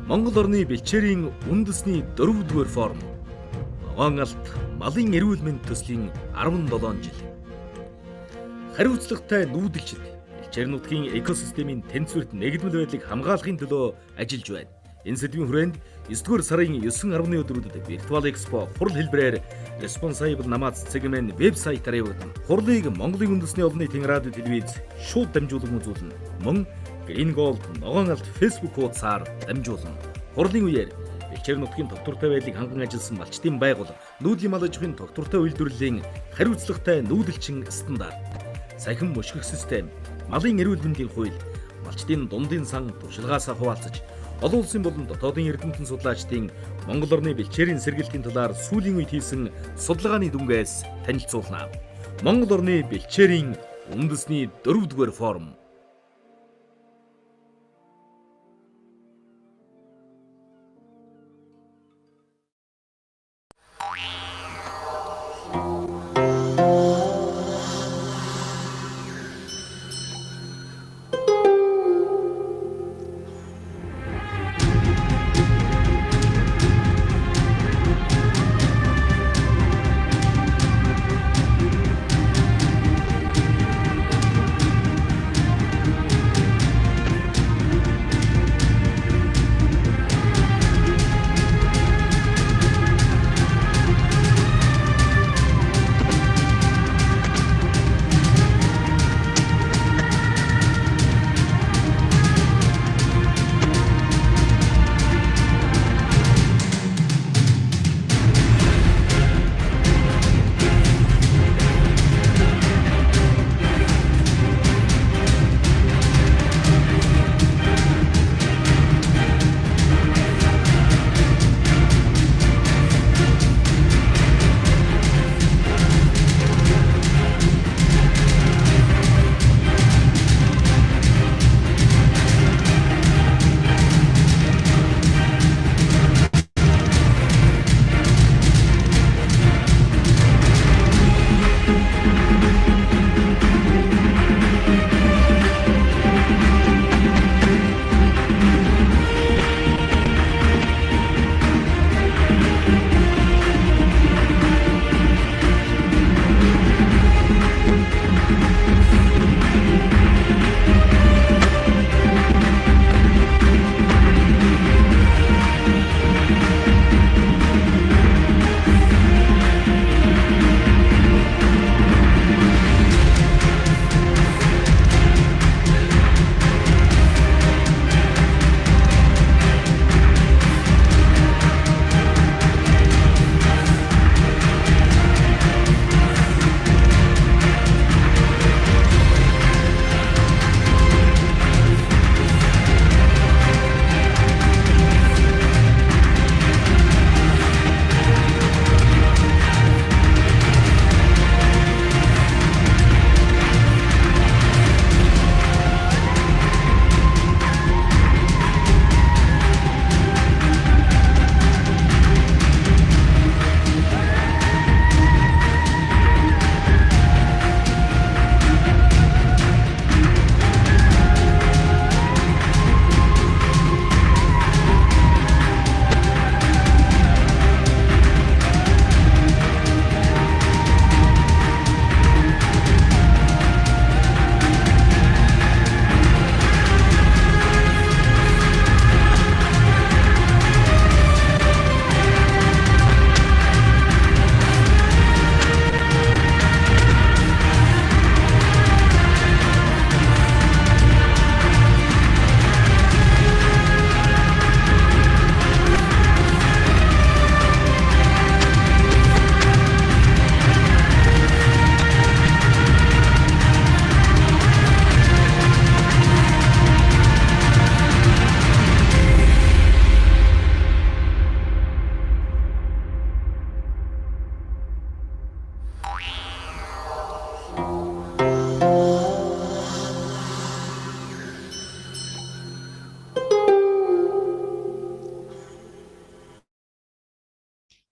Монгол орны бэлчээрийн үндэсний 4-р форм. Ногоон алт малын эрүүл мэнд төслийн 17 жил. Хариуцлагатай нүүдэлчид бэлчээр нутгийн экосистемийн тэнцвэрт нэгдмэл байдлыг хамгаалахын төлөө ажиллаж байна. Энэ сэдвийн хүрээнд 9-р сарын 9-10-ны өдрүүдэд Virtual Expo хурал хэлбэрээр Responsible NOMADS цэгмэн вебсайтаар явагдана. Хурлыг Монголын үндэсний олон нийтийн радио телевиз шууд дамжуулан үзүүлнэ. Мөн Green Gold ногоон алт Facebook хуудасаар дамжуулна. Хурлын үеэр бэлчээр нутгийн тогтвортой байдлыг ханган ажилласан малчдын байгууллага, нүүдлийн мал аж ахуйн тогтвортой үйлдвэрлэлийн хариуцлагатай нүүдэлчин стандарт, сахин мушгих систем, малын эрүүл мэндийн хууль, малчдын дундын сан туршлагаасаа хуваалцаж, олон улсын болон дотоодын эрдэмтэн судлаачдын Монгол орны бэлчээрийн сэргийлтийн талаар сүүлийн үед хийсэн судалгааны дүнгээс танилцуулна. Монгол орны бэлчээрийн үндэсний 4-р форм.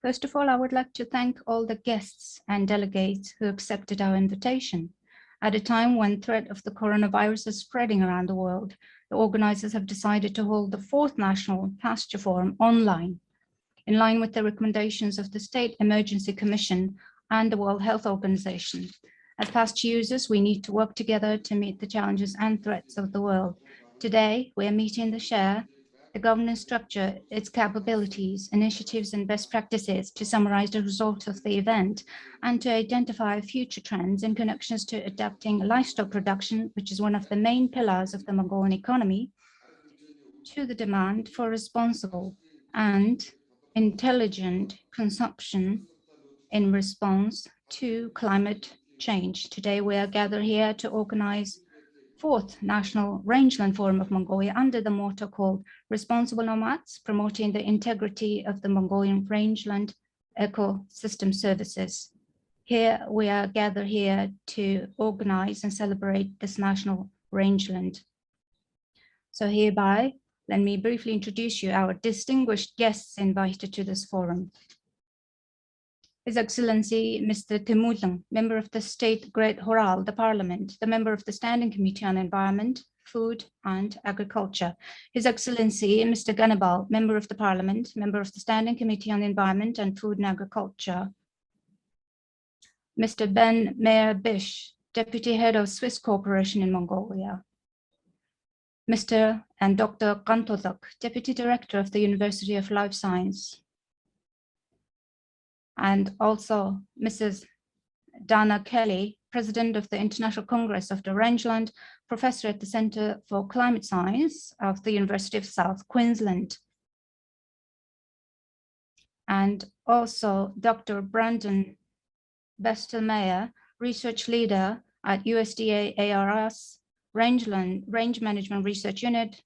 First of all, I would like to thank all the guests and delegates who accepted our invitation. At a time when threat of the coronavirus is spreading around the world, the organizers have decided to hold the 4th National Pasture Forum online, in line with the recommendations of the State Emergency Commission and the World Health Organization. As pasture users, we need to work together to meet the challenges and threats of the world. Today, we are meeting to share the governance structure, its capabilities, initiatives, and best practices to summarize the results of the event and to identify future trends in connections to adapting livestock production, which is one of the main pillars of the Mongolian economy, to the demand for responsible and intelligent consumption in response to climate change. Today, we are gathered here to organize 4th National Rangeland Forum of Mongolia under the motto called Responsible Nomads, promoting the integrity of the Mongolian rangeland ecosystem services. Here, we are gathered here to organize and celebrate this national rangeland. So hereby, let me briefly introduce you our distinguished guests invited to this forum. His Excellency, Mr. Temujang, member of the State Great Horal, the Parliament, the member of the Standing Committee on Environment, Food and Agriculture. His Excellency, Mr. Ganabal, member of the Parliament, member of the Standing Committee on Environment and Food and Agriculture. Mr. Ben Meir Bish, Deputy Head of Swiss Corporation in Mongolia. Mr. and Dr. Gankhuyag, Deputy Director of the University of Life Science. And also Mrs. Dana Kelly, President of the International Congress of the Rangeland, Professor at the Center for Climate Science of the University of South Queensland. And also Dr. Brandon Bestelmeyer, Research Leader at USDA ARS Range Management Research Unit,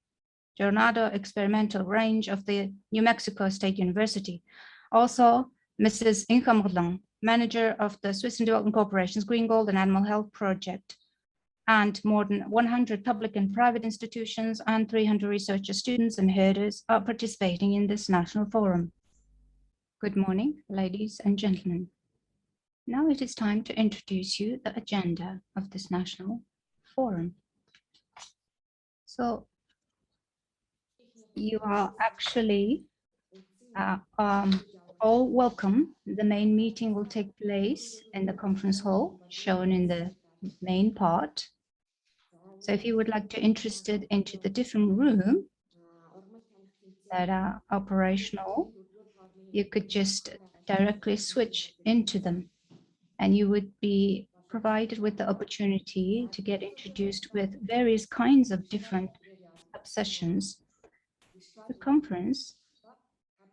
Jornado Experimental Range of the New Mexico State University. Also, Mrs. Inga, Manager of the Swiss and Development Corporation's Green Gold and Animal Health Project, and more than 100 public and private institutions and 300 researchers, students, and herders are participating in this national forum. Good morning, ladies and gentlemen. Now it is time to introduce you the agenda of this national forum. So you are actually all welcome. The main meeting will take place in the conference hall shown in the main part. So if you would like to interested into the different room that are operational, you could just directly switch into them and you would be provided with the opportunity to get introduced with various kinds of different sessions. The conference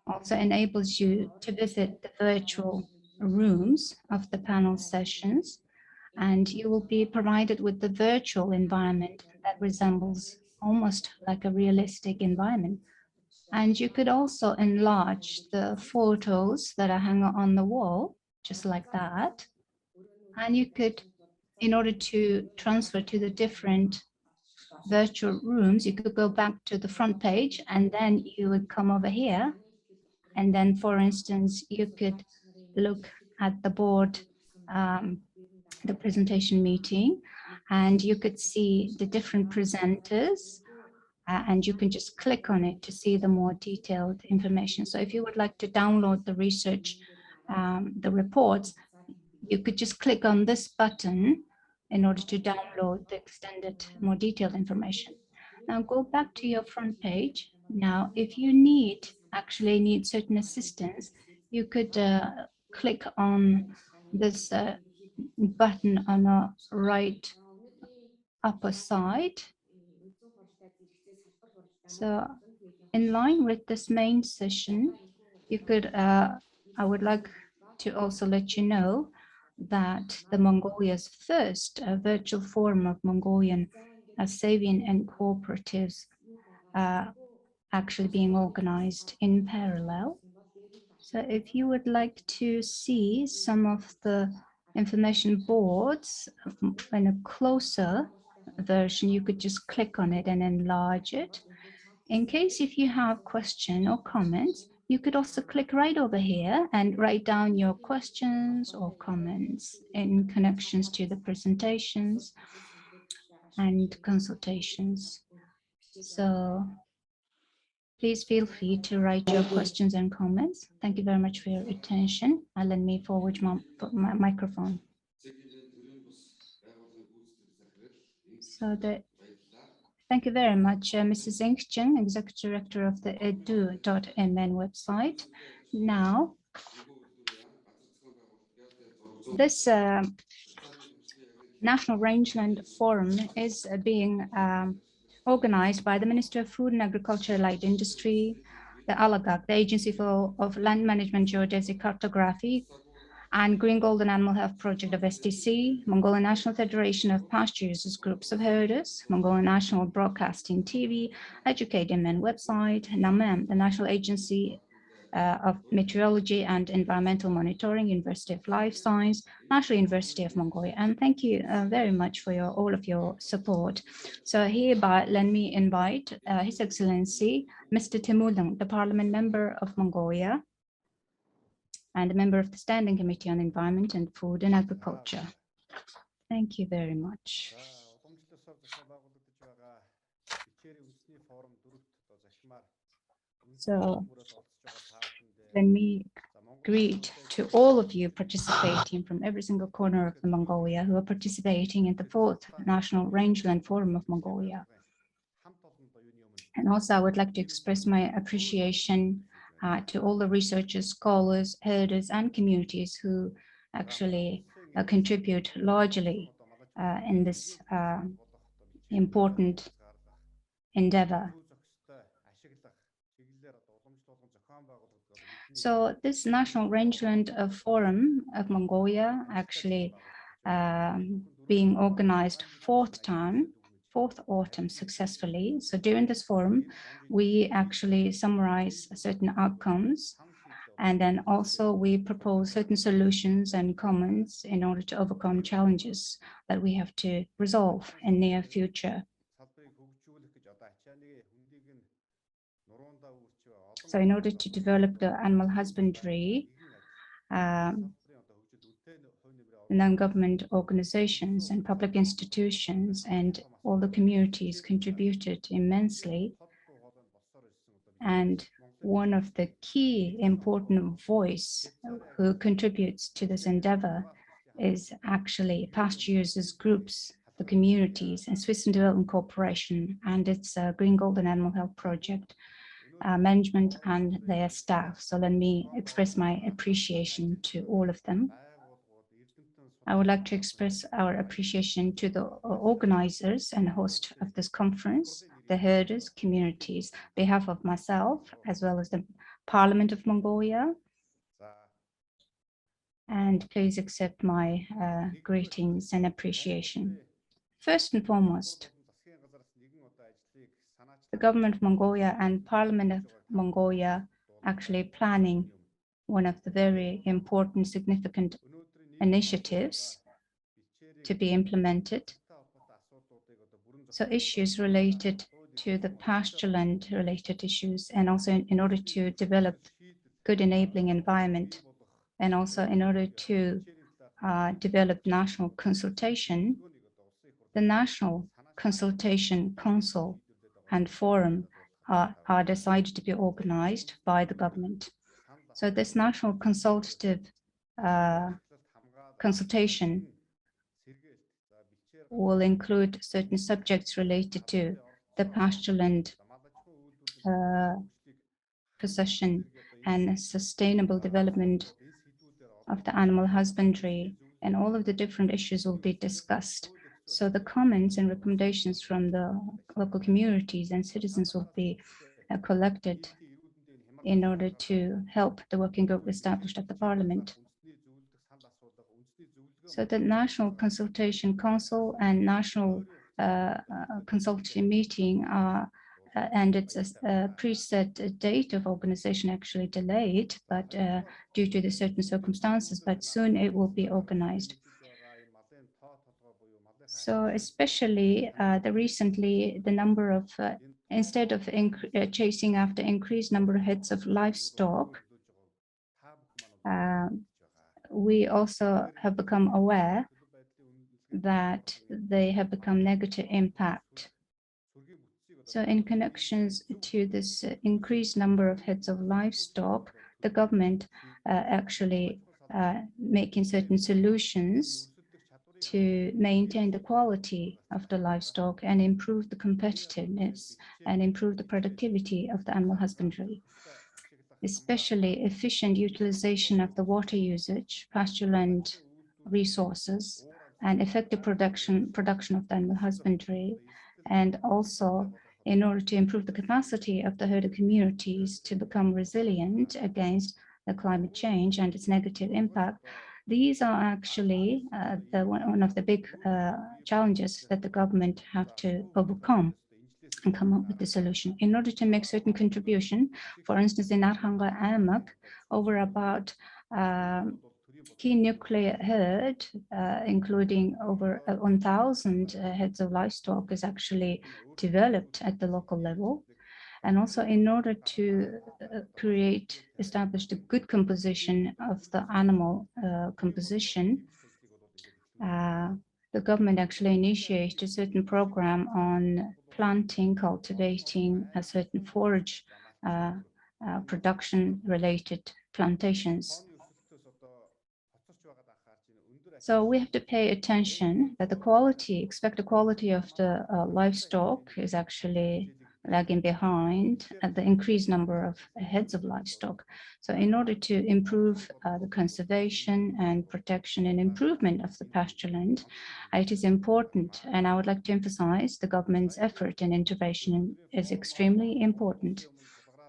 also enables you to visit the virtual rooms of the panel sessions, and you will be provided with the virtual environment that resembles almost like a realistic environment. And you could also enlarge the photos that are hanging on the wall, just like that. And you could, in order to transfer to the different virtual rooms, you could go back to the front page and then you would come over here. And then, for instance, you could look at the board, the presentation meeting, and you could see the different presenters, and you can just click on it to see the more detailed information. So if you would like to download the research, the reports, you could just click on this button in order to download the extended, more detailed information. Now go back to your front page. Now, if you actually need certain assistance, you could click on this button on the right upper side. So in line with this main session, you could, I would like to also let you know that the Mongolia's first virtual forum of Mongolian Savian and cooperatives actually being organized in parallel. So if you would like to see some of the information boards in a closer version, you could just click on it and enlarge it. In case if you have question or comments, you could also click right over here and write down your questions or comments in connections to the presentations and consultations. So please feel free to write your questions and comments. Thank you very much for your attention. And let me forward my microphone. So thank you very much, Mrs. Engchen, Executive Director of the edu.mn website. Now, this National Rangeland Forum is being organized by the Ministry of Food and Agriculture Allied Industry, the ALAGAC, the Agency of Land Management, Geodesy, Cartography, and Green Golden Animal Health Project of STC, Mongolian National Federation of Pasture Users Groups of Herders, Mongolian National Broadcasting TV, Educate.mn website, NOMADS, the National Agency of Meteorology and Environmental Monitoring, University of Life Science, National University of Mongolia. And thank you very much for all of your support. So hereby, let me invite His Excellency, Mr. Timurlung, the Parliament Member of Mongolia, and a member of the Standing Committee on Environment and Food and Agriculture. Thank you very much. So let me greet to all of you participating from every single corner of the Mongolia who are participating in the 4th National Rangeland Forum of Mongolia. And also I would like to express my appreciation to all the researchers, scholars, herders, and communities who actually contribute largely in this important endeavor. So this National Rangeland Forum of Mongolia actually being organized 4th autumn successfully. So during this forum, we actually summarize certain outcomes, and then also we propose certain solutions and comments in order to overcome challenges that we have to resolve in near future. So in order to develop the animal husbandry, non-government organizations and public institutions and all the communities contributed immensely. And one of the key important voice who contributes to this endeavor is actually pasture users groups, the communities, and Swiss Development Corporation and its Green Golden Animal Health Project management and their staff. So let me express my appreciation to all of them. I would like to express our appreciation to the organizers and host of this conference, the herders, communities, on behalf of myself, as well as the Parliament of Mongolia. And please accept my greetings and appreciation. First and foremost, the government of Mongolia and Parliament of Mongolia actually planning one of the very important, significant initiatives to be implemented. So issues related to the pasture land related issues, and also in order to develop good enabling environment, and also in order to develop national consultation, the National Consultation Council and Forum are decided to be organized by the government. So this national consultative consultation will include certain subjects related to the pasture land possession and sustainable development of the animal husbandry, and all of the different issues will be discussed. So the comments and recommendations from the local communities and citizens will be collected in order to help the working group established at the Parliament. So the National Consultation Council and National Consultative Meeting and it's a preset date of organization actually delayed, but due to the certain circumstances, but soon it will be organized. So especially recently, the number of instead of chasing after increased number of heads of livestock, we also have become aware that they have become negative impact. So in connections to this increased number of heads of livestock, the government actually making certain solutions to maintain the quality of the livestock and improve the competitiveness and improve the productivity of the animal husbandry, especially efficient utilization of the water usage, pasture land resources, and effective production of the animal husbandry, and also in order to improve the capacity of the herder communities to become resilient against the climate change and its negative impact. These are actually one of the big challenges that the government have to overcome and come up with the solution. In order to make certain contribution, for instance, in Arhanga Amak, over about key nuclear herd, including over 1,000 heads of livestock, is actually developed at the local level. And also in order to establish the good composition of the animal composition, the government actually initiated a certain program on planting, cultivating a certain forage production related plantations. So we have to pay attention that the quality, expected quality of the livestock is actually lagging behind the increased number of heads of livestock. So in order to improve the conservation and protection and improvement of the pasture land, it is important, and I would like to emphasize the government's effort and intervention is extremely important.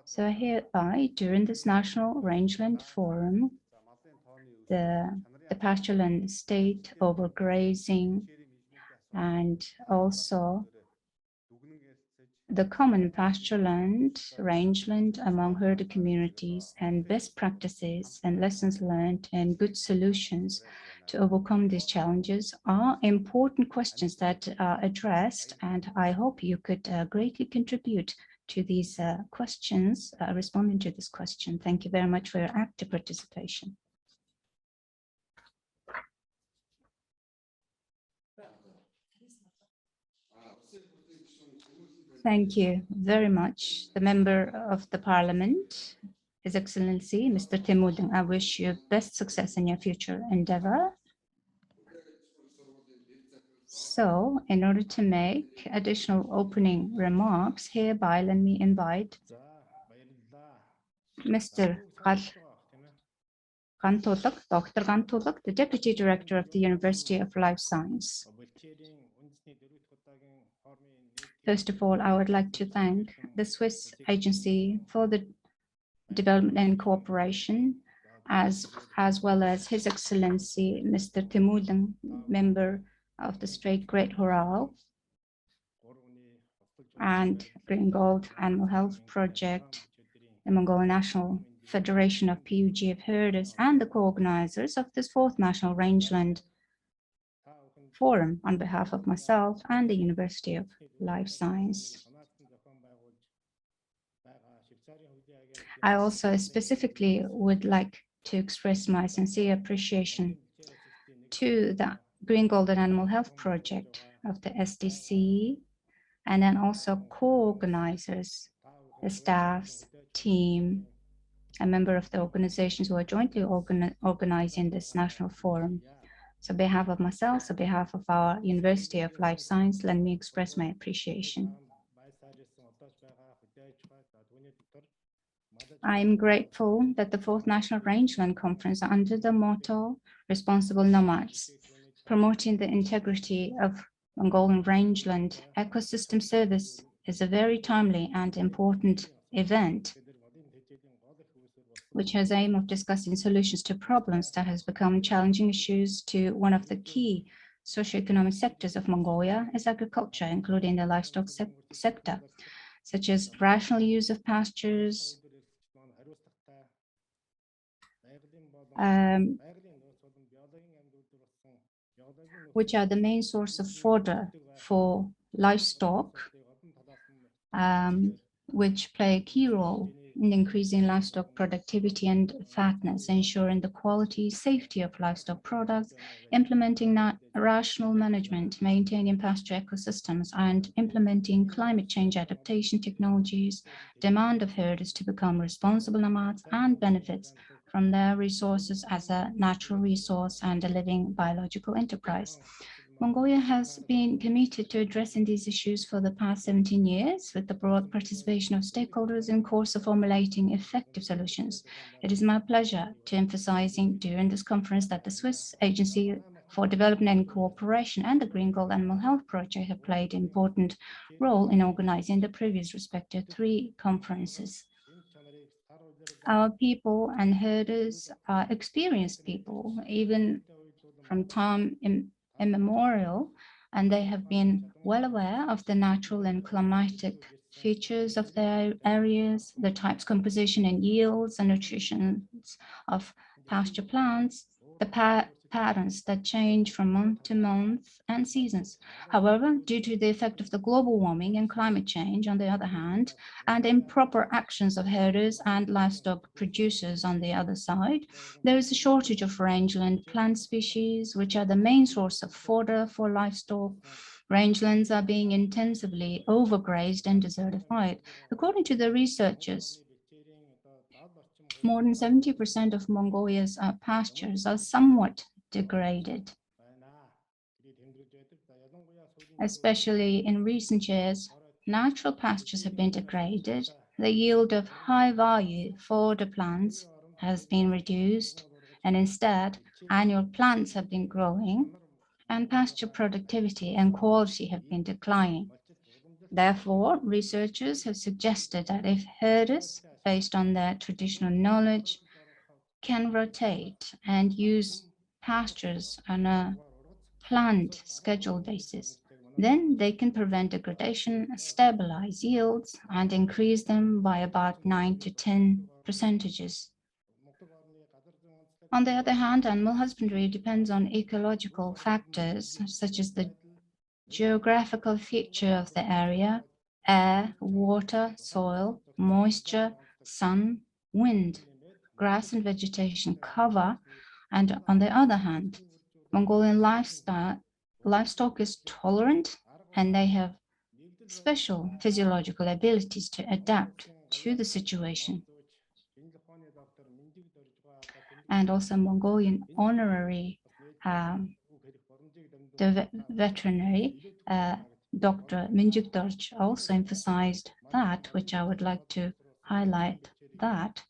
So hereby, during this National Rangeland Forum, the pasture land state over grazing and also the common pasture land, rangeland among herder communities, and best practices and lessons learned and good solutions to overcome these challenges are important questions that are addressed, and I hope you could greatly contribute to these questions, responding to this question. Thank you very much for your active participation. Thank you very much, the Member of the Parliament, His Excellency, Mr. Temudin. I wish you best success in your future endeavor. So, in order to make additional opening remarks, hereby let me invite Mr. Dr. Gankhuyag, the Deputy Director of the University of Life Science. First of all, I would like to thank the Swiss Agency for the Development and Cooperation, as well as His Excellency, Mr. Temudin, Member of the Strait Great Ural, and Green Gold Animal Health Project, the Mongolian National Federation of PUG of Herders, and the co-organizers of this 4th National Rangeland Forum on behalf of myself and the University of Life Science. I also specifically would like to express my sincere appreciation to the Green Golden Animal Health Project of the SDC, and then also co-organizers, the staffs, team, a member of the organizations who are jointly organizing this national forum. So on behalf of myself, on behalf of our University of Life Science, let me express my appreciation. I am grateful that the 4th National Rangeland Conference, under the motto, Responsible Nomads, promoting the integrity of Mongolian rangeland ecosystem service, is a very timely and important event, which has aim of discussing solutions to problems that has become challenging issues to one of the key socioeconomic sectors of Mongolia is agriculture, including the livestock sector, such as rational use of pastures, which are the main source of fodder for livestock, which play a key role in increasing livestock productivity and fatness, ensuring the quality, safety of livestock products, implementing rational management, maintaining pasture ecosystems, and implementing climate change adaptation technologies, demand of herders to become responsible nomads and benefits from their resources as a natural resource and a living biological enterprise. Mongolia has been committed to addressing these issues for the past 17 years with the broad participation of stakeholders in course of formulating effective solutions. It is my pleasure to emphasizing during this conference that the Swiss Agency for Development and Cooperation and the Green Gold Animal Health Project have played an important role in organizing the previous respective 3 conferences. Our people and herders are experienced people, even from time immemorial, and they have been well aware of the natural and climatic features of their areas, the types, composition, and yields and nutrition of pasture plants, the patterns that change from month to month and seasons. However, due to the effect of the global warming and climate change, on the other hand, and improper actions of herders and livestock producers on the other side, there is a shortage of rangeland plant species, which are the main source of fodder for livestock. Rangelands are being intensively overgrazed and desertified. According to the researchers, more than 70% of Mongolia's pastures are somewhat degraded. Especially in recent years, natural pastures have been degraded. The yield of high-value fodder plants has been reduced, and instead, annual plants have been growing, and pasture productivity and quality have been declining. Therefore, researchers have suggested that if herders, based on their traditional knowledge, can rotate and use pastures on a planned schedule basis, then they can prevent degradation, stabilize yields, and increase them by about 9 to 10%. On the other hand, animal husbandry depends on ecological factors such as the geographical feature of the area, air, water, soil, moisture, sun, wind, grass and vegetation cover, and on the other hand, Mongolian livestock is tolerant and they have special physiological abilities to adapt to the situation. And also Mongolian honorary the veterinary, Dr. Minjuk Dorch, also emphasized that, which I would like to highlight that.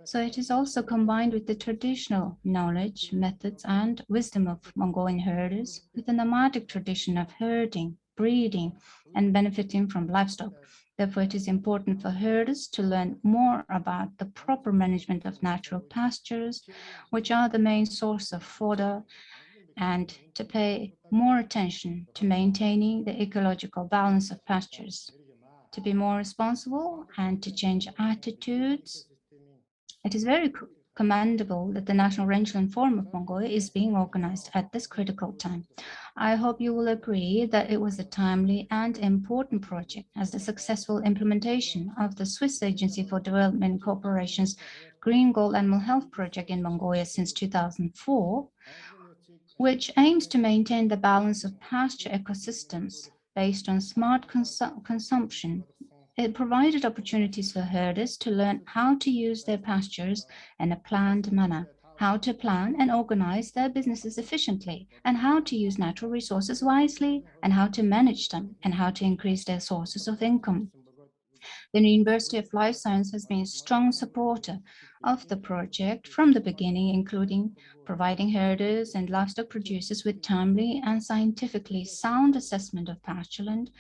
So it is also combined with the traditional knowledge, methods, and wisdom of Mongolian herders with the nomadic tradition of herding, breeding, and benefiting from livestock. Therefore, it is important for herders to learn more about the proper management of natural pastures, which are the main source of fodder, and to pay more attention to maintaining the ecological balance of pastures, to be more responsible and to change attitudes. It is very commendable that the National Rangeland Forum of Mongolia is being organized at this critical time. I hope you will agree that it was a timely and important project, as the successful implementation of the Swiss Agency for Development and Cooperation's Green Gold Animal Health Project in Mongolia since 2004, which aims to maintain the balance of pasture ecosystems based on smart consumption. It provided opportunities for herders to learn how to use their pastures in a planned manner, how to plan and organize their businesses efficiently, and how to use natural resources wisely, and how to manage them, and how to increase their sources of income. The University of Life Science has been a strong supporter of the project from the beginning, including providing herders and livestock producers with timely and scientifically sound assessment of pastureland,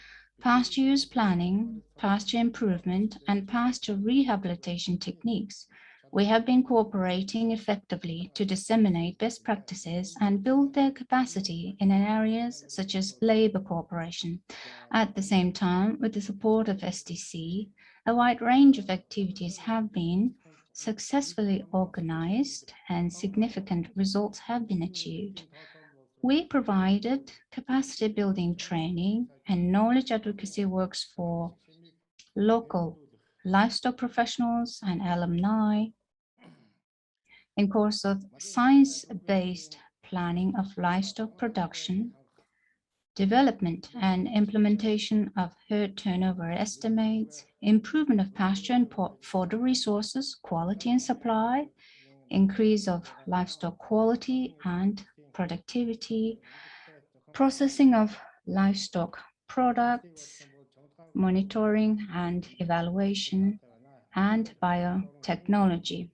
pasture use planning, pasture improvement, and pasture rehabilitation techniques. We have been cooperating effectively to disseminate best practices and build their capacity in areas such as labor cooperation. At the same time, with the support of SDC, a wide range of activities have been successfully organized and significant results have been achieved. We provided capacity building training and knowledge advocacy works for local livestock professionals and alumni in course of science-based planning of livestock production, development and implementation of herd turnover estimates, improvement of pasture and fodder resources, quality and supply, increase of livestock quality and productivity, processing of livestock products, monitoring and evaluation, and biotechnology.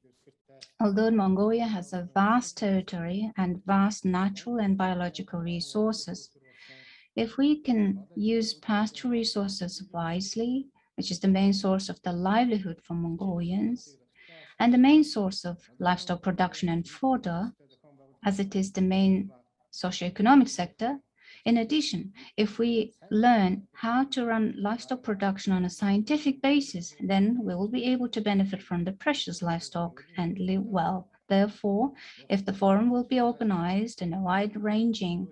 Although Mongolia has a vast territory and vast natural and biological resources, if we can use pasture resources wisely, which is the main source of the livelihood for Mongolians, and the main source of livestock production and fodder, as it is the main socioeconomic sector. In addition, if we learn how to run livestock production on a scientific basis, then we will be able to benefit from the precious livestock and live well. Therefore, if the forum will be organized in a wide-ranging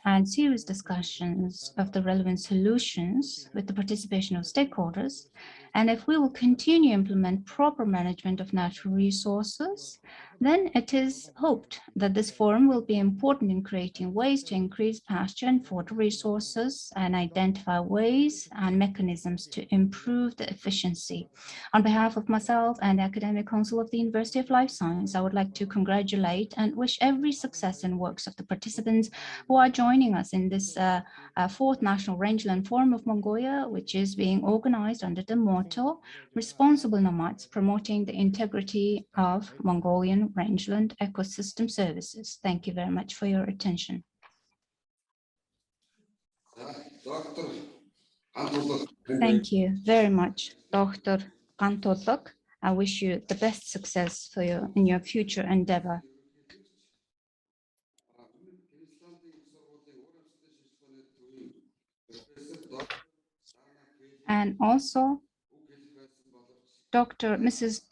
and serious discussions of the relevant solutions with the participation of stakeholders, and if we will continue to implement proper management of natural resources, then it is hoped that this forum will be important in creating ways to increase pasture and fodder resources and identify ways and mechanisms to improve the efficiency. On behalf of myself and the Academic Council of the University of Life Science, I would like to congratulate and wish every success in works of the participants who are joining us in this fourth National Rangeland Forum of Mongolia, which is being organized under the motto, Responsible Nomads, Promoting the Integrity of Mongolian Rangeland Ecosystem Services. Thank you very much for your attention. Thank you very much, Dr. Kantotluk. I wish you the best success for in your future endeavor. And also, Mrs.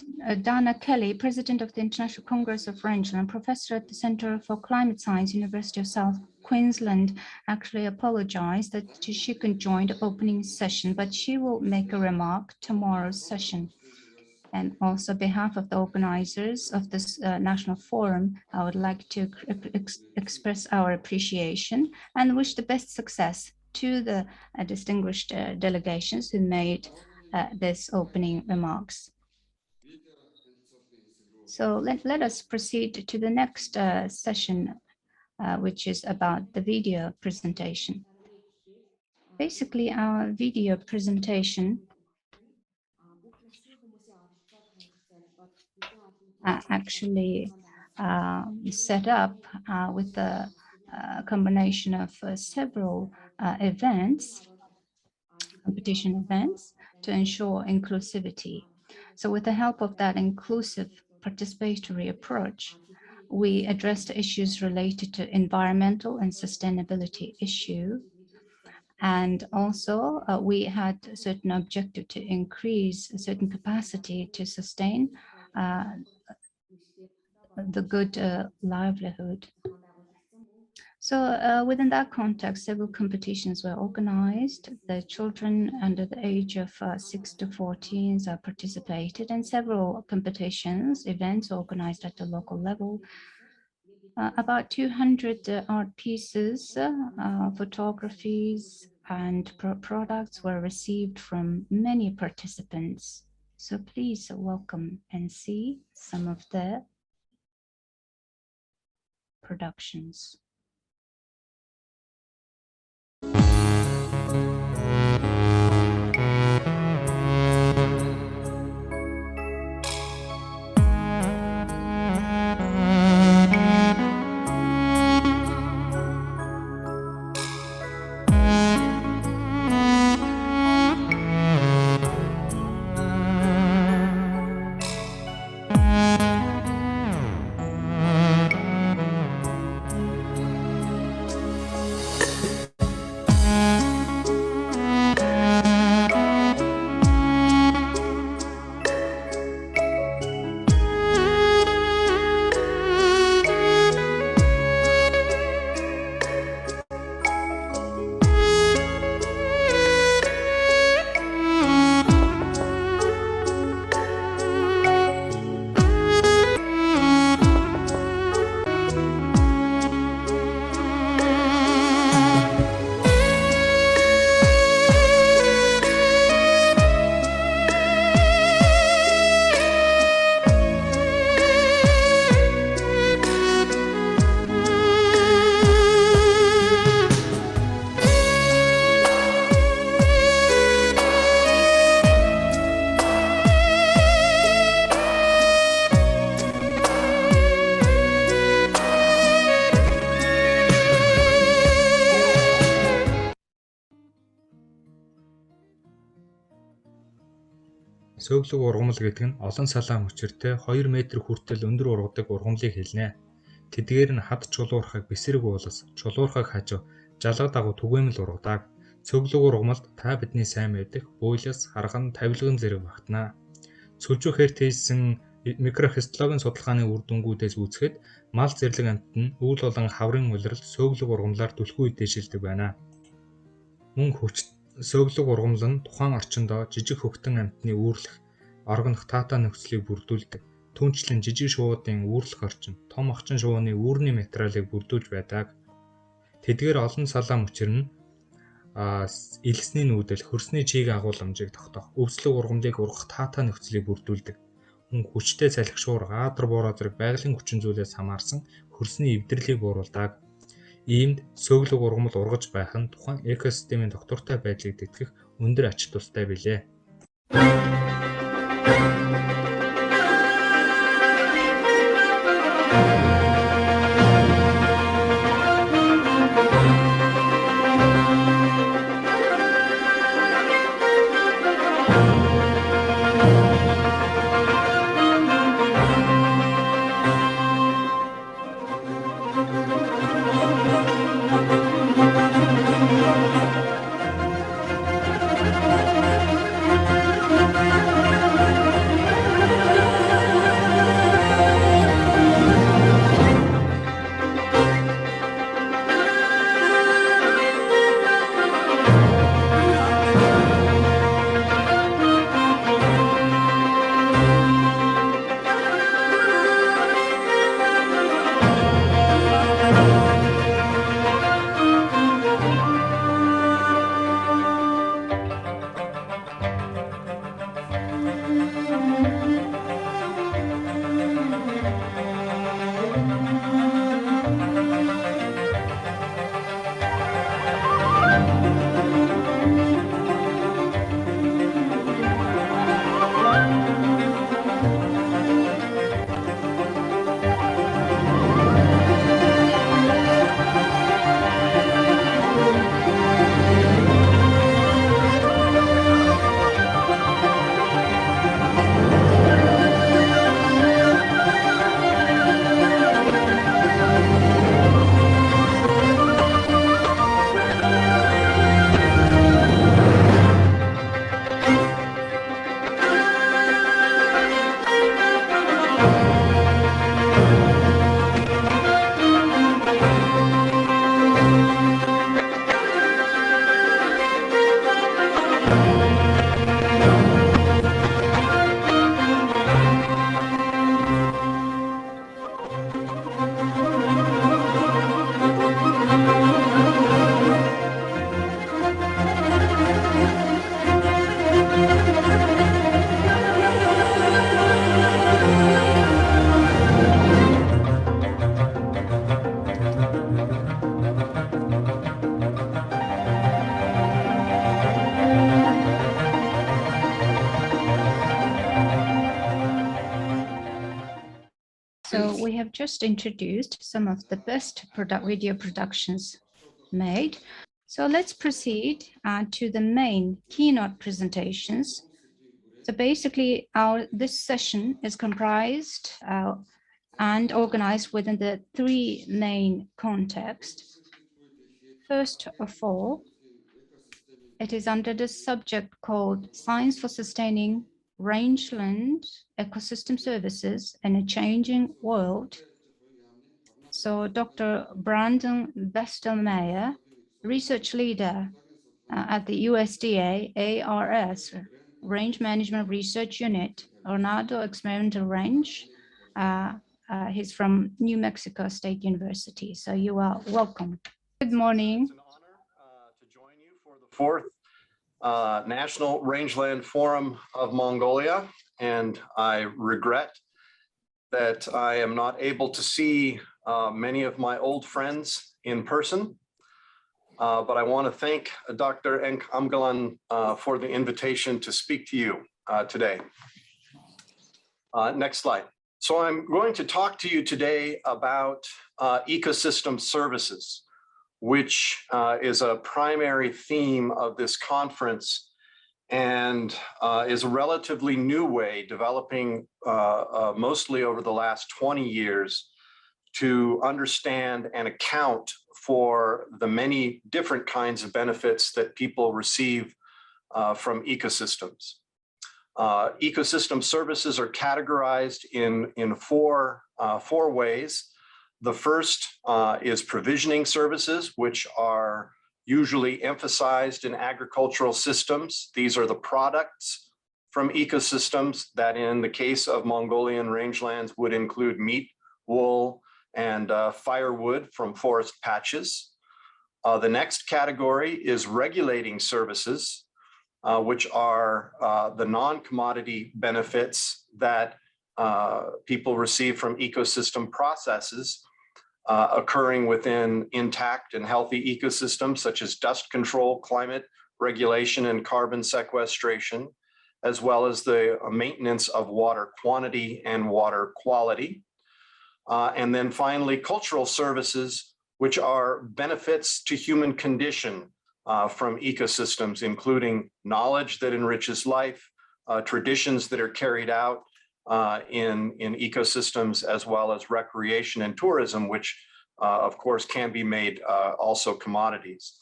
Dana Kelly, President of the International Congress of Rangeland, Professor at the Center for Climate Science, University of South Queensland, actually apologized that she couldn't join the opening session, but she will make a remark tomorrow's session. And also on behalf of the organizers of this National Forum, I would like to express our appreciation and wish the best success to the distinguished delegations who made this opening remarks. So let us proceed to the next session, which is about the video presentation. Basically, our video presentation actually set up with a combination of several events, competition events, to ensure inclusivity. So with the help of that inclusive participatory approach, we addressed issues related to environmental and sustainability issue. And also we had a certain objective to increase a certain capacity to sustain the good livelihood. So within that context, several competitions were organized. The children under the age of 6 to 14 participated in several competitions, events organized at the local level. About 200 art pieces, photographies, and products were received from many participants. So please welcome and see some of the productions. Сөглөг ургамал гэдэг нь олон салаан хүчиртэй 2 метр хүртэл өндөр ургадаг ургамлыг хэлнэ. Тэдгээр нь хад чулуурхаг бэсрэг уулас, чулуурхаг хажуу, жалга дагуу түгээмэл ургадаг. Сөглөг ургамалд та бидний сайн мэдэх буйлас, харган, тавилган зэрэг багтана. Сүлжүүхээр тээжсэн микрохистологийн судалгааны үр дүнгуудээс үзэхэд мал зэрлэг амьтад нь үйл болон хаврын улиралд сөглөг ургамлаар түлхүү үдээшилдэг байна. Мөн сөглөг ургамал нь тухайн орчиндөө жижиг хөхтөн амьтны үүрлэх, оргонох таата нөхцөлийг бүрдүүлдэг. Түүнчлэн жижиг шувуудын үүрлэх орчин, том охчин шувууны үүрний материалыг бүрдүүлж байдаг. Тэдгээр олон салаа мөчир нь элсний нүүдэл, хөрсний чийг агууламжийг тогтоох, өвслөг ургамлыг ургах таата нөхцөлийг бүрдүүлдэг. Мөн хүчтэй салхишуур, гаадар буураа зэрэг байгалийн хүчин зүйлээс хамаарсан хөрсний эвдэрлийг бууруулдаг. Иймд сөглөг ургамал ургаж байх нь тухайн экосистемийн доктортой байдлыг тэтгэх өндөр ач тустай билээ. So we have just introduced some of the best video productions made. So let's proceed to the main keynote presentations. So basically, this session is comprised and organized within the three main contexts. First of all, it is under the subject called Science for Sustaining Rangeland Ecosystem Services in a Changing World. So Dr. Brandon Bestelmeyer, research leader at the USDA ARS Range Management Research Unit, Ornado Experimental Range. He's from New Mexico State University. So you are welcome. Good morning. It's an honor to join you for the fourth National Rangeland Forum of Mongolia. And I regret that I am not able to see many of my old friends in person. But I want to thank Dr. Enk Amgalan for the invitation to speak to you today. Next slide. So I'm going to talk to you today about ecosystem services, which is a primary theme of this conference. and is a relatively new way developing mostly over the last 20 years to understand and account for the many different kinds of benefits that people receive from ecosystems. Ecosystem services are categorized in four ways. The first is provisioning services, which are usually emphasized in agricultural systems. These are the products from ecosystems that in the case of Mongolian rangelands would include meat, wool, and firewood from forest patches. The next category is regulating services, which are the non-commodity benefits that people receive from ecosystem processes occurring within intact and healthy ecosystems, such as dust control, climate regulation, and carbon sequestration, as well as the maintenance of water quantity and water quality. And then finally, cultural services, which are benefits to human condition from ecosystems, including knowledge that enriches life, traditions that are carried out in ecosystems, as well as recreation and tourism, which of course can be made also commodities.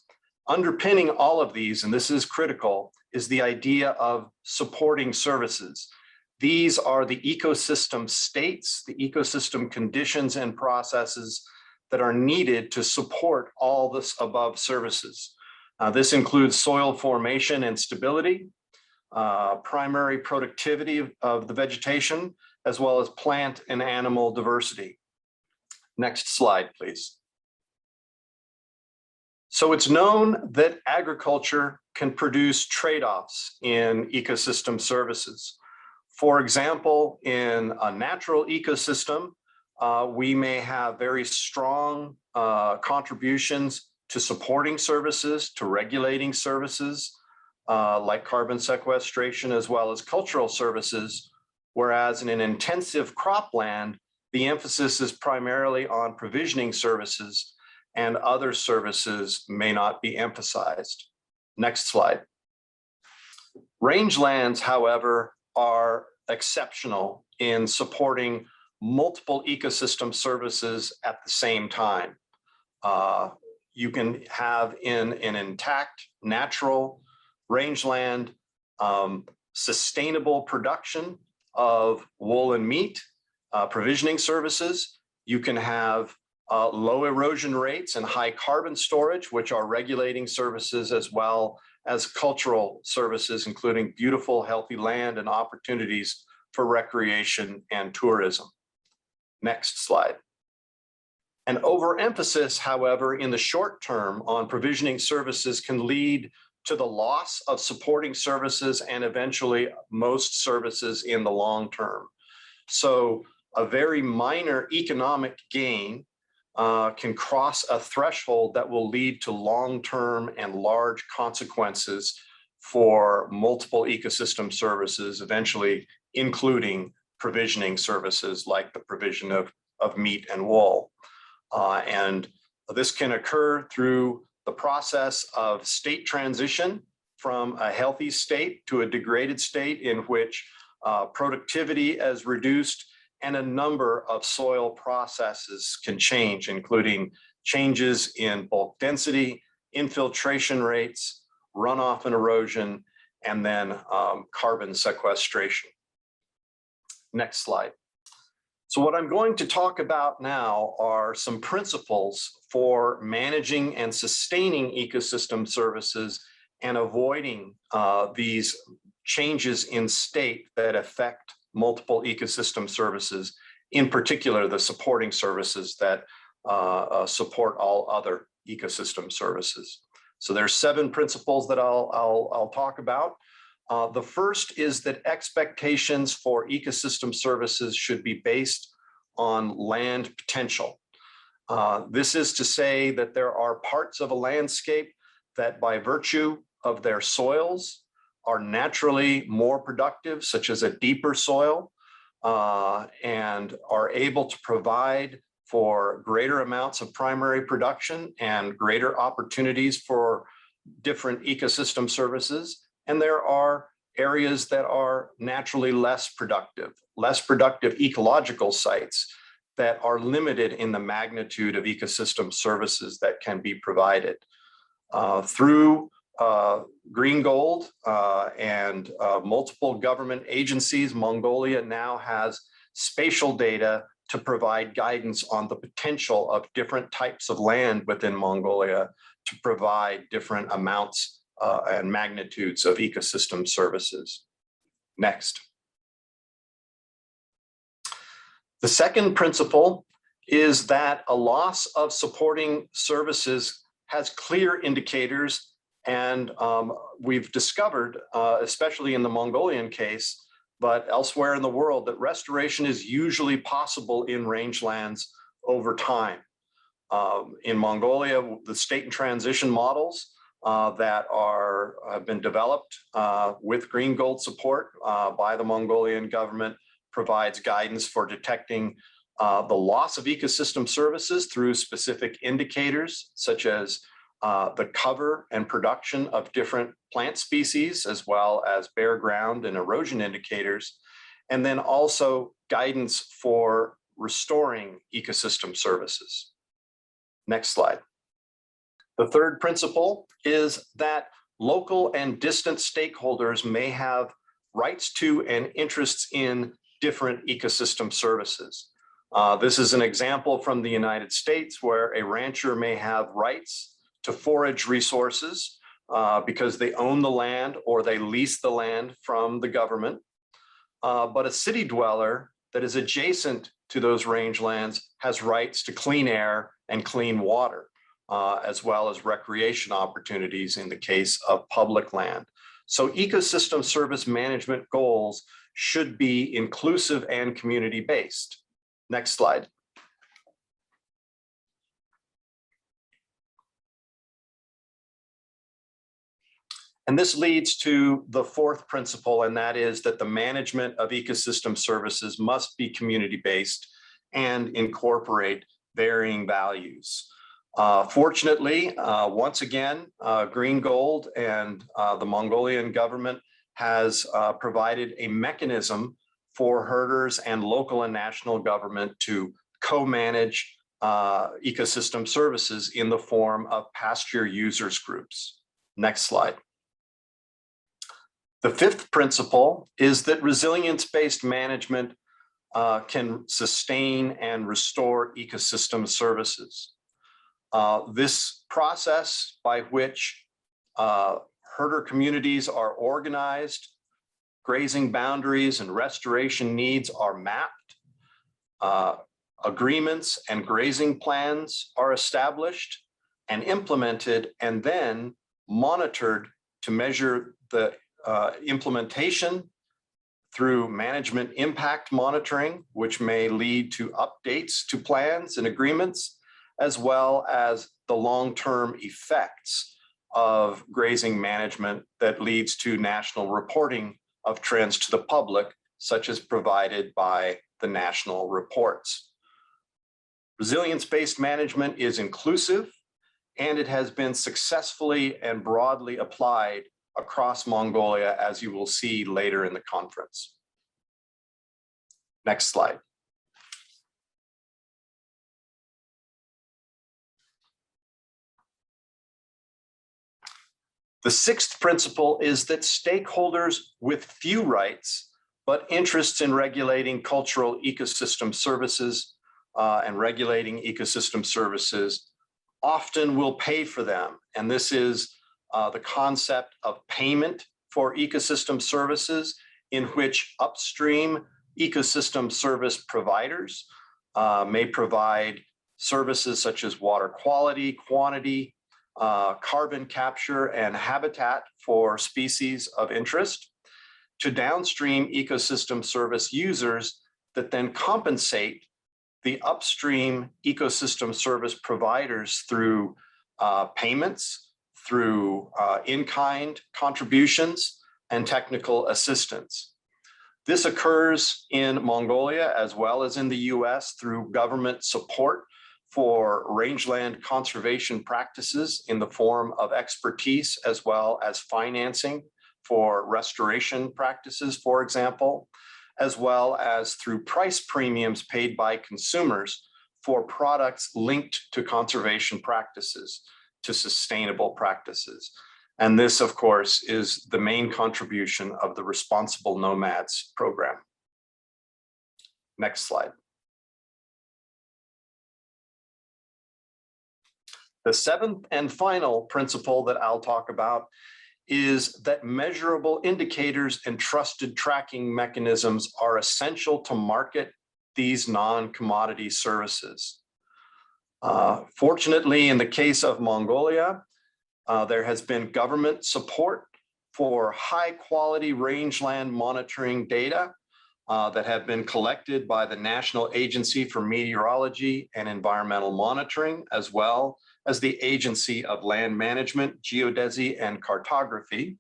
Underpinning all of these, and this is critical, is the idea of supporting services. These are the ecosystem states, the ecosystem conditions and processes that are needed to support all this above services. This includes soil formation and stability, primary productivity of the vegetation, as well as plant and animal diversity. Next slide, please. So it's known that agriculture can produce trade-offs in ecosystem services. For example, in a natural ecosystem, we may have very strong contributions to supporting services, to regulating services, like carbon sequestration, as well as cultural services, whereas in an intensive cropland, the emphasis is primarily on provisioning services and other services may not be emphasized. Next slide. Rangelands, however, are exceptional in supporting multiple ecosystem services at the same time. You can have in an intact, natural rangeland, sustainable production of wool and meat, provisioning services. You can have low erosion rates and high carbon storage, which are regulating services, as well as cultural services, including beautiful, healthy land and opportunities for recreation and tourism. Next slide. An overemphasis, however, in the short term on provisioning services can lead to the loss of supporting services and eventually most services in the long term. So a very minor economic gain can cross a threshold that will lead to long-term and large consequences for multiple ecosystem services, eventually including provisioning services like the provision of meat and wool. And this can occur through the process of state transition from a healthy state to a degraded state in which productivity is reduced and a number of soil processes can change, including changes in bulk density, infiltration rates, runoff and erosion, and then carbon sequestration. Next slide. So what I'm going to talk about now are some principles for managing and sustaining ecosystem services and avoiding these changes in state that affect multiple ecosystem services, in particular the supporting services that support all other ecosystem services. So there's 7 principles that I'll talk about. The first is that expectations for ecosystem services should be based on land potential. This is to say that there are parts of a landscape that by virtue of their soils are naturally more productive, such as a deeper soil, and are able to provide for greater amounts of primary production and greater opportunities for different ecosystem services. and there are areas that are naturally less productive ecological sites that are limited in the magnitude of ecosystem services that can be provided. Through Green Gold and multiple government agencies, Mongolia now has spatial data to provide guidance on the potential of different types of land within Mongolia to provide different amounts and magnitudes of ecosystem services. Next. The second principle is that a loss of supporting services has clear indicators, and we've discovered, especially in the Mongolian case, but elsewhere in the world, that restoration is usually possible in rangelands over time. In Mongolia, the state and transition models that have been developed with Green Gold support by the Mongolian government provides guidance for detecting the loss of ecosystem services through specific indicators, such as the cover and production of different plant species, as well as bare ground and erosion indicators, and then also guidance for restoring ecosystem services. Next slide. The third principle is that local and distant stakeholders may have rights to and interests in different ecosystem services. This is an example from the United States where a rancher may have rights to forage resources because they own the land or they lease the land from the government. But a city dweller that is adjacent to those rangelands has rights to clean air and clean water, as well as recreation opportunities in the case of public land. So ecosystem service management goals should be inclusive and community-based. Next slide. And this leads to the fourth principle, and that is that the management of ecosystem services must be community-based and incorporate varying values. Fortunately, once again, Green Gold and the Mongolian government has provided a mechanism for herders and local and national government to co-manage ecosystem services in the form of pasture users groups. Next slide. The fifth principle is that resilience-based management can sustain and restore ecosystem services. This process by which herder communities are organized, grazing boundaries and restoration needs are mapped, agreements and grazing plans are established and implemented, and then monitored to measure the implementation through management impact monitoring, which may lead to updates to plans and agreements, as well as the long-term effects of grazing management that leads to national reporting of trends to the public, such as provided by the national reports. Resilience-based management is inclusive, and it has been successfully and broadly applied across Mongolia, as you will see later in the conference. Next slide. The sixth principle is that stakeholders with few rights, but interests in regulating cultural ecosystem services and regulating ecosystem services often will pay for them. And this is the concept of payment for ecosystem services, in which upstream ecosystem service providers may provide services such as water quality, quantity, carbon capture, and habitat for species of interest, to downstream ecosystem service users that then compensate the upstream ecosystem service providers through payments, through in-kind contributions, and technical assistance. This occurs in Mongolia as well as in the US through government support for rangeland conservation practices in the form of expertise as well as financing for restoration practices, for example, as well as through price premiums paid by consumers for products linked to conservation practices, to sustainable practices. And this, of course, is the main contribution of the Responsible Nomads program. Next slide. The seventh and final principle that I'll talk about is that measurable indicators and trusted tracking mechanisms are essential to market these non-commodity services. Fortunately, in the case of Mongolia, there has been government support for high-quality rangeland monitoring data that have been collected by the National Agency for Meteorology and Environmental Monitoring, as well as the Agency of Land Management, Geodesy, and Cartography.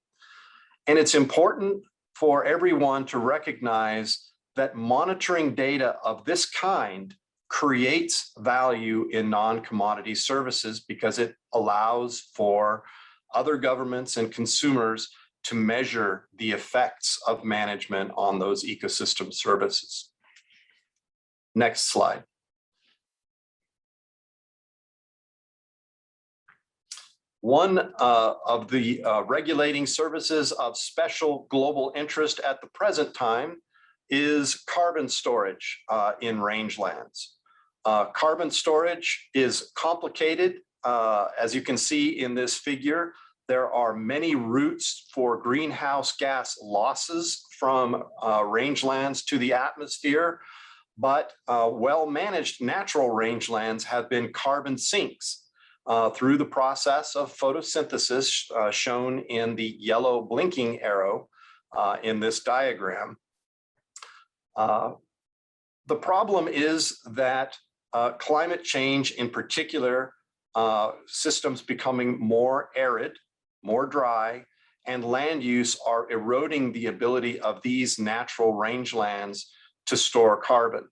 And it's important for everyone to recognize that monitoring data of this kind creates value in non-commodity services because it allows for other governments and consumers to measure the effects of management on those ecosystem services. Next slide. One of the regulating services of special global interest at the present time is carbon storage in rangelands. Carbon storage is complicated. As you can see in this figure, there are many routes for greenhouse gas losses from rangelands to the atmosphere, but well-managed natural rangelands have been carbon sinks through the process of photosynthesis shown in the yellow blinking arrow in this diagram. The problem is that climate change, in particular, systems becoming more arid, more dry, and land use are eroding the ability of these natural rangelands to store carbon.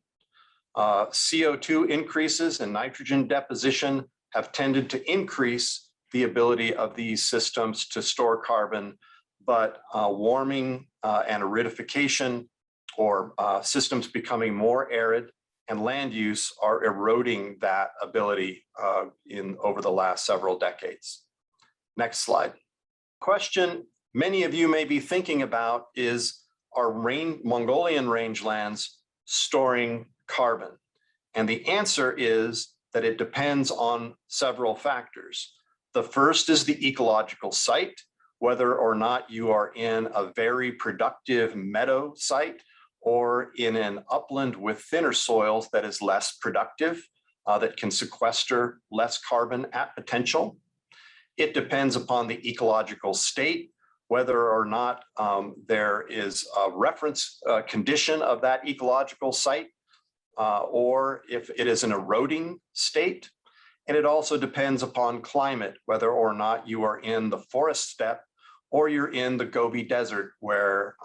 CO2 increases and nitrogen deposition have tended to increase the ability of these systems to store carbon, but warming and aridification, or systems becoming more arid, and land use are eroding that ability over the last several decades. Next slide. Question many of you may be thinking about is, are Mongolian rangelands storing carbon? And the answer is that it depends on several factors. The first is the ecological site, whether or not you are in a very productive meadow site or in an upland with thinner soils that is less productive, that can sequester less carbon at potential. It depends upon the ecological state, whether or not there is a reference condition of that ecological site, or if it is an eroding state. And it also depends upon climate, whether or not you are in the forest steppe or you're in the Gobi Desert, where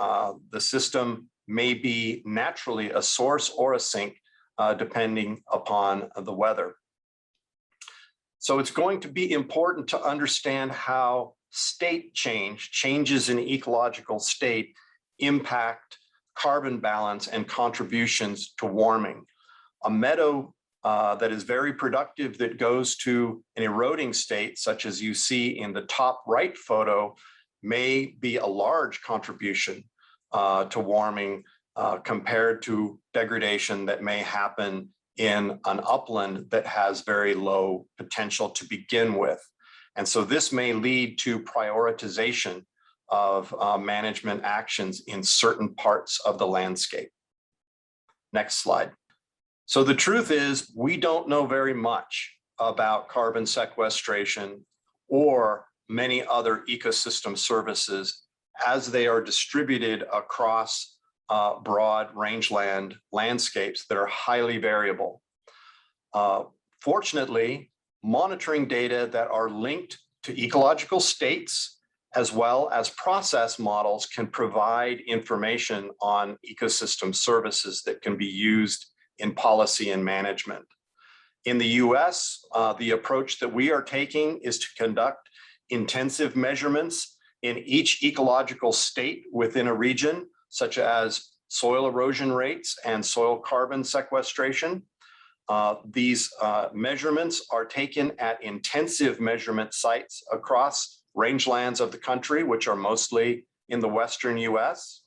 the system may be naturally a source or a sink, depending upon the weather. So it's going to be important to understand how state changes in ecological state, impact carbon balance and contributions to warming. A meadow that is very productive that goes to an eroding state, such as you see in the top right photo, may be a large contribution to warming compared to degradation that may happen in an upland that has very low potential to begin with. And so this may lead to prioritization of management actions in certain parts of the landscape. Next slide. So the truth is, we don't know very much about carbon sequestration or many other ecosystem services as they are distributed across broad rangeland landscapes that are highly variable. Fortunately, monitoring data that are linked to ecological states as well as process models can provide information on ecosystem services that can be used in policy and management. In the US, the approach that we are taking is to conduct intensive measurements in each ecological state within a region, such as soil erosion rates and soil carbon sequestration. These measurements are taken at intensive measurement sites across rangelands of the country, which are mostly in the Western US.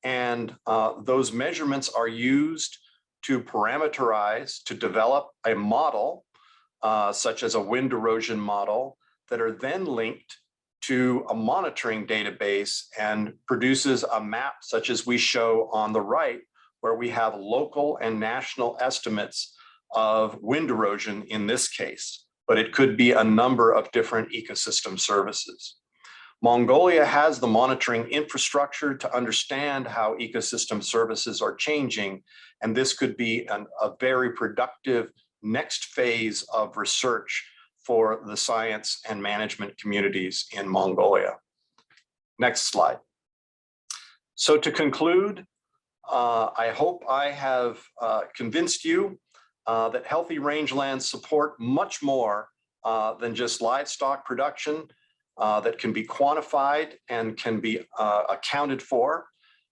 And those measurements are used to parameterize, to develop a model, such as a wind erosion model, that are then linked to a monitoring database and produces a map such as we show on the right, where we have local and national estimates of wind erosion in this case, but it could be a number of different ecosystem services. Mongolia has the monitoring infrastructure to understand how ecosystem services are changing, and this could be a very productive next phase of research for the science and management communities in Mongolia. Next slide. So to conclude, I hope I have convinced you that healthy rangelands support much more than just livestock production that can be quantified and can be accounted for,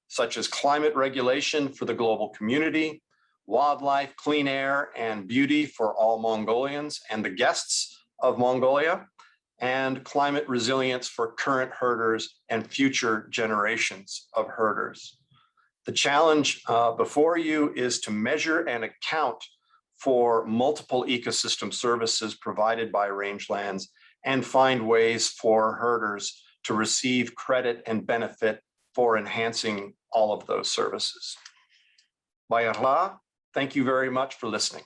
such as climate regulation for the global community, wildlife, clean air, and beauty for all Mongolians and the guests of Mongolia, and climate resilience for current herders and future generations of herders. The challenge before you is to measure and account for multiple ecosystem services provided by rangelands and find ways for herders to receive credit and benefit for enhancing all of those services. Bayad, thank you very much for listening.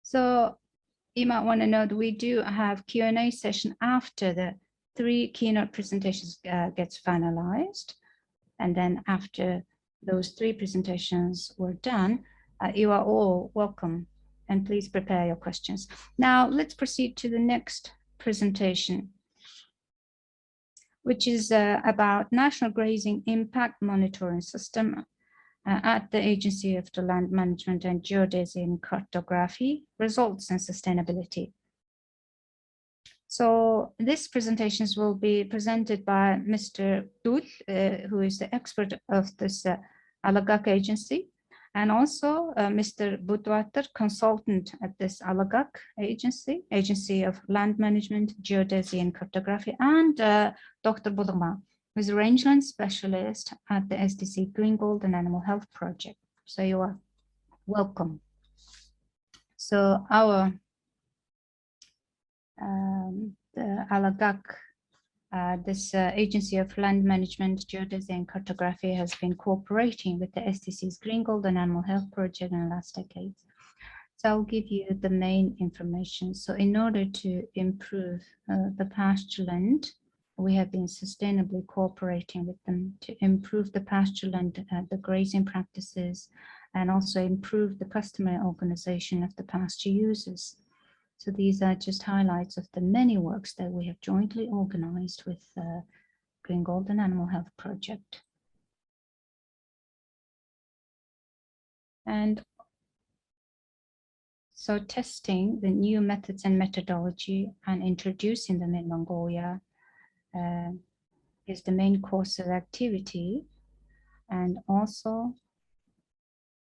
So you might want to know that we do have Q&A session after the 3 keynote presentations gets finalized. And then after those 3 presentations were done, you are all welcome, and please prepare your questions. Now let's proceed to the next presentation, which is about National Grazing Impact Monitoring System at the Agency of the Land Management and Geodesy and Cartography, Results and Sustainability. So these presentations will be presented by Mr. Uul, who is the expert of this Alagak agency, and also Mr. Budwater, consultant at this Alagak Agency of Land Management, Geodesy and Cartography, and Dr. Budama, who is a rangeland specialist at the SDC Green Gold and Animal Health Project. So you are welcome. So our the Alagak, this Agency of Land Management, Geodesy and Cartography has been cooperating with the SDC's Green Gold and Animal Health Project in the last decades. So I'll give you the main information. So in order to improve the pasture land, we have been sustainably cooperating with them to improve the pasture land, the grazing practices, and also improve the customer organization of the pasture users. So these are just highlights of the many works that we have jointly organized with Green Gold and Animal Health Project. And so testing the new methods and methodology and introducing them in Mongolia is the main course of activity, and also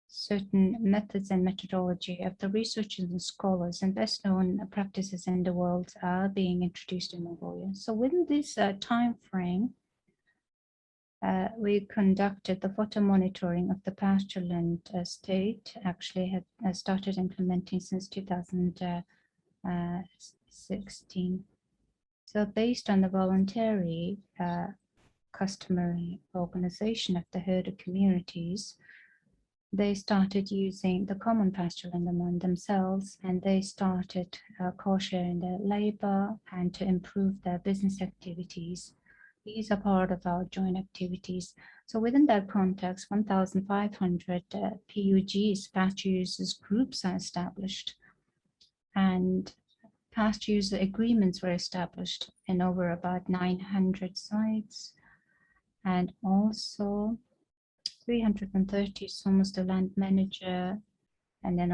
certain methods and methodology of the researchers and scholars and best known practices in the world are being introduced in Mongolia. So within this time frame, we conducted the photo monitoring of the pasture land state, actually had started implementing since 2016. So based on the voluntary customary organization of the herder communities, they started using the common pasture land among themselves, and they started co-sharing their labor and to improve their business activities. These are part of our joint activities. So within that context, 1,500 PUGs, pasture users groups, are established, and pasture user agreements were established in over about 900 sites, and also 330 is almost a land manager, and then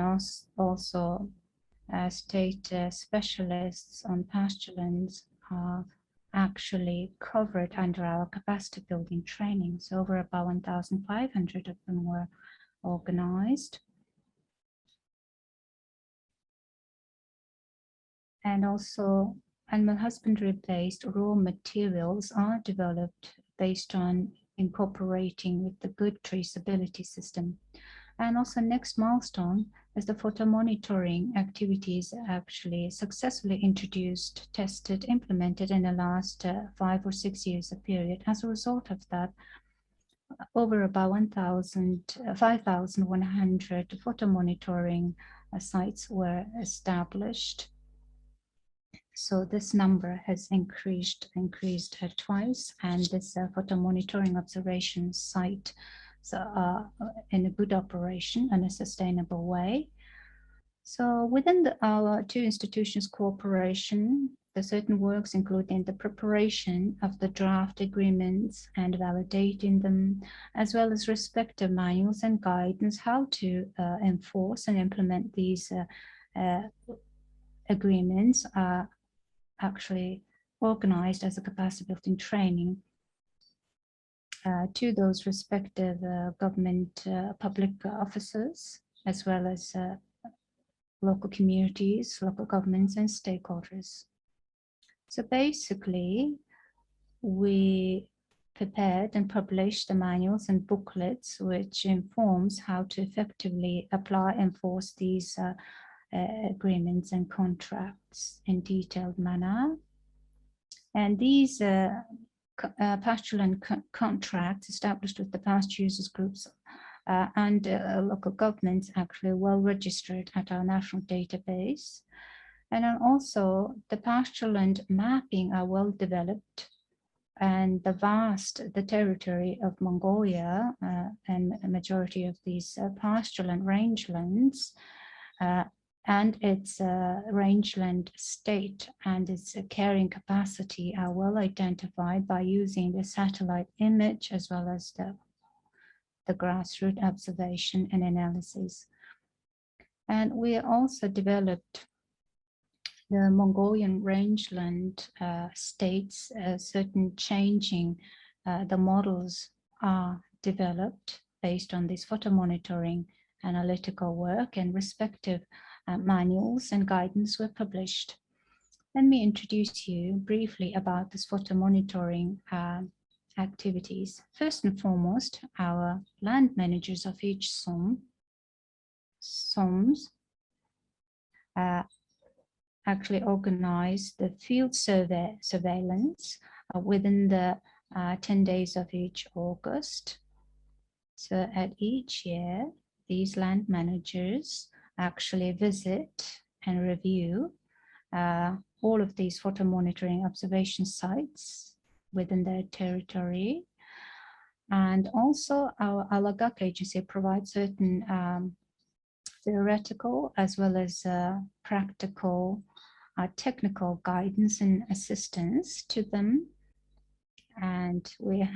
also state specialists on pasture lands are actually covered under our capacity building training. So over about 1,500 of them were organized. And also animal husbandry based raw materials are developed based on incorporating with the good traceability system. And also next milestone is the photo monitoring activities actually successfully introduced, tested, implemented in the last 5 or 6 years of period. As a result of that, over about 5,100 photo monitoring sites were established. So this number has increased twice, and this photo monitoring observation site in a good operation and a sustainable way. So within our two institutions' cooperation, the certain works including the preparation of the draft agreements and validating them, as well as respective manuals and guidance how to enforce and implement these agreements are actually organized as a capacity building training to those respective government public officers, as well as local communities, local governments, and stakeholders. So basically, we prepared and published the manuals and booklets, which informs how to effectively apply and enforce these agreements and contracts in detailed manner. And these pasture land contracts established with the pasture users groups and local governments actually well registered at our national database. And then also the pasture land mapping are well developed, and the territory of Mongolia and a majority of these pasture land rangelands and its rangeland state and its carrying capacity are well identified by using the satellite image as well as the grassroots observation and analysis. And we also developed the Mongolian rangeland states, certain changing, the models are developed based on this photo monitoring analytical work, and respective manuals and guidance were published. Let me introduce you briefly about this photo monitoring activities. First and foremost, our land managers of each SOMs actually organize the field surveillance within the 10 days of each August. So at each year, these land managers actually visit and review all of these photo monitoring observation sites within their territory. And also our Alagak agency provides certain theoretical as well as practical technical guidance and assistance to them. And we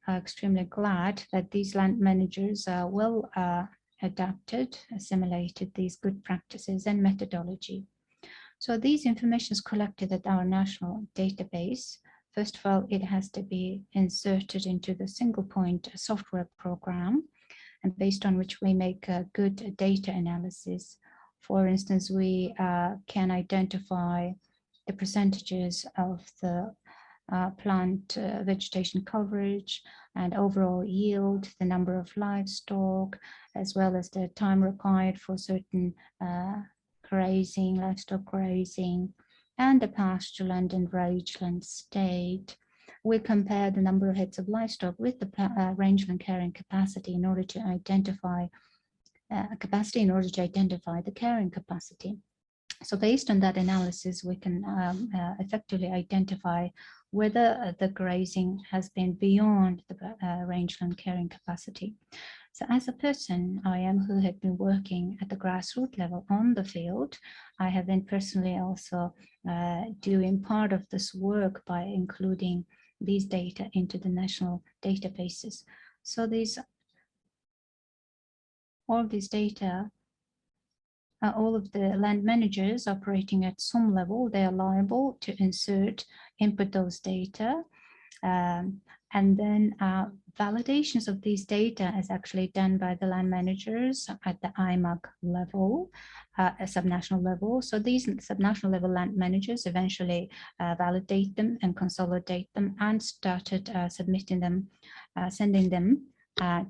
are extremely glad that these land managers are well adapted, assimilated these good practices and methodology. So these information is collected at our national database. First of all, it has to be inserted into the single point software program, and based on which we make a good data analysis. For instance, we can identify the percentages of the plant vegetation coverage and overall yield, the number of livestock, as well as the time required for certain grazing, livestock grazing, and the pasture land and rangeland state. We compare the number of heads of livestock with the rangeland carrying capacity in order to identify the carrying capacity. So based on that analysis, we can effectively identify whether the grazing has been beyond the rangeland carrying capacity. So as a person, who had been working at the grassroots level on the field, I have been personally also doing part of this work by including these data into the national databases. So all these data all of the land managers operating at some level, they are liable to input those data. And then validations of these data is actually done by the land managers at the IMUG level, subnational level. So these subnational level land managers eventually validate them and consolidate them and started submitting them, sending them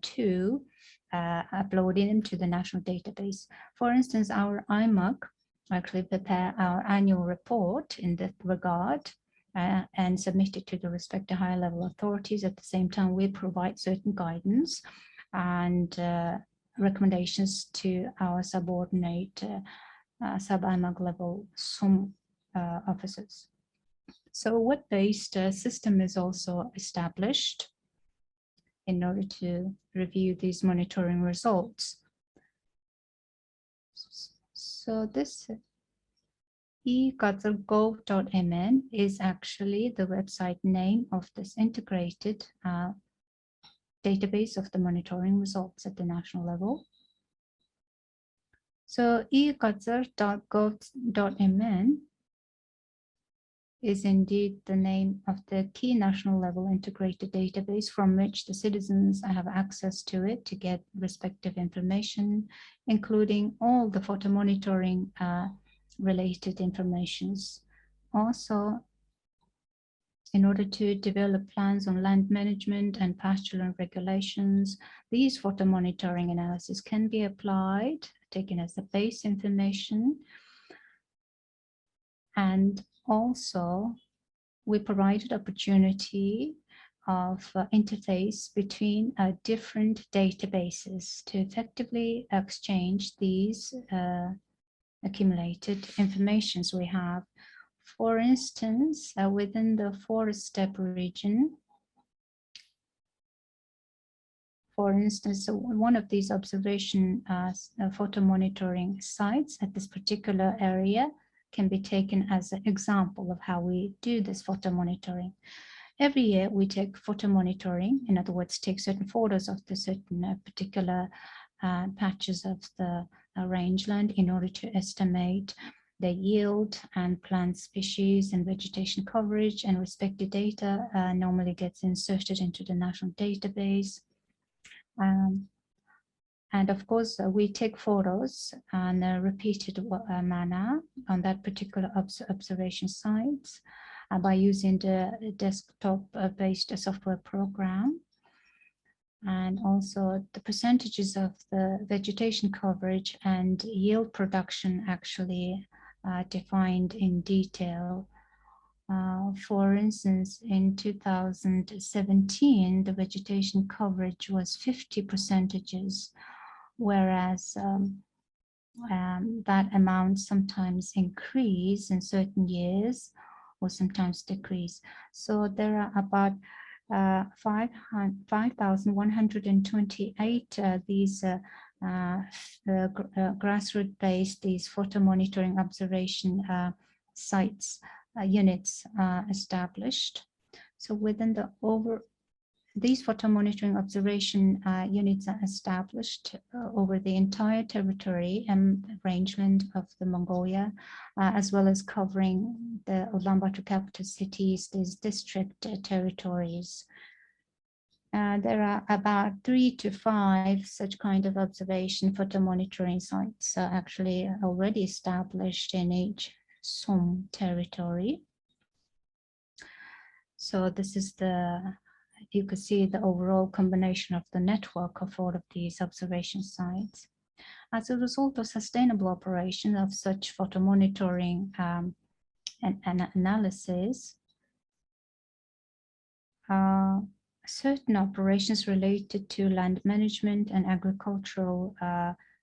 to uploading them to the national database. For instance, our IMUG actually prepare our annual report in that regard and submit it to the respective higher level authorities. At the same time, we provide certain guidance and recommendations to our subordinate sub-IMUG level SUM officers. So web-based system is also established in order to review these monitoring results. So this eGov.mn is actually the website name of this integrated database of the monitoring results at the national level. So eGov.mn is indeed the name of the key national level integrated database from which the citizens have access to it to get respective information, including all the photo monitoring related informations. Also, in order to develop plans on land management and pastoral regulations, these photo monitoring analysis can be applied, taken as the base information. And also, we provided opportunity of interface between different databases to effectively exchange these accumulated informations we have. For instance, within the forest steppe region, for instance, one of these observation photo monitoring sites at this particular area can be taken as an example of how we do this photo monitoring. Every year we take photo monitoring, in other words, take certain photos of the certain particular patches of the rangeland in order to estimate the yield and plant species and vegetation coverage, and respective data normally gets inserted into the national database. And of course, we take photos in a repeated manner on that particular observation site by using the desktop-based software program. And also the percentages of the vegetation coverage and yield production actually defined in detail. For instance, in 2017, the vegetation coverage was 50%, whereas that amount sometimes increase in certain years or sometimes decrease. So there are about 5,128 these grassroots-based, these photo monitoring observation sites, units established. So within the these photo monitoring observation units are established over the entire territory and rangeland of the Mongolia, as well as covering the Ulaanbaatar capital cities, these district territories. There are about 3 to 5 such kind of observation photo monitoring sites actually already established in each SUM territory. So this is you can see the overall combination of the network of all of these observation sites. As a result of sustainable operation of such photo monitoring and analysis, certain operations related to land management and agricultural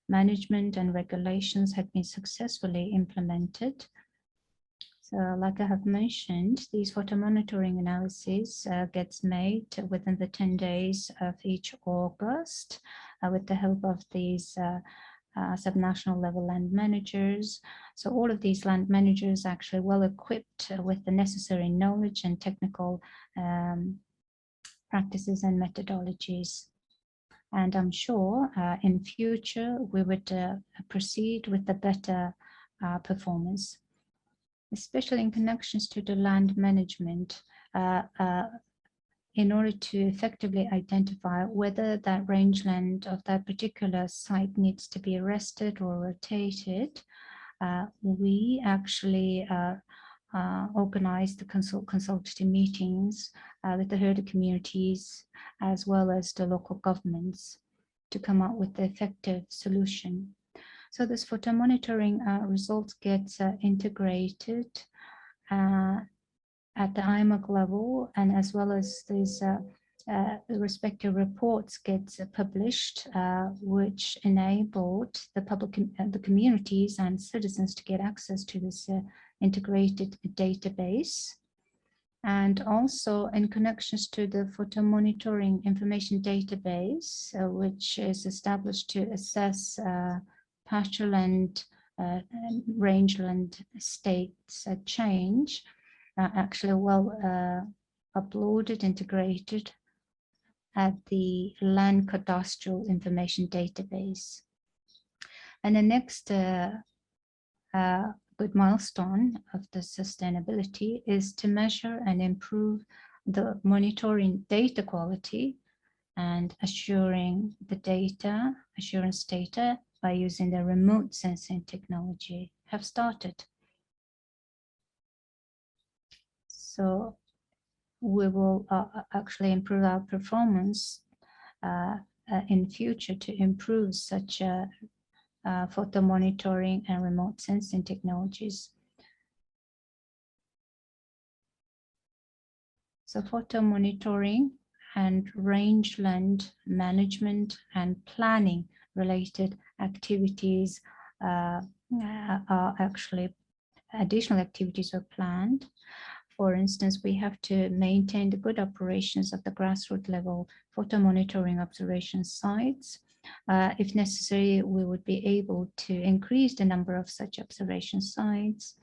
management and regulations have been successfully implemented. So like I have mentioned, these photo monitoring analyses gets made within the 10 days of each August with the help of these subnational level land managers. So all of these land managers are actually well equipped with the necessary knowledge and technical practices and methodologies. And I'm sure in future we would proceed with the better performance, especially in connections to the land management, in order to effectively identify whether that rangeland of that particular site needs to be arrested or rotated. We actually organize the consultative meetings with the herder communities as well as the local governments to come up with the effective solution. So this photo monitoring results gets integrated at the IMOC level, and as well as these respective reports get published, which enabled the public, the communities and citizens to get access to this integrated database. And also in connections to the photo monitoring information database, which is established to assess pasture land, rangeland states change, actually uploaded, integrated at the land cadastral information database. And the next good milestone of the sustainability is to measure and improve the monitoring data quality and assurance data by using the remote sensing technology have started. So we will actually improve our performance in future to improve such photo monitoring and remote sensing technologies. So photo monitoring and rangeland management and planning related activities are actually additional activities are planned. For instance, we have to maintain the good operations of the grassroots level photo monitoring observation sites. If necessary, we would be able to increase the number of such observation sites,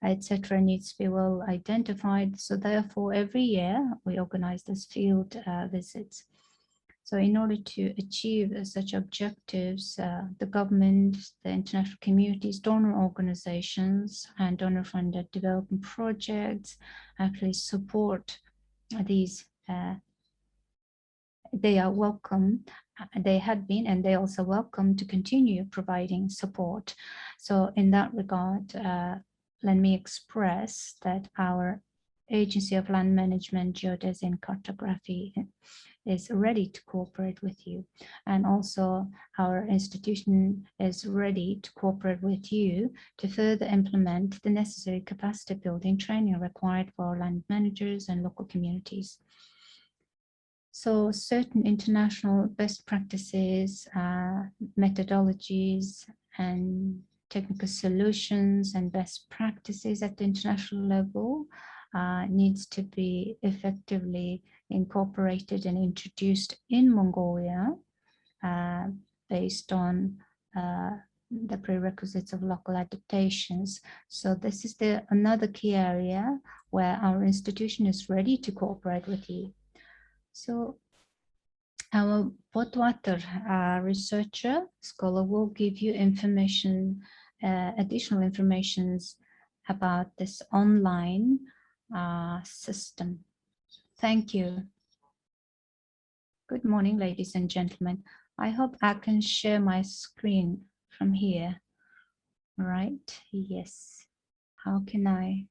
etc. Needs to be well identified. So therefore, every year we organize this field visits. So in order to achieve such objectives, the government, the international communities, donor organizations, and donor-funded development projects actually support these. They are welcome. They had been, and they also welcome to continue providing support. So in that regard, let me express that our Agency of Land Management, Geodesy, and Cartography is ready to cooperate with you. And also our institution is ready to cooperate with you to further implement the necessary capacity building training required for land managers and local communities. So certain international best practices, methodologies, and technical solutions and best practices at the international level needs to be effectively incorporated and introduced in Mongolia based on the prerequisites of local adaptations. So this is another key area where our institution is ready to cooperate with you. So our Botwater researcher, scholar will give you information, additional information about this online system. Thank you. Good morning, ladies and gentlemen. I hope I can share my screen from here. Right? Yes. How can I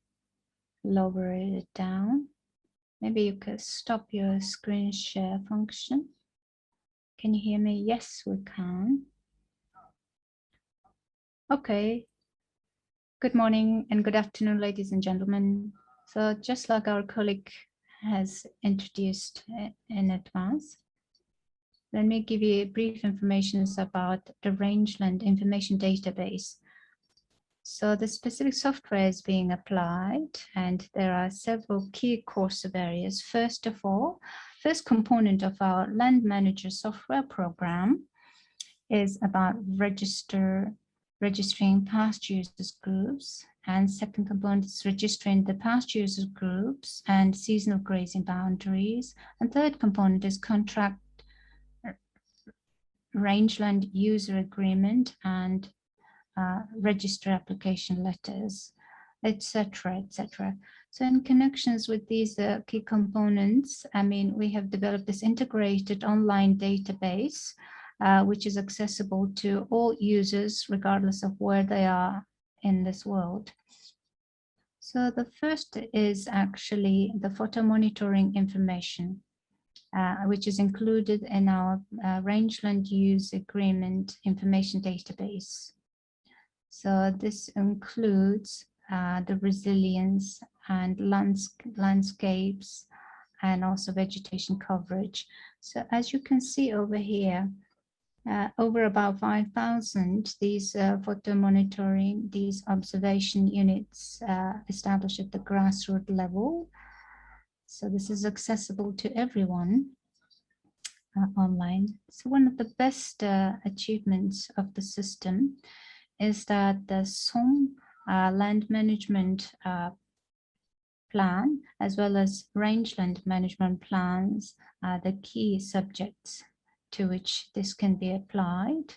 lower it down? Maybe you could stop your screen share function. Can you hear me? Yes, we can. Okay. Good morning and good afternoon, ladies and gentlemen. So just like our colleague has introduced in advance, let me give you brief information about the Rangeland information database. So the specific software is being applied, and there are several key course areas. First of all, first component of our land manager software program is about registering past users groups, and second component is registering the past user groups and seasonal grazing boundaries, and third component is contract rangeland user agreement and register application letters, etc., etc. So in connections with these key components, I mean, we have developed this integrated online database, which is accessible to all users, regardless of where they are in this world. So the first is actually the photo monitoring information, which is included in our rangeland use agreement information database. So this includes the resilience and landscapes and also vegetation coverage. So as you can see over here, over about 5,000, these photo monitoring, these observation units established at the grassroots level. So this is accessible to everyone online. So one of the best achievements of the system is that the some land management plan, as well as rangeland management plans, are the key subjects to which this can be applied.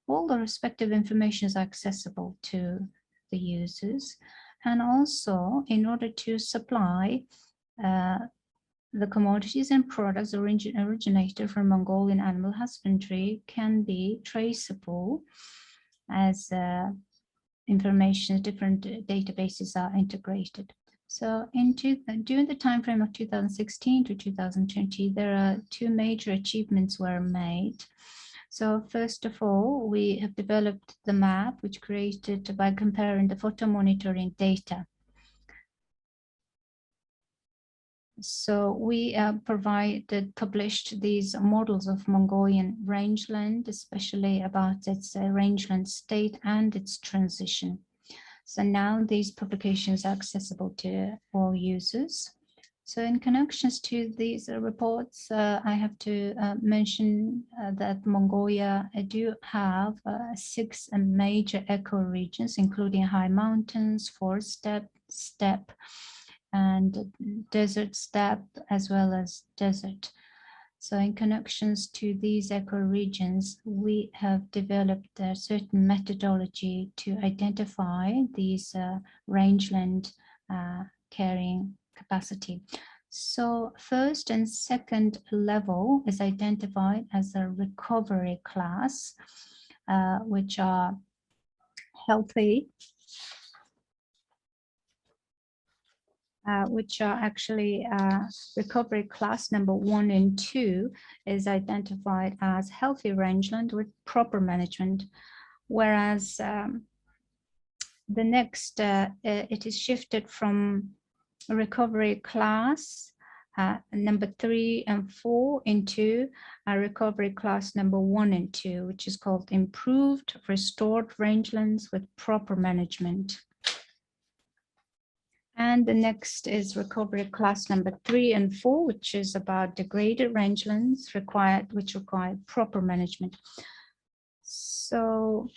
All the respective information is accessible to the users. And also, in order to supply the commodities and products originated from Mongolian animal husbandry can be traceable as information, different databases are integrated. So during the time frame of 2016 to 2020, there are two major achievements were made. So first of all, we have developed the map, which created by comparing the photo monitoring data. So we published these models of Mongolian rangeland, especially about its rangeland state and its transition. So now these publications are accessible to all users. So in connections to these reports, I have to mention that Mongolia do have 6 major ecoregions, including high mountains, forest steppe, and desert steppe, as well as desert. So in connections to these ecoregions, we have developed a certain methodology to identify these rangeland carrying capacity. So first and second level is identified as a recovery class, which are healthy, which are actually recovery class number 1 and 2 is identified as healthy rangeland with proper management, whereas the next, it is shifted from recovery class number 3 and 4 into a recovery class number 1 and 2, which is called improved restored rangelands with proper management. And the next is recovery class number 3 and 4, which is about degraded rangelands which require proper management. So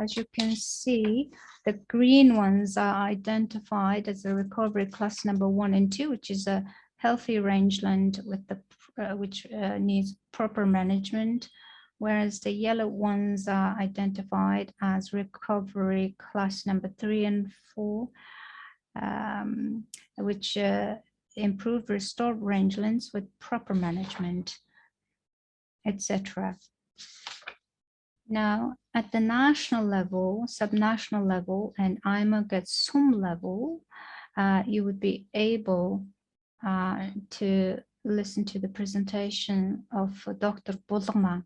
as you can see, the green ones are identified as a recovery class number 1 and 2, which is a healthy rangeland with which needs proper management, whereas the yellow ones are identified as recovery class number 3 and 4, which improve restored rangelands with proper management, etc. Now, at the national level, subnational level, and IMOG at some level, you would be able to listen to the presentation of Dr. Bielgee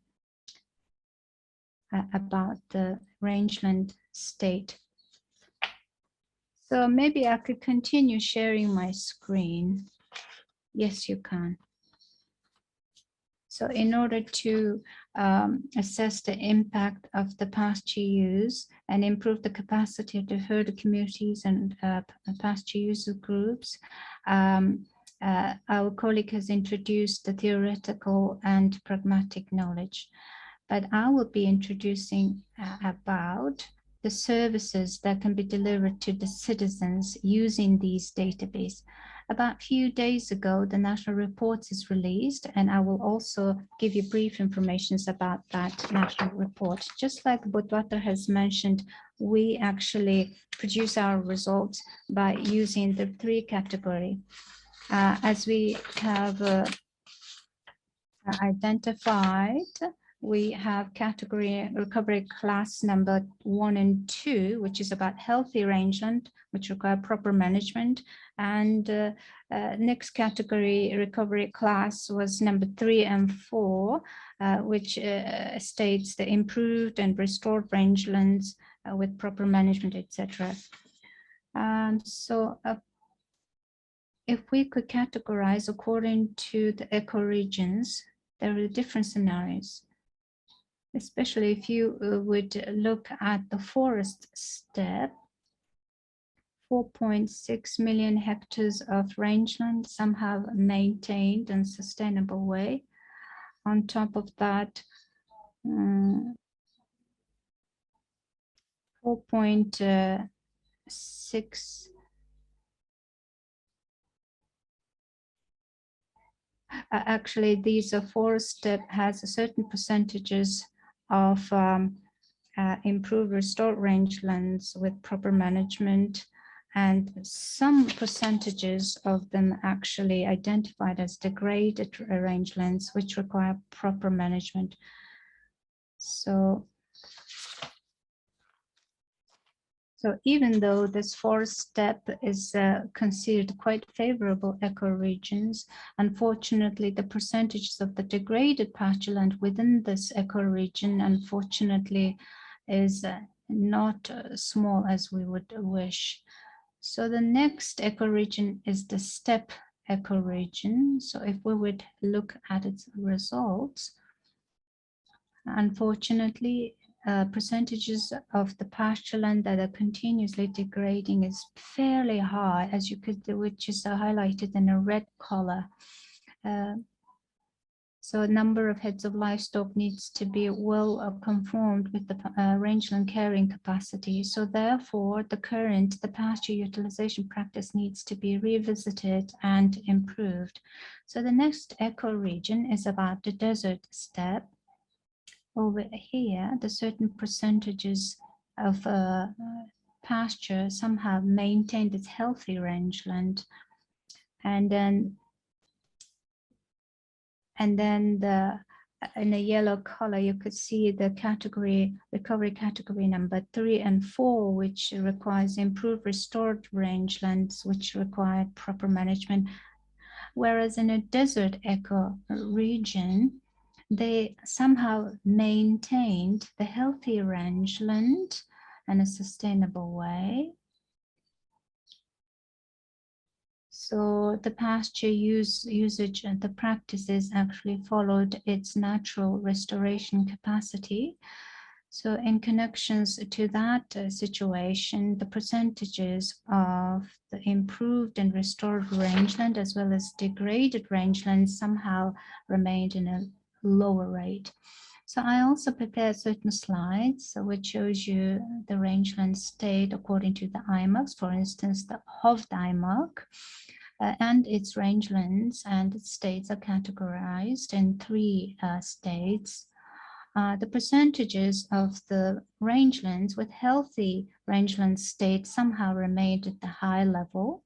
about the rangeland state. So maybe I could continue sharing my screen. Yes, you can. So in order to assess the impact of the pasture use and improve the capacity of the herder communities and pasture user groups, our colleague has introduced the theoretical and pragmatic knowledge. But I will be introducing about the services that can be delivered to the citizens using these databases. About a few days ago, the national report is released, and I will also give you brief information about that national report. Just like Budwata has mentioned, we actually produce our results by using the 3 categories. As we have identified, we have category recovery class number 1 and 2, which is about healthy rangeland, which require proper management. And next category recovery class was number 3 and 4, which states the improved and restored rangelands with proper management, etc. So if we could categorize according to the ecoregions, there are different scenarios. Especially if you would look at the forest steppe, 4.6 million hectares of rangeland, somehow maintained in a sustainable way. On top of that, 4.6 actually, these forest steppe has a certain percentages of improved restored rangelands with proper management, and some percentages of them actually identified as degraded rangelands, which require proper management. So even though this forest steppe is considered quite favorable ecoregions, unfortunately, the percentages of the degraded pastureland within this ecoregion, unfortunately, is not small as we would wish. So the next ecoregion is the steppe ecoregion. So if we would look at its results, unfortunately, percentages of the pastureland that are continuously degrading is fairly high, as you could, which is highlighted in a red color. So a number of heads of livestock needs to be well conformed with the rangeland carrying capacity. So therefore, the pasture utilization practice needs to be revisited and improved. So the next ecoregion is about the desert steppe. Over here, the certain percentages of pasture somehow maintained its healthy rangeland, and then in the yellow color, you could see the recovery category number 3 and 4, which requires improved restored rangelands, which require proper management. Whereas in a desert ecoregion, they somehow maintained the healthy rangeland in a sustainable way. So the pasture usage and the practices actually followed its natural restoration capacity. So in connections to that situation, the percentages of the improved and restored rangeland as well as degraded rangeland somehow remained in a lower rate. So I also prepared certain slides which shows you the rangeland state according to the IMARCs. For instance, the Hovd IMARC and its rangelands and its states are categorized in 3 states. The percentages of the rangelands with healthy rangeland state somehow remained at the high level.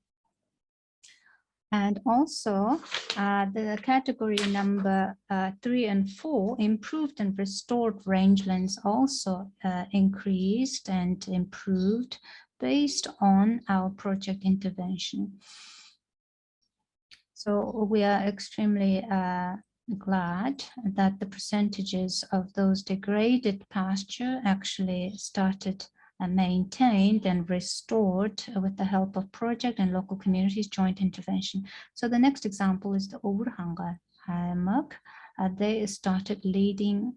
And also the category number 3 and 4, improved and restored rangelands, also increased and improved based on our project intervention. So we are extremely glad that the percentages of those degraded pasture actually started maintained and restored with the help of project and local communities joint intervention. So the next example is the Overhanga IMARC. They started leading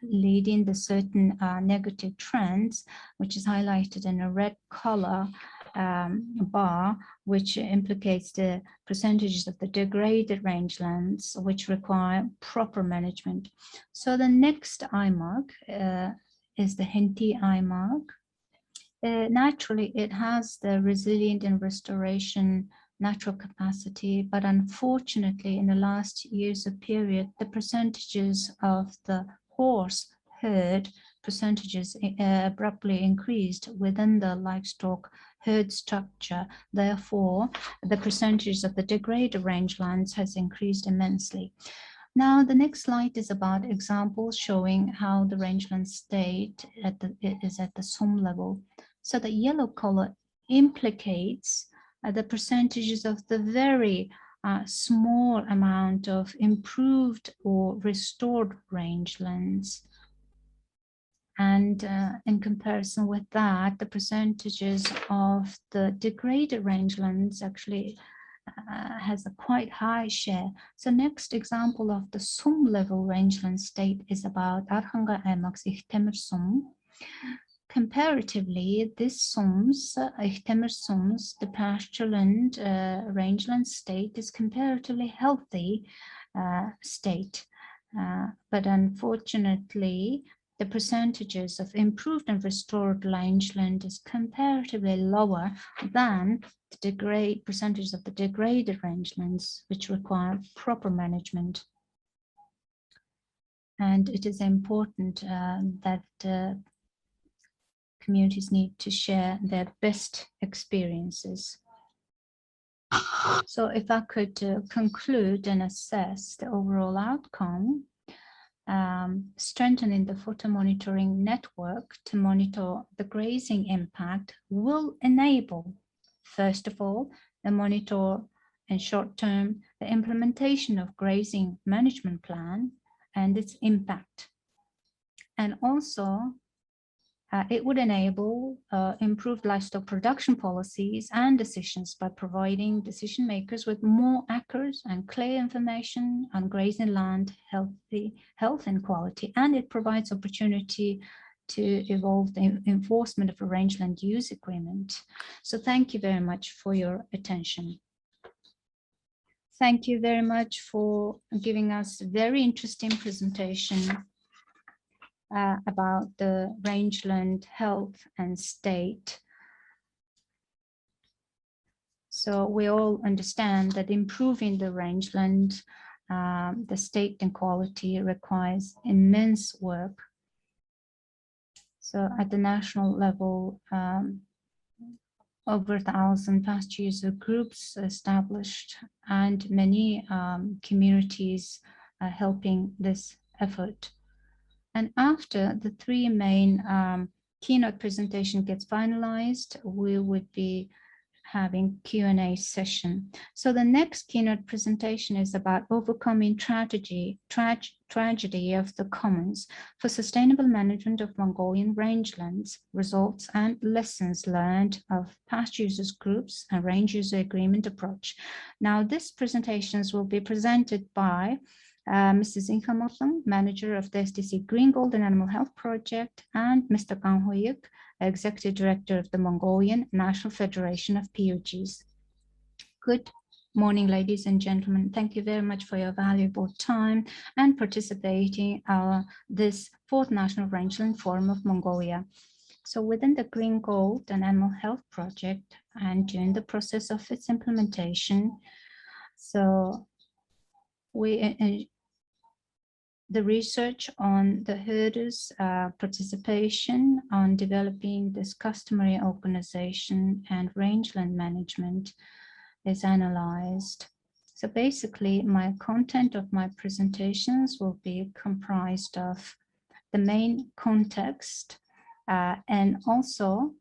leading the certain negative trends, which is highlighted in a red color bar, which implicates the percentages of the degraded rangelands which require proper management. So the next IMARC is the Henti IMARC. Naturally, it has the resilient and restoration natural capacity, but unfortunately, in the last years of period, the percentages of the horse herd percentages abruptly increased within the livestock herd structure. Therefore, the percentages of the degraded rangelands has increased immensely. Now, the next slide is about examples showing how the rangeland state is at the SOM level. So the yellow color implicates the percentages of the very small amount of improved or restored rangelands. And in comparison with that, the percentages of the degraded rangelands actually has a quite high share. So next example of the SOM level rangeland state is about Arhanga Аймаг's Ihtemir SOM. Comparatively, this SOMs, Ihtemir SOMs, the pastureland rangeland state is comparatively healthy state. But unfortunately, the percentages of improved and restored rangeland is comparatively lower than the percentage of the degraded rangelands, which require proper management. And it is important that communities need to share their best experiences. So if I could conclude and assess the overall outcome, strengthening the photo monitoring network to monitor the grazing impact will enable, first of all, the monitor and short-term the implementation of grazing management plan and its impact. And also, it would enable improved livestock production policies and decisions by providing decision makers with more accurate and clear information on grazing land, health and quality, and it provides opportunity to evolve the enforcement of a rangeland use agreement. So thank you very much for your attention. Thank you very much for giving us a very interesting presentation about the rangeland health and state. So we all understand that improving the rangeland, the state and quality requires immense work. So at the national level, over 1,000 pasture user groups established and many communities are helping this effort. And after the three main keynote presentation gets finalized, we would be having Q&A session. So the next keynote presentation is about overcoming tragedy of the commons for sustainable management of Mongolian rangelands, results and lessons learned of past users groups and range user agreement approach. Now, this presentations will be presented by Mrs. Inhamotlang, manager of the SDC Green Gold and Animal Health Project, and Mr. Gankhuyag, executive director of the Mongolian National Federation of PUGs. Good morning, ladies and gentlemen. Thank you very much for your valuable time and participating this 4th National Rangeland Forum of Mongolia. So within the Green Gold and Animal Health Project and during the process of its implementation, so the research on the herders' participation on developing this customary organization and rangeland management is analyzed. So basically, my content of my presentations will be comprised of the main context and also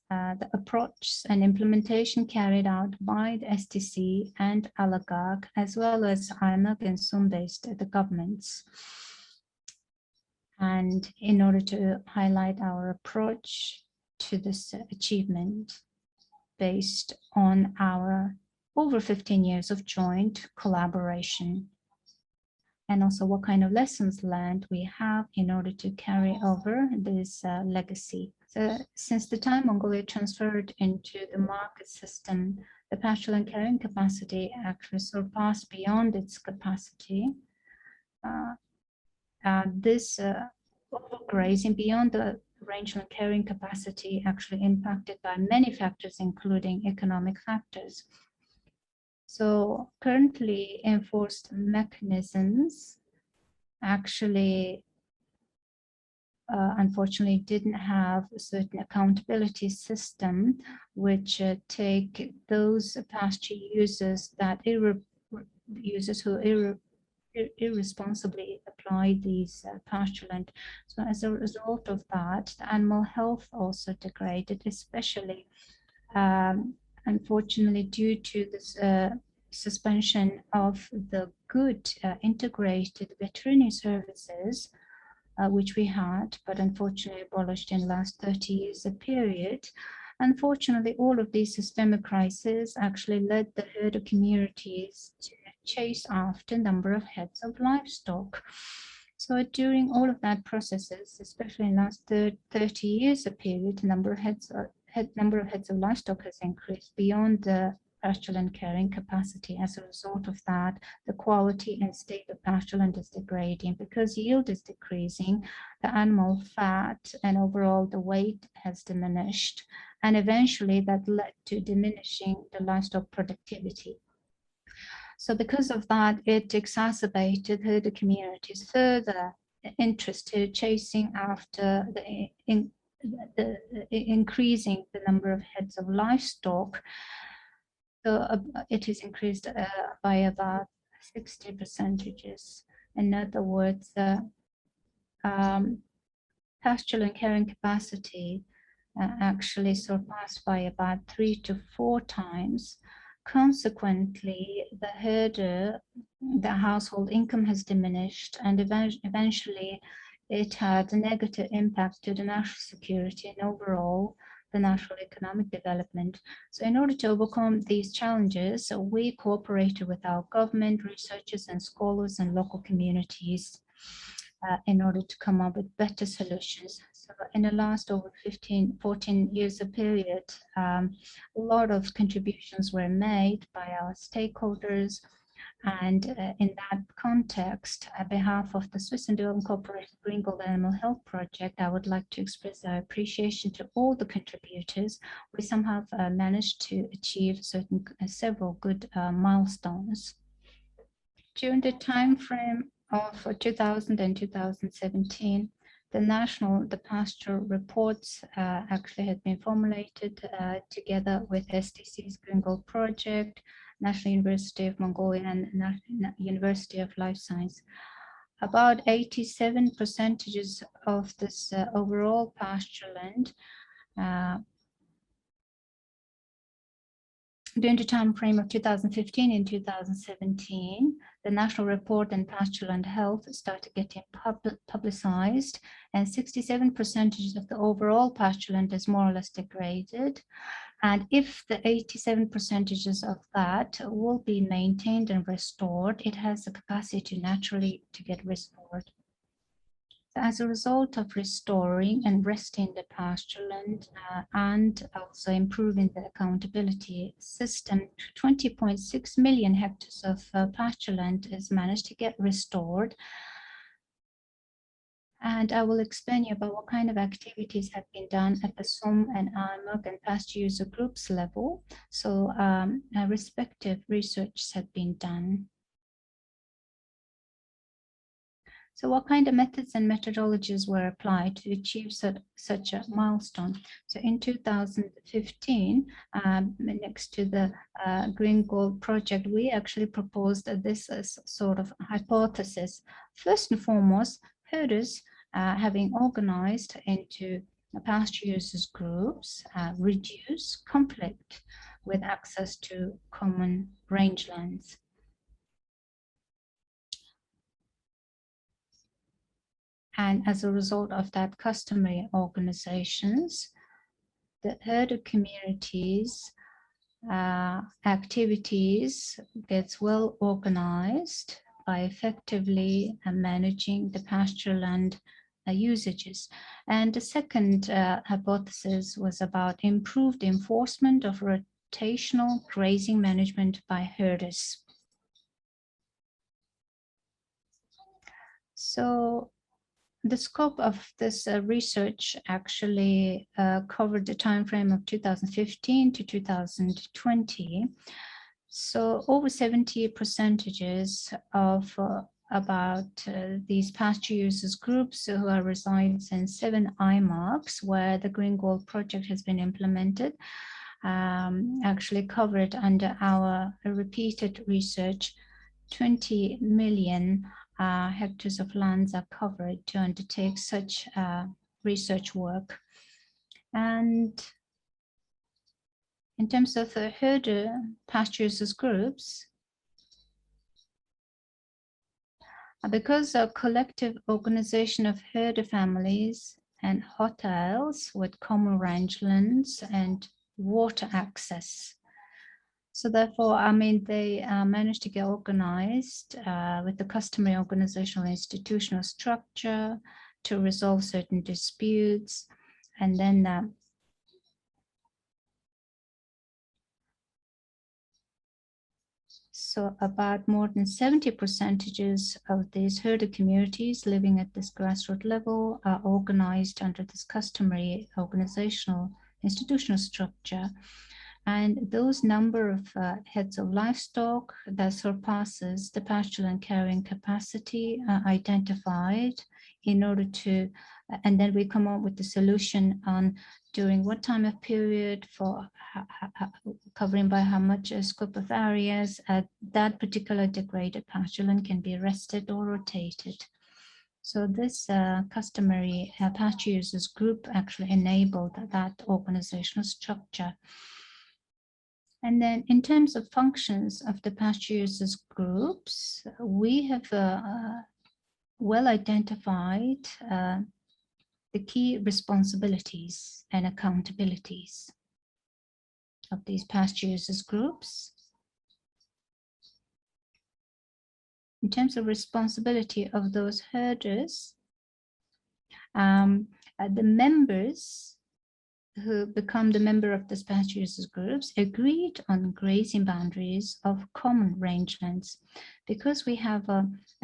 the approach and implementation carried out by the STC and Alagag, as well as IMAG and SOM-based the governments. And in order to highlight our approach to this achievement based on our over 15 years of joint collaboration, and also what kind of lessons learned we have in order to carry over this legacy. So since the time Mongolia transferred into the market system, the pasture land carrying capacity actually surpassed beyond its capacity. This overgrazing beyond the rangeland carrying capacity actually impacted by many factors, including economic factors. So currently enforced mechanisms actually unfortunately didn't have a certain accountability system which take those pasture users that who irresponsibly apply these pasture land. So as a result of that, the animal health also degraded, especially unfortunately due to this suspension of the good integrated veterinary services which we had, but unfortunately abolished in the last 30 years period. Unfortunately, all of these systemic crises actually led the herder communities to chase after number of heads of livestock. So during all of that processes, especially in the last 30 years period, the number of heads of livestock has increased beyond the pasture land carrying capacity. As a result of that, the quality and state of pasture land is degrading because yield is decreasing, the animal fat and overall the weight has diminished, and eventually that led to diminishing the livestock productivity. So because of that, it exacerbated the community's further interest to chasing after increasing the number of heads of livestock. So it is increased by about 60%. In other words, pasture land carrying capacity actually surpassed by about 3 to 4 times. Consequently, the herder, the household income has diminished, and eventually it had a negative impact to the national security and overall the national economic development. So in order to overcome these challenges, we cooperated with our government, researchers and scholars and local communities in order to come up with better solutions. So in the last over 14 years of period, a lot of contributions were made by our stakeholders. And in that context, on behalf of the Swiss and Incorporated Green Gold Animal Health Project, I would like to express our appreciation to all the contributors. We somehow managed to achieve several good milestones. During the time frame of 2000 and 2017, the pasture reports actually had been formulated together with SDC's Green Gold Project, National University of Mongolia and University of Life Science. About 87% of this overall pasture land during the time frame of 2015 and 2017, the National Report on Pasture Land Health started getting publicized, and 67% of the overall pasture land is more or less degraded. And if the 87% of that will be maintained and restored, it has the capacity naturally to get restored. As a result of restoring and resting the pasture land and also improving the accountability system, 20.6 million hectares of pasture land is managed to get restored. And I will explain you about what kind of activities have been done at the SOM and IMUG and pasture user groups level. So respective research has been done. So what kind of methods and methodologies were applied to achieve such a milestone? So in 2015, next to the Green Gold Project, we actually proposed this as sort of hypothesis. First and foremost, herders having organized into pasture users groups reduce conflict with access to common rangelands. And as a result of that, customary organizations, the herder communities activities gets well organized by effectively managing the pasture land usages. And the second hypothesis was about improved enforcement of rotational grazing management by herders. So the scope of this research actually covered the time frame of 2015 to 2020. So over 70% of these pasture users groups who are resides in 7 IMARCs where the Green Gold project has been implemented, actually covered under our repeated research. 20 million hectares of lands are covered to undertake such research work. And in terms of the herder pasture users groups, because of collective organization of herder families and hotels with common rangelands and water access. So therefore, I mean, they managed to get organized with the customary organizational institutional structure to resolve certain disputes. And then so about more than 70% of these herder communities living at this grassroots level are organized under this customary organizational institutional structure. And those number of heads of livestock that surpasses the pastureland carrying capacity identified in order to, and then we come up with the solution on during what time of period for covering by how much a scope of areas that particular degraded pastureland can be rested or rotated. So this customary pasture users group actually enabled that organizational structure. And then in terms of functions of the pasture users groups, we have well identified the key responsibilities and accountabilities of these pasture users groups. In terms of responsibility of those herders, the members who become the member of the pasture users groups agreed on grazing boundaries of common rangelands. Because we have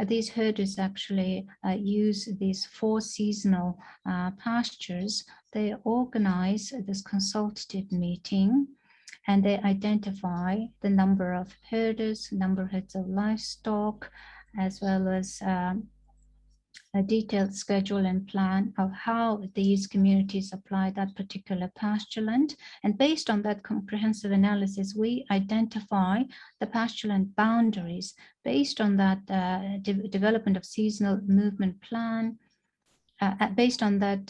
these herders actually use these 4 seasonal pastures, they organize this consultative meeting and they identify the number of herders, number of heads of livestock, as well as a detailed schedule and plan of how these communities apply that particular pastureland. And based on that comprehensive analysis, we identify the pastureland boundaries. Based on that development of seasonal movement plan, based on that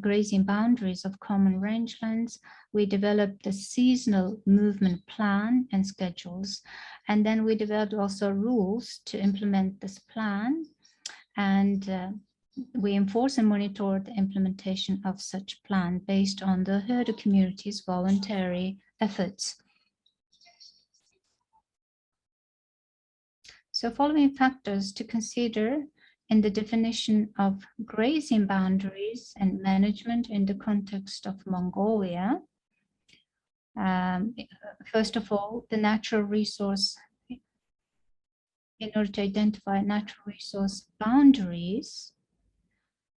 grazing boundaries of common rangelands, we developed the seasonal movement plan and schedules. And then we developed also rules to implement this plan. And we enforce and monitor the implementation of such plan based on the herder community's voluntary efforts. So following factors to consider in the definition of grazing boundaries and management in the context of Mongolia. First of all, the natural resource. In order to identify natural resource boundaries,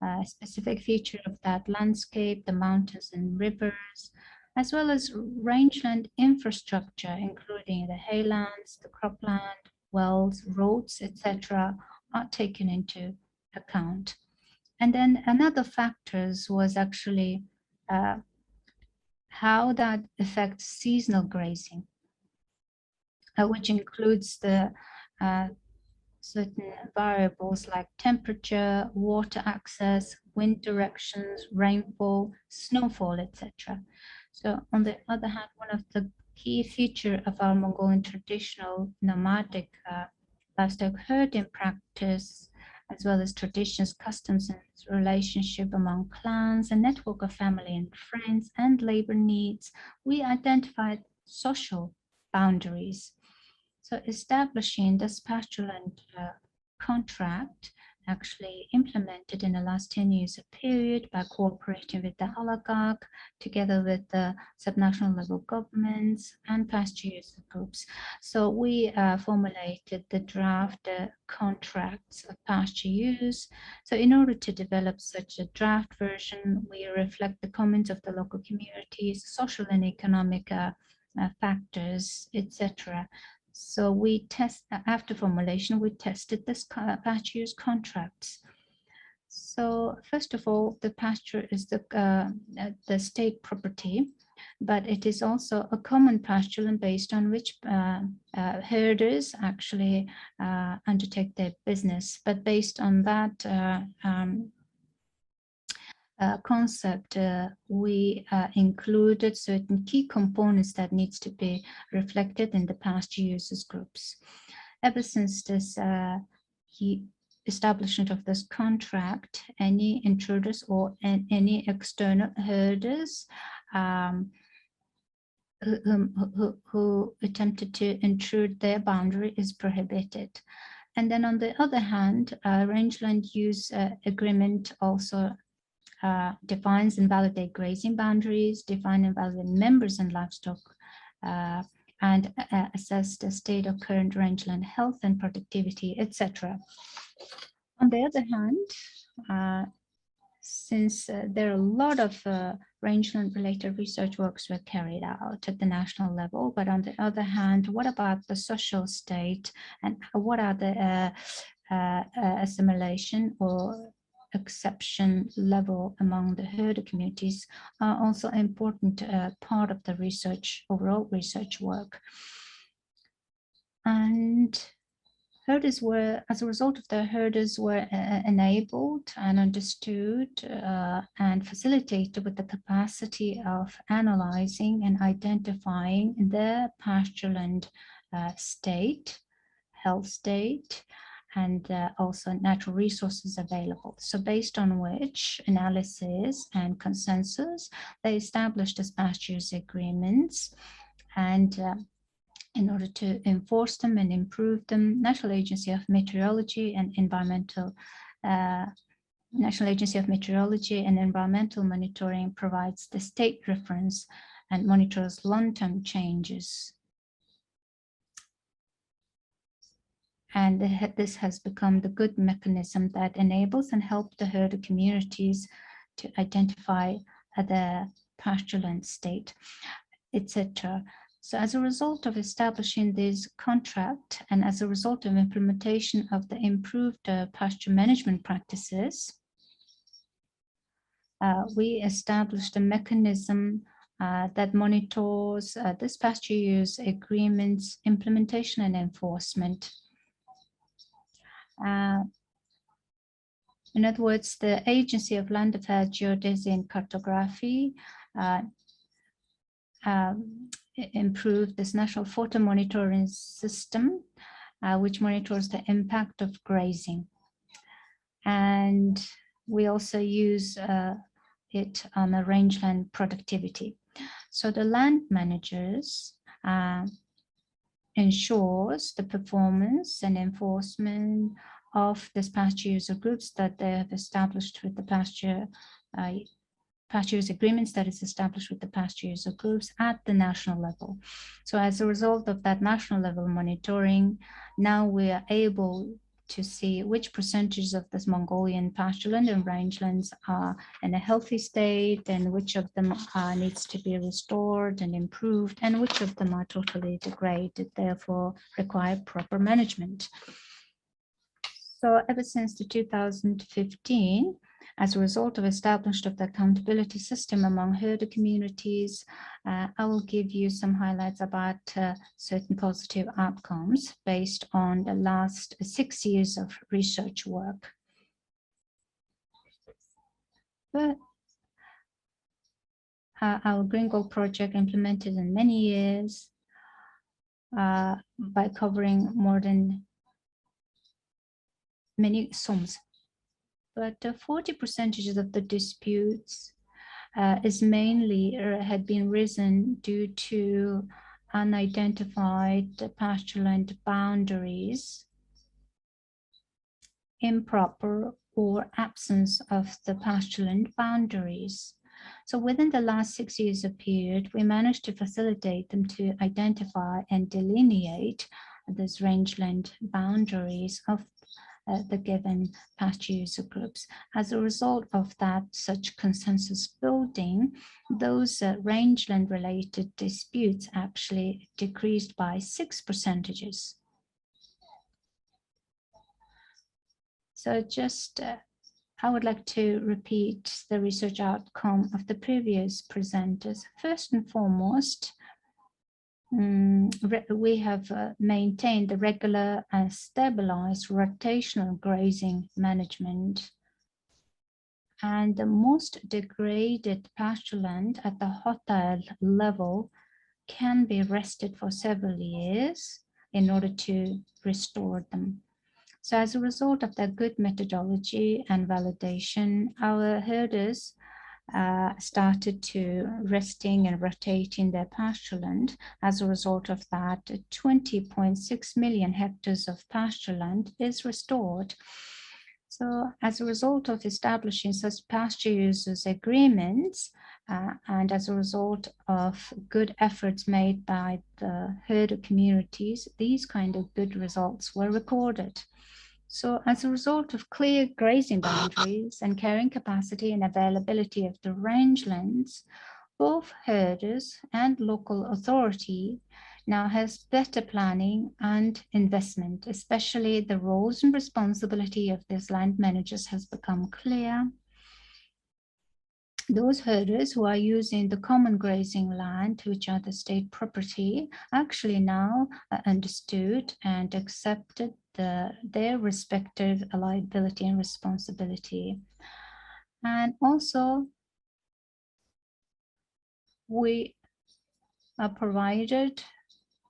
a specific feature of that landscape, the mountains and rivers, as well as rangeland infrastructure, including the haylands, the cropland, wells, roads, etc., are taken into account. And then another factors was actually how that affects seasonal grazing, which includes the certain variables like temperature, water access, wind directions, rainfall, snowfall, etc. So on the other hand, one of the key features of our Mongolian traditional nomadic livestock herding practice, as well as traditions, customs, and relationship among clans, a network of family and friends, and labor needs, we identified social boundaries. So establishing this pastureland contract actually implemented in the last 10 years of period by cooperating with the oligarch, together with the subnational level governments and pasture user groups. So we formulated the draft contracts of pasture use. So in order to develop such a draft version, we reflect the comments of the local communities, social and economic factors, etc. So we after formulation, we tested this pasture use contracts. So first of all, the pasture is the state property, but it is also a common pasture land based on which herders actually undertake their business. But based on that concept, we included certain key components that needs to be reflected in the pasture users groups. Ever since this establishment of this contract, any intruders or any external herders who attempted to intrude their boundary is prohibited. And then on the other hand, rangeland use agreement also defines and validates grazing boundaries, define and validate members and livestock, and assess the state of current rangeland health and productivity, etc. On the other hand, since there are a lot of rangeland related research works were carried out at the national level, but on the other hand, what about the social state and what are the assimilation or exception level among the herder communities are also an important part of the research, overall research work. And herders were, as a result of the herders were enabled and understood and facilitated with the capacity of analyzing and identifying their pastureland state, health state, and also natural resources available. So based on which analysis and consensus, they established as pasture use agreements, and in order to enforce them and improve them, National Agency of Meteorology and Environmental Monitoring provides the state reference and monitors long-term changes. And this has become the good mechanism that enables and helps the herder communities to identify the pastureland state, etc. So as a result of establishing this contract and as a result of implementation of the improved pasture management practices, we established a mechanism that monitors this pasture use agreements, implementation and enforcement. In other words, the Agency of Land Affairs, Geodesy and Cartography improved this national photo monitoring system, which monitors the impact of grazing. And we also use it on the rangeland productivity. So the land managers ensures the performance and enforcement of this pasture user groups that they have established with the pasture use agreements that is established with the pasture user groups at the national level. So as a result of that national level monitoring, now we are able to see which percentages of this Mongolian pastureland and rangelands are in a healthy state and which of them needs to be restored and improved and which of them are totally degraded, therefore require proper management. So ever since the 2015, as a result of establishment of the accountability system among herder communities, I will give you some highlights about certain positive outcomes based on the last 6 years of research work. But our Green Gold project implemented in many years by covering more than many sums. But 40% of the disputes is mainly had been risen due to unidentified pastureland boundaries improper or absence of the pastureland boundaries. So within the last 6 years of period, we managed to facilitate them to identify and delineate these rangeland boundaries of the given pasture user groups. As a result of that, such consensus building, those rangeland related disputes actually decreased by 6%. So just I would like to repeat the research outcome of the previous presenters. First and foremost, we have maintained the regular and stabilized rotational grazing management. And the most degraded pastureland at the hostile level can be rested for several years in order to restore them. So as a result of that good methodology and validation, our herders started to resting and rotating their pastureland. As a result of that, 20.6 million hectares of pastureland is restored. So as a result of establishing such pasture users agreements, and as a result of good efforts made by the herder communities, these kind of good results were recorded. So as a result of clear grazing boundaries and carrying capacity and availability of the rangelands, both herders and local authority now has better planning and investment, especially the roles and responsibility of these land managers has become clear. Those herders who are using the common grazing land, which are the state property, actually now understood and accepted their respective liability and responsibility. And also, we are provided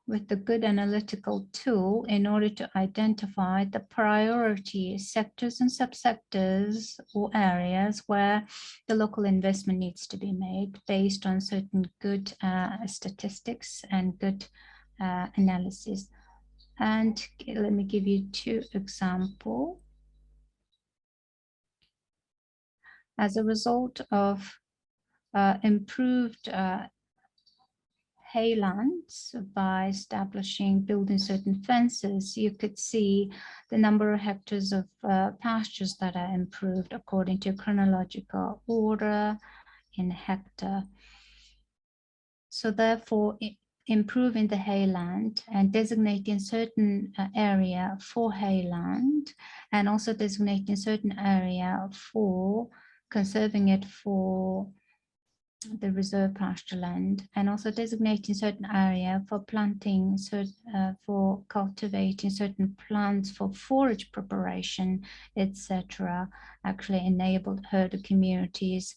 with the good analytical tool in order to identify the priority sectors and subsectors or areas where the local investment needs to be made based on certain good statistics and good analysis. And let me give you 2 examples. As a result of improved haylands by building certain fences, you could see the number of hectares of pastures that are improved according to chronological order in hectare. So therefore, improving the hayland and designating certain area for hayland, and also designating certain area for conserving it for the reserve pastureland, and also designating certain area for planting, for cultivating certain plants for forage preparation, etc., actually enabled herder communities.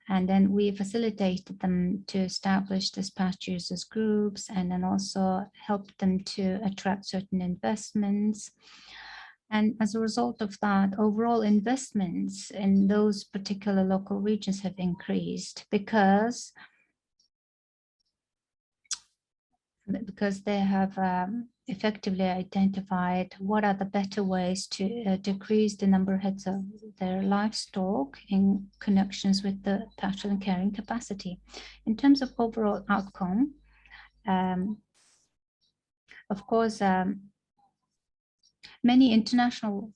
And then we facilitated them to establish these pasture users groups, and then also helped them to attract certain investments. And as a result of that, overall investments in those particular local regions have increased because they have effectively identified what are the better ways to decrease the number of heads of their livestock in connections with the pastureland carrying capacity. In terms of overall outcome, of course, many international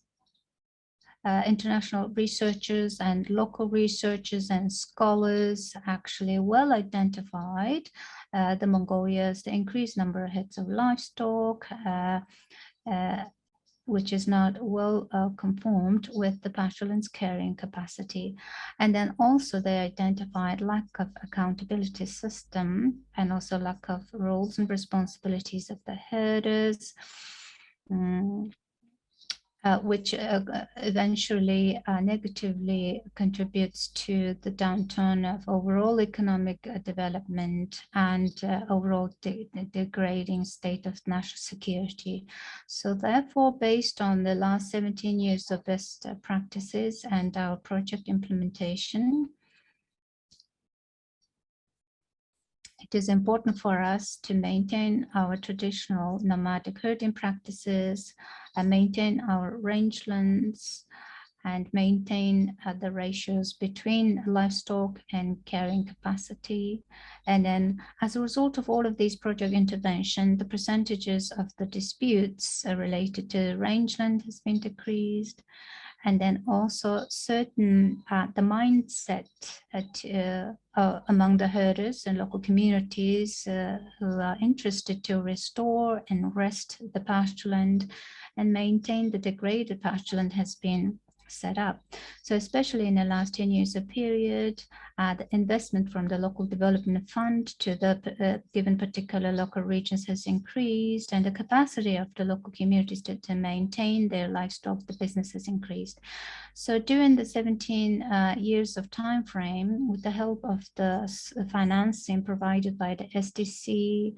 researchers and local researchers and scholars actually well identified the Mongolia's the increased number of heads of livestock, which is not well conformed with the pastureland's carrying capacity. And then also they identified lack of accountability system and also lack of roles and responsibilities of the herders, which eventually negatively contributes to the downturn of overall economic development and overall degrading state of national security. So therefore, based on the last 17 years of best practices and our project implementation, it is important for us to maintain our traditional nomadic herding practices and maintain our rangelands and maintain the ratios between livestock and carrying capacity. And then as a result of all of these project intervention, the percentages of the disputes related to rangeland has been decreased. And then also certain, the mindset among the herders and local communities who are interested to restore and rest the pastureland and maintain the degraded pastureland has been set up. So especially in the last 10 years of period, the investment from the local development fund to the given particular local regions has increased, and the capacity of the local communities to maintain their livestock, the business has increased. So during the 17 years of time frame, with the help of the financing provided by the SDC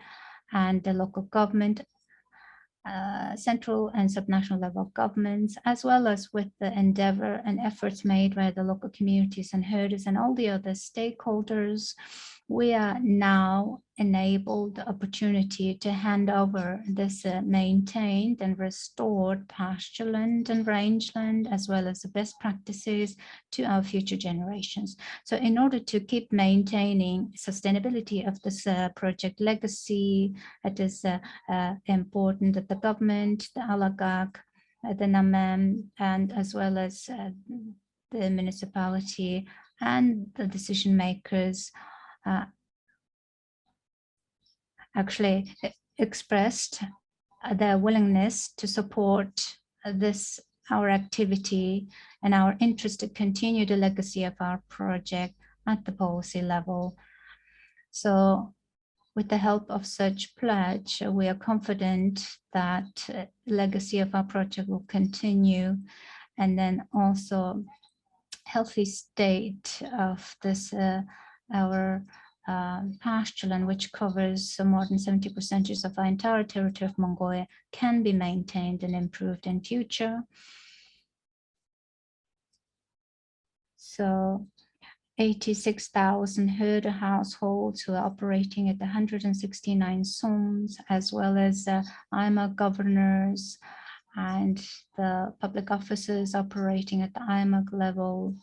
and the local government, central and subnational level governments, as well as with the endeavor and efforts made by the local communities and herders and all the other stakeholders, we are now enabled the opportunity to hand over this maintained and restored pastureland and rangeland, as well as the best practices to our future generations. So in order to keep maintaining sustainability of this project legacy, it is important that the government, the alagak, the NOMADS, and as well as the municipality and the decision makers actually expressed their willingness to support this, our activity, and our interest to continue the legacy of our project at the policy level. So with the help of such pledge, we are confident that the legacy of our project will continue, and then also healthy state of this our pastureland, which covers more than 70% of our entire territory of Mongolia, can be maintained and improved in future. So 86,000 herder households who are operating at 169 zones, as well as Amaraa governors and the public officers operating at the Amaraa level,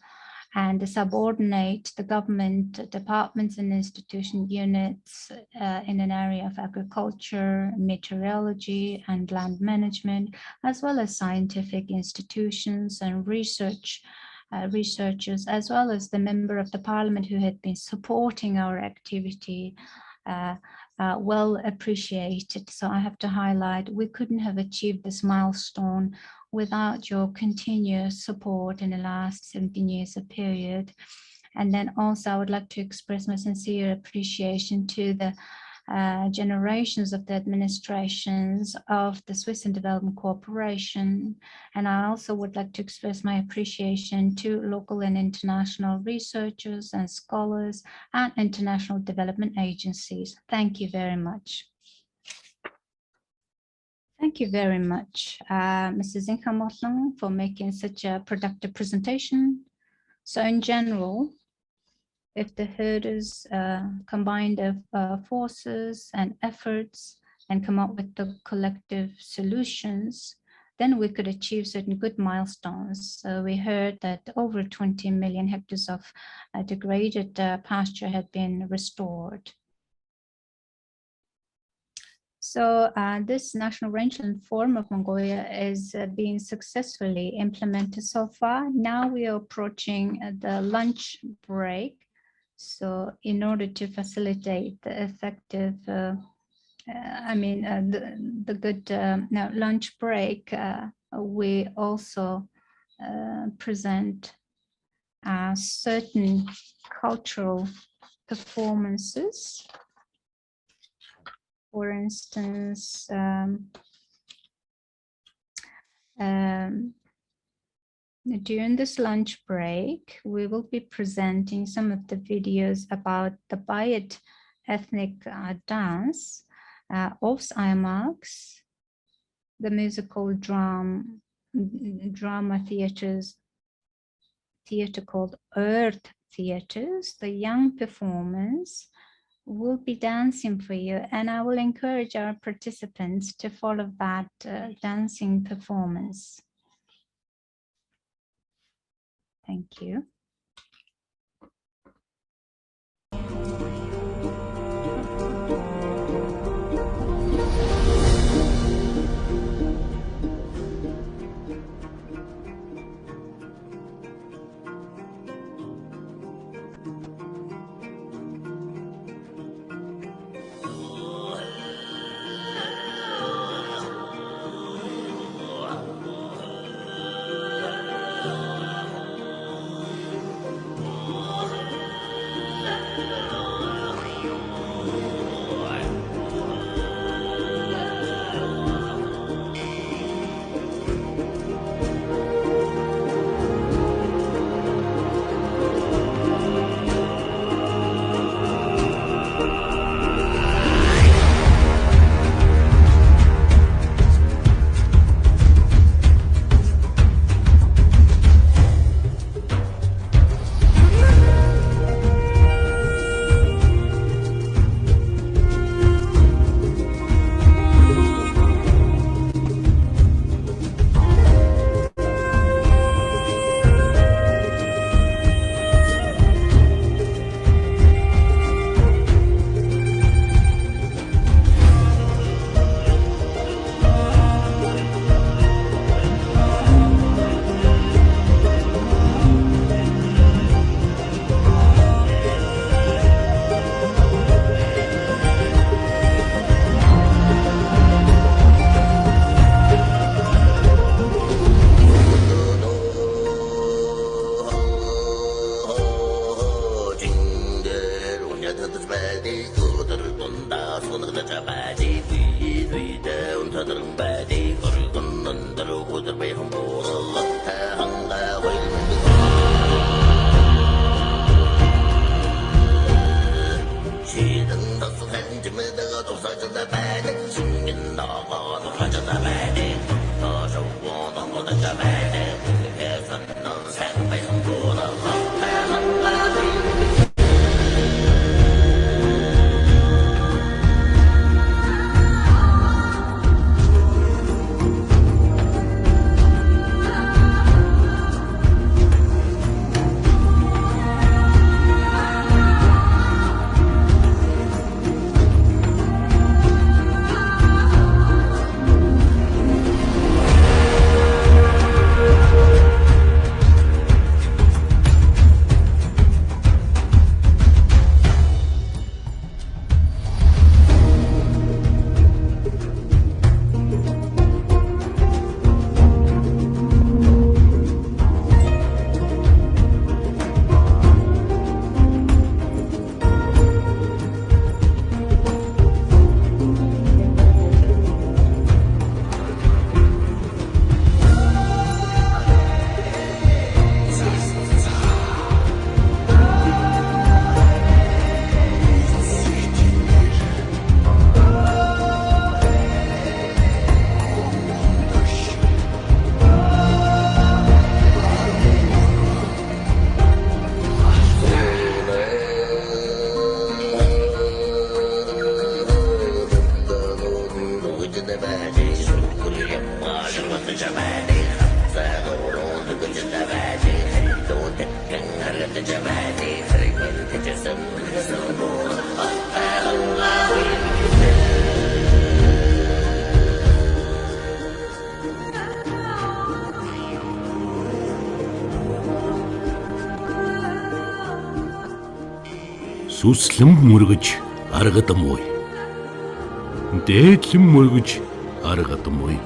and subordinate the government departments and institution units in an area of agriculture, meteorology, and land management, as well as scientific institutions and researchers, as well as the member of the parliament who had been supporting our activity, well appreciated. So I have to highlight, we couldn't have achieved this milestone without your continuous support in the last 17 years of period. And then also I would like to express my sincere appreciation to the generations of the administrations of the Swiss and Development Corporation. And I also would like to express my appreciation to local and international researchers and scholars and international development agencies. Thank you very much. Thank you very much, Mrs. Inkamotlang, for making such a productive presentation. So in general, if the herders combine their forces and efforts and come up with the collective solutions, then we could achieve certain good milestones. So we heard that over 20 million hectares of degraded pasture had been restored. So this National Rangeland Forum of Mongolia is being successfully implemented so far. Now we are approaching the lunch break. So in order to facilitate the effective, the good lunch break, we also present certain cultural performances. For instance, during this lunch break, we will be presenting some of the videos about the Bayad ethnic dance of Aymaks, the musical drama theater called Earth Theaters, the young performance will be dancing for you, and I will encourage our participants to follow that dancing performance. Thank you. Сүслэн мөргөж аргадамуй. Дээдлэн мөргөж аргадамуй.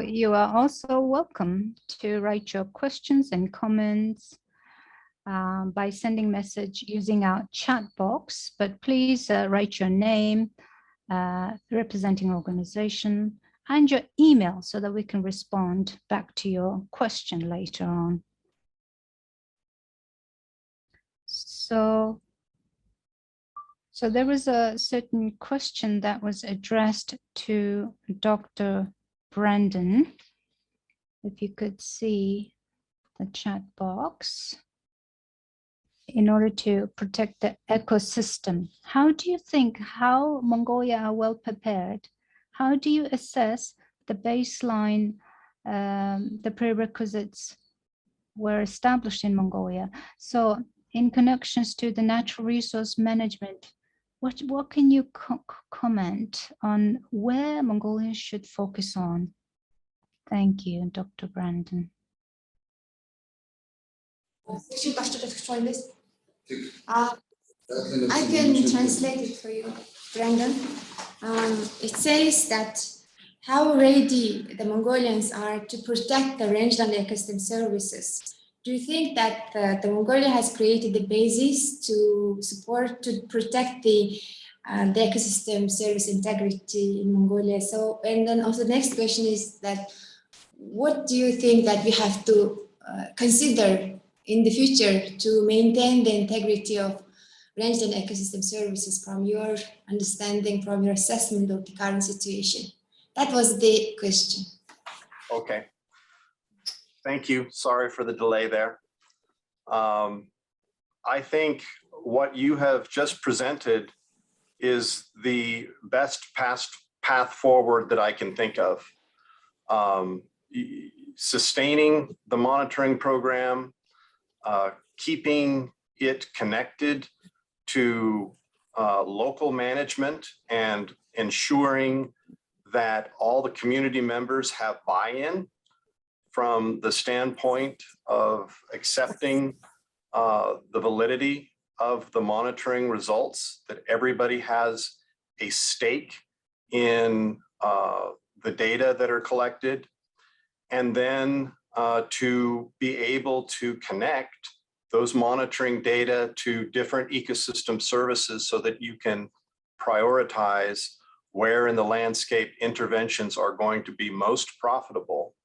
You are also welcome to write your questions and comments by sending message using our chat box, but please write your name, representing organization, and your email so that we can respond back to your question later on. So there was a certain question that was addressed to Dr. Brandon. If you could see the chat box. In order to protect the ecosystem, how do you think how Mongolia are well prepared? How do you assess the baseline, the prerequisites were established in Mongolia? So in connections to the natural resource management, what can you comment on where Mongolians should focus on? Thank you, Dr. Brandon. I can translate it for you, Brandon. It says that how ready the Mongolians are to protect the rangeland ecosystem services. Do you think that the Mongolia has created the basis to support, to protect the ecosystem service integrity in Mongolia? So, and then also the next question is that, what do you think that we have to consider in the future to maintain the integrity of rangeland ecosystem services from your understanding, from your assessment of the current situation? That was the question. Okay. Thank you. Sorry for the delay there. I think what you have just presented is the best path forward that I can think of. Sustaining the monitoring program, keeping it connected to local management and ensuring that all the community members have buy-in from the standpoint of accepting the validity of the monitoring results, that everybody has a stake in the data that are collected, and then to be able to connect those monitoring data to different ecosystem services so that you can prioritize where in the landscape interventions are going to be most profitable.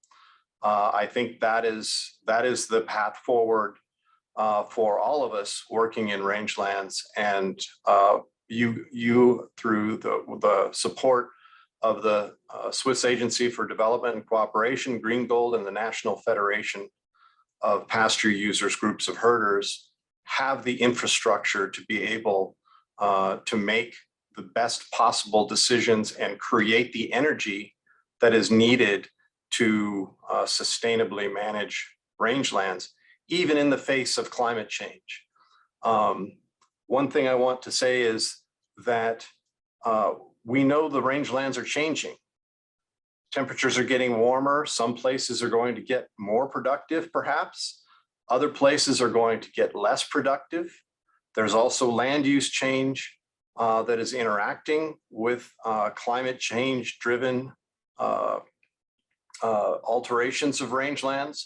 I think that is the path forward for all of us working in rangelands, and you through the support of the Swiss Agency for Development and Cooperation, Green Gold, and the National Federation of Pasture Users Groups of Herders have the infrastructure to be able to make the best possible decisions and create the energy that is needed to sustainably manage rangelands, even in the face of climate change. One thing I want to say is that we know the rangelands are changing. Temperatures are getting warmer. Some places are going to get more productive, perhaps. Other places are going to get less productive. There's also land use change that is interacting with climate change driven alterations of rangelands.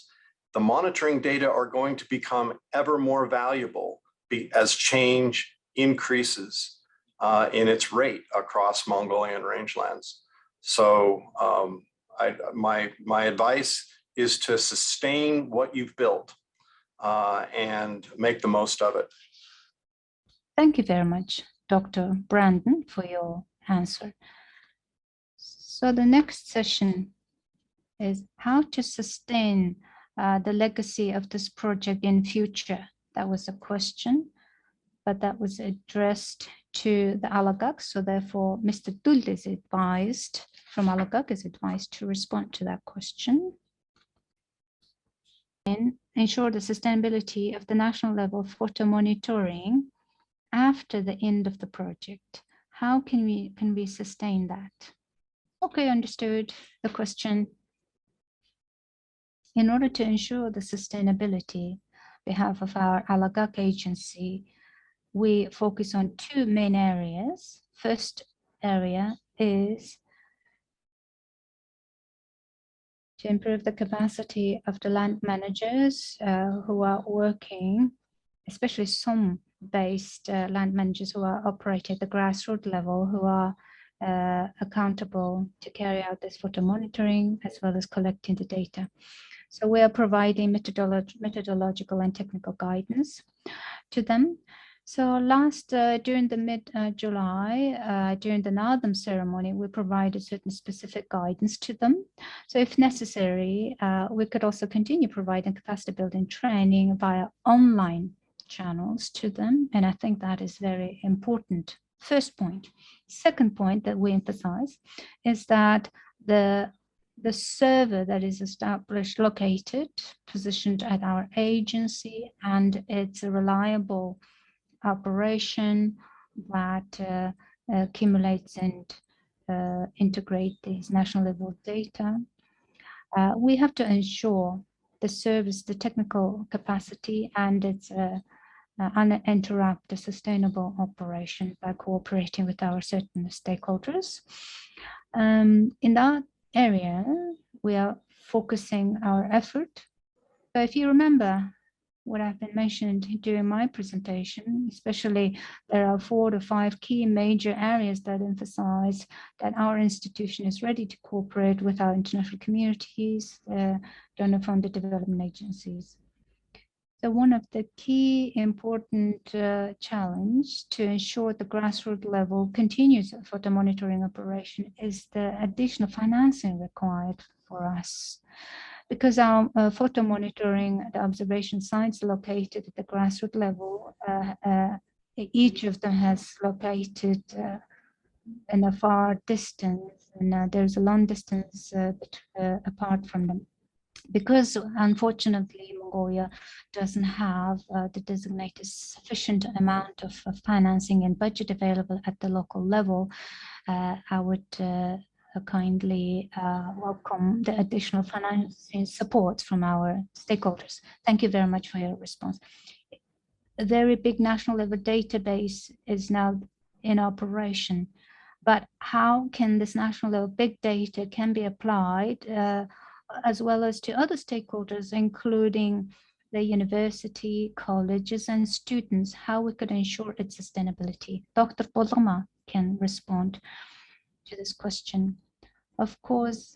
The monitoring data are going to become ever more valuable as change increases in its rate across Mongolian rangelands. So my advice is to sustain what you've built and make the most of it. Thank you very much, Dr. Brandon, for your answer. So the next session is how to sustain the legacy of this project in future. That was a question, but that was addressed to the Alagak. So therefore, Mr. Duld is advised, from Alagak is advised to respond to that question. And ensure the sustainability of the national level photo monitoring after the end of the project. How can we sustain that? Okay, understood the question. In order to ensure the sustainability on behalf of our Alagak agency, we focus on two main areas. First area is to improve the capacity of the land managers who are working, especially some based land managers who are operating at the grassroots level, who are accountable to carry out this photo monitoring as well as collecting the data. So we are providing methodological and technical guidance to them. So during the mid-July, during the Northern ceremony, we provided certain specific guidance to them. So if necessary, we could also continue providing capacity building training via online channels to them. And I think that is very important. First point. Second point that we emphasize is that the server that is established, located, positioned at our agency, and it's a reliable operation that accumulates and integrate these national level data. We have to ensure the service, the technical capacity, and its uninterrupted sustainable operation by cooperating with our certain stakeholders. In that area, we are focusing our effort. So if you remember what I've been mentioned during my presentation, especially there are 4 to 5 key major areas that emphasize that our institution is ready to cooperate with our international communities, donor-funded development agencies. So one of the key important challenge to ensure the grassroots level continues photo monitoring operation is the additional financing required for us. Because our photo monitoring, the observation sites located at the grassroots level, each of them has located in a far distance, and there's a long distance apart from them. Because unfortunately, Mongolia doesn't have the designated sufficient amount of financing and budget available at the local level, I would kindly welcome the additional financing support from our stakeholders. Thank you very much for your response. A very big national level database is now in operation, but how can this national level big data can be applied as well as to other stakeholders, including the university, colleges, and students, how we could ensure its sustainability? Dr. Bolama can respond to this question. Of course,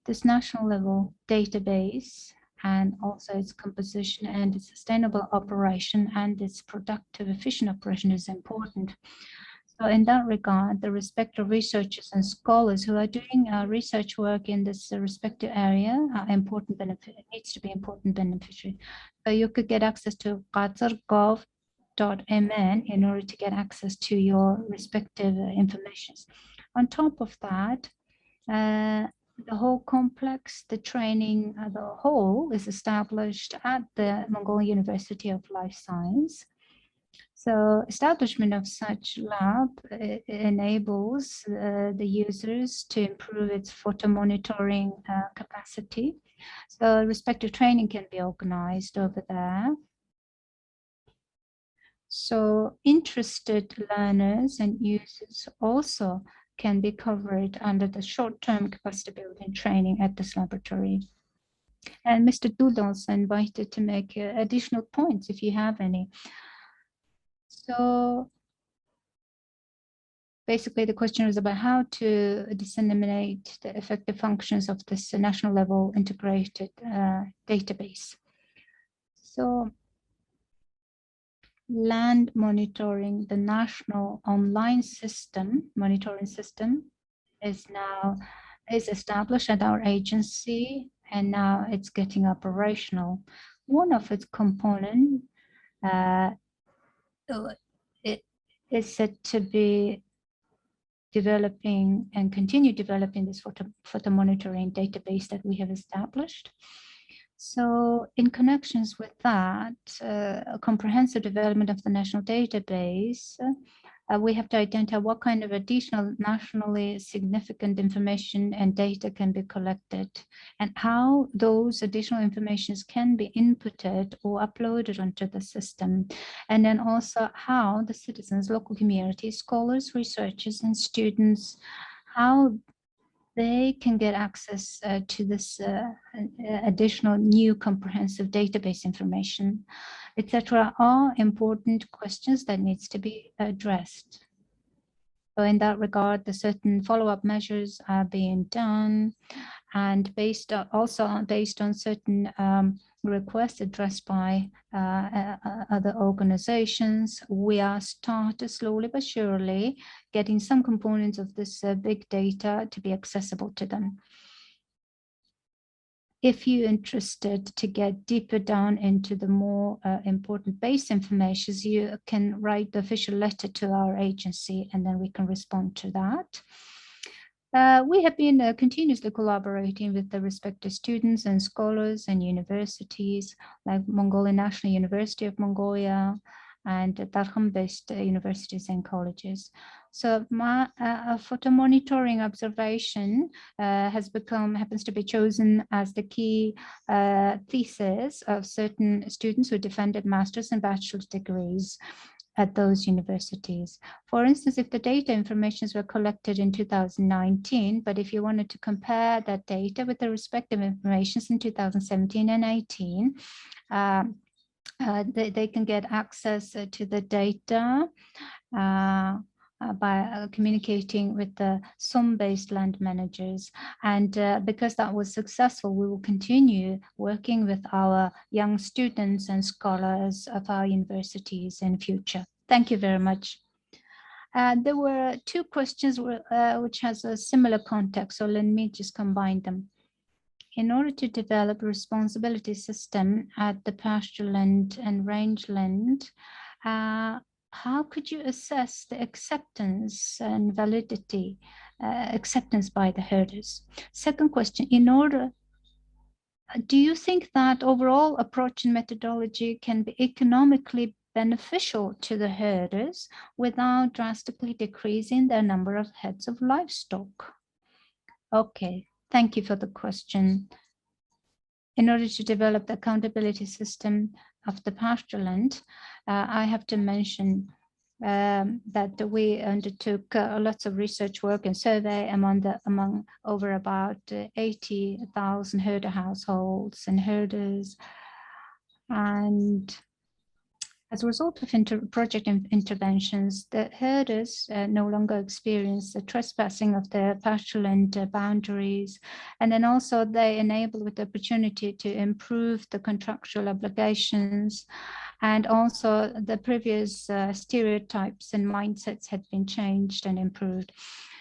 this national level database and also its composition and its sustainable operation and its productive, efficient operation is important. So in that regard, the respective researchers and scholars who are doing research work in this respective area are important benefit. It needs to be important beneficiary. So you could get access to gazargov.mn in order to get access to your respective information. On top of that, the whole complex, the training, the whole is established at the Mongolian University of Life Science. So establishment of such lab enables the users to improve its photo monitoring capacity. So respective training can be organized over there. So interested learners and users also can be covered under the short-term capacity building training at this laboratory. And Mr. Doodles invited to make additional points if you have any. So basically the question is about how to disseminate the effective functions of this national level integrated database. So land monitoring, the national online system, monitoring system is established at our agency, and now it's getting operational. One of its components it is said to be developing and continue developing this photo monitoring database that we have established. So in connections with that, a comprehensive development of the national database, we have to identify what kind of additional nationally significant information and data can be collected and how those additional informations can be inputted or uploaded onto the system. And then also how the citizens, local communities, scholars, researchers, and students, how they can get access to this additional new comprehensive database information, etc., are important questions that needs to be addressed. So in that regard, the certain follow-up measures are being done, and based on certain requests addressed by other organizations, we are started slowly but surely getting some components of this big data to be accessible to them. If you're interested to get deeper down into the more important base information, you can write the official letter to our agency, and then we can respond to that. We have been continuously collaborating with the respective students and scholars and universities like Mongolian National University of Mongolia and Darkham-based universities and colleges. So my photo monitoring observation happens to be chosen as the key thesis of certain students who defended master's and bachelor's degrees at those universities. For instance, if the data informations were collected in 2019, but if you wanted to compare that data with the respective informations in 2017 and 18, they can get access to the data by communicating with the SOM-based land managers. And because that was successful, we will continue working with our young students and scholars of our universities in future. Thank you very much. There were two questions which has a similar context, so let me just combine them. In order to develop a responsibility system at the pasture land and rangeland, how could you assess the acceptance and validity, acceptance by the herders? Second question, do you think that overall approach and methodology can be economically beneficial to the herders without drastically decreasing their number of heads of livestock? Okay, thank you for the question. In order to develop the accountability system of the pasture land, I have to mention that we undertook lots of research work and survey among over about 80,000 herder households and herders. And as a result of project interventions, the herders no longer experience the trespassing of their pasture land boundaries. And then also they enable with the opportunity to improve the contractual obligations. And also the previous stereotypes and mindsets had been changed and improved.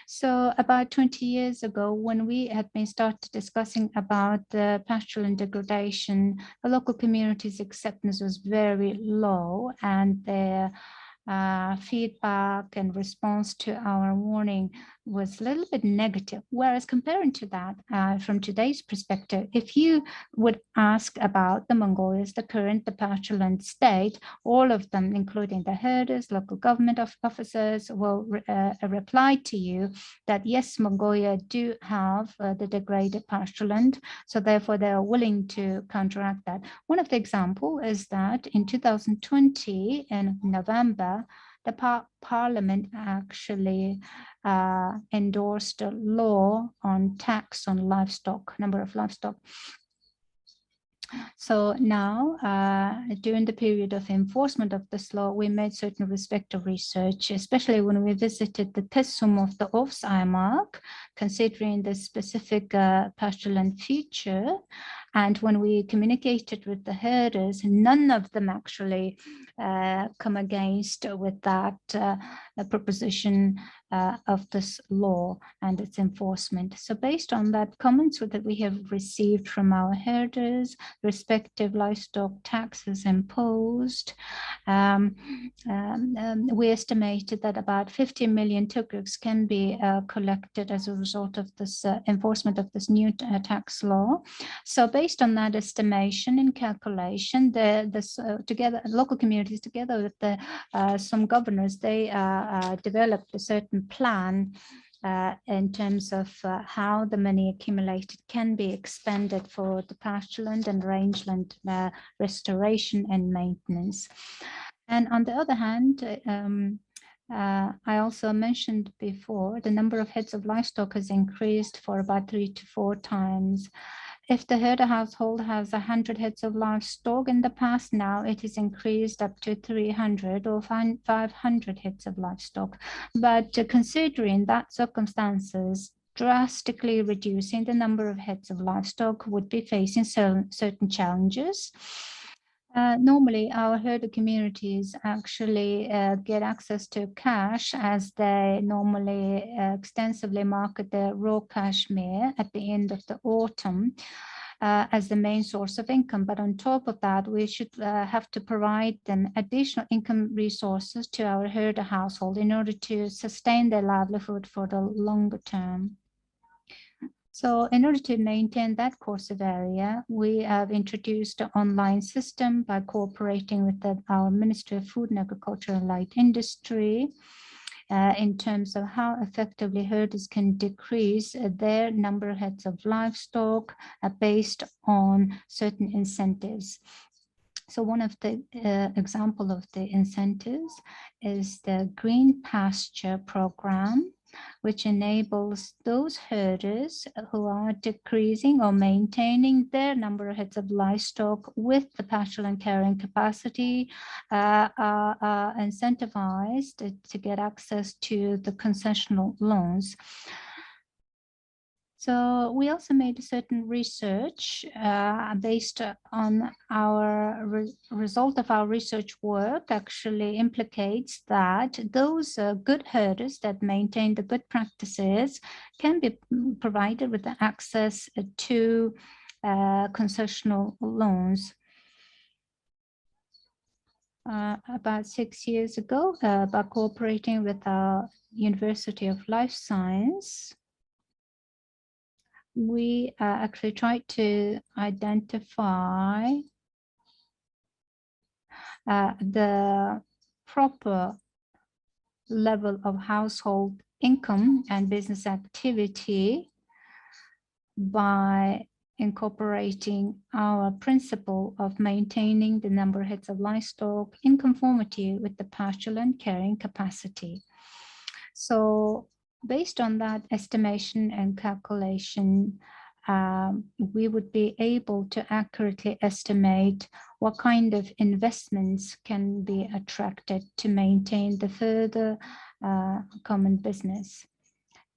So about 20 years ago, when we had been started discussing about the pastoral and degradation, the local community's acceptance was very low, and their feedback and response to our warning was a little bit negative. Whereas comparing to that, from today's perspective, if you would ask about the Mongolians, the current, the pasture land state, all of them, including the herders, local government officers, will reply to you that yes, Mongolia do have the degraded pasture land, so therefore they are willing to counteract that. One of the examples is that in 2020, in November, the parliament actually endorsed a law on tax on livestock, number of livestock. So now, during the period of enforcement of this law, we made certain respective research, especially when we visited the Tessum of the Ovseimark, considering the specific pasture land feature. And when we communicated with the herders, none of them actually come against with that proposition of this law and its enforcement. So based on that comments that we have received from our herders, respective livestock taxes imposed, we estimated that about 50 million PUGs can be collected as a result of this enforcement of this new tax law. So based on that estimation and calculation, together local communities together with some governors, they developed a certain plan in terms of how the money accumulated can be expended for the pasture land and rangeland restoration and maintenance. And on the other hand, I also mentioned before, the number of heads of livestock has increased for about 3 to 4 times. If the herder household has 100 heads of livestock in the past, now it is increased up to 300 or 500 heads of livestock. But considering that circumstances, drastically reducing the number of heads of livestock would be facing certain challenges. Normally, our herder communities actually get access to cash as they normally extensively market their raw cashmere at the end of the autumn as the main source of income. But on top of that, we should have to provide them additional income resources to our herder household in order to sustain their livelihood for the longer term. So in order to maintain that course of area, we have introduced an online system by cooperating with our Ministry of Food and Agriculture and Light Industry in terms of how effectively herders can decrease their number of heads of livestock based on certain incentives. So one of the example of the incentives is the Green Pasture Program, which enables those herders who are decreasing or maintaining their number of heads of livestock with the pastoral and carrying capacity are incentivized to get access to the concessional loans. So we also made a certain research based on our result of our research work actually implicates that those good herders that maintain the good practices can be provided with access to concessional loans. About 6 years ago, by cooperating with our University of Life Science, we actually tried to identify the proper level of household income and business activity by incorporating our principle of maintaining the number of heads of livestock in conformity with the pastoral and carrying capacity. So based on that estimation and calculation, we would be able to accurately estimate what kind of investments can be attracted to maintain the further common business.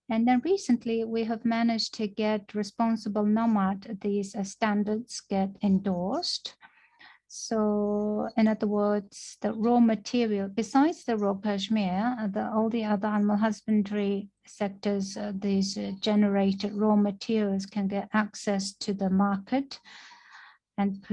And then recently we have managed to get responsible NOMAD, these standards get endorsed. So in other words, the raw material, besides the raw cashmere, all the other animal husbandry sectors, these generated raw materials can get access to the market. And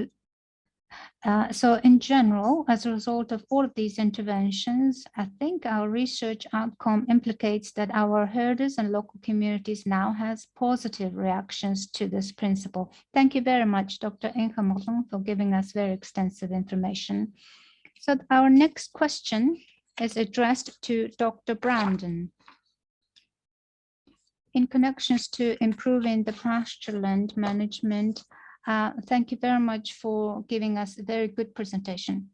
so in general, as a result of all of these interventions, I think our research outcome implicates that our herders and local communities now has positive reactions to this principle. Thank you very much, Dr. Ingemolen, for giving us very extensive information. So our next question is addressed to Dr. Brandon. In connections to improving the pasture land management, thank you very much for giving us a very good presentation.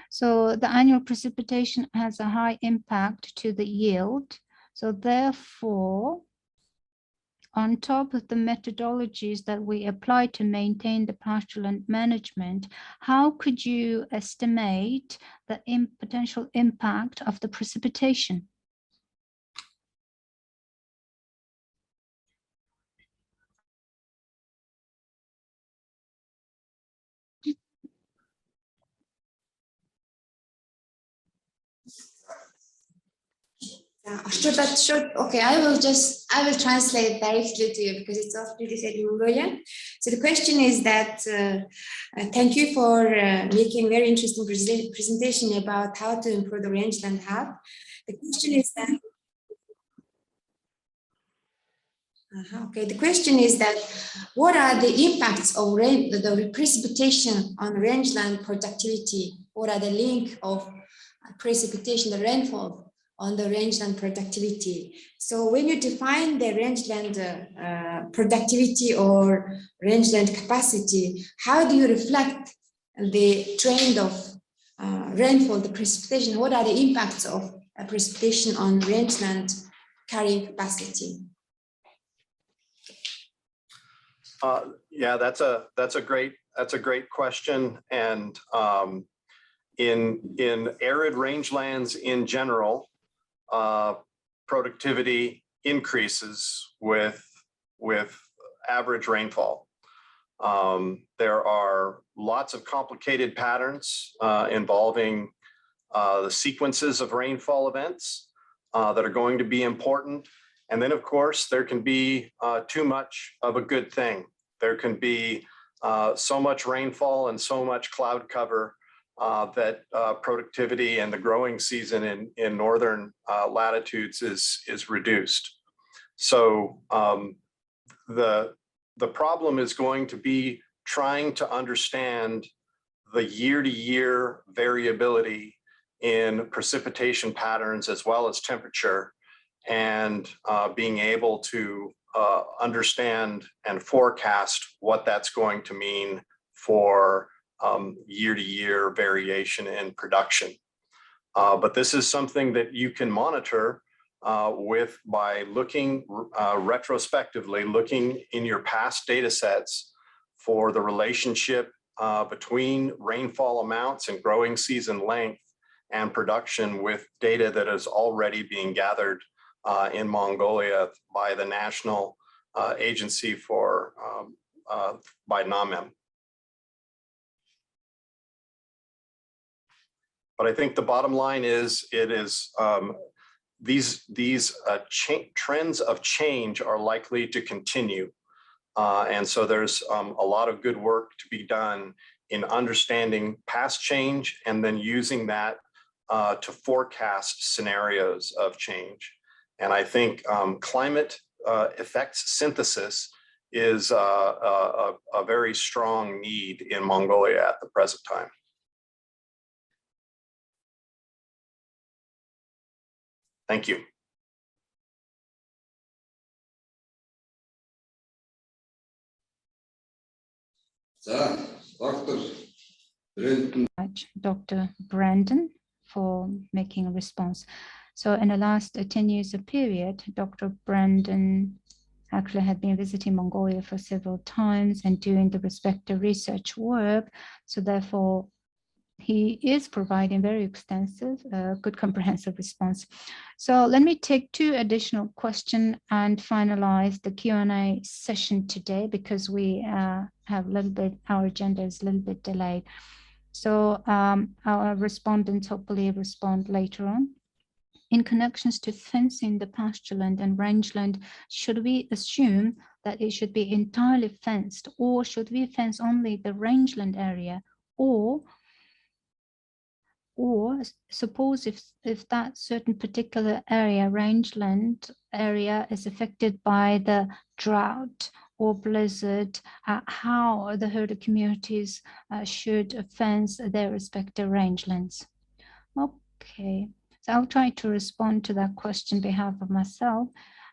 So the annual precipitation has a high impact to the yield. So therefore, on top of the methodologies that we apply to maintain the pastoral land management, how could you estimate the potential impact of the precipitation? Okay, I will translate directly to you because it's already said in Mongolian. So the question is that, thank you for making very interesting presentation about how to improve the rangeland health. The question is that, okay, the question is that, what are the impacts of the precipitation on rangeland productivity? What are the link of precipitation, the rainfall, on the rangeland productivity? So when you define the rangeland productivity or rangeland capacity, how do you reflect the trend of rainfall, the precipitation? What are the impacts of precipitation on rangeland carrying capacity? Yeah, that's a great question. And in arid rangelands in general, productivity increases with average rainfall. There are lots of complicated patterns involving the sequences of rainfall events that are going to be important. And then, of course, there can be too much of a good thing. There can be so much rainfall and so much cloud cover that productivity and the growing season in northern latitudes is reduced. So the problem is going to be trying to understand the year-to-year variability in precipitation patterns as well as temperature, and being able to understand and forecast what that's going to mean for year-to-year variation in production. But this is something that you can monitor by looking retrospectively, looking in your past data sets for the relationship between rainfall amounts and growing season length and production, with data that is already being gathered in Mongolia by the National Agency for by NOMADS. But I think the bottom line is these trends of change are likely to continue. And so there's a lot of good work to be done in understanding past change and then using that to forecast scenarios of change. And I think climate effects synthesis is a very strong need in Mongolia at the present time. Thank you. Dr. Brandon for making a response. So in the last 10 years of period, Dr. Brandon actually had been visiting Mongolia for several times and doing the respective research work. So therefore, he is providing very extensive, good comprehensive response. So let me take two additional questions and finalize the Q&A session today, because we have a little bit, our agenda is a little bit delayed. So our respondents hopefully respond later on. In connections to fencing the pastureland and rangeland, should we assume that it should be entirely fenced, or should we fence only the rangeland area, or suppose if that certain particular area, rangeland area, is affected by the drought or blizzard, how the herder communities should fence their respective rangelands? Okay, so I'll try to respond to that question on behalf of myself.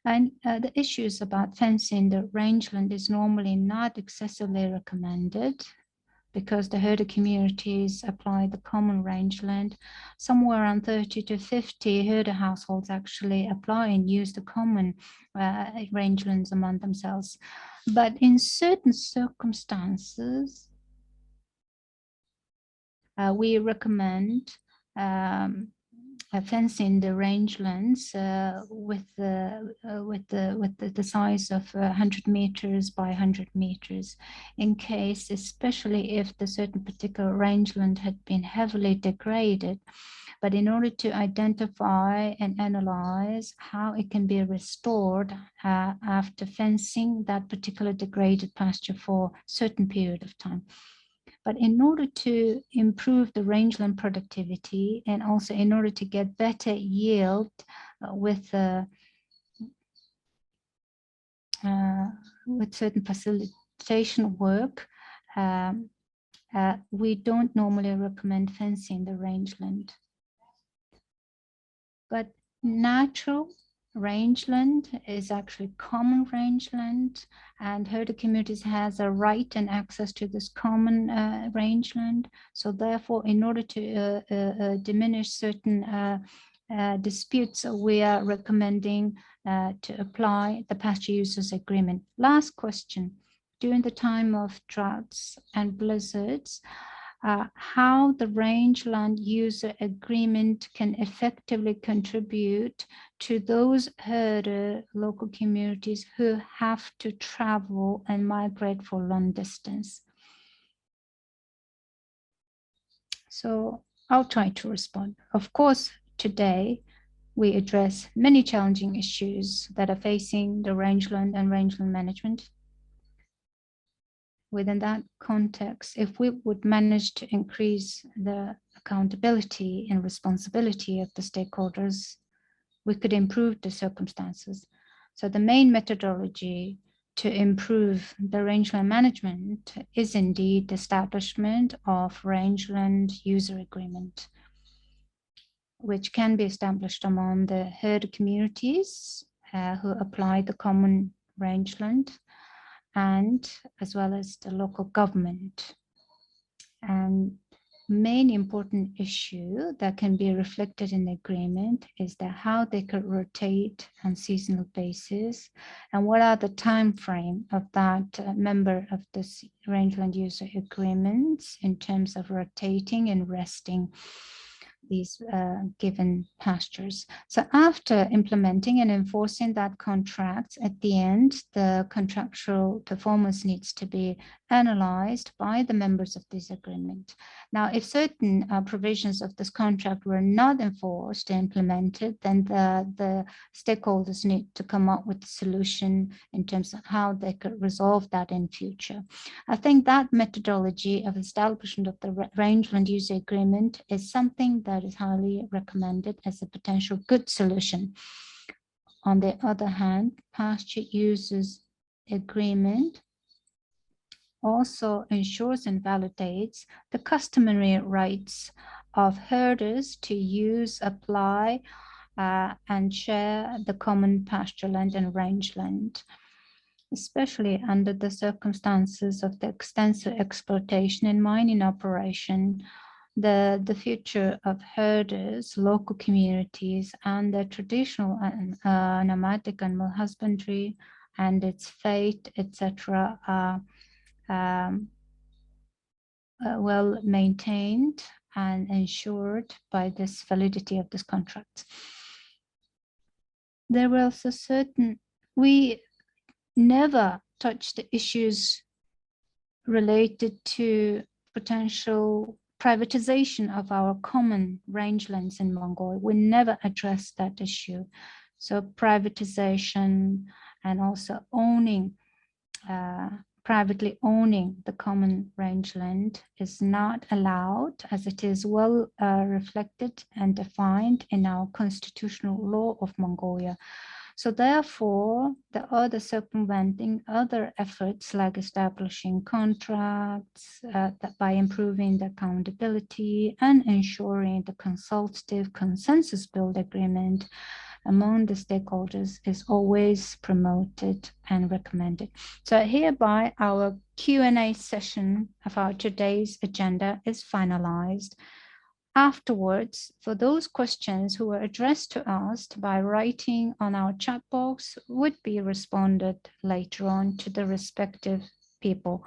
And the issues about fencing the rangeland is normally not excessively recommended, because the herder communities apply the common rangeland. Somewhere around 30 to 50 herder households actually apply and use the common rangelands among themselves. But in certain circumstances, we recommend fencing the rangelands with the size of 100 meters by 100 meters, in case, especially if the certain particular rangeland had been heavily degraded. But in order to identify and analyze how it can be restored after fencing that particular degraded pasture for a certain period of time. But in order to improve the rangeland productivity, and also in order to get better yield with certain facilitation work, we don't normally recommend fencing the rangeland. But natural rangeland is actually common rangeland, and herder communities has a right and access to this common rangeland. So therefore, in order to diminish certain disputes, we are recommending to apply the pasture users agreement. Last question. during the time of droughts and blizzards, how the rangeland user agreement can effectively contribute to those herder local communities who have to travel and migrate for long distance. So I'll try to respond. Of course, today we address many challenging issues that are facing the rangeland and rangeland management. Within that context, if we would manage to increase the accountability and responsibility of the stakeholders, we could improve the circumstances. So the main methodology to improve the rangeland management is indeed the establishment of rangeland user agreement, which can be established among the herd communities who apply the common rangeland, and as well as the local government. And main important issue that can be reflected in the agreement is that how they could rotate on seasonal basis, and what are the time frame of that member of this rangeland user agreements in terms of rotating and resting these given pastures. So after implementing and enforcing that contract, at the end, the contractual performance needs to be analyzed by the members of this agreement. Now, if certain provisions of this contract were not enforced and implemented, then the stakeholders need to come up with a solution in terms of how they could resolve that in future. I think that methodology of establishment of the rangeland user agreement is something that is highly recommended as a potential good solution. On the other hand, pasture users agreement also ensures and validates the customary rights of herders to use, apply, and share the common pasture land and rangeland, especially under the circumstances of the extensive exploitation and mining operation. The future of herders, local communities, and the traditional nomadic animal husbandry and its fate, etc., are well maintained and ensured by this validity of this contract. There were also we never touched the issues related to potential privatization of our common rangelands in Mongolia. We never addressed that issue. So privatization and also owning, privately owning the common rangeland is not allowed, as it is well reflected and defined in our constitutional law of Mongolia. So therefore, the other circumventing other efforts like establishing contracts that by improving the accountability and ensuring the consultative consensus-built agreement among the stakeholders is always promoted and recommended. So hereby our Q&A session of our today's agenda is finalized. Afterwards, for those questions who were addressed to us by writing on our chat box would be responded later on to the respective people.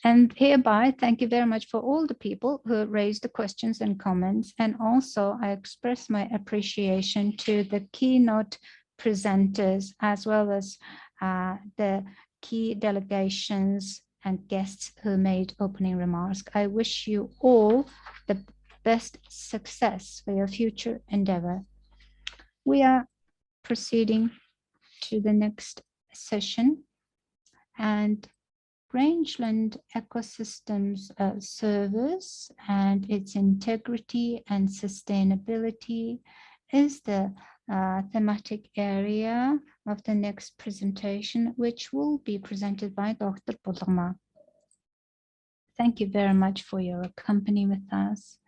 And hereby, thank you very much for all the people who raised the questions and comments. And also I express my appreciation to the keynote presenters, as well as the key delegations and guests who made opening remarks. I wish you all the best success for your future endeavor. We are proceeding to the next session, and rangeland ecosystems service and its integrity and sustainability is the thematic area of the next presentation, which will be presented by Dr. Bulama. Thank you very much for your company with us.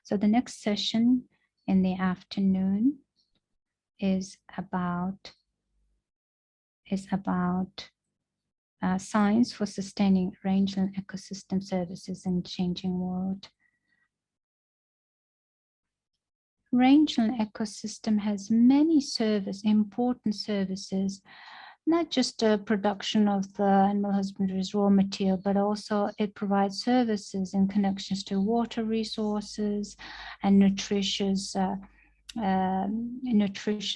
So the next session in the afternoon is about science for sustaining rangeland ecosystem services in changing world. Rangeland ecosystem has many important services not just a production of the animal husbandry's raw material, but also it provides services in connections to water resources and nutrition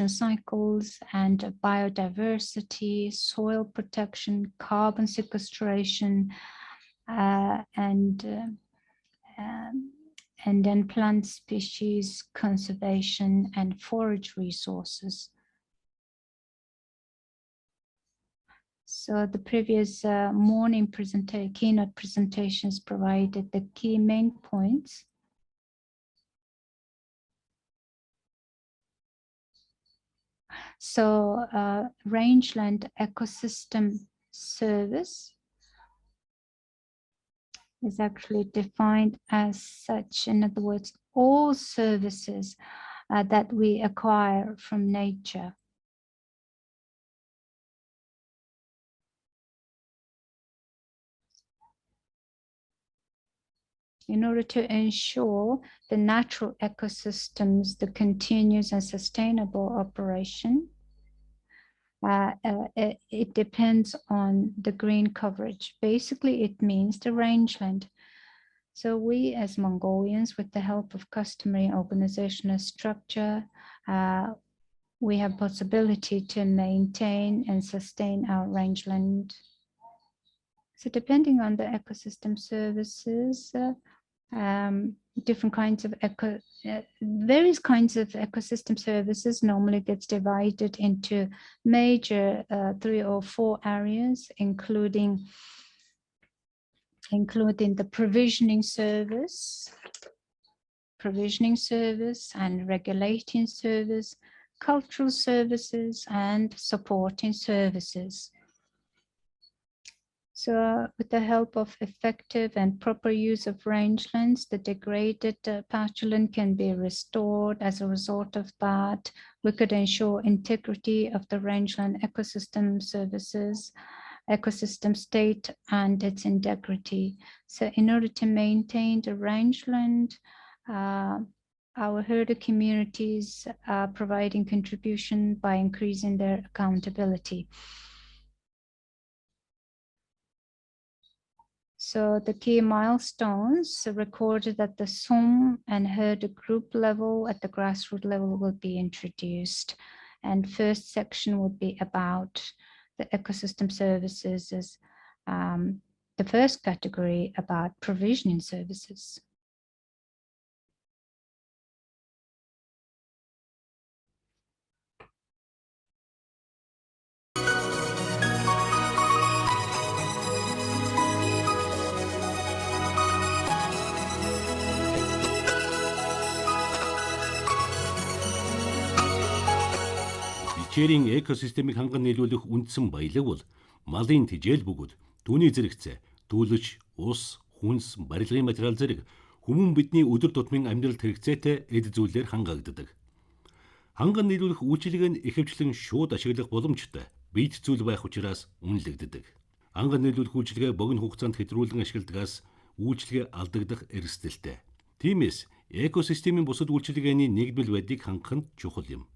cycles and biodiversity, soil protection, carbon sequestration, and then plant species conservation and forage resources. So the previous morning keynote presentations provided the key main points. So rangeland ecosystem service is actually defined as such. In other words, all services that we acquire from nature. In order to ensure the natural ecosystems, the continuous and sustainable operation, it depends on the green coverage. Basically, it means the rangeland. So we as Mongolians, with the help of customary organizational structure, we have possibility to maintain and sustain our rangeland. So depending on the ecosystem services, different kinds of various kinds of ecosystem services normally gets divided into major 3 or 4 areas, including the provisioning service and regulating service, cultural services, and supporting services. So with the help of effective and proper use of rangelands, the degraded pastureland can be restored. As a result of that, we could ensure integrity of the rangeland ecosystem services, ecosystem state and its integrity. So in order to maintain the rangeland, our herder communities are providing contribution by increasing their accountability. So the key milestones recorded at the SOM and herder group level, at the grassroots level, will be introduced. And first section would be about the ecosystem services as the first category about provisioning services. Бичээрийн экосистемийг ханган нийлүүлэх үндсэн баялаг бол малын тижэл бөгөөд түүний зэрэгцээ, дүүлж, ус, хүнс, барилгын материал зэрэг хүмүүн бидний өдөр тутмын амьдралд хэрэгцээтэй эд зүйлээр хангаагддаг. Ханган нийлүүлэх үйлчилгээг нь ихэвчлэн шууд ашиглах боломжтой бит зүйл байх учраас үнэлэгддэг. Ханган нийлүүлэх үйлчилгээ богино хугацаанд хэтрүүлэн ашигладагаас үйлчилгээ алдагдах эрсдэлтэй. Тиймээс экосистемийн бусад үйлчилгээний нэгдмэл байдлыг хангах нь чухал юм.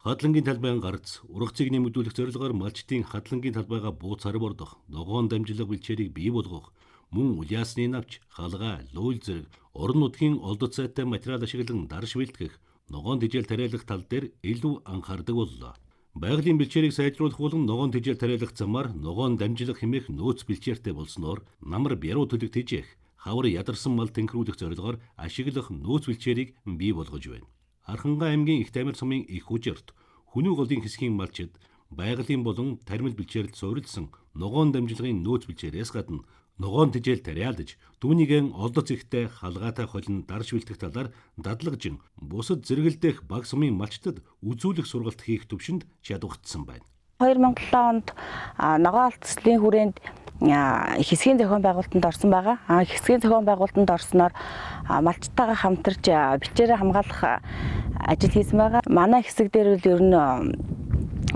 Хадлангийн талбайн гарц, ургацыг нэмэгдүүлэх зорилгоор малчдын хадлангийн талбайгаа бууцаар бордох, ногоон дамжлага бэлчээрийг бий болгох, мөн уляасны навч, халгаа, луйл зэрэг орон нутгийн олдот сайтай материал ашиглан дарш бэлтгэх, ногоон тижэл тариалах тал дээр илүү анхаардаг боллоо. Байгалийн бэлчээрийг сайжруулах болон ногоон тижэл тариалах замаар ногоон дамжлага хэмээх нөөц бэлчээртэй болсноор намар бяруу төлөг тижээх, хавар ядарсан мал тэнхрүүлэх зорилгоор ашиглах нөөц бэлчээрийг бий болгож байна. Архангай аймгийн Их Тамир сумын их хүжирт Хүнүү голын хэсгийн малчид байгалийн болон тармил бэлчээрэлд суурилсан ногоон дамжлагын нөөц бэлчээрээс гадна ногоон тижэл тариалдаж түүнийгэн олдоц ихтэй халгаатай холин дарш бэлтгэх талаар дадлагжин бусад зэрэгэлдэх баг сумын малчдад үзүүлэх сургалт хийх төвшөнд чадвартсан байна. 2007 онд ногоон алцлын хүрээнд хэсгийн зохион байгуулалтанд орсон байгаа. Хэсгийн зохион байгуулалтанд орсноор малчтайгаа хамтарч бэлчээрээ хамгаалах ажил хийсэн байгаа. Манай хэсэг дээр бол ер нь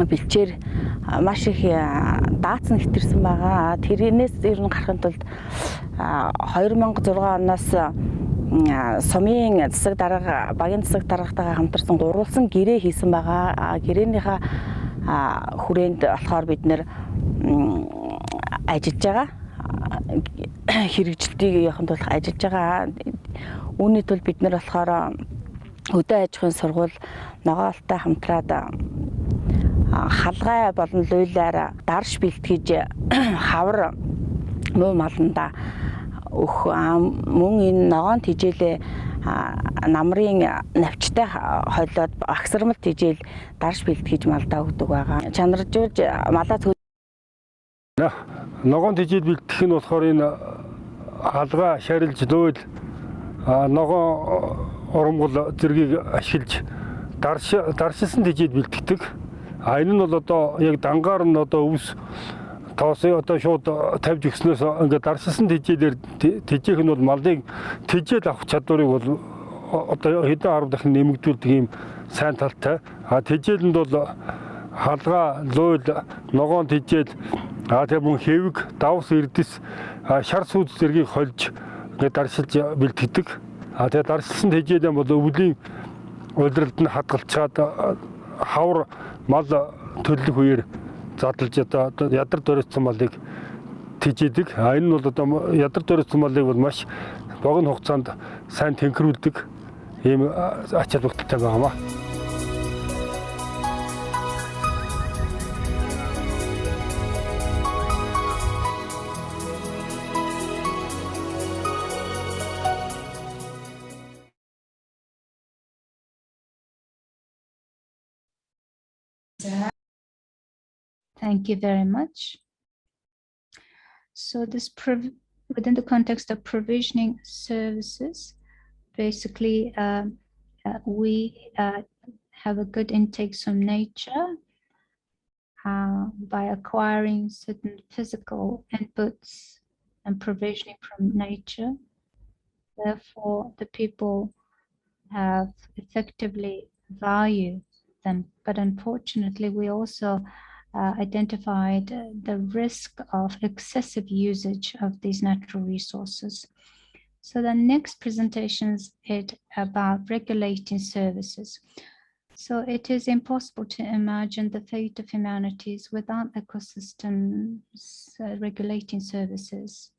бэлчээр маш их даацсан хэтэрсэн байгаа. Тэрнээс ер нь гарахын тулд 2006 оноос сумын засаг дарга, багийн засаг даргатайгаа хамтарсан гурвалсан гэрээ хийсэн байгаа. Гэрээнийхээ хүрээнд болохоор бид нэр ажиллаж байгаа хэрэгжилтийг яханд болох ажиллаж байгаа. Үүний тулд бид нар болохоор өдөө аж ахуйн сургууль ногоолтой хамтраад халгай болон луйлаар дарш бэлтгэж хавар муу маланда өөх мөн энэ ногоон тижээлээ намрын навчтай хойлоод агсармал тижээл дарш бэлтгэж малдаа өгдөг байгаа. Чанаржуулж малаа ногоон тижээл бэлтгэх нь болохоор энэ халгаа шарилж луйл ногоон урамгал зэргийг ашиглаж даршилсан тижээл бэлтгэдэг. Энэ нь бол одоо яг дангаар нь одоо өвс тоосоо одоо шууд тавьж өгснөөс ингээд даршилсан тижээлээр тижээх нь бол малыг тижээл авах чадварыг бол одоо хэдэн 10 дахин нэмэгдүүлдэг юм сайн талтай. Тижээлэнд бол халгаа, луйл, ногоон тижээл, тэгээ мөн хэвэг, давс эрдэс, шар сүйд зэргийг хольж ингээд даршилж бэлтгэдэг. Тэгээ даршилсан тижээлэн бол өвлийн улиралд нь хадгалчаад хавар мал төлөх үеэр задлж одоо ядар дөрөцсөн малыг тижээдэг. Энэ нь бол одоо ядар дөрөцсөн малыг бол маш богино хугацаанд сайн тэнхрүүлдэг ийм ач холбогдолтой байгаамаа. Thank you very much. So this within the context of provisioning services, basically we have a good intake from nature by acquiring certain physical inputs and provisioning from nature. Therefore, the people have effectively valued them. But unfortunately, we also identified the risk of excessive usage of these natural resources. So the next presentation is about regulating services. So it is impossible to imagine the fate of humanities without ecosystems regulating services.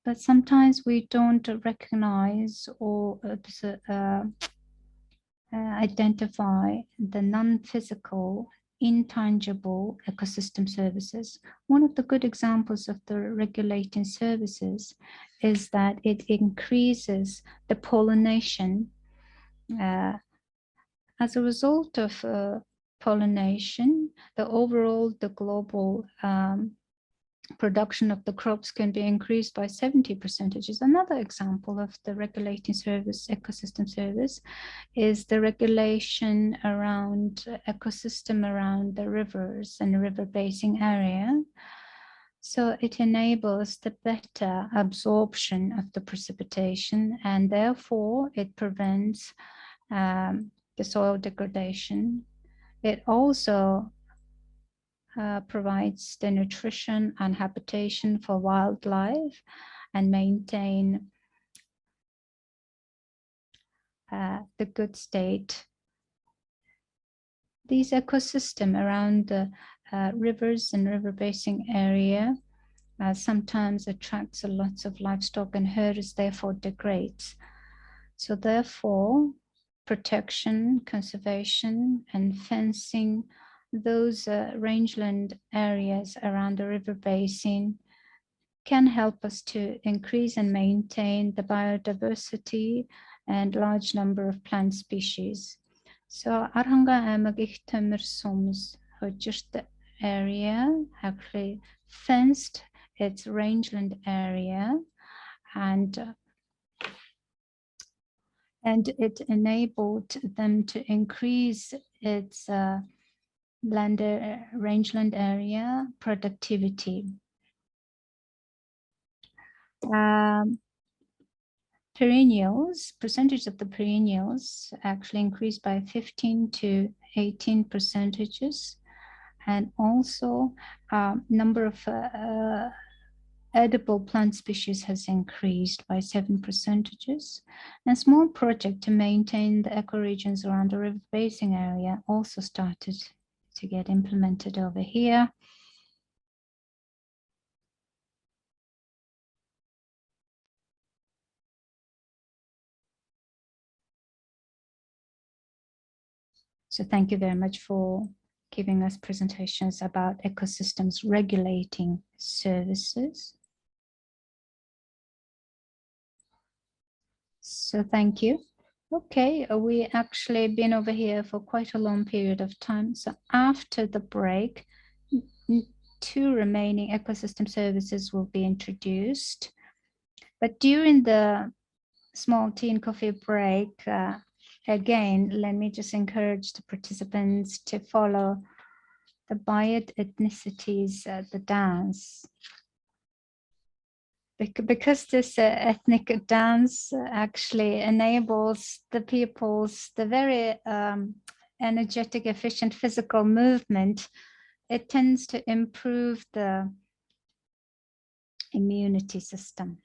But sometimes we don't recognize or identify the non-physical intangible ecosystem services. One of the good examples of the regulating services is that it increases the pollination. As a result of pollination, the global production of the crops can be increased by 70%. Another example of the regulating service, ecosystem service, is the regulation around ecosystem around the rivers and river basin area. So it enables the better absorption of the precipitation, and therefore it prevents the soil degradation. It also provides the nutrition and habitation for wildlife and maintain the good state. These ecosystems around the rivers and river basin area sometimes attracts a lot of livestock, and herds therefore degrades. So therefore, protection, conservation, and fencing those rangeland areas around the river basin can help us to increase and maintain the biodiversity and large number of plant species. So Arhanga аймаг их төмөр сумс хожирт area actually fenced its rangeland area, and it enabled them to increase its rangeland area productivity. Perennials, percentage of the perennials actually increased by 15 to 18%, and also number of edible plant species has increased by 7%. A small project to maintain the ecoregions around the river basin area also started to get implemented over here. So thank you very much for giving us presentations about ecosystems regulating services. So thank you. Okay, we actually been over here for quite a long period of time. So after the break, 2 remaining ecosystem services will be introduced. But during the small tea and coffee break, again, let me just encourage the participants to follow the Bayad ethnicities, the dance. Because this ethnic dance actually enables the people's, the very energetic, efficient physical movement, it tends to improve the immunity system.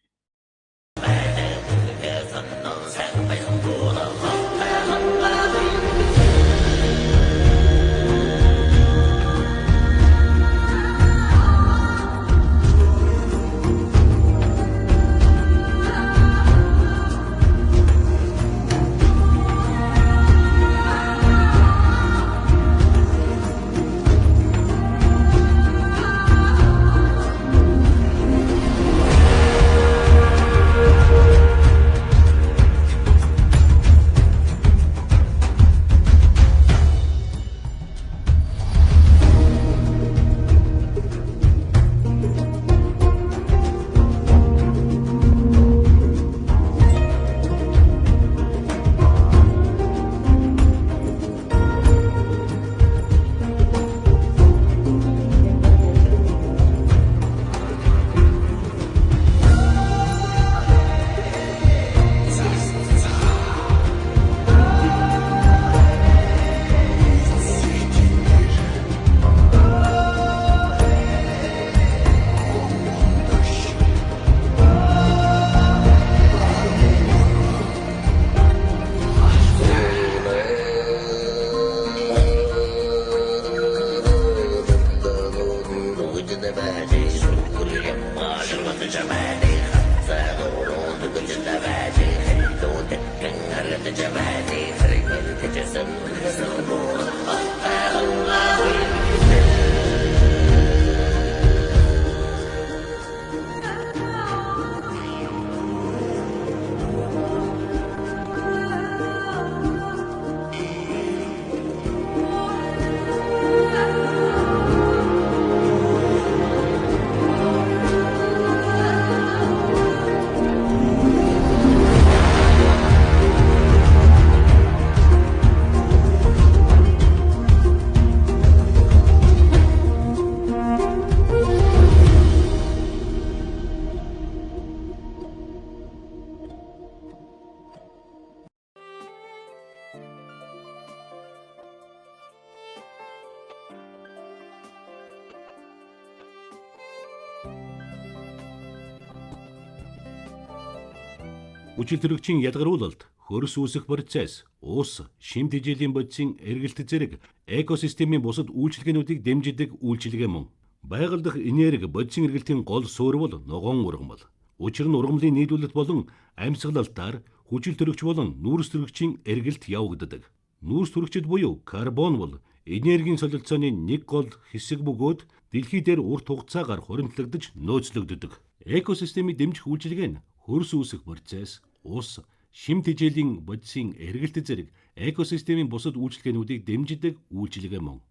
Хүчил төрөгчийн ялгаруулалт, хөрс үүсэх процесс, ус, шимт ижээлийн бодисын эргэлт зэрэг экосистемийн бусад үйлчилгээнүүдийг дэмждэг үйлчилгээ мөн. Байгаль дахь энерги бодисын эргэлтийн гол суурь бол ногоон ургамал. Учир нь ургамлын нийлүүлэлт болон амьсгалалтаар хүчил төрөгч болон нүүрс төрөгчийн эргэлт явагддаг. Нүүрс төрөгчд буюу карбон бол энергийн солилцооны нэг гол хэсэг бөгөөд дэлхий дээр урт хугацаагаар хуримтлагдаж нөөцлөгддөг. Экосистемийг дэмжих үйлчилгээ нь хөрс үүсэх процесс, ус, шимт ижээлийн бодисын эргэлт зэрэг экосистемийн бусад үйлчилгээнүүдийг дэмждэг үйлчилгээ мөн.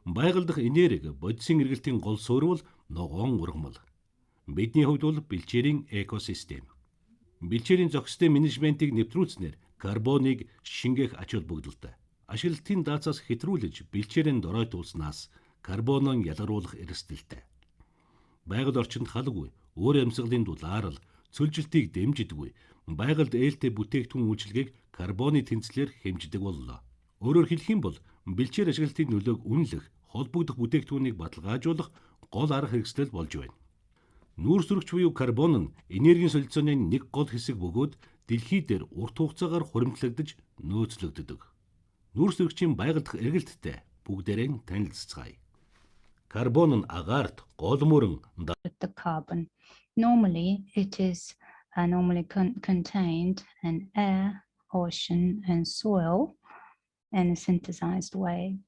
Байгаль дахь энерги бодисын эргэлтийн гол суурь бол ногоон ургамал. Бидний хувьд бол бэлчээрийн экосистем. Бэлчээрийн зохистой менежментийг нэвтрүүлснээр карбоныг шингээх ач холбогдолтой. Ашиглалтын даацаас хэтрүүлж бэлчээрийн доройтуулснаас карбонон ялгаруулах эрсдэлтэй. Байгаль орчинд халгүй, өөр амьсгалын дулаарл, цөлжилтийг дэмждэггүй, байгальд ээлтэй бүтээгдэхүүн үйлчилгээг карбоны тэнцлэр хэмждэг боллоо. Өөрөөр хэлэх юм бол бэлчээр ашиглалтын нөлөөг үнэлэх, холбогдох бүтээгдэхүүнийг баталгаажуулах гол арга хэрэгсэл болж байна. Нүүрс төрөгч буюу карбон нь энергийн солилцооны нэг гол хэсэг бөгөөд дэлхий дээр урт хугацаагаар хуримтлагдаж нөөцлөгддөг. Нүүрс төрөгчийн байгаль дахь эргэлттэй бүгдээрээ танилцгаая. Карбон нь агаарт гол мөрөн With the carbon. Normally, it is contained in air, ocean, and soil in a synthesized way.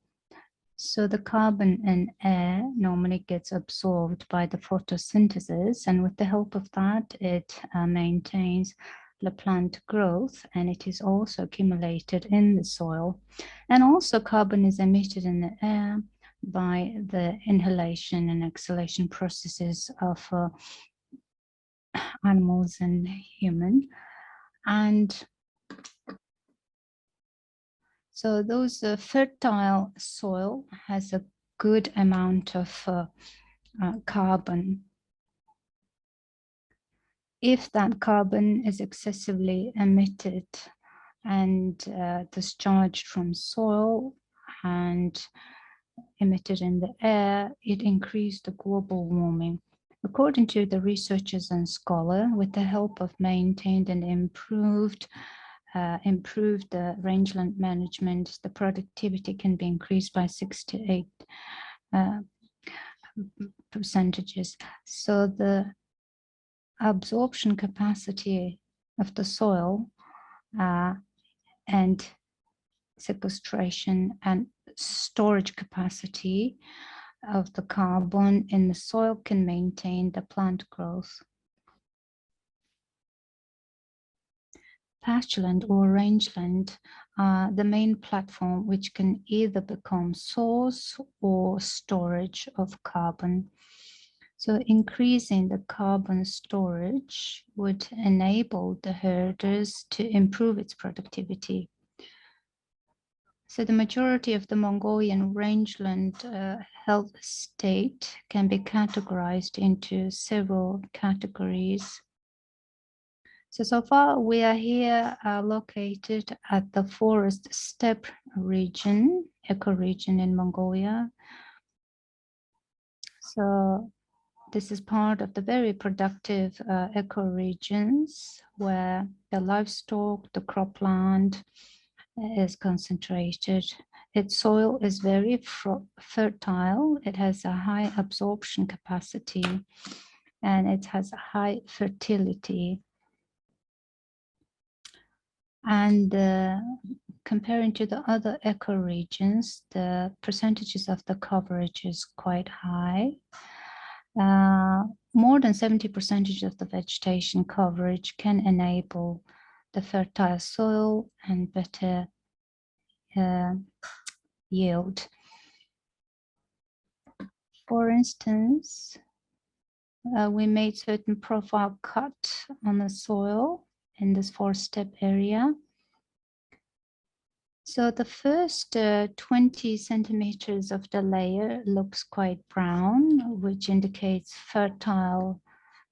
So the carbon in air normally gets absorbed by the photosynthesis, and with the help of that, it maintains the plant growth, and it is also accumulated in the soil. And also carbon is emitted in the air by the inhalation and exhalation processes of animals and human. And so those fertile soil has a good amount of carbon. If that carbon is excessively emitted and discharged from soil and emitted in the air, it increased the global warming. According to the researchers and scholars, with the help of maintained and improved rangeland management, the productivity can be increased by 6 to 8 percentages. So the absorption capacity of the soil and sequestration and storage capacity of the carbon in the soil can maintain the plant growth. Pastureland or rangeland are the main platform which can either become source or storage of carbon. So increasing the carbon storage would enable the herders to improve its productivity. So the majority of the Mongolian rangeland health state can be categorized into several categories. So far we are here located at the forest steppe region, ecoregion in Mongolia. So this is part of the very productive ecoregions where the livestock, the cropland is concentrated. Its soil is very fertile. It has a high absorption capacity and it has a high fertility. And comparing to the other ecoregions, the percentages of the coverage is quite high. More than 70% of the vegetation coverage can enable the fertile soil and better yield. For instance, we made certain profile cut on the soil in this 4-step area. So the first 20 centimeters of the layer looks quite brown, which indicates fertile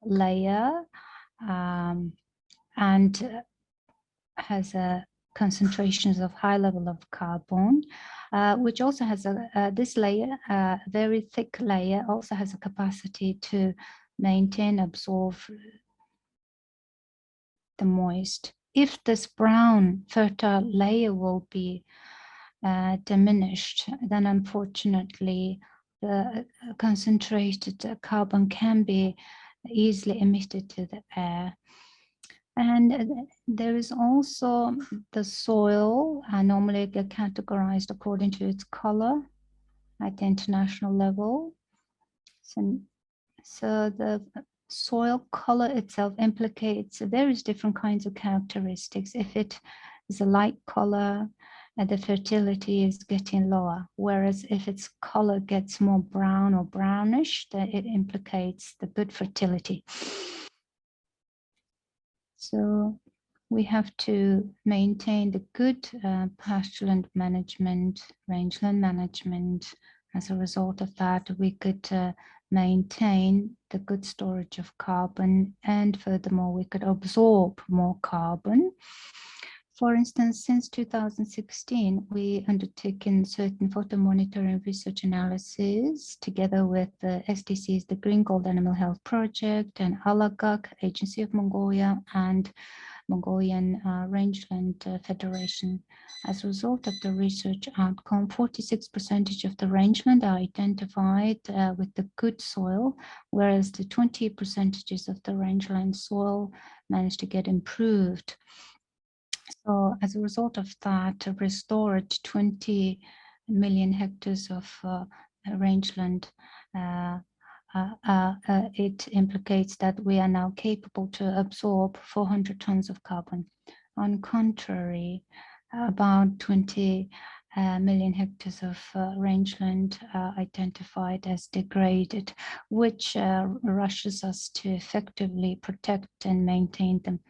layer and has concentrations of high level of carbon, which also has this layer, very thick layer, also has a capacity to maintain, absorb the moist. If this brown fertile layer will be diminished, then unfortunately the concentrated carbon can be easily emitted to the air. And there is also the soil, normally get categorized according to its color at the international level. So the soil color itself implicates various different kinds of characteristics. If it is a light color, the fertility is getting lower, whereas if its color gets more brown or brownish, then it implicates the good fertility. So we have to maintain the good pastureland management, rangeland management. As a result of that, we could maintain the good storage of carbon, and furthermore, we could absorb more carbon. For instance, since 2016, we undertaken certain photo monitoring research analysis together with the SDC's, the Green Gold Animal Health Project, and Alagak, Agency of Mongolia, and Mongolian Rangeland Federation. As a result of the research outcome, 46% of the rangeland are identified with the good soil, whereas the 20% of the rangeland soil managed to get improved. So as a result of that, restored 20 million hectares of rangeland, it implicates that we are now capable to absorb 400 tons of carbon. On contrary, about 20 million hectares of rangeland identified as degraded, which rushes us to effectively protect and maintain them.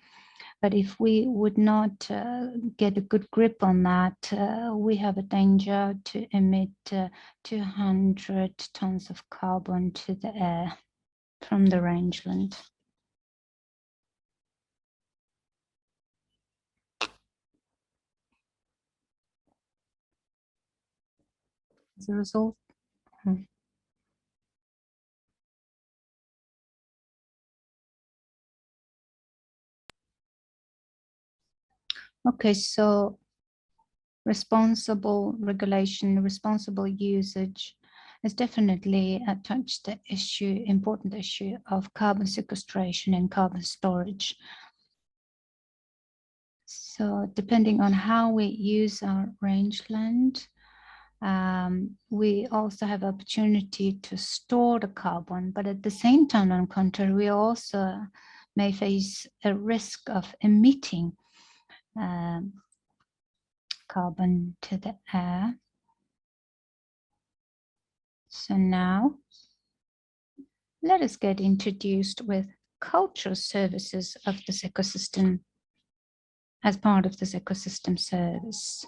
But if we would not get a good grip on that, we have a danger to emit 200 tons of carbon to the air from the rangeland. As a result, okay, so responsible regulation, responsible usage has definitely touched the issue, important issue of carbon sequestration and carbon storage. So depending on how we use our rangeland, we also have opportunity to store the carbon, but at the same time, on contrary, we also may face a risk of emitting carbon to the air. So now let us get introduced with cultural services of this ecosystem as part of this ecosystem service.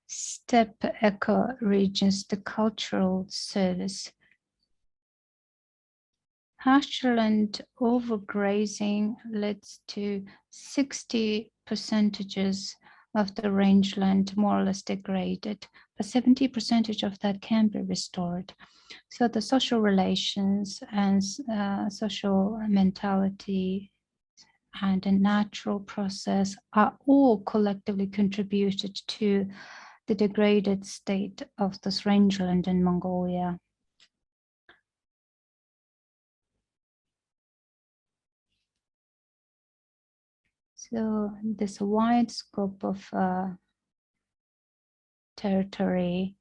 Steppe ecoregions, the cultural service. Pastureland overgrazing leads to 60% of the rangeland more or less degraded, but 70% of that can be restored. So the social relations and social mentality and a natural process are all collectively contributed to the degraded state of this rangeland in Mongolia. So this wide scope of territory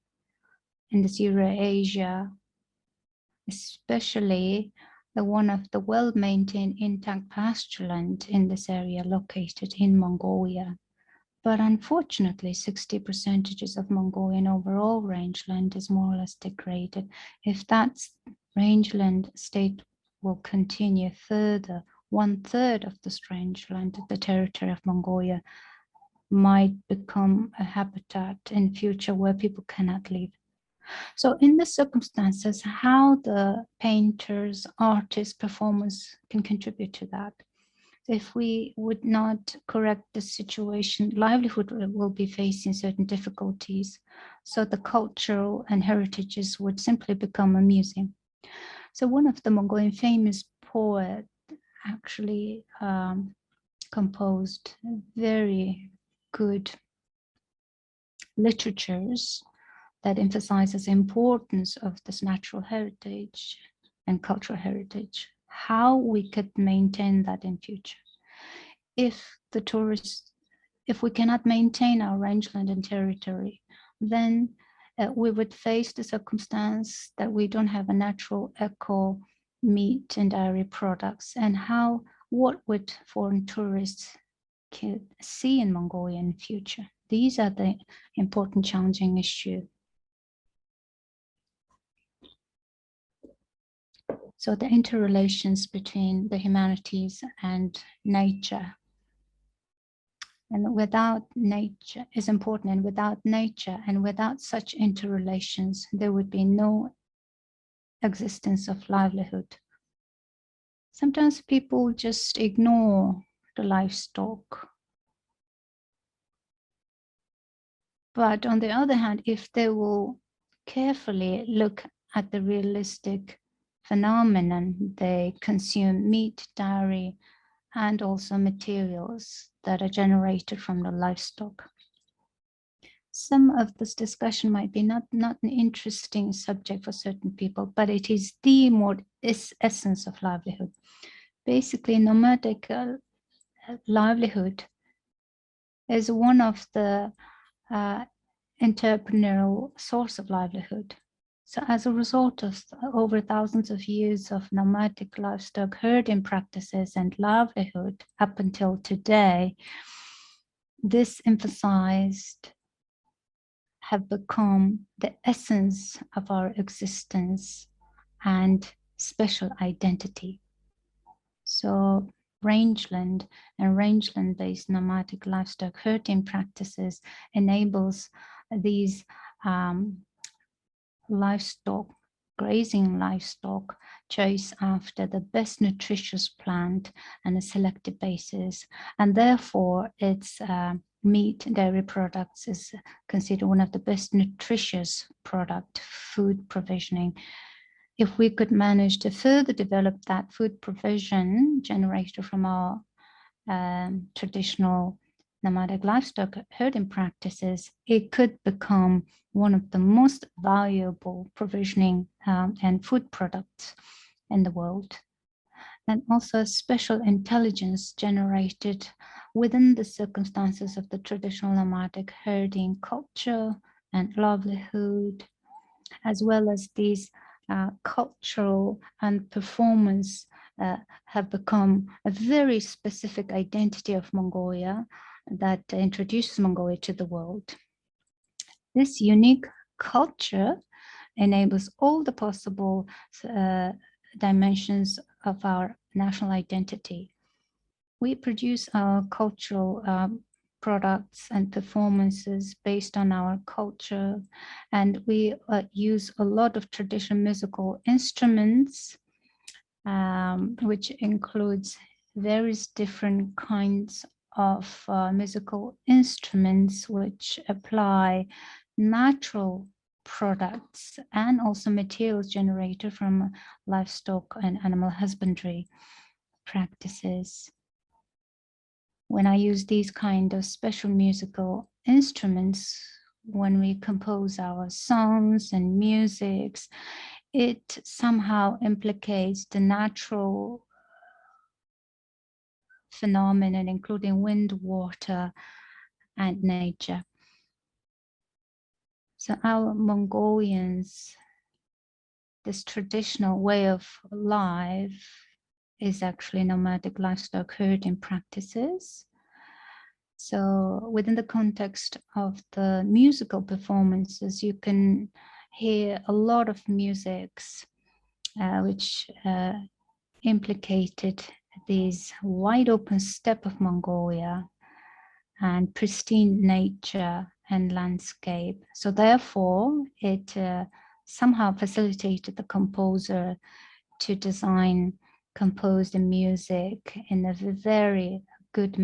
in this Eurasia, especially the one of the well-maintained intact pastureland in this area located in Mongolia. But unfortunately, 60% of Mongolian overall rangeland is more or less degraded. If that rangeland state will continue further, 1/3 of this rangeland, the territory of Mongolia, might become a habitat in future where people cannot live. So in the circumstances, how the painters, artists, performers can contribute to that. If we would not correct the situation, livelihood will be facing certain difficulties. So the cultural and heritages would simply become a museum. So one of the Mongolian famous poets actually composed very good literatures that emphasizes the importance of this natural heritage and cultural heritage, how we could maintain that in future. If we cannot maintain our rangeland and territory, then we would face the circumstance that we don't have a natural eco meat and dairy products, and what would foreign tourists could see in Mongolia in the future. These are the important challenging issues. So the interrelations between the humanities and nature. And without nature is important, and without nature and without such interrelations, there would be no existence of livelihood. Sometimes people just ignore the livestock. But on the other hand, if they will carefully look at the realistic phenomenon. They consume meat, dairy, and also materials that are generated from the livestock. Some of this discussion might be not an interesting subject for certain people, but it is the more essence of livelihood. Basically, nomadic livelihood is one of the entrepreneurial source of livelihood. So as a result of over thousands of years of nomadic livestock herding practices and livelihood up until today, this emphasized have become the essence of our existence and special identity. So rangeland and rangeland-based nomadic livestock herding practices enables these livestock, grazing livestock choice after the best nutritious plant on a selective basis, and therefore its meat and dairy products is considered one of the best nutritious product food provisioning. If we could manage to further develop that food provision generated from our traditional nomadic livestock herding practices, it could become one of the most valuable provisioning and food products in the world. And also special intelligence generated within the circumstances of the traditional nomadic herding culture and livelihood, as well as these cultural and performance have become a very specific identity of Mongolia that introduces Mongolia to the world. This unique culture enables all the possible dimensions of our national identity. We produce our cultural products and performances based on our culture, and we use a lot of traditional musical instruments, which includes various different kinds of musical instruments which apply natural products and also materials generated from livestock and animal husbandry practices. When I use these kind of special musical instruments, when we compose our songs and musics, it somehow implicates the natural phenomenon, including wind, water, and nature. So our Mongolians, this traditional way of life is actually nomadic livestock herding practices. So within the context of the musical performances, you can hear a lot of musics which implicated this wide open steppe of Mongolia and pristine nature and landscape. So therefore, it somehow facilitated the composer to compose the music in a very good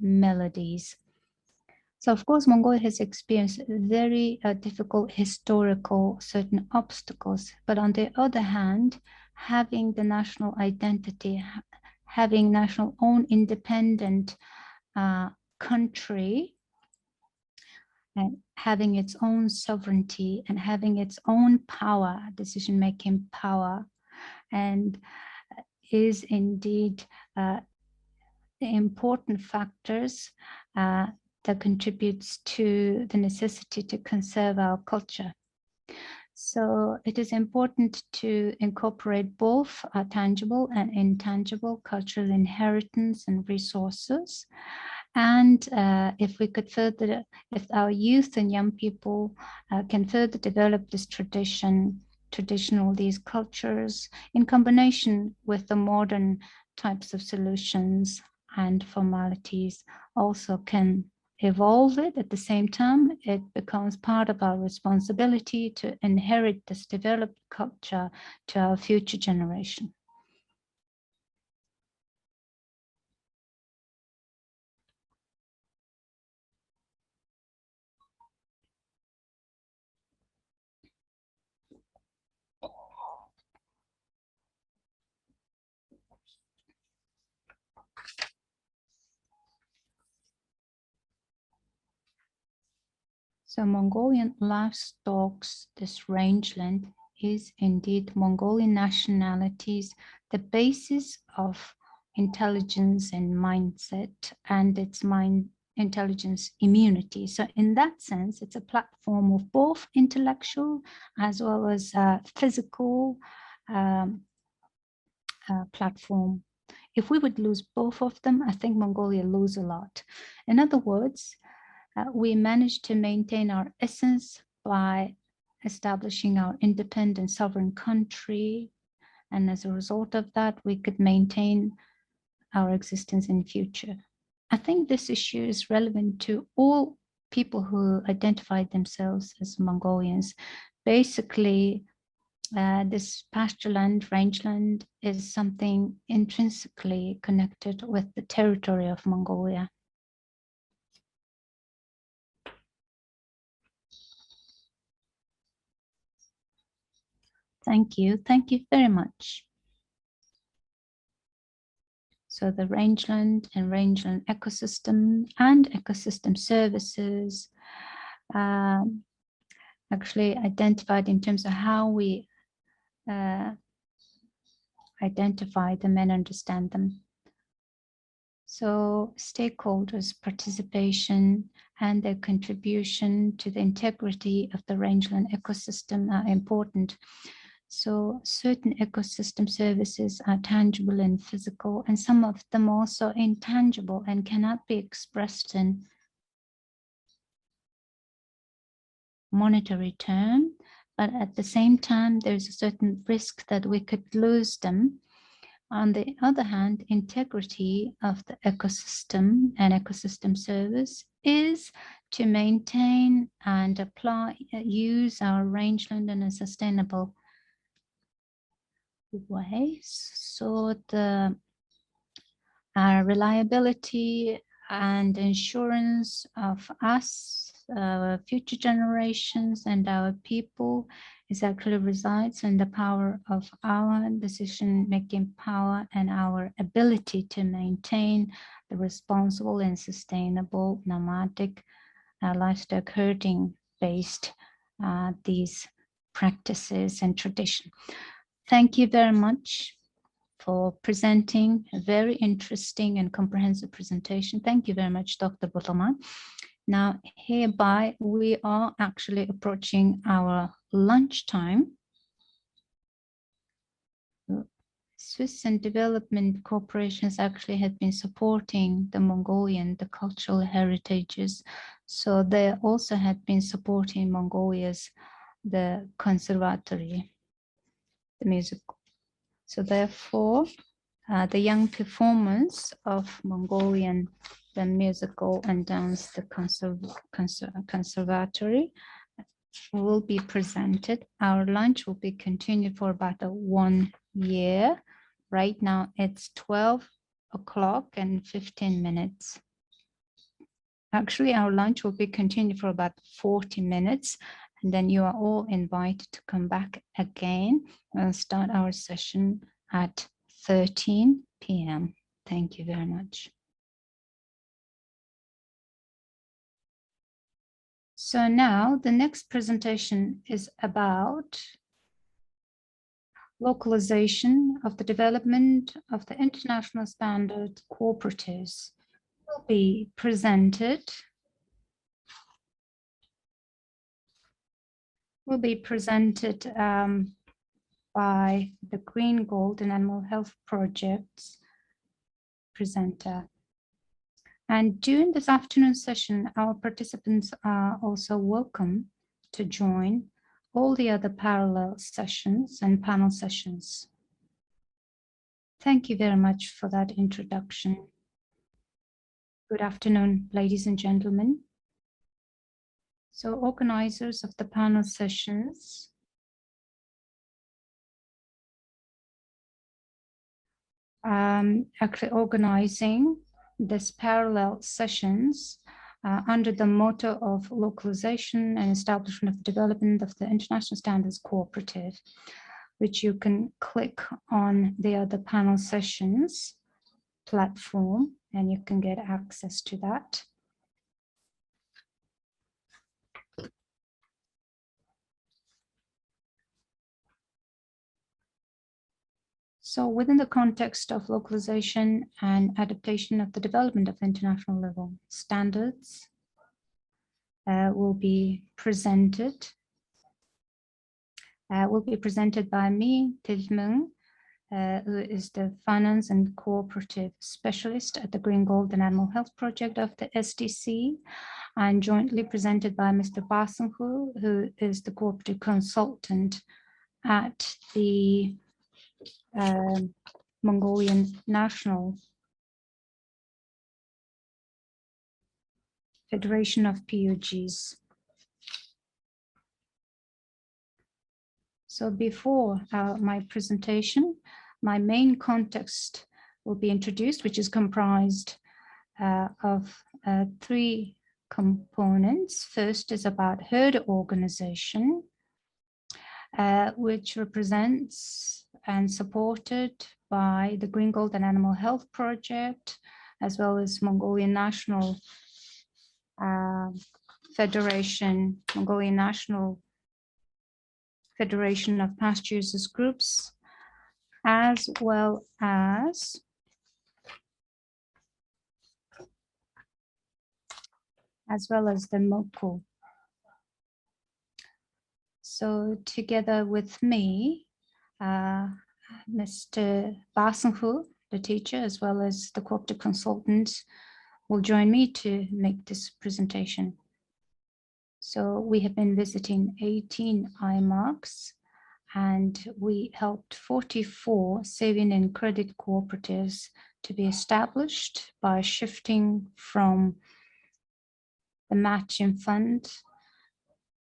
melodies. So of course, Mongolia has experienced very difficult historical certain obstacles, but on the other hand, having the national identity, having national own independent country, and having its own sovereignty and having its own power, decision-making power, and is indeed the important factors that contributes to the necessity to conserve our culture. So it is important to incorporate both tangible and intangible cultural inheritance and resources. And if we could further, if our youth and young people can further develop this traditional these cultures in combination with the modern types of solutions and formalities, also can evolve it. At the same time, it becomes part of our responsibility to inherit this developed culture to our future generation. So Mongolian livestock, this rangeland, is indeed Mongolian nationalities, the basis of intelligence and mindset, and its intelligence immunity. So in that sense, it's a platform of both intellectual as well as physical platform. If we would lose both of them, I think Mongolia lose a lot. In other words, we managed to maintain our essence by establishing our independent sovereign country. And as a result of that, we could maintain our existence in the future. I think this issue is relevant to all people who identify themselves as Mongolians. Basically, this pasture land, rangeland, is something intrinsically connected with the territory of Mongolia. Thank you very much. So the rangeland and rangeland ecosystem and ecosystem services actually identified in terms of how we identify them and understand them. So stakeholders' participation and their contribution to the integrity of the rangeland ecosystem are important. So certain ecosystem services are tangible and physical, and some of them also intangible and cannot be expressed in monetary term. But at the same time, there's a certain risk that we could lose them. On the other hand, integrity of the ecosystem and ecosystem service is to maintain and use our rangeland in a sustainable way. So the reliability and insurance of us, future generations and our people is actually resides in the power of our decision-making power and our ability to maintain the responsible and sustainable nomadic livestock herding based these practices and tradition. Thank you very much for presenting a very interesting and comprehensive presentation. Thank you very much, Dr. Buttelman. Now, hereby, we are actually approaching our lunchtime. Swiss and development corporations actually have been supporting the Mongolian, the cultural heritages. So they also had been supporting Mongolia's, the conservatory, the music. So therefore, the young performance of Mongolian, the musical and dance, the conservatory will be presented. Our lunch will be continued for about 1 year. Right now it's 12 o'clock and 15 minutes. Actually, our lunch will be continued for about 40 minutes. And then you are all invited to come back again. We'll start our session at 13 p.m. Thank you very much. So now the next presentation is about localization of the development of the international standard cooperatives. Will be presented by the Green Gold and Animal Health Projects presenter. And during this afternoon session, our participants are also welcome to join all the other parallel sessions and panel sessions. Thank you very much for that introduction. Good afternoon, ladies and gentlemen. So organizers of the panel sessions actually organizing this parallel sessions under the motto of localization and establishment of the development of the International Standards Cooperative, which you can click on the other panel sessions platform and you can get access to that. So within the context of localization and adaptation of the development of international level standards will be presented by me, Tilmung, who is the Finance and Cooperative Specialist at the Green Gold and Animal Health Project of the SDC, and jointly presented by Mr. Basunghu, who is the Cooperative Consultant at the Mongolian National Federation of PUGs. So before my presentation, my main context will be introduced, which is comprised of three components. First is about herd organization, which represents and supported by the Green Gold and Animal Health Project, as well as Mongolian National Federation, Mongolian National Federation of Pasture Users Groups, as well as the MOCO. So together with me, Mr. Basunghu, the teacher, as well as the cooperative consultant, will join me to make this presentation. So we have been visiting 18 IMARCs, and we helped 44 saving and credit cooperatives to be established by shifting from the matching fund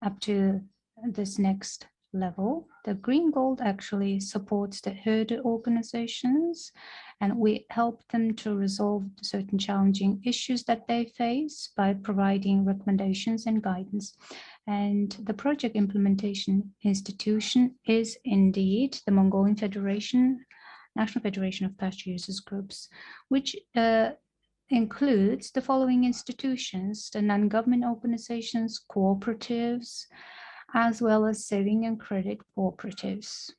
up to this next level. The Green Gold actually supports the herd organizations, and we help them to resolve certain challenging issues that they face by providing recommendations and guidance. And the project implementation institution is indeed the Mongolian Federation, National Federation of Pasture Users Groups, which includes the following institutions: the non-government organizations, cooperatives, as well as saving and credit cooperatives.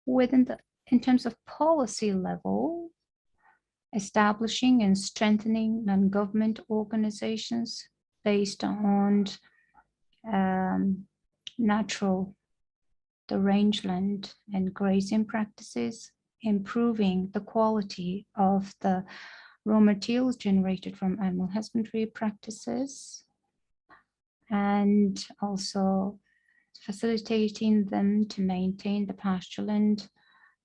In terms of policy level, establishing and strengthening non-government organizations based on the rangeland and grazing practices, improving the quality of the raw materials generated from animal husbandry practices, and also facilitating them to maintain the pasture land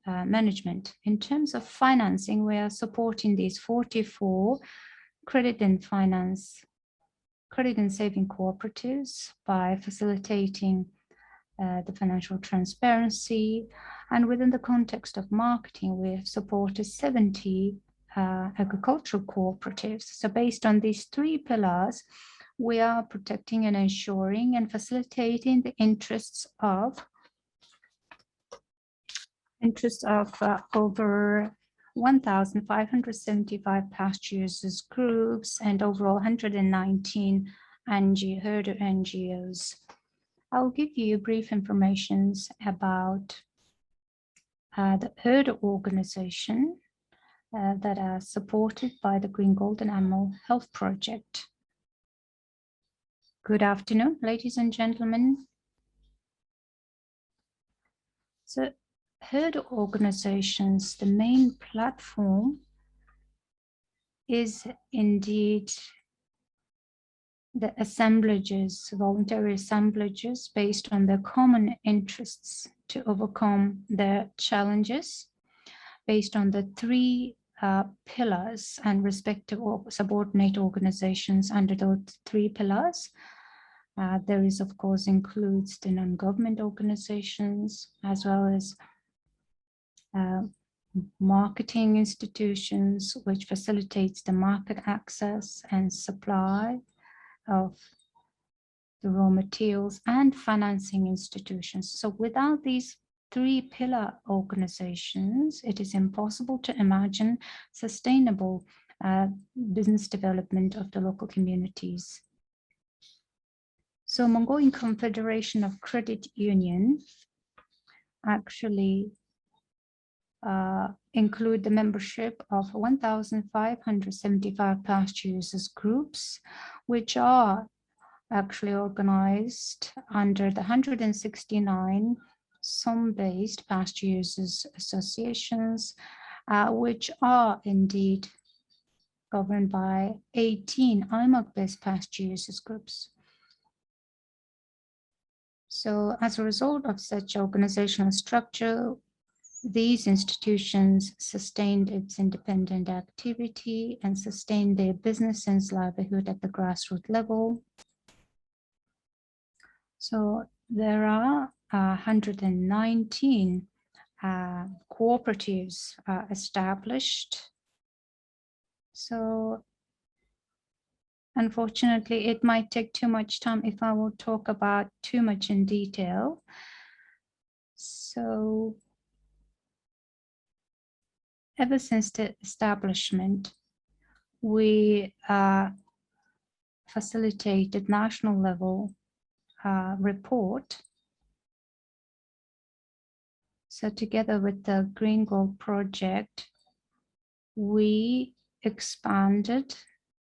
management. In terms of financing, we are supporting these 44 credit and saving cooperatives by facilitating the financial transparency. And within the context of marketing, we have supported 70 agricultural cooperatives. So based on these three pillars, we are protecting and ensuring and facilitating the interests of over 1,575 pasture users groups and overall 119 herder NGOs. I'll give you brief information about the herder organization that are supported by the Green Gold and Animal Health Project. Good afternoon, ladies and gentlemen. So herd organizations, the main platform is indeed the assemblages, voluntary assemblages based on their common interests to overcome their challenges based on the three pillars and respective subordinate organizations under those three pillars. There is, of course, includes the non-government organizations as well as marketing institutions, which facilitates the market access and supply of the raw materials, and financing institutions. So without these three pillar organizations, it is impossible to imagine sustainable business development of the local communities. So Mongolian Confederation of Credit Union actually include the membership of 1,575 pasture users groups, which are actually organized under the 169 SOM-based pasture users associations, which are indeed governed by 18 IMOC-based pasture users groups. So as a result of such organizational structure, these institutions sustained its independent activity and sustained their business and livelihood at the grassroots level. So there are 119 cooperatives established. So unfortunately, it might take too much time if I will talk about too much in detail. So ever since the establishment, we facilitated national level report. So together with the Green Gold project, we expanded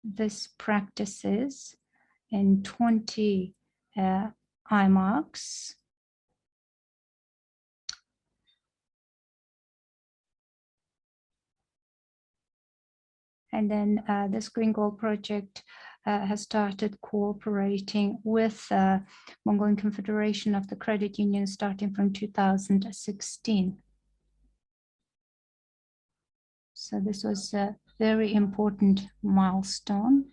these practices in 20 IMOCs. And then this Green Gold project has started cooperating with Mongolian Confederation of the Credit Union starting from 2016. So this was a very important milestone.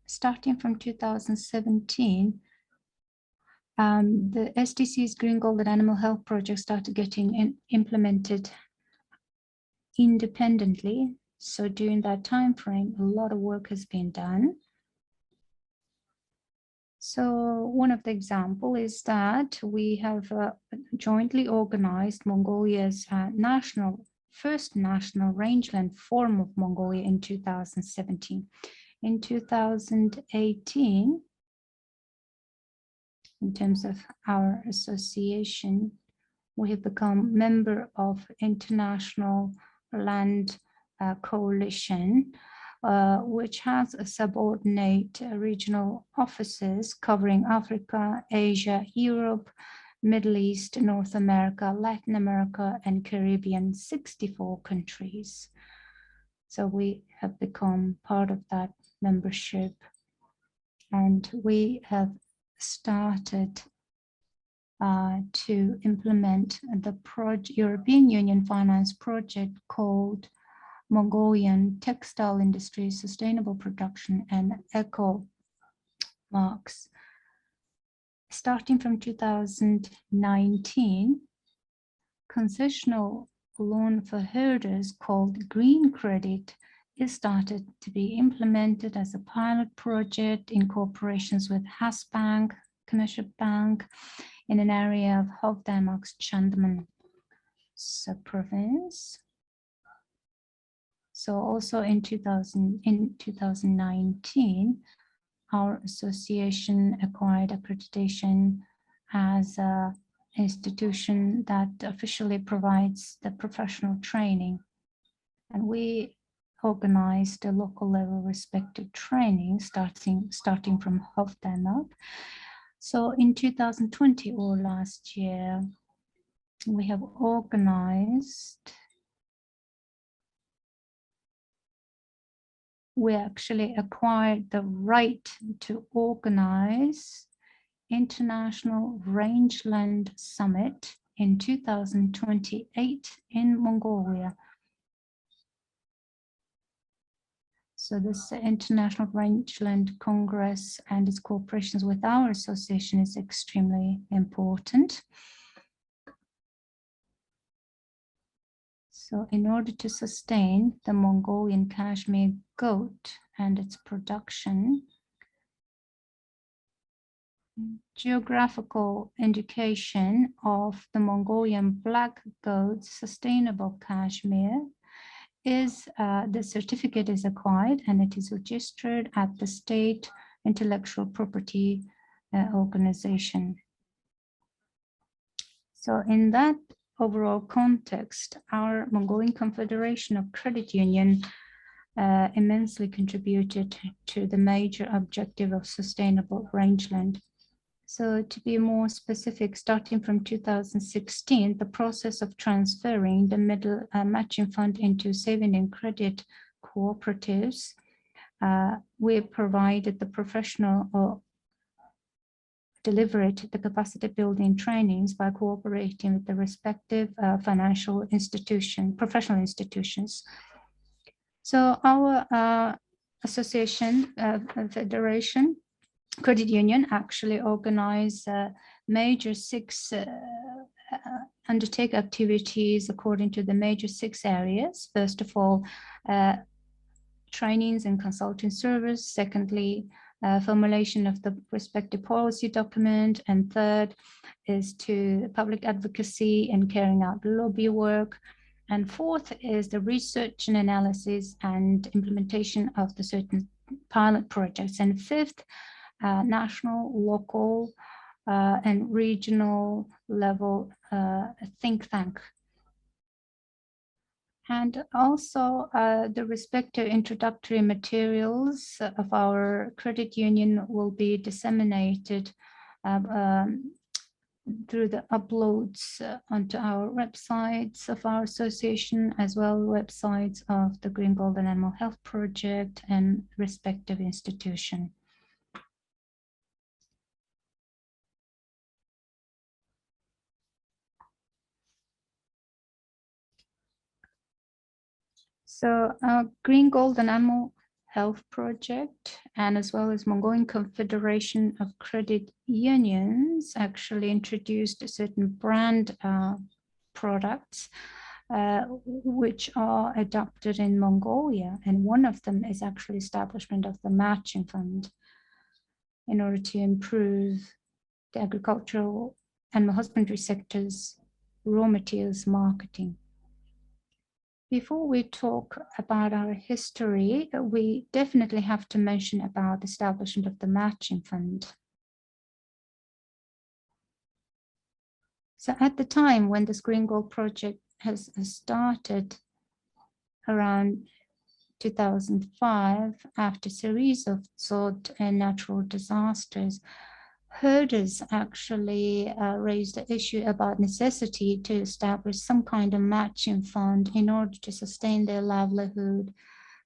Starting from 2017, the SDC's Green Gold and Animal Health project started getting implemented independently. So during that time frame, a lot of work has been done. So one of the examples is that we have jointly organized Mongolia's first national rangeland forum of Mongolia in 2017. In 2018, in terms of our association, we have become member of International Land Coalition, which has a subordinate regional offices covering Africa, Asia, Europe, Middle East, North America, Latin America, and Caribbean, 64 countries. So we have become part of that membership, and we have started to implement the European Union finance project called Mongolian Textile Industry Sustainable Production and Eco Marks. Starting from 2019, concessional loan for herders called Green Credit is started to be implemented as a pilot project in cooperations with Hasbank, Commercial Bank, in an area of Hovdamok's Chandaman sub-province. So also in 2019, our association acquired accreditation as an institution that officially provides the professional training. And we organized a local level respective training starting from Hovdamok. So in 2020 or last year, we have we actually acquired the right to organize International Rangeland Summit in 2028 in Mongolia. So this International Rangeland Congress and its cooperations with our association is extremely important. So in order to sustain the Mongolian Kashmir goat and its production, geographical indication of the Mongolian black goat sustainable Kashmir is the certificate is acquired and it is registered at the State Intellectual Property Organization. So in that overall context, our Mongolian Confederation of Credit Union immensely contributed to the major objective of sustainable rangeland. So to be more specific, starting from 2016, the process of transferring the middle matching fund into saving and credit cooperatives, we provided the professional or delivered the capacity building trainings by cooperating with the respective financial professional institutions. So our association, federation, credit union actually organize major undertake activities according to the major 6 areas. First of all, trainings and consulting service. Secondly, formulation of the respective policy document. And third is to public advocacy and carrying out lobby work. And fourth is the research and analysis and implementation of the certain pilot projects. And fifth, national, local, and regional level think tank. And also the respective introductory materials of our credit union will be disseminated through the uploads onto our websites of our association, as well as websites of the Green Gold and Animal Health Project and respective institution. So Green Gold and Animal Health Project, and as well as Mongolian Confederation of Credit Unions, actually introduced certain brand products which are adopted in Mongolia. And one of them is actually establishment of the matching fund in order to improve the agricultural animal husbandry sector's raw materials marketing. Before we talk about our history, we definitely have to mention about the establishment of the matching fund. So at the time when this Green Gold project has started around 2005, after a series of drought and natural disasters, herders actually raised the issue about necessity to establish some kind of matching fund in order to sustain their livelihood,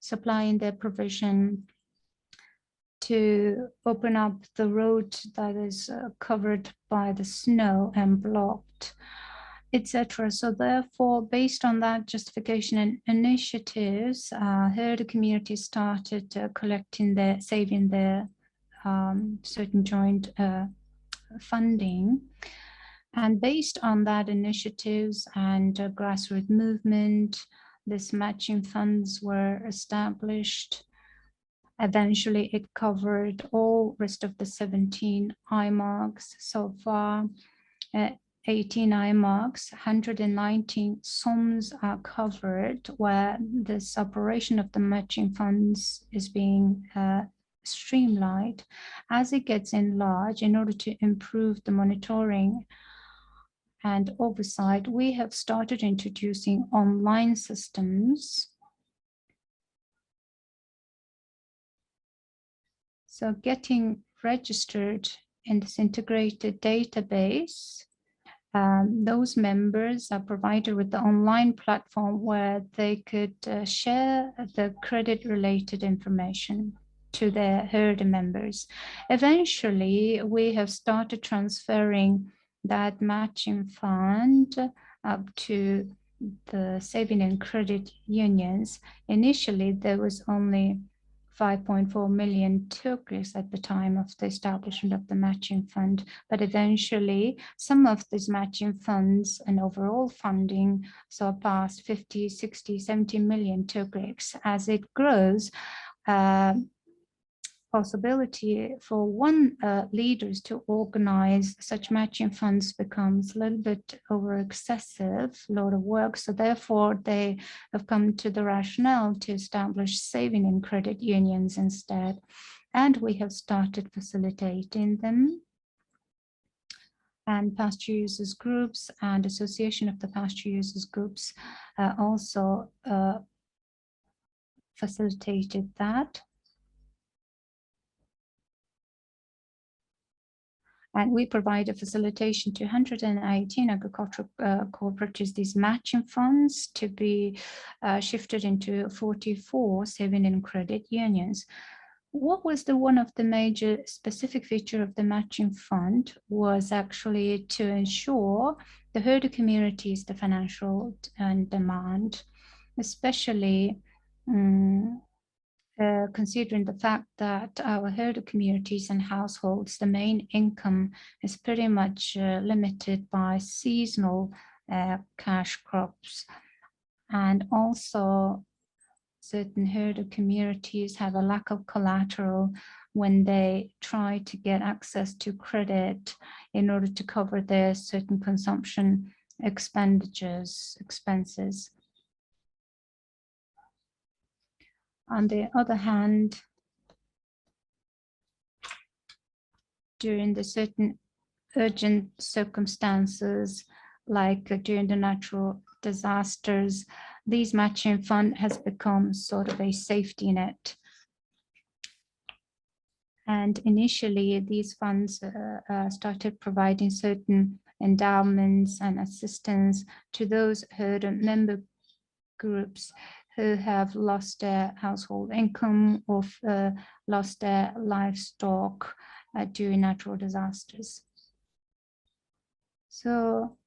supplying their provision, to open up the road that is covered by the snow and blocked, etc. So therefore, based on that justification and initiatives, herder communities started saving their certain joint funding. And based on that initiatives and grassroots movement, this matching funds were established. Eventually, it covered all rest of the 17 IMARCs so far. 18 IMARCs, 119 SOMs are covered, where this operation of the matching funds is being streamlined. As it gets enlarged, in order to improve the monitoring and oversight, we have started introducing online systems. So getting registered in this integrated database, those members are provided with the online platform where they could share the credit-related information to their herder members. Eventually, we have started transferring that matching fund up to the saving and credit unions. Initially, there was only 5.4 million turkeys at the time of the establishment of the matching fund, but eventually some of these matching funds and overall funding surpassed 50, 60, 70 million turkeys. As it grows, possibility for one leaders to organize such matching funds becomes a little bit over excessive, load of work. So therefore they have come to the rationale to establish saving and credit unions instead. And we have started facilitating them. And pasture users groups and association of the pasture users groups also facilitated that. And we provide a facilitation to 118 agricultural cooperatives, these matching funds, to be shifted into 44 saving and credit unions. What was one of the major specific feature of the matching fund was actually to ensure the herder communities, the financial demand, especially considering the fact that our herder communities and households, the main income is pretty much limited by seasonal cash crops. And also certain herder communities have a lack of collateral when they try to get access to credit in order to cover their certain consumption expenses. On the other hand, during the certain urgent circumstances, like during the natural disasters, these matching fund has become sort of a safety net. And initially, these funds started providing certain endowments and assistance to those herder member groups who have lost their household income or lost their livestock during natural disasters. So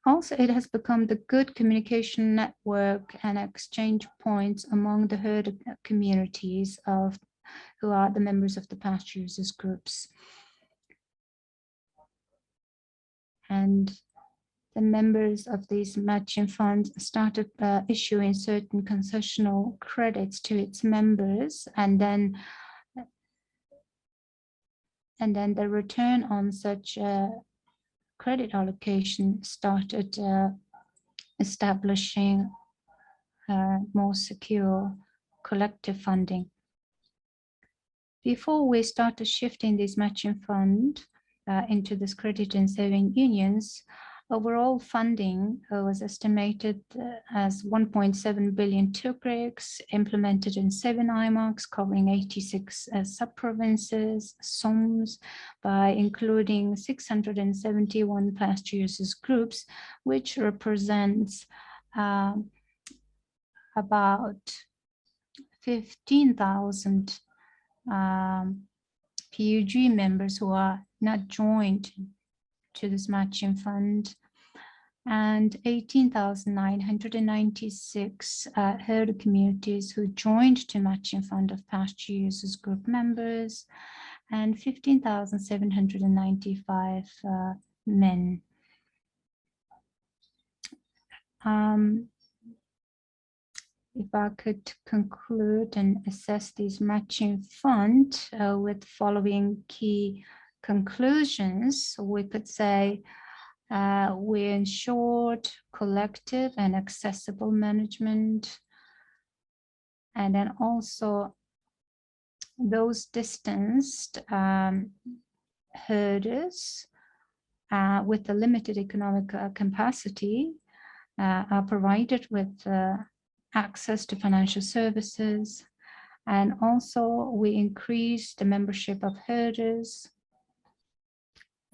also it has become the good communication network and exchange points among the herder communities who are the members of the pasture users groups. And the members of these matching funds started issuing certain concessional credits to its members, and then the return on such credit allocation started establishing more secure collective funding. Before we started shifting this matching fund into this credit and saving unions, overall funding was estimated as 1.7 billion tukreks, implemented in 7 IMARCs covering 86 sub-provinces, SOMs, by including 671 pasture users groups, which represents about 15,000 PUG members who are not joined to this matching fund, and 18,996 herder communities who joined to matching fund of pasture users group members, and 15,795 men. If I could conclude and assess this matching fund with following key conclusions, we could say we ensured collective and accessible management, and then also those distanced herders with a limited economic capacity are provided with access to financial services, and also we increased the membership of herders.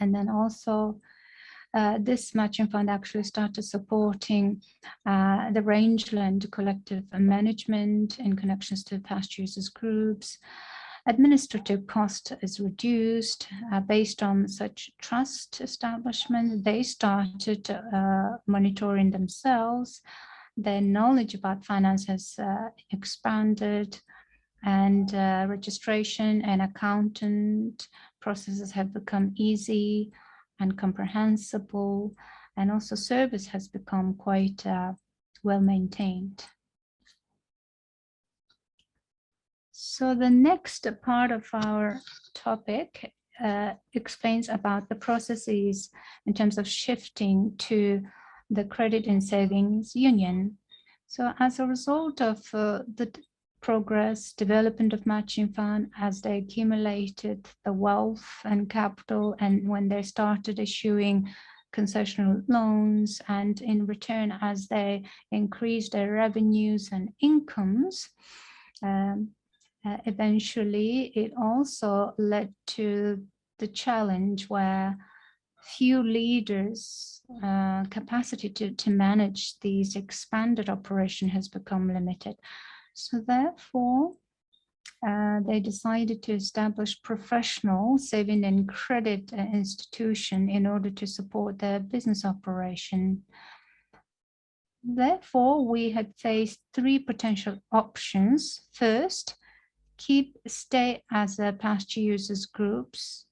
And then also this matching fund actually started supporting the rangeland collective management in connections to pasture users groups. Administrative cost is reduced based on such trust establishment. They started monitoring themselves. Their knowledge about finance has expanded, and registration and accountant processes have become easy and comprehensible, and also service has become quite well maintained. So the next part of our topic explains about the processes in terms of shifting to the credit and savings union. So as a result of the progress, development of matching fund as they accumulated the wealth and capital, and when they started issuing concessional loans, and in return as they increased their revenues and incomes, eventually it also led to the challenge where few leaders' capacity to manage these expanded operation has become limited. So therefore, they decided to establish professional saving and credit institution in order to support their business operation. Therefore, we had faced three potential options. First, stay as a pasture users groups,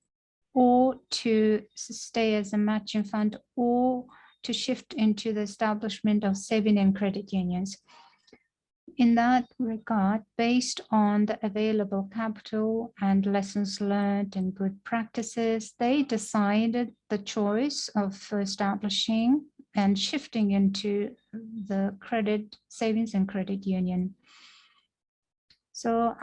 or to stay as a matching fund, or to shift into the establishment of saving and credit unions. In that regard, based on the available capital and lessons learned and good practices, they decided the choice of establishing and shifting into the savings and credit union. So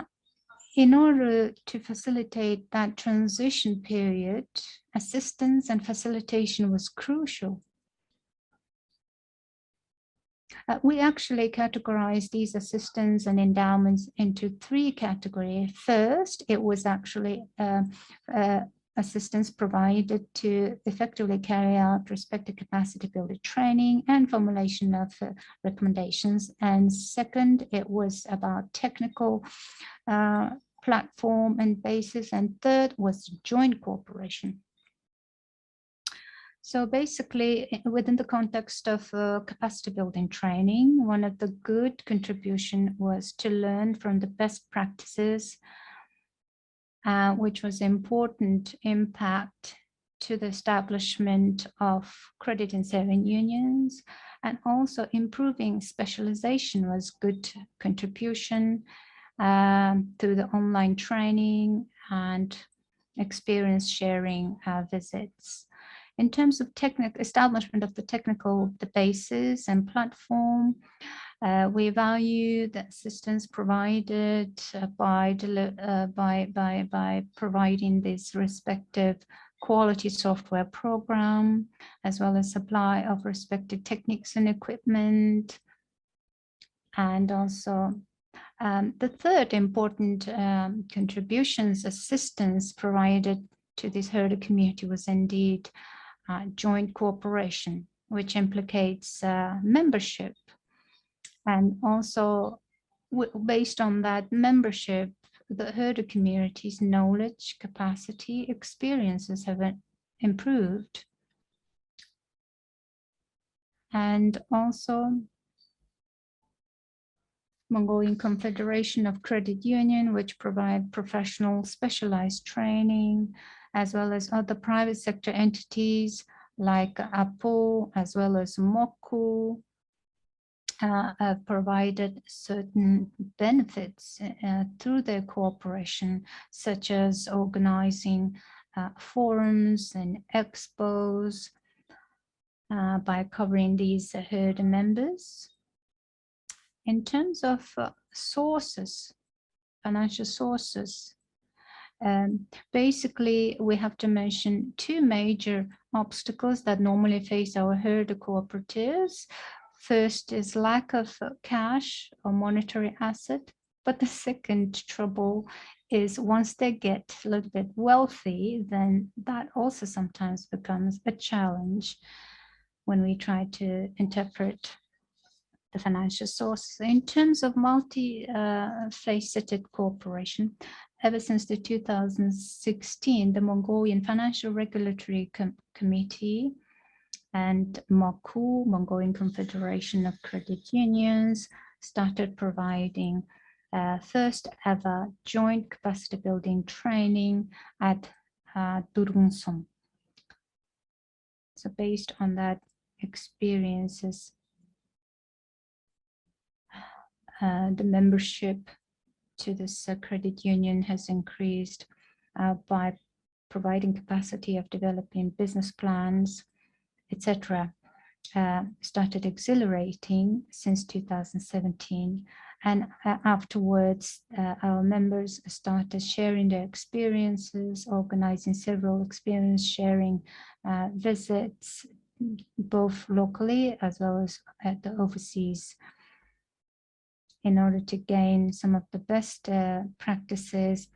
in order to facilitate that transition period, assistance and facilitation was crucial. We actually categorized these assistance and endowments into three categories. First, it was actually assistance provided to effectively carry out respective capacity building training and formulation of recommendations. And second, it was about technical platform and basis. And third was joint cooperation. So basically, within the context of capacity building training, one of the good contribution was to learn from the best practices, which was important impact to the establishment of credit and saving unions, and also improving specialization was good contribution through the online training and experience sharing visits. In terms of establishment of the technical basis and platform, we value the assistance provided by providing this respective quality software program, as well as supply of respective techniques and equipment. And also the third important contributions, assistance provided to this herder community was indeed joint cooperation, which implicates membership. And also based on that membership, the herder community's knowledge, capacity, experiences have improved. And also Mongolian Confederation of Credit Union, which provide professional specialized training, as well as other private sector entities like APO, as well as MOKU, provided certain benefits through their cooperation, such as organizing forums and expos by covering these herd members. In terms of sources, financial sources, basically we have to mention two major obstacles that normally face our herder cooperatives. First is lack of cash or monetary asset, but the second trouble is once they get a little bit wealthy, then that also sometimes becomes a challenge when we try to interpret the financial sources. In terms of multi-faceted cooperation, ever since the 2016, the Mongolian Financial Regulatory Committee and MOKU, Mongolian Confederation of Credit Unions, started providing first ever joint capacity building training at Durungsong. So based on that experiences, the membership to this credit union has increased by providing capacity of developing business plans, etc. Started exhilarating since 2017, And afterwards, our members started sharing their experiences, organizing several experience sharing visits, both locally as well as at the overseas, in order to gain some of the best practices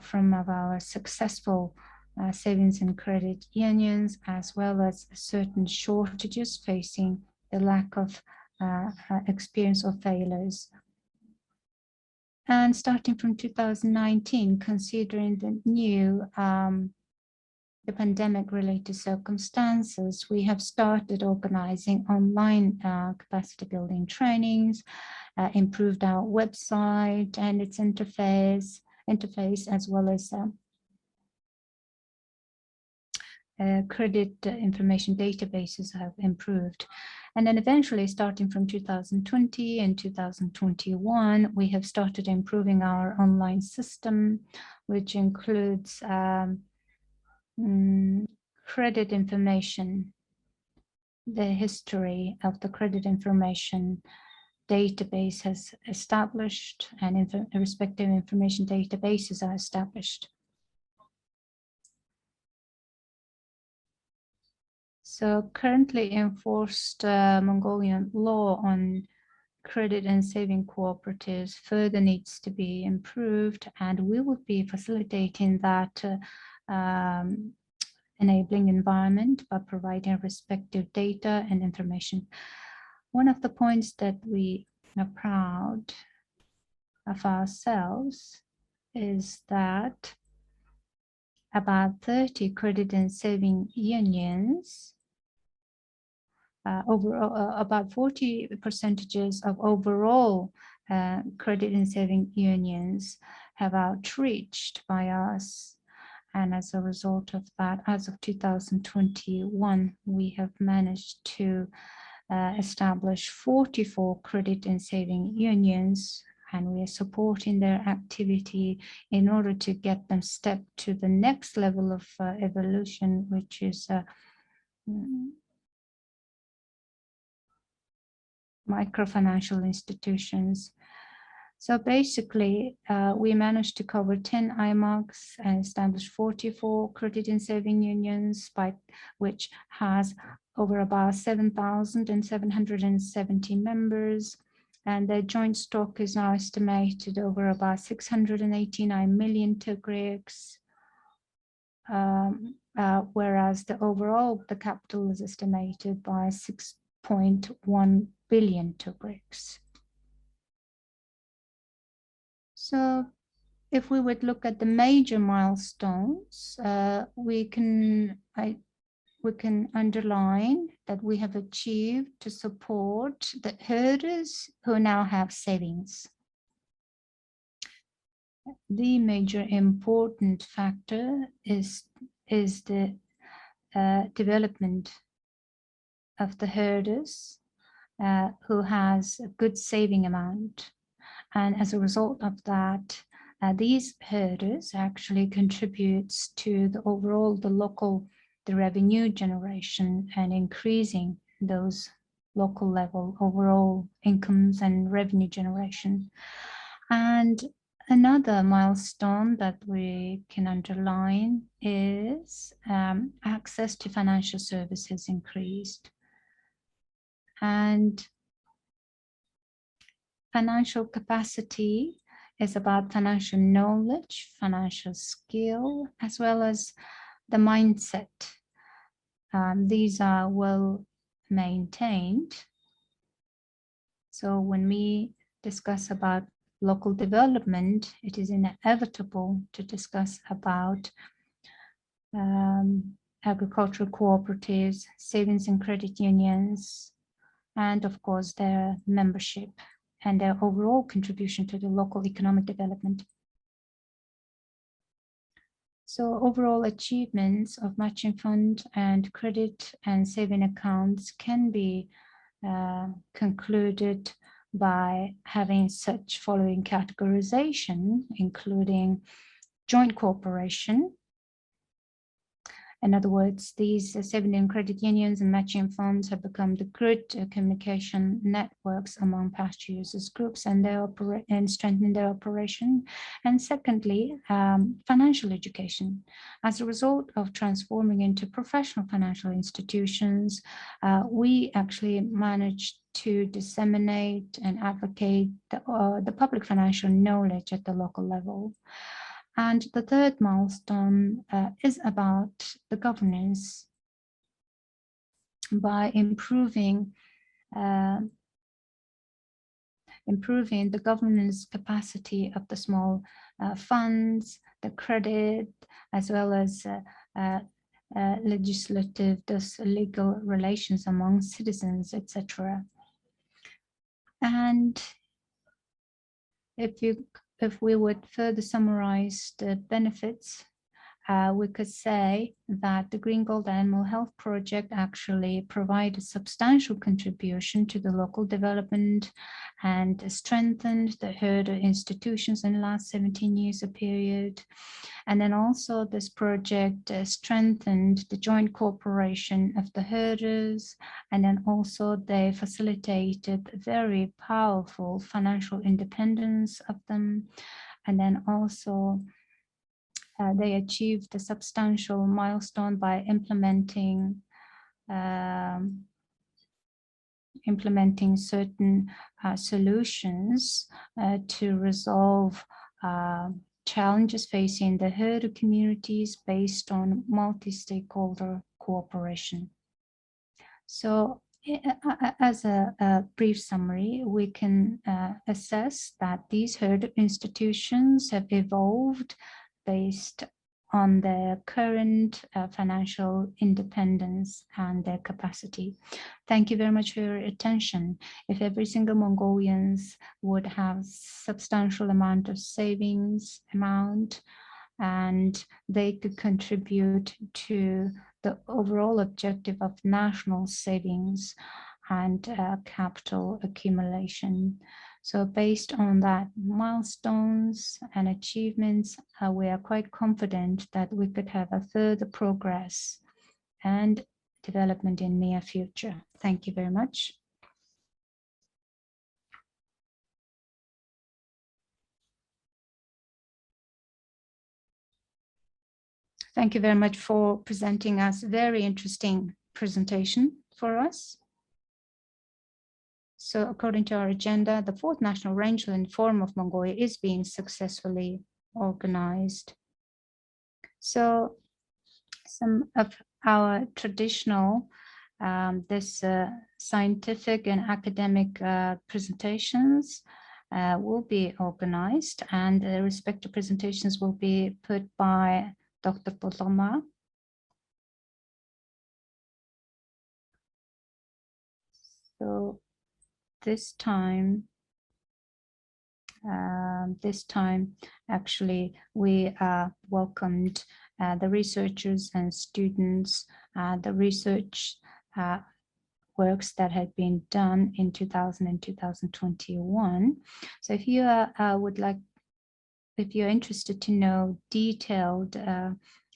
from our successful savings and credit unions, as well as certain shortages facing the lack of experience or failures. And starting from 2019, considering the new the pandemic-related circumstances, we have started organizing online capacity building trainings, improved our website and its interface, as well as credit information databases have improved. And then eventually, starting from 2020 and 2021, we have started improving our online system, which includes credit information, the history of the credit information database has established, and respective information databases are established. So currently enforced Mongolian law on credit and saving cooperatives further needs to be improved, and we would be facilitating that enabling environment by providing respective data and information. One of the points that we are proud of ourselves is that about 30 credit and saving unions, about 40% of overall credit and saving unions have outreached by us. And as a result of that, as of 2021, we have managed to establish 44 credit and saving unions, and we are supporting their activity in order to get them step to the next level of evolution, which is microfinancial institutions. So basically, we managed to cover 10 IMARCs and establish 44 credit and saving unions, by which has over about 7,770 members. And their joint stock is now estimated over about 689 million tugriks, whereas the overall, the capital is estimated by 6.1 billion tugriks. So if we would look at the major milestones, we can underline that we have achieved to support the herders who now have savings. The major important factor is the development of the herders who has a good saving amount. And as a result of that, these herders actually contributes to the overall, the revenue generation and increasing those local level overall incomes and revenue generation. And another milestone that we can underline is access to financial services increased. And financial capacity is about financial knowledge, financial skill, as well as the mindset. These are well maintained. So when we discuss about local development, it is inevitable to discuss about agricultural cooperatives, savings and credit unions, and of course their membership and their overall contribution to the local economic development. So overall achievements of matching fund and credit and saving accounts can be concluded by having such following categorization, including joint cooperation, In other words, these saving and credit unions and matching funds have become the good communication networks among pasture users groups, and they operate and strengthen their operation. And secondly, financial education. As a result of transforming into professional financial institutions, we actually managed to disseminate and advocate the public financial knowledge at the local level. And the third milestone is about the governance. By improving the governance capacity of the small funds, the credit, as well as legislative, thus legal relations among citizens, etc. And if we would further summarize the benefits, we could say that the Green Gold Animal Health Project actually provided a substantial contribution to the local development and strengthened the herder institutions in the last 17 years period. And then also this project strengthened the joint cooperation of the herders, and then also they facilitated very powerful financial independence of them, and then also they achieved a substantial milestone by implementing certain solutions to resolve challenges facing the herder communities based on multi-stakeholder cooperation. So as a brief summary, we can assess that these herder institutions have evolved based on their current financial independence and their capacity. Thank you very much for your attention. If every single Mongolians would have substantial amount of savings amount, and they could contribute to the overall objective of national savings and capital accumulation. So based on that milestones and achievements, we are quite confident that we could have a further progress and development in near future. Thank you very much. Thank you very much for presenting us very interesting presentation for us. So according to our agenda, the 4th National Rangeland Forum of Mongolia is being successfully organized. So some of our traditional, scientific and academic presentations will be organized, and the respective presentations will be put by Dr. Poloma. So this time actually we welcomed the researchers and students, the research works that had been done in 2000 and 2021. So if you if you're interested to know detailed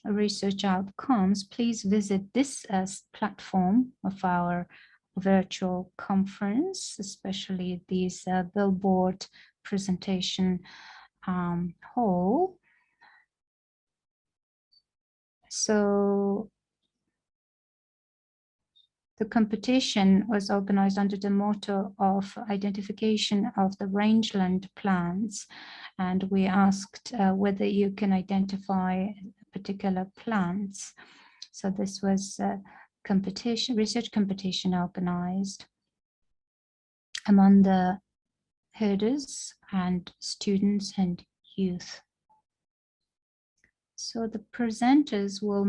research outcomes, please visit this platform of our virtual conference, especially these billboard presentation hall. So the competition was organized under the motto of identification of the rangeland plants, and we asked whether you can identify particular plants. So this was a research competition organized among the herders and students and youth. So the presenters will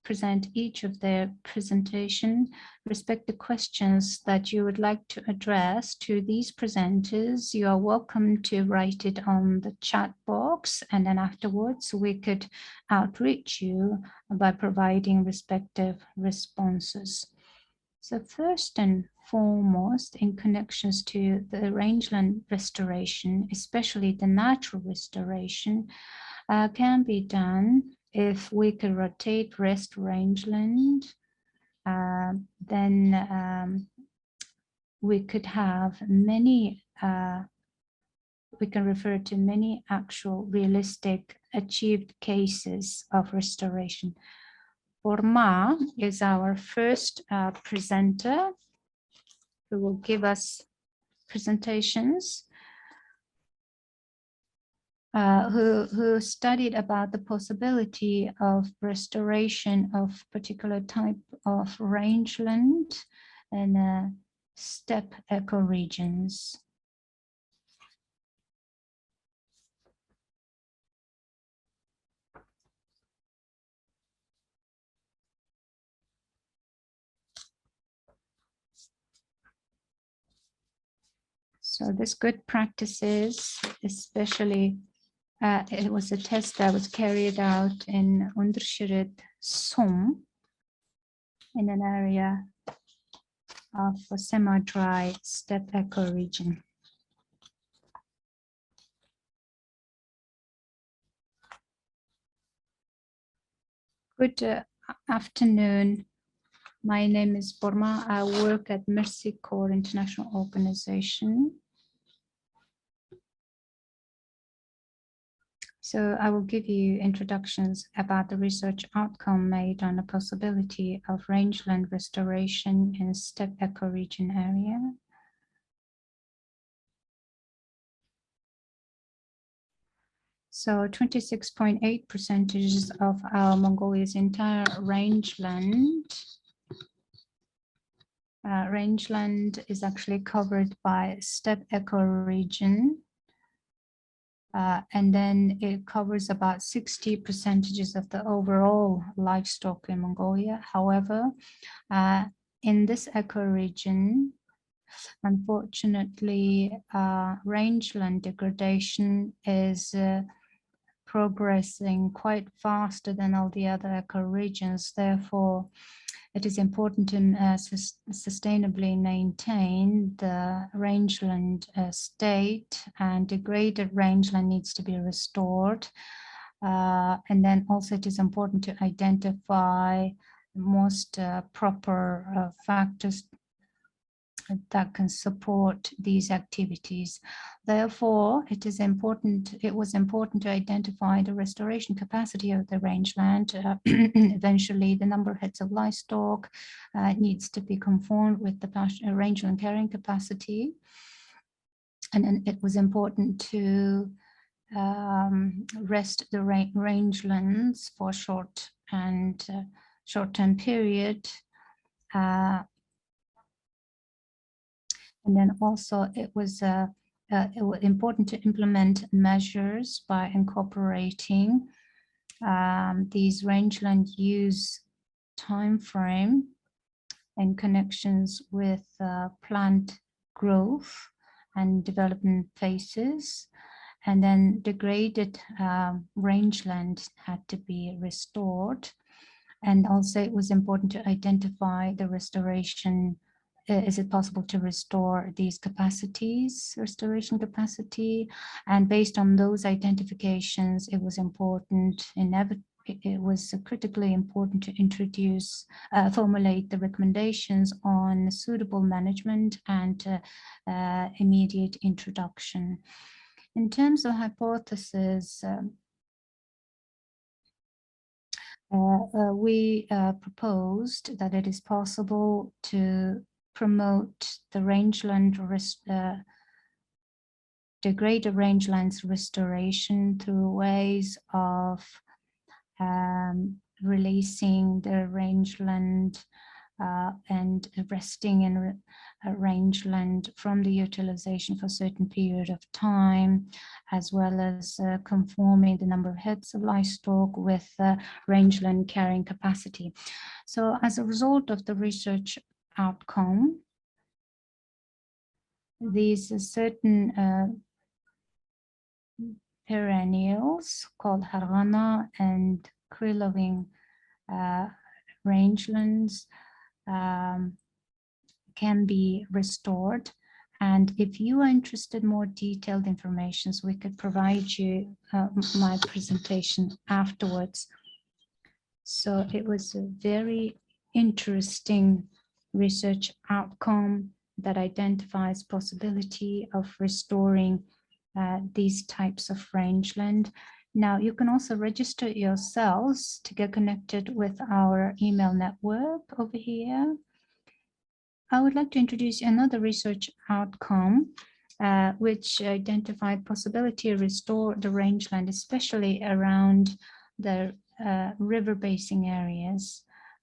present each of their presentation, respect the questions that you would like to address to these presenters. You are welcome to write it on the chat box, and then afterwards we could outreach you by providing respective responses. So first and foremost, in connections to the rangeland restoration, especially the natural restoration, can be done if we could rotate rest rangeland, then we could have many, we can refer to many actual realistic achieved cases of restoration. Borma is our first presenter who will give us presentations, who studied about the possibility of restoration of particular type of rangeland and steppe ecoregions. So this good practices, especially it was a test that was carried out in Undershirid Som, in an area of a semi-dry steppe ecoregion. Good afternoon. My name is Borma. I work at Mercy Corps International Organization. So I will give you introductions about the research outcome made on the possibility of rangeland restoration in steppe ecoregion area. So 26.8% of our Mongolia's entire rangeland is actually covered by steppe ecoregion. And then it covers about 60% of the overall livestock in Mongolia. However, in this ecoregion, unfortunately, rangeland degradation is progressing quite faster than all the other ecoregions. Therefore, it is important to sustainably maintain the rangeland state, and degraded rangeland needs to be restored. And then also it is important to identify the most proper factors that can support these activities. Therefore, it was important to identify the restoration capacity of the rangeland. Eventually, the number of heads of livestock needs to be conformed with the rangeland carrying capacity. And then it was important to rest the rangelands for short-term period. And then also it was important to implement measures by incorporating these rangeland use time frame in connections with plant growth and development phases. And then degraded rangeland had to be restored. And also it was important to identify the restoration. Is it possible to restore these capacities, restoration capacity? And based on those identifications, it was important, it was critically important to introduce, formulate the recommendations on suitable management and immediate introduction. In terms of hypothesis, we proposed that it is possible to promote the rangeland, degraded rangelands restoration through ways of releasing the rangeland and resting in rangeland from the utilization for a certain period of time, as well as conforming the number of heads of livestock with rangeland carrying capacity. So as a result of the research outcome, these certain perennials called Hargana and krill-loving rangelands can be restored. And if you are interested in more detailed information, we could provide you my presentation afterwards. So it was a very interesting research outcome that identifies possibility of restoring these types of rangeland. Now you can also register yourselves to get connected with our email network over here. I would like to introduce another research outcome which identified possibility to restore the rangeland, especially around the river basin areas.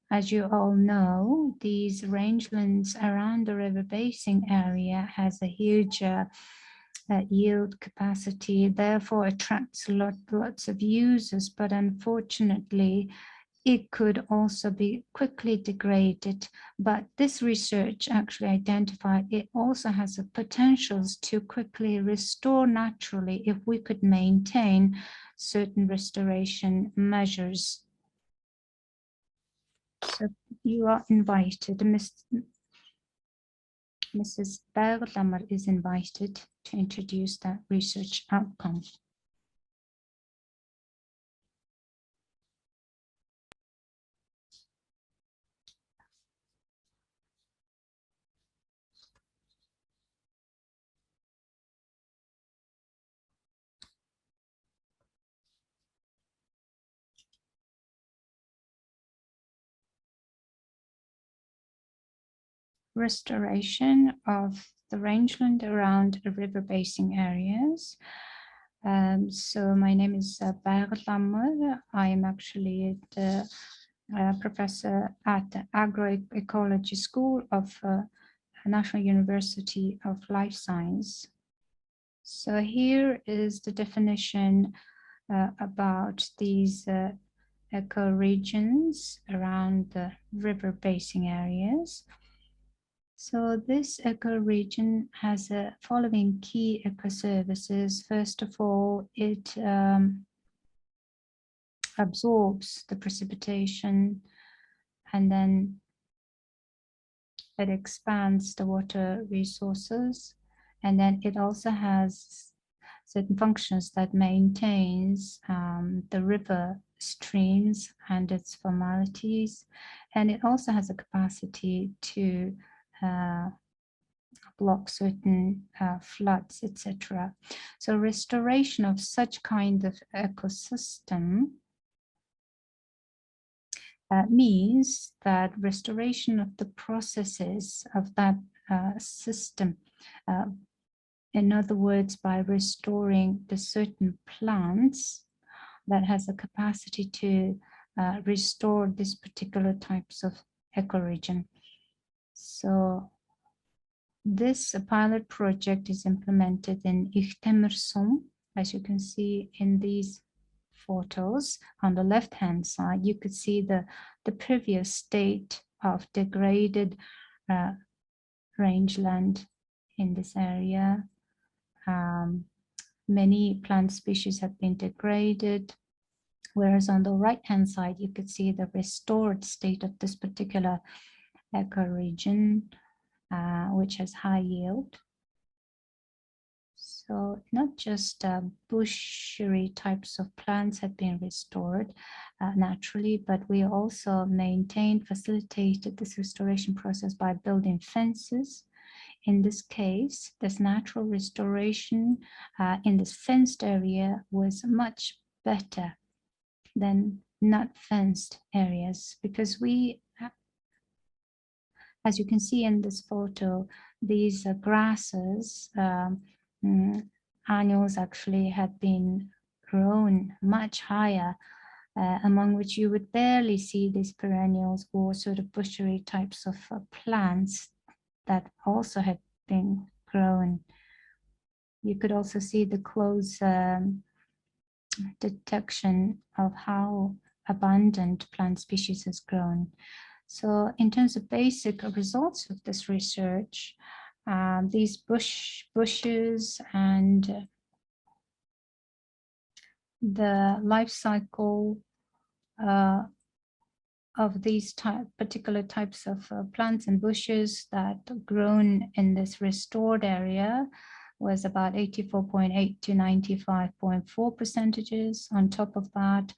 As you all know, these rangelands around the river basin area has a huge yield capacity, therefore attracts lots of users, but unfortunately it could also be quickly degraded. But this research actually identified it also has the potentials to quickly restore naturally if we could maintain certain restoration measures. So you are invited. Mrs. Bielgee is invited to introduce that research outcome. Restoration of the rangeland around the river basin areas. So my name is Bielgee. I am actually the professor at the Agroecology School of National University of Life Science. So here is the definition about these ecoregions around the river basin areas. So this ecoregion has the following key ecoservices. First of all, it absorbs the precipitation, and then it expands the water resources, and then it also has certain functions that maintains the river streams and its formalities, and it also has a capacity to block certain floods, etc. So restoration of such kind of ecosystem means that restoration of the processes of that system, in other words, by restoring the certain plants that has a capacity to restore these particular types of ecoregion. So this pilot project is implemented in Ichtemersum, as you can see in these photos. On the left-hand side, you could see the previous state of degraded rangeland in this area. Many plant species have been degraded, whereas on the right-hand side, you could see the restored state of this particular ecoregion, which has high yield. So not just bushery types of plants have been restored naturally, but we also facilitated this restoration process by building fences. In this case, this natural restoration in this fenced area was much better than not fenced areas, because we, as you can see in this photo, these grasses, annuals actually had been grown much higher, among which you would barely see these perennials or sort of bushery types of plants that also had been grown. You could also see the close detection of how abundant plant species has grown. So in terms of basic results of this research, these bushes and the life cycle of these particular types of plants and bushes that grown in this restored area was about 84.8 to 95.4%. On top of that,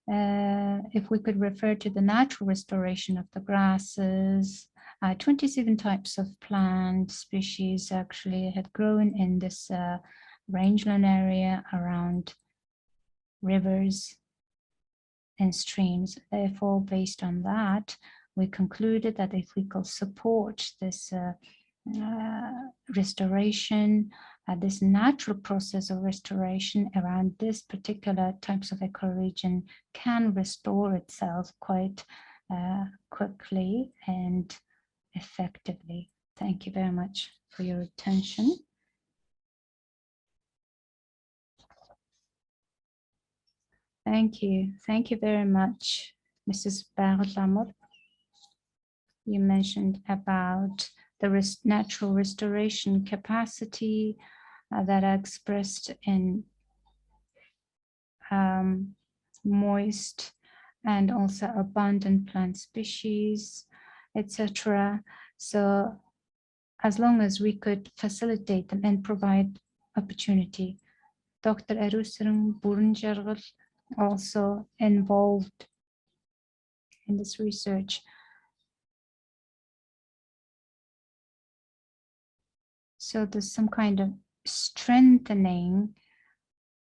if we could refer to the natural restoration of the grasses, 27 types of plant species actually had grown in this rangeland area around rivers and streams. Therefore, based on that, we concluded that if we could support this restoration, this natural process of restoration around this particular types of ecoregion can restore itself quite quickly and effectively. Thank you very much for your attention. Thank you. Thank you very much, Mrs. Berlamot. You mentioned about the natural restoration capacity that are expressed in moist and also abundant plant species, etc. So as long as we could facilitate them and provide opportunity. Dr. Arusarang Burunjargal also involved in this research. So there's some kind of strengthening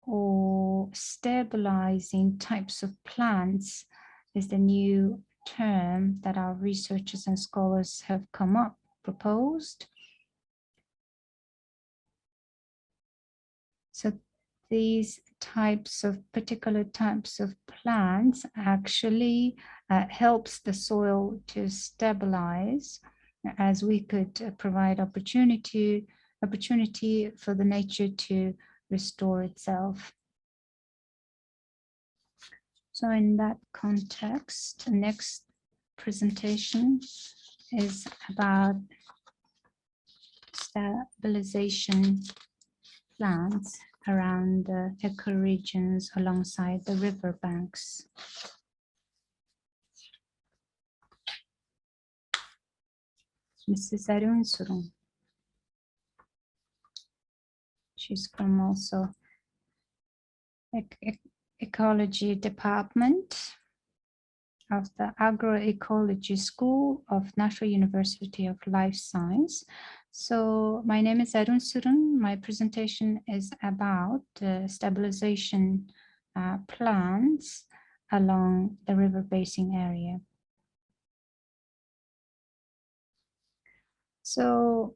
or stabilizing types of plants is the new term that our researchers and scholars have proposed. So these particular types of plants actually helps the soil to stabilize, as we could provide opportunity for the nature to restore itself. So in that context, the next presentation is about stabilization plants around the ecoregions alongside the river banks. Mrs. Arunsurung. She's from also ecology department of the agroecology school of National University of Life Science. So my name is Arunsurung. My presentation is about stabilization plants along the river basin area. So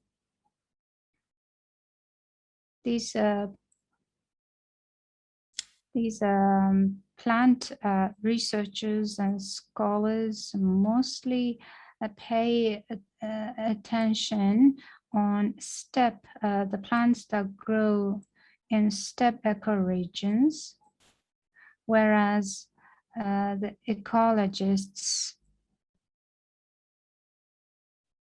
these plant researchers and scholars mostly pay attention on steppe, the plants that grow in steppe ecoregions, whereas the ecologists,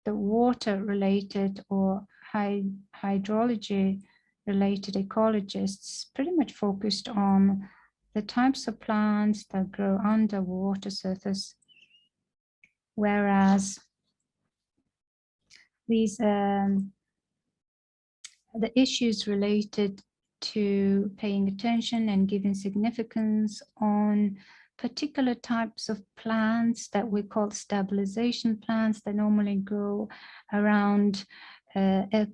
the water-related or hydrology-related ecologists pretty much focused on the types of plants that grow under water surface, whereas these the issues related to paying attention and giving significance on particular types of plants that we call stabilization plants that normally grow around the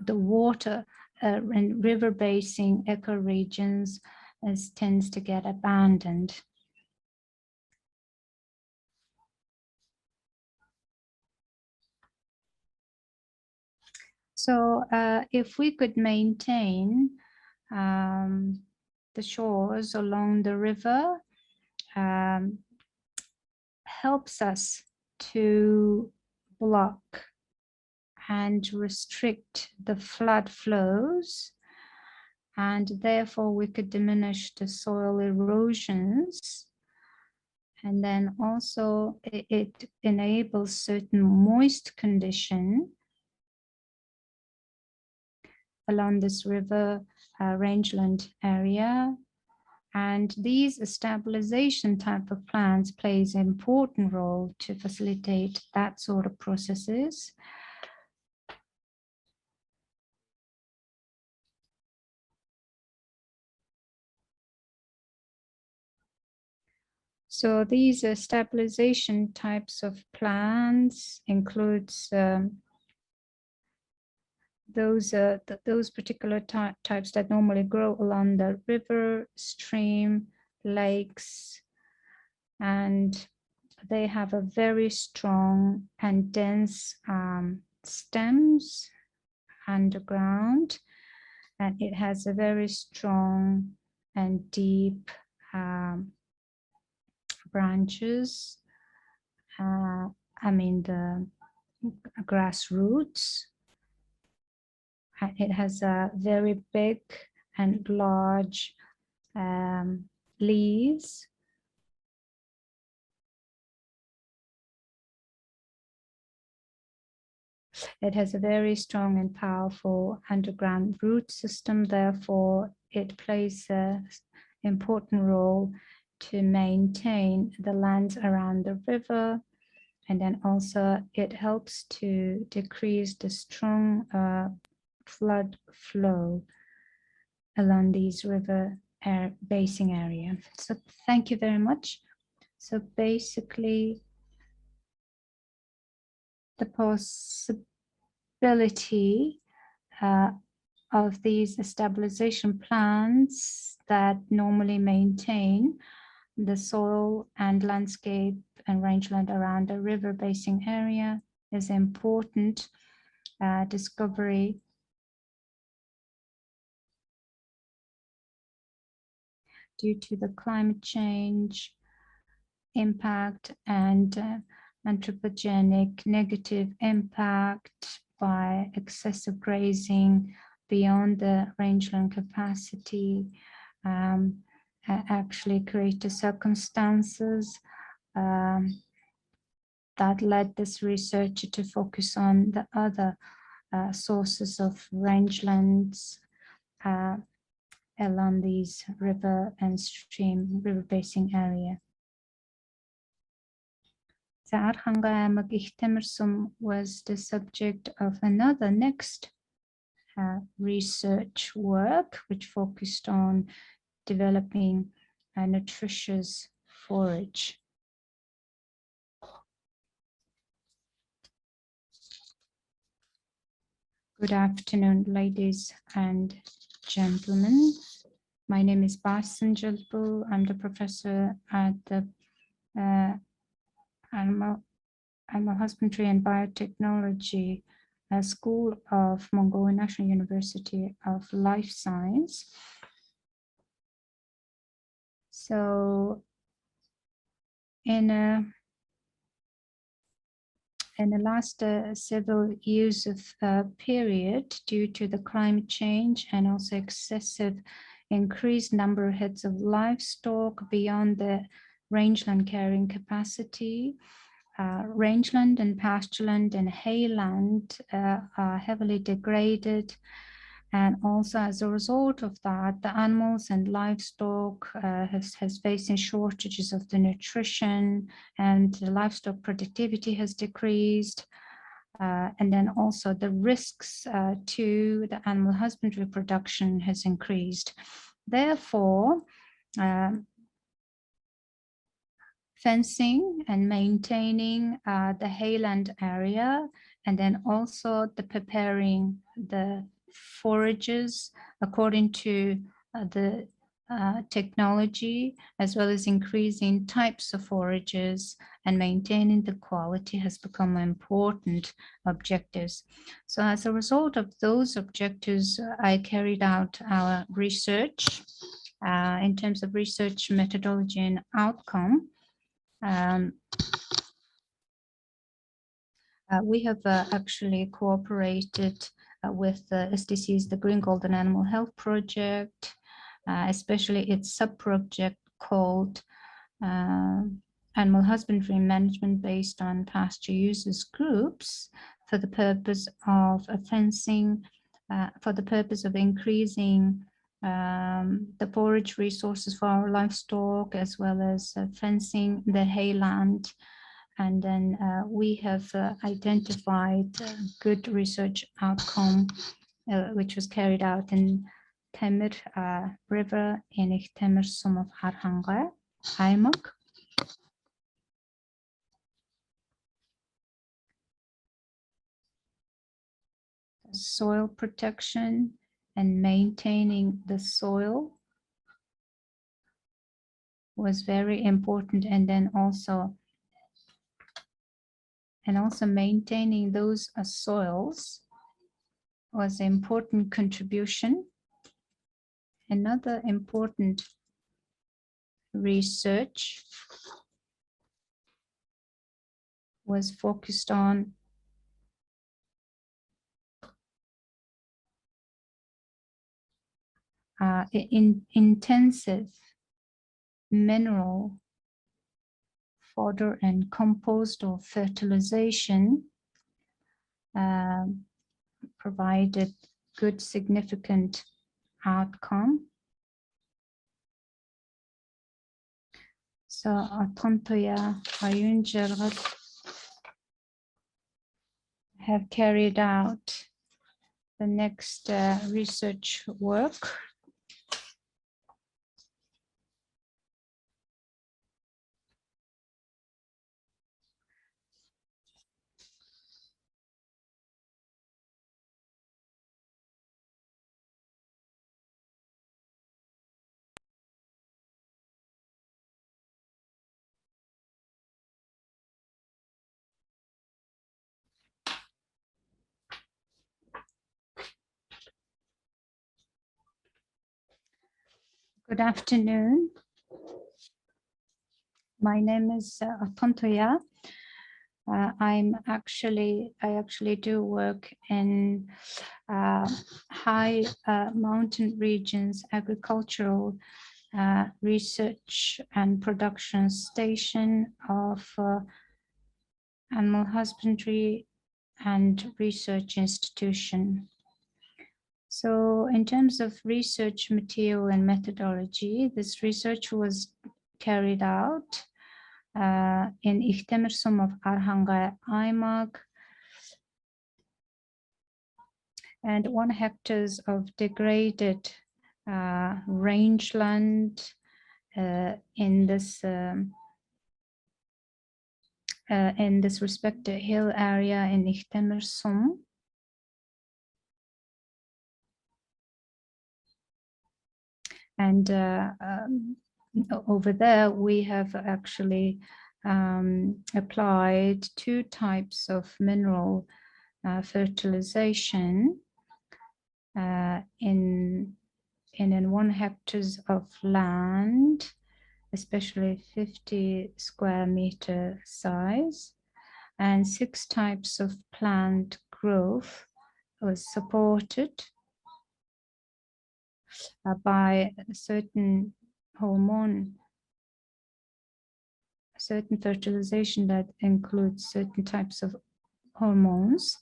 water and river basin ecoregions tends to get abandoned. So if we could maintain the shores along the river, helps us to block and restrict the flood flows, and therefore we could diminish the soil erosions. And then also it enables certain moist condition along this river rangeland area. And these stabilization type of plants plays an important role to facilitate that sort of processes. So these stabilization types of plants includes those particular types that normally grow along the river, stream, lakes, and they have a very strong and dense stems underground, and it has a very strong and deep branches. I mean the grass roots. It has a very big and large leaves. It has a very strong and powerful underground root system. Therefore, it plays an important role to maintain the lands around the river. And then also it helps to decrease the strong flood flow along these river basin area. So thank you very much. So basically, the possibility of these stabilization plants that normally maintain the soil and landscape and rangeland around the river basin area is important discovery due to the climate change impact and anthropogenic negative impact by excessive grazing beyond the rangeland capacity actually created circumstances that led this researcher to focus on the other sources of rangelands along these river and stream river basin area. Was the subject of another next research work, which focused on developing a nutritious forage. Good afternoon, ladies and gentlemen. My name is Basan Jalbu. I'm the professor at the Animal Husbandry and Biotechnology School of Mongolian National University of Life Science. So in the last several years of period, due to the climate change and also excessive increased number of heads of livestock beyond the rangeland carrying capacity, rangeland and pastureland and hayland are heavily degraded. And also as a result of that, the animals and livestock has facing shortages of the nutrition, and the livestock productivity has decreased. And then also the risks to the animal husbandry production has increased. Therefore, fencing and maintaining the hayland area, and then also the preparing the forages according to the technology, as well as increasing types of forages and maintaining the quality has become important objectives. So as a result of those objectives, I carried out our research in terms of research methodology and outcome. We have actually cooperated with the SDC's, the Green Golden Animal Health Project, especially its sub-project called Animal Husbandry Management based on pasture users groups, for the purpose of fencing, for the purpose of increasing the forage resources for our livestock, as well as fencing the hayland. And then we have identified good research outcome, which was carried out in Temir River in Temir Sum of Harhanga, Aimak. soil protection and maintaining the soil was very important, and then also maintaining those soils was an important contribution. Another important research was focused on intensive mineral fodder and compost or fertilization provided good significant outcome. So Atontoya Ayun Jargat have carried out the next research work. Good afternoon. My name is Atontoya. I actually do work in high mountain regions, agricultural research and production station of animal husbandry and research institution. So in terms of research material and methodology, this research was carried out in Ihtemersum of Arhanga Aymag and 1 hectares of degraded rangeland in this respective hill area in Ihtemersum. And over there, we have actually applied 2 types of mineral fertilization in 1 hectares of land, especially 50 square meter size, and 6 types of plant growth was supported by certain fertilization that includes certain types of hormones.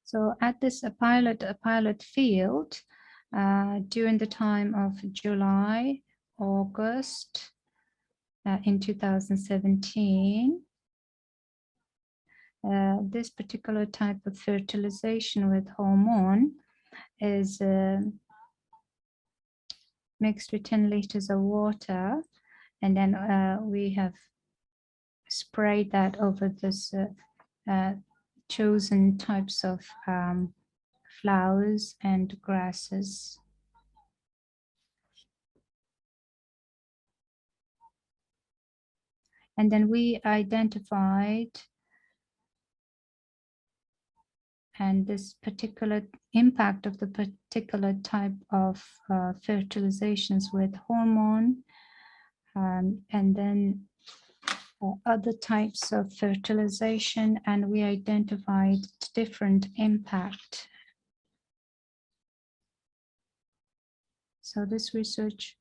So at this pilot field, during the time of July, August in 2017, this particular type of fertilization with hormone is mixed with 10 liters of water, and then we have sprayed that over this chosen types of flowers and grasses. And then we identified, and this particular impact of the particular type of fertilizations with hormone, and then other types of fertilization, and we identified different impact. So this research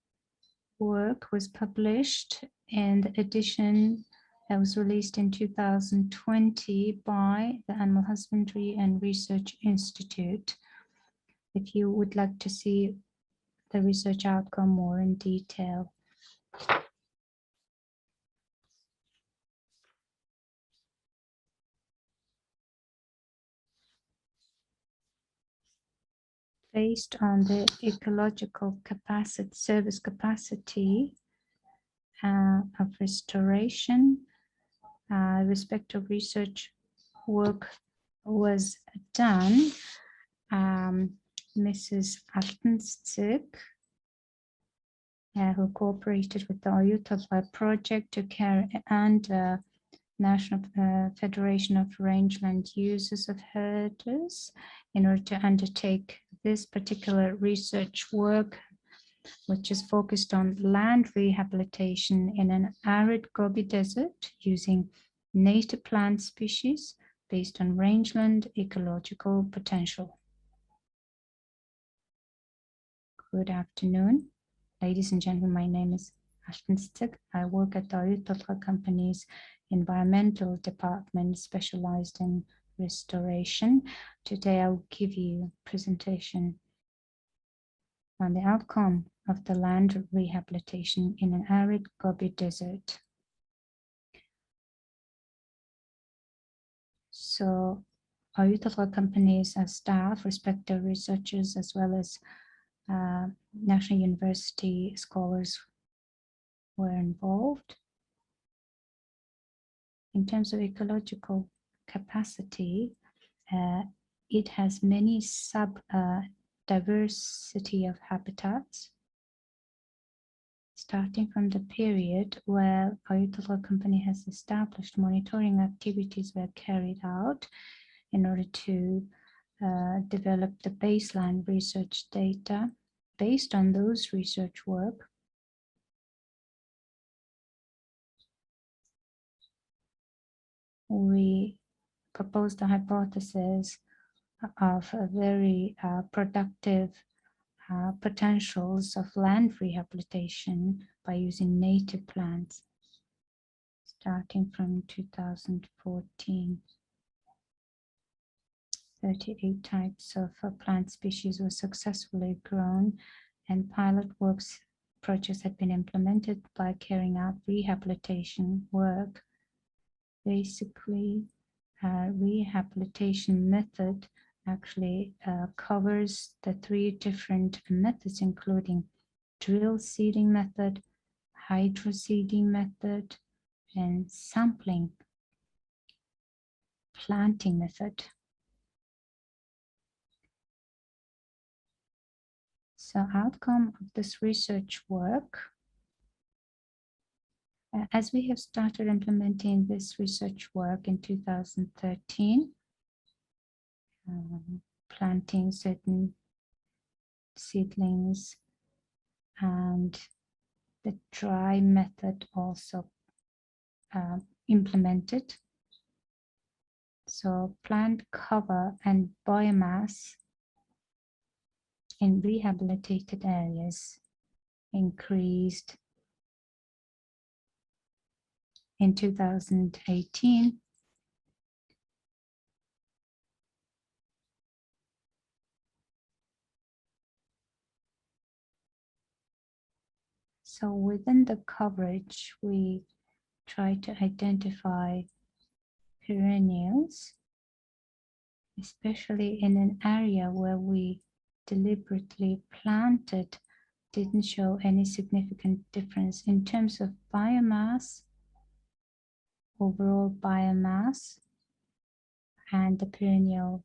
work was published in the edition that was released in 2020 by the Animal Husbandry and Research Institute. If you would like to see the research outcome more in detail. Based on the ecological capacity, service capacity of restoration. Respective research work was done. Mrs. Altenstick, who cooperated with the Ayutthaya project to carry and National Federation of Rangeland Users of Herders in order to undertake this particular research work, which is focused on land rehabilitation in an arid Gobi Desert using native plant species based on rangeland ecological potential. Good afternoon, ladies and gentlemen. My name is Altenstick. I work at the Ayutthaya Company's environmental department specialized in restoration. Today I'll give you a presentation on the outcome of the land rehabilitation in an arid Gobi Desert. So Ayutthaya Company's staff, respective researchers, as well as National University scholars were involved. In terms of ecological capacity, it has many diversity of habitats, starting from the period where Ayutthaya Company has established monitoring activities were carried out in order to develop the baseline research data. Based on those research work, we proposed a hypothesis of a very productive potentials of land rehabilitation by using native plants, starting from 2014. 38 types of plant species were successfully grown, and pilot works projects have been implemented by carrying out rehabilitation work. Basically, rehabilitation method actually covers the 3 different methods, including drill seeding method, hydro seeding method, and sampling planting method. So outcome of this research work, as we have started implementing this research work in 2013, planting certain seedlings, and the dry method also implemented. So plant cover and biomass in rehabilitated areas increased in 2018. So within the coverage, we try to identify perennials, especially in an area where we deliberately planted, didn't show any significant difference in terms of biomass, overall biomass, and the perennial,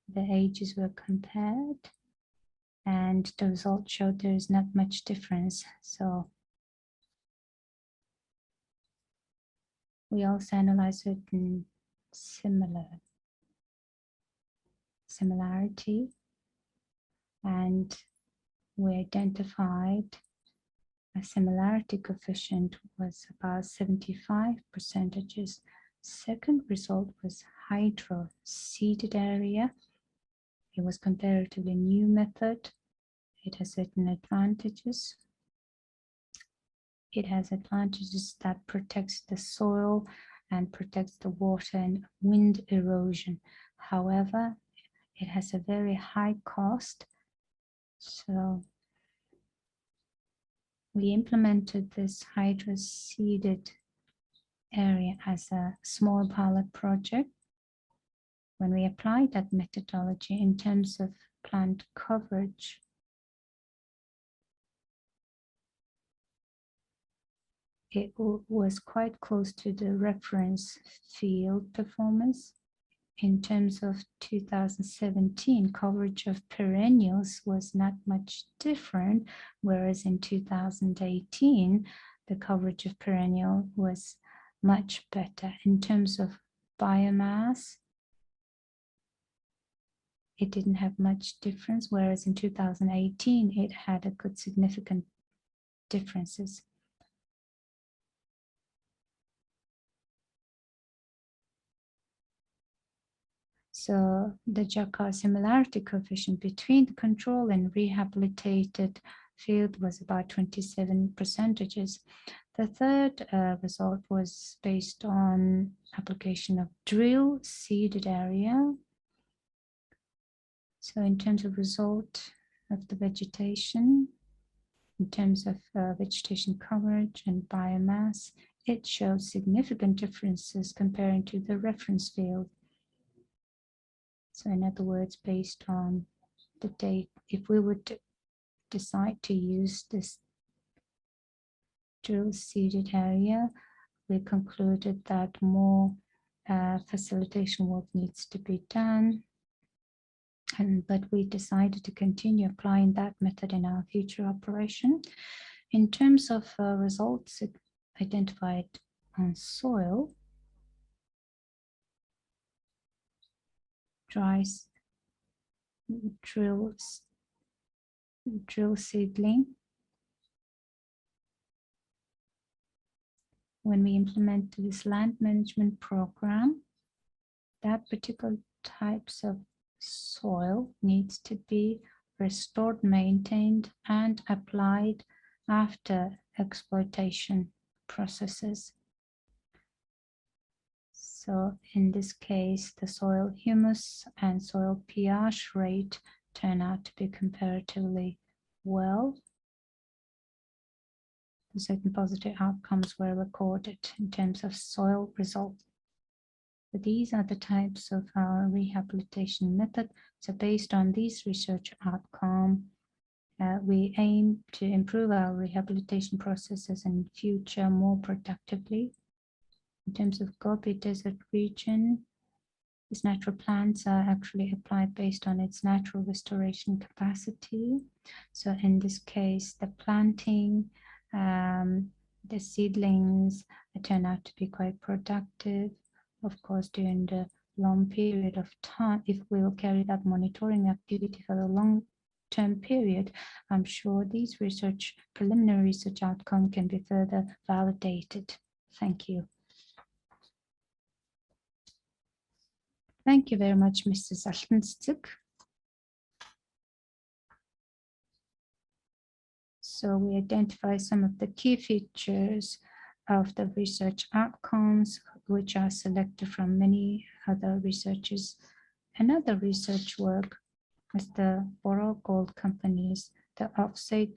the ages were compared, and the results showed there is not much difference. So we also analyzed certain similarity, and we identified a similarity coefficient was about 75%. Second result was hydro seeded area. It was comparatively new method. It has certain advantages. It has advantages that protects the soil and protects the water and wind erosion. However, it has a very high cost. So we implemented this hydro-seeded area as a small pilot project. When we applied that methodology in terms of plant coverage, it was quite close to the reference field performance. In terms of 2017, coverage of perennials was not much different, whereas in 2018, the coverage of perennial was much better. In terms of biomass, it didn't have much difference, whereas in 2018, it had a good significant differences. So the Jacquard similarity coefficient between the control and rehabilitated field was about 27%. The third result was based on application of drill seeded area. So in terms of result of the vegetation, in terms of vegetation coverage and biomass, it shows significant differences comparing to the reference field. So in other words, based on the date, if we would decide to use this drill seeded area, we concluded that more facilitation work needs to be done. But we decided to continue applying that method in our future operation. In terms of results identified on soil, dry drill seedling. When we implement this land management program, that particular types of soil needs to be restored, maintained, and applied after exploitation processes. So in this case, the soil humus and soil pH rate turn out to be comparatively well. Certain positive outcomes were recorded in terms of soil results. So these are the types of our rehabilitation method. So based on these research outcomes, we aim to improve our rehabilitation processes in future more productively. In terms of Gobi Desert region, these natural plants are actually applied based on its natural restoration capacity. So in this case, the planting, the seedlings turn out to be quite productive. Of course, during the long period of time, if we will carry that monitoring activity for a long-term period, I'm sure these preliminary research outcome can be further validated. Thank you. Thank you very much, Mr. Saltenstuk. So we identify some of the key features of the research outcomes, which are selected from many other researchers. Another research work is the Boral Gold Company's the offset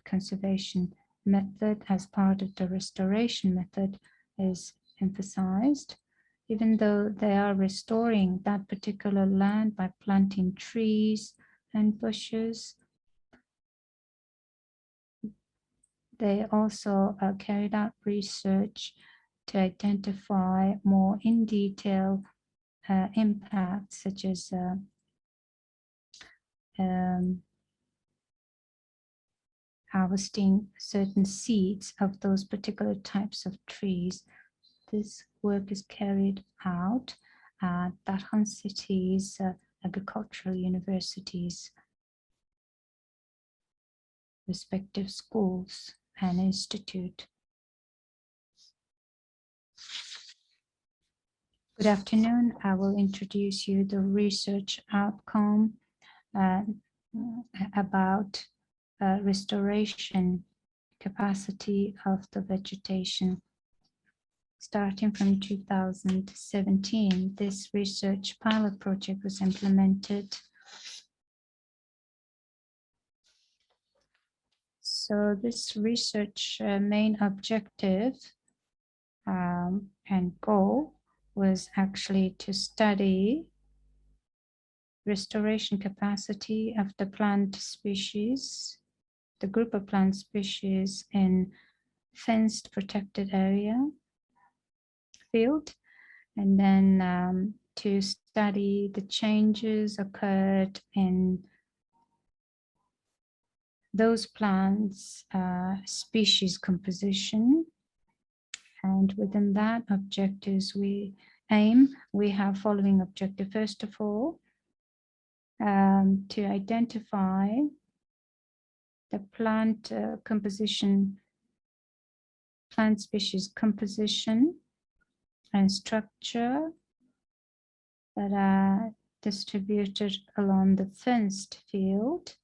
conservation method as part of the restoration method is emphasized. Even though they are restoring that particular land by planting trees and bushes, they also carried out research to identify more in detail impacts, such as harvesting certain seeds of those particular types of trees. This work is carried out at Darkhan City's agricultural universities, respective schools and institute. Good afternoon. I will introduce you the research outcome about restoration capacity of the vegetation. Starting from 2017, this research pilot project was implemented. So this research main objective and goal was actually to study restoration capacity of the plant species, the group of plant species in fenced protected area field, and then to study the changes occurred in those plants' species composition. And within that objectives we have following objective. First of all, to identify the plant composition, plant species composition and structure that are distributed along the fenced field,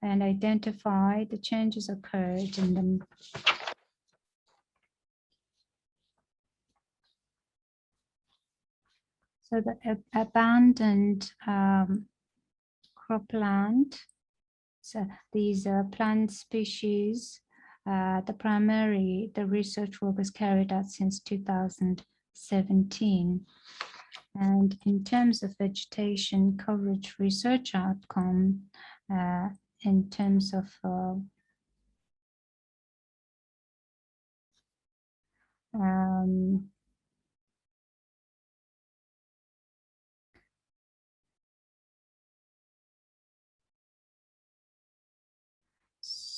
and identify the changes occurred in them. So the abandoned cropland, so these plant species, the research work was carried out since 2017. And in terms of vegetation coverage research outcome, in terms of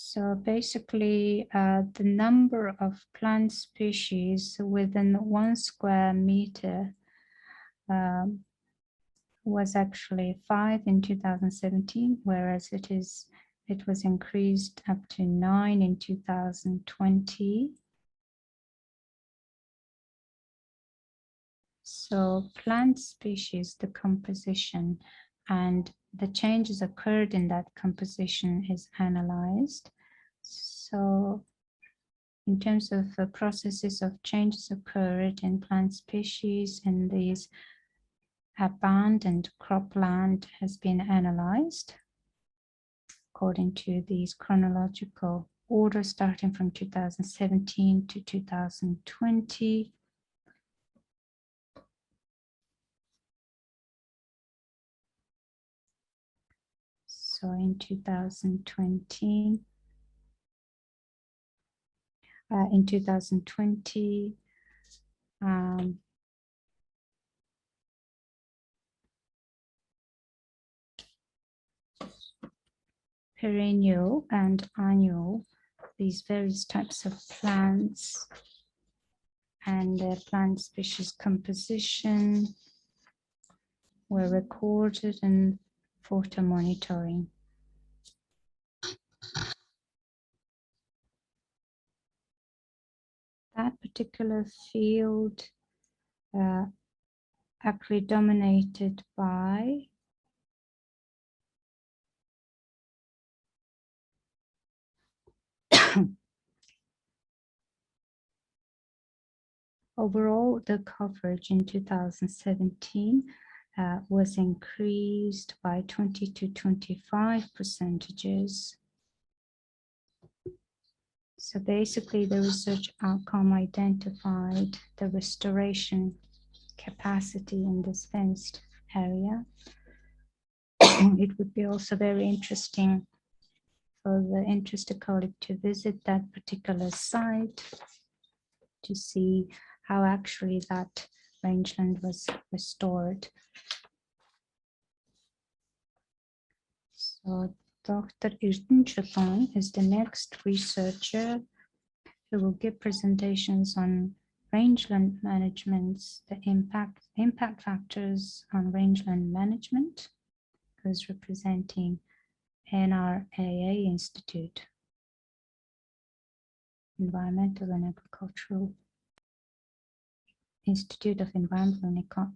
so basically, the number of plant species within 1 square meter was actually 5 in 2017, whereas it was increased up to 9 in 2020. So plant species, the composition and the changes occurred in that composition is analyzed. So in terms of the processes of changes occurred in plant species in these abandoned cropland has been analyzed according to these chronological order starting from 2017 to 2020. So in 2020, perennial and annual, these various types of plants and their plant species composition were recorded in photo monitoring. That particular field actually dominated by overall, the coverage in 2017 was increased by 20 to 25%. So basically, the research outcome identified the restoration capacity in this fenced area. It would be also very interesting for the interested colleague to visit that particular site to see how actually that rangeland was restored. So Dr. Erden Chatan is the next researcher who will give presentations on rangeland management, the impact factors on rangeland management, who's representing NRAA Institute, Environmental and Agricultural Institute of Environmental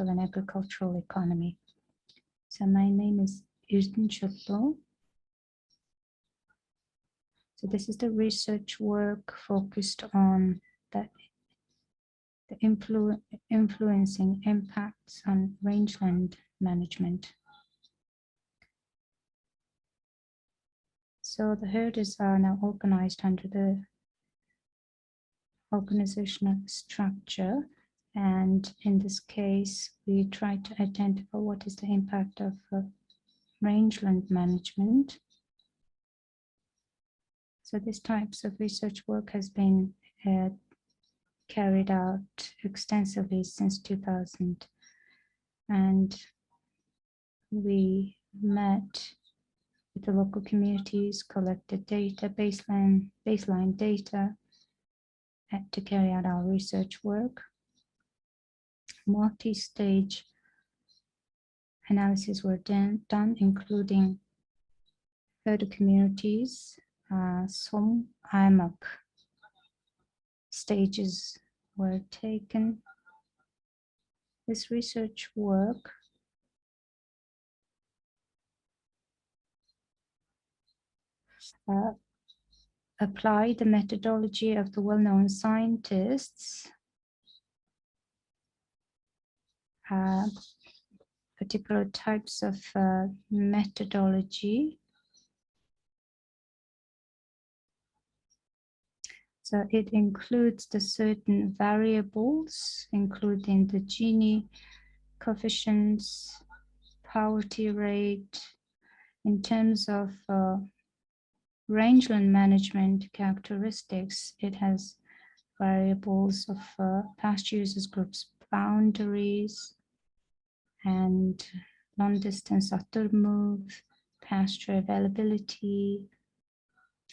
and Agricultural Economy. So my name is Erden Chatan. So this is the research work focused on the influencing impacts on rangeland management. So the herders are now organized under the organizational structure, and in this case we try to identify what is the impact of rangeland management So these types of research work has been carried out extensively since 2000. And we met with the local communities, collected data, baseline data to carry out our research work. Multi-stage analysis were done, including herder communities, some IMAC stages were taken. This research work applied the methodology of the well-known scientists, particular types of methodology. So it includes the certain variables, including the Gini coefficients, poverty rate. In terms of rangeland management characteristics, it has variables of pasture users groups boundaries and long distance after move, pasture availability.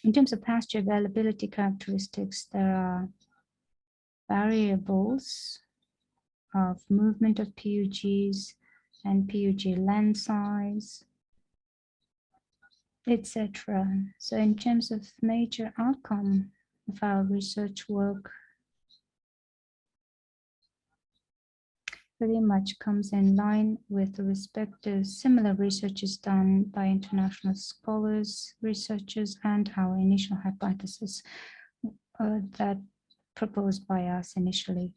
In terms of pasture availability characteristics, there are variables of movement of PUGs and PUG land size, etc. So in terms of major outcome of our research work, pretty much comes in line with the respective similar researches done by international scholars, researchers, and our initial hypothesis that proposed by us initially.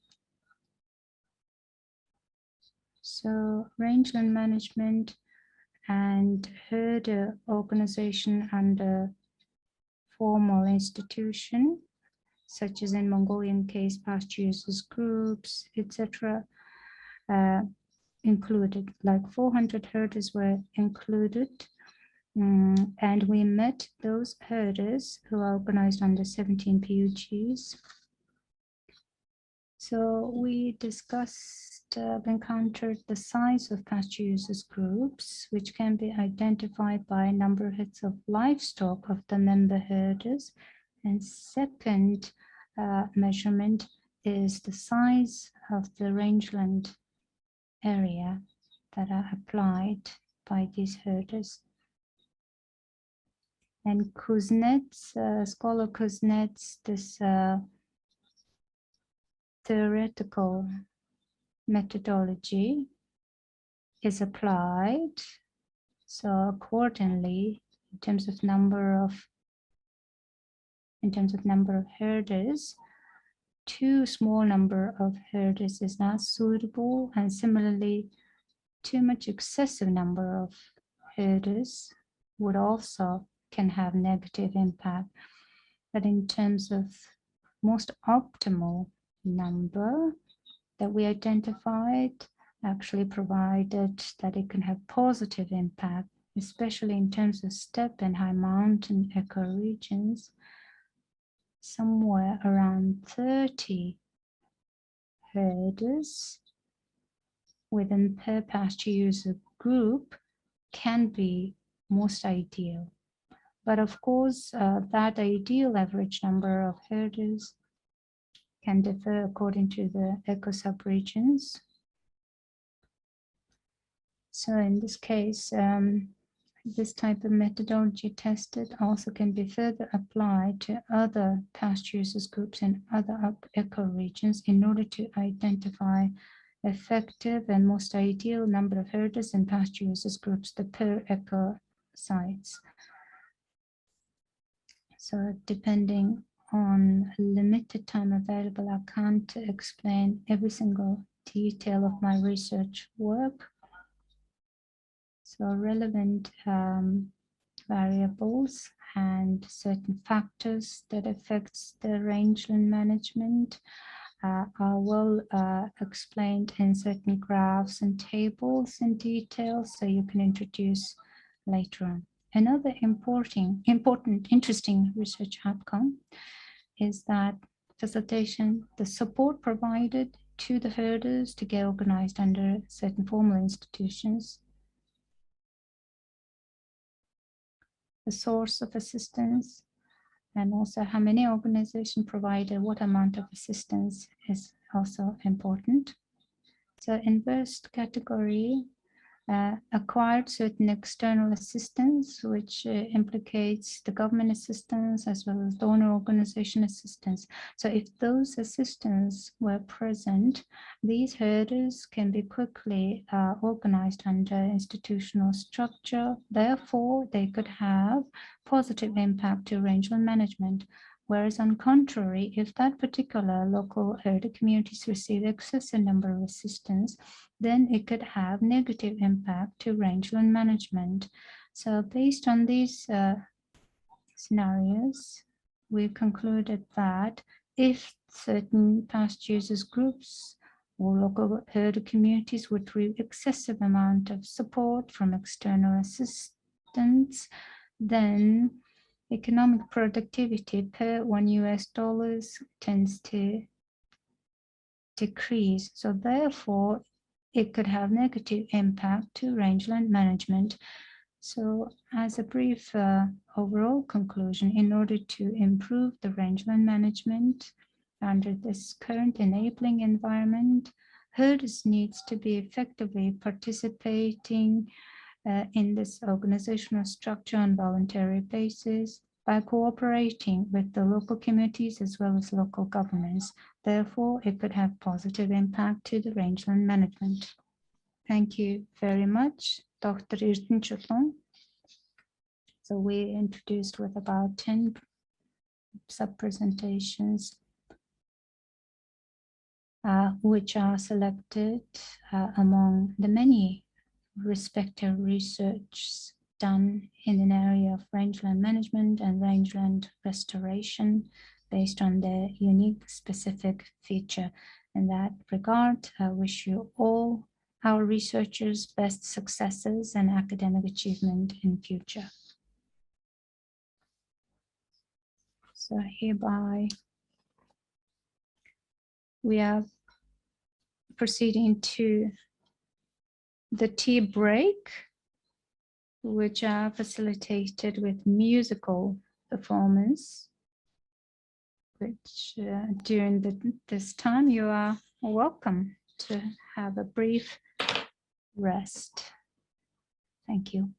So rangeland management and herder organization under formal institution, such as in Mongolian case, pasture users groups, etc., included, like 400 herders were included, and we met those herders who are organized under 17 PUGs. So we discussed, encountered the size of pasture users groups, which can be identified by number of heads of livestock of the member herders. And second measurement is the size of the rangeland area that are applied by these herders. And Kuznets, scholar Kuznets, this theoretical methodology is applied. So accordingly, in terms of number of herders, too small number of herders is not suitable, and similarly, too much excessive number of herders would also can have negative impact. But in terms of most optimal number that we identified, actually provided that it can have positive impact, especially in terms of steppe and high mountain ecoregions. Somewhere around 30 herders within per pasture user group can be most ideal. But of course, that ideal average number of herders can differ according to the eco subregions. So in this case, this type of methodology tested also can be further applied to other pasture users groups in other ecoregions in order to identify effective and most ideal number of herders and pasture users groups, the per eco sites. So depending on limited time available, I can't explain every single detail of my research work. So relevant variables and certain factors that affects the rangeland management are well explained in certain graphs and tables in detail, so you can introduce later on. Another interesting research outcome is that facilitation, the support provided to the herders to get organized under certain formal institutions, the source of assistance, and also how many organizations provided what amount of assistance is also important. So in first category, acquired certain external assistance, which implicates the government assistance as well as donor organization assistance. So if those assistance were present, these herders can be quickly organized under institutional structure. Therefore, they could have positive impact to rangeland management. Whereas on contrary, if that particular local herder communities receive excessive number of assistance, then it could have negative impact to rangeland management. So based on these scenarios, we concluded that if certain pasture users groups or local herder communities would receive excessive amount of support from external assistance, then economic productivity per $1 tends to decrease. So therefore, it could have negative impact to rangeland management. So as a brief overall conclusion, in order to improve the rangeland management under this current enabling environment, herders needs to be effectively participating in this organizational structure on voluntary basis by cooperating with the local communities as well as local governments. Therefore, it could have positive impact to the rangeland management. Thank you very much, Dr. Erden Chulung. So we introduced with about 10 sub-presentations, which are selected among the many respective research done in an area of rangeland management and rangeland restoration based on their unique specific feature. In that regard, I wish you all, our researchers, best successes and academic achievement in future. So hereby we are proceeding to the tea break, which are facilitated with musical performance, which during this time you are welcome to have a brief rest. Thank you.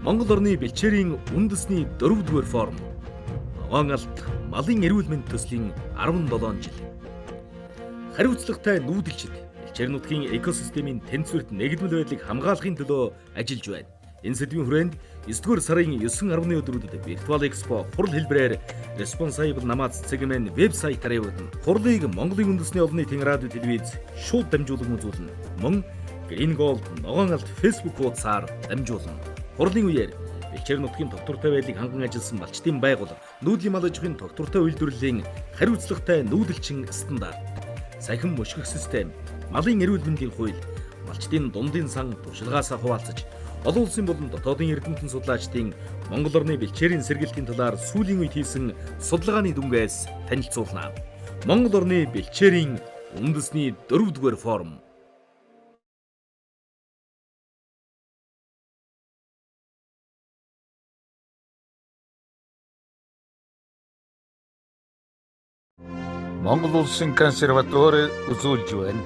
Монгол орны бэлчээрийн үндэсний 4-р форм. Ногоон алт малын эрүүл мэнд төслийн 17 жил. Хариуцлагатай нүүдэлчид бэлчээр нутгийн экосистемийн тэнцвэрт нэгдмэл байдлыг хамгаалахын төлөө ажиллаж байна. Энэ сэдвийн хүрээнд 9-р сарын 9-10-ны өдрүүдэд Virtual Expo хурал хэлбэрээр Responsible NOMADS цэгмэн вебсайтаар явагдана. Хурлыг Монголын үндэсний олон нийтийн радио телевиз шууд дамжуулан үзүүлнэ. Мөн Green Gold ногоон алт Facebook хуудасаар дамжуулна. Хурлын үеэр бэлчээр нутгийн тогтвортой байдлыг ханган ажилласан малчдын байгууллага, нүүдлийн мал аж ахуйн тогтвортой үйлдвэрлэлийн хариуцлагатай нүүдэлчин стандарт, сахин мушгих систем, малын эрүүл мэндийн хууль, малчдын дундын сан туршлагаас хуваалцаж, олон улсын болон дотоодын эрдэмтэн судлаачдын Монгол орны бэлчээрийн сэргээлтийн талаар сүүлийн үед хийсэн судалгааны дүнгээс танилцуулна. Монгол орны бэлчээрийн үндэсний 4-р форм. Монгол улсын консерватори үзүүлж байна.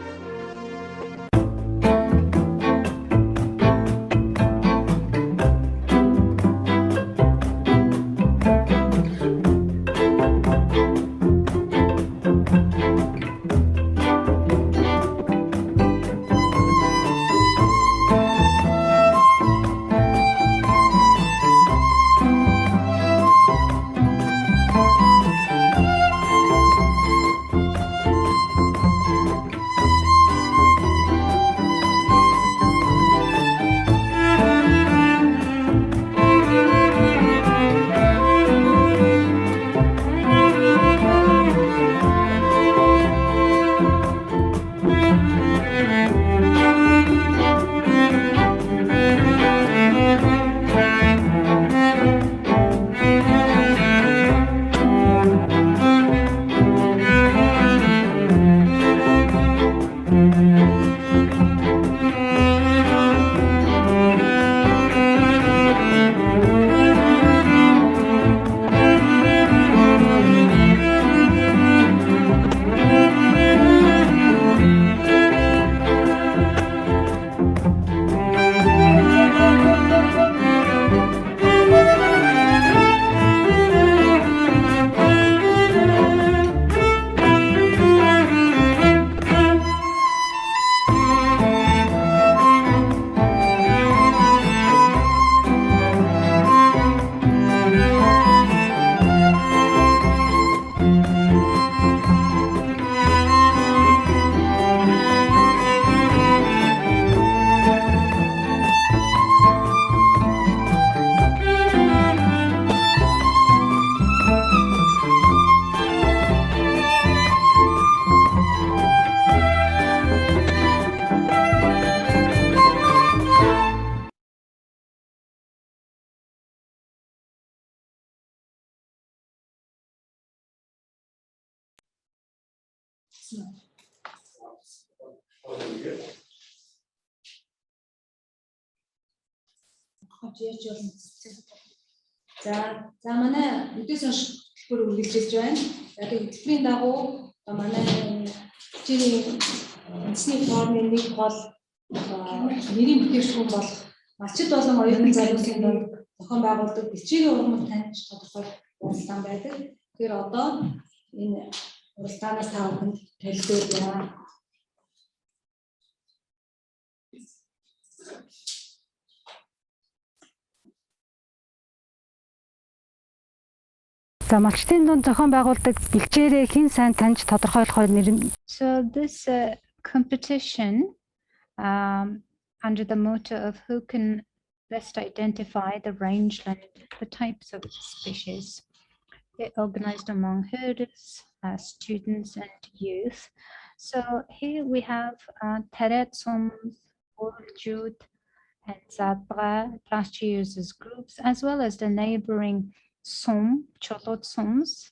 За манай үдээс хойш хөтөлбөр үргэлжилж байна. За тэгээд хөтөлбөрийн дагуу манай чиний үндэсний формын нэг гол нэрийн бүтээгдэхүүн бол малчид болон оюутан залуусын дунд зохион байгуулдаг бичгийн ургамал таньж тодорхой уралдаан байдаг. Тэгэхээр одоо энэ уралдаанаас та бүхэнд танилцуулъя. За малчдын дунд зохион байгуулдаг бэлчээрээ хэн сайн таньж тодорхойлохоор нэр. So this competition under the motto of who can best identify the rangeland, the types of species, organized among herders, students and youth. So here we have Teretsum, Bielgee and Amaraa pasture users groups, as well as the neighboring Cholotsums,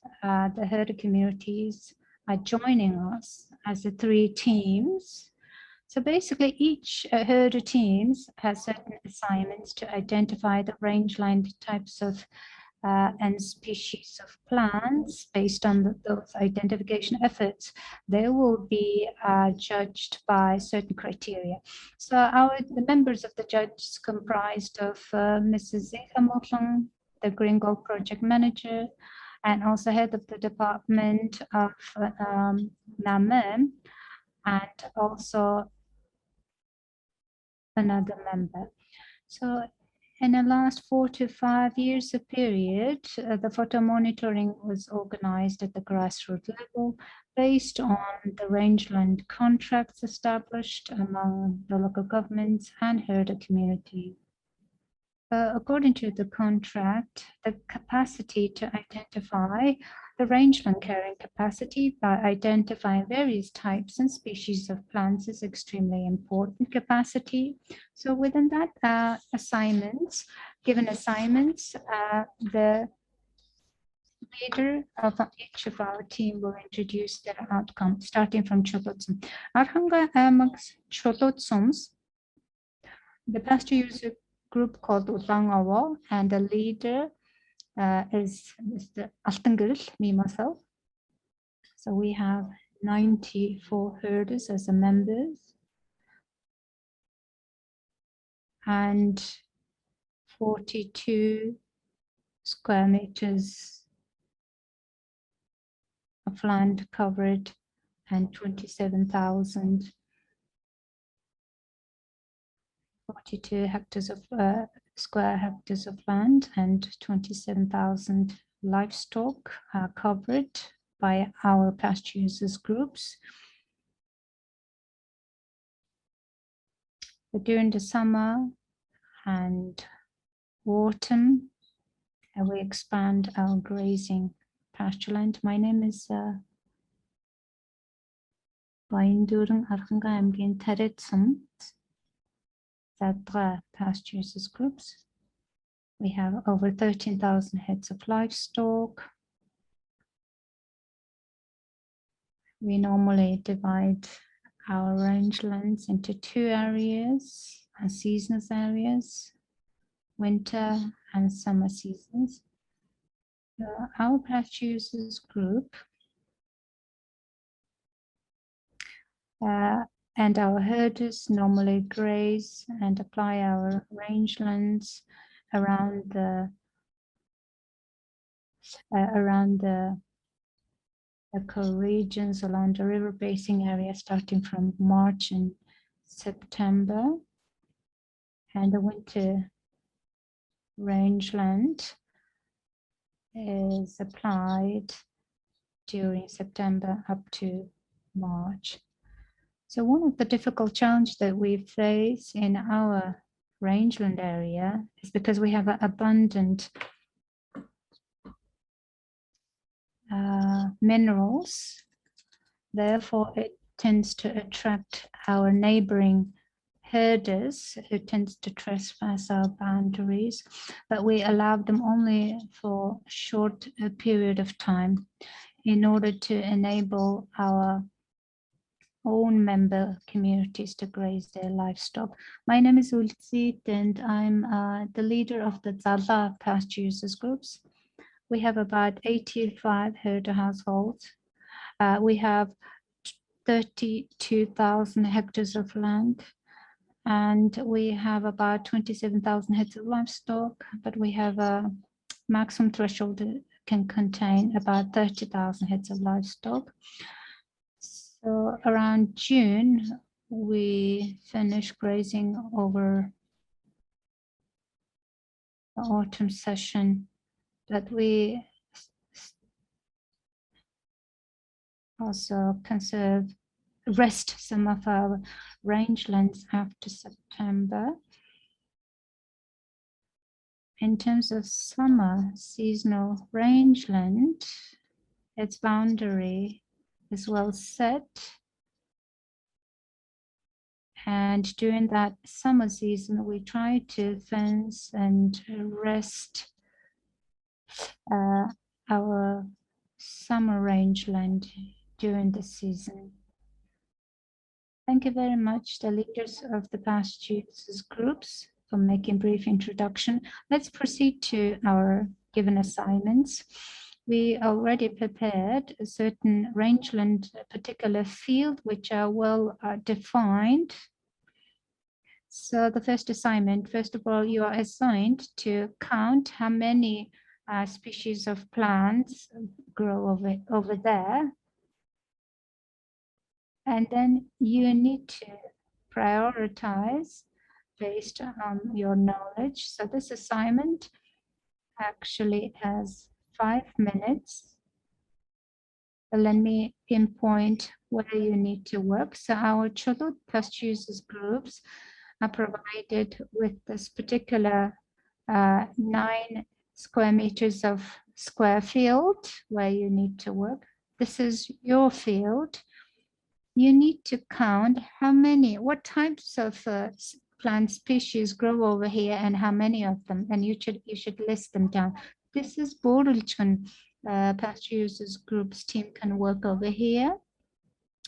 the herder communities are joining us as the 3 teams. So basically each herder teams has certain assignments to identify the rangeland types of and species of plants based on those identification efforts, they will be judged by certain criteria. So the members of the judge is comprised of Mrs. Zeka Motlong, the Green Gold Project Manager, and also head of the department of NAMEM, and also another member. So in the last 4 to 5 years of period, the photo monitoring was organized at the grassroots level based on the rangeland contracts established among the local governments and herder community. According to the contract, the capacity to identify the rangeland carrying capacity by identifying various types and species of plants is extremely important capacity. So within that given assignments, the leader of each of our team will introduce their outcome, starting from Cholotsum. Amongst Cholotsums, the pasture user group called Ulangawa, and the leader is Mr. Altengirl, me myself. So we have 94 herders as members and 42 square meters of land covered and 27,000 42 hectares of square hectares of land and 27,000 livestock covered by our pasture users groups. But during the summer and autumn, we expand our grazing pasture land. My name is Bayindurang Arkhanga Amgin Taretsum. Zadra pasture users groups. We have over 13,000 heads of livestock. We normally divide our rangelands into 2 areas, seasonal areas, winter and summer seasons. Our pasture users group and our herders normally graze and apply our rangelands around the ecoregions along the river basin area, starting from March and September, and the winter rangeland is applied during September up to March. So one of the difficult challenges that we face in our rangeland area is because we have abundant minerals. Therefore, it tends to attract our neighboring herders who tends to trespass our boundaries, but we allow them only for a short period of time in order to enable our own member communities to graze their livestock. My name is Ultsit and I'm the leader of the Zala pasture users groups. We have about 85 herder households. We have 32,000 hectares of land, and we have about 27,000 heads of livestock, but we have a maximum threshold that can contain about 30,000 heads of livestock. So around June, we finish grazing over the autumn session, but we also rest some of our rangelands after September. In terms of summer seasonal rangeland, its boundary is well set. And during that summer season, we try to fence and rest our summer rangeland during the season. Thank you very much, the leaders of the pasture users groups, for making brief introduction. Let's proceed to our given assignments. We already prepared a certain rangeland, a particular field, which are well defined. So the first assignment, first of all, you are assigned to count how many species of plants grow over there. And then you need to prioritize based on your knowledge. So this assignment actually has 5 minutes. But let me pinpoint where you need to work. So our Cholot past users groups are provided with this particular 9 square meters of square field where you need to work. This is your field. You need to count how many, what types of plant species grow over here and how many of them, and you should list them down. This is Borulchun pasture users groups team can work over here.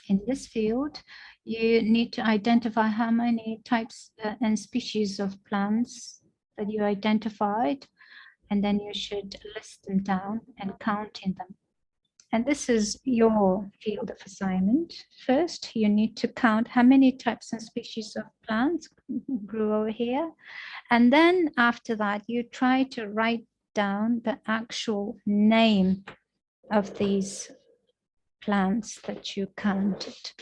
In this field, you need to identify how many types and species of plants that you identified, and then you should list them down and counting them. And this is your field of assignment. First, you need to count how many types and species of plants grew over here. And then after that, you try to write down the actual name of these plants that you counted.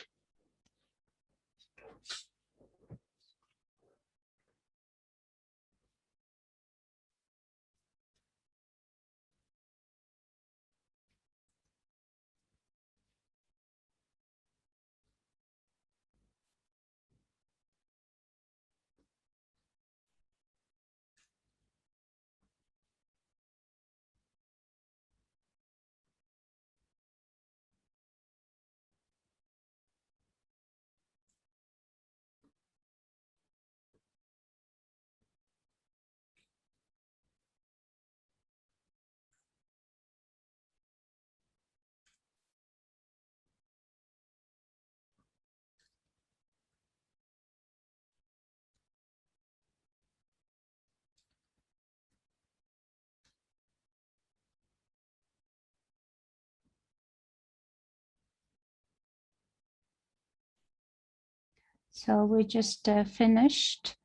So we just finished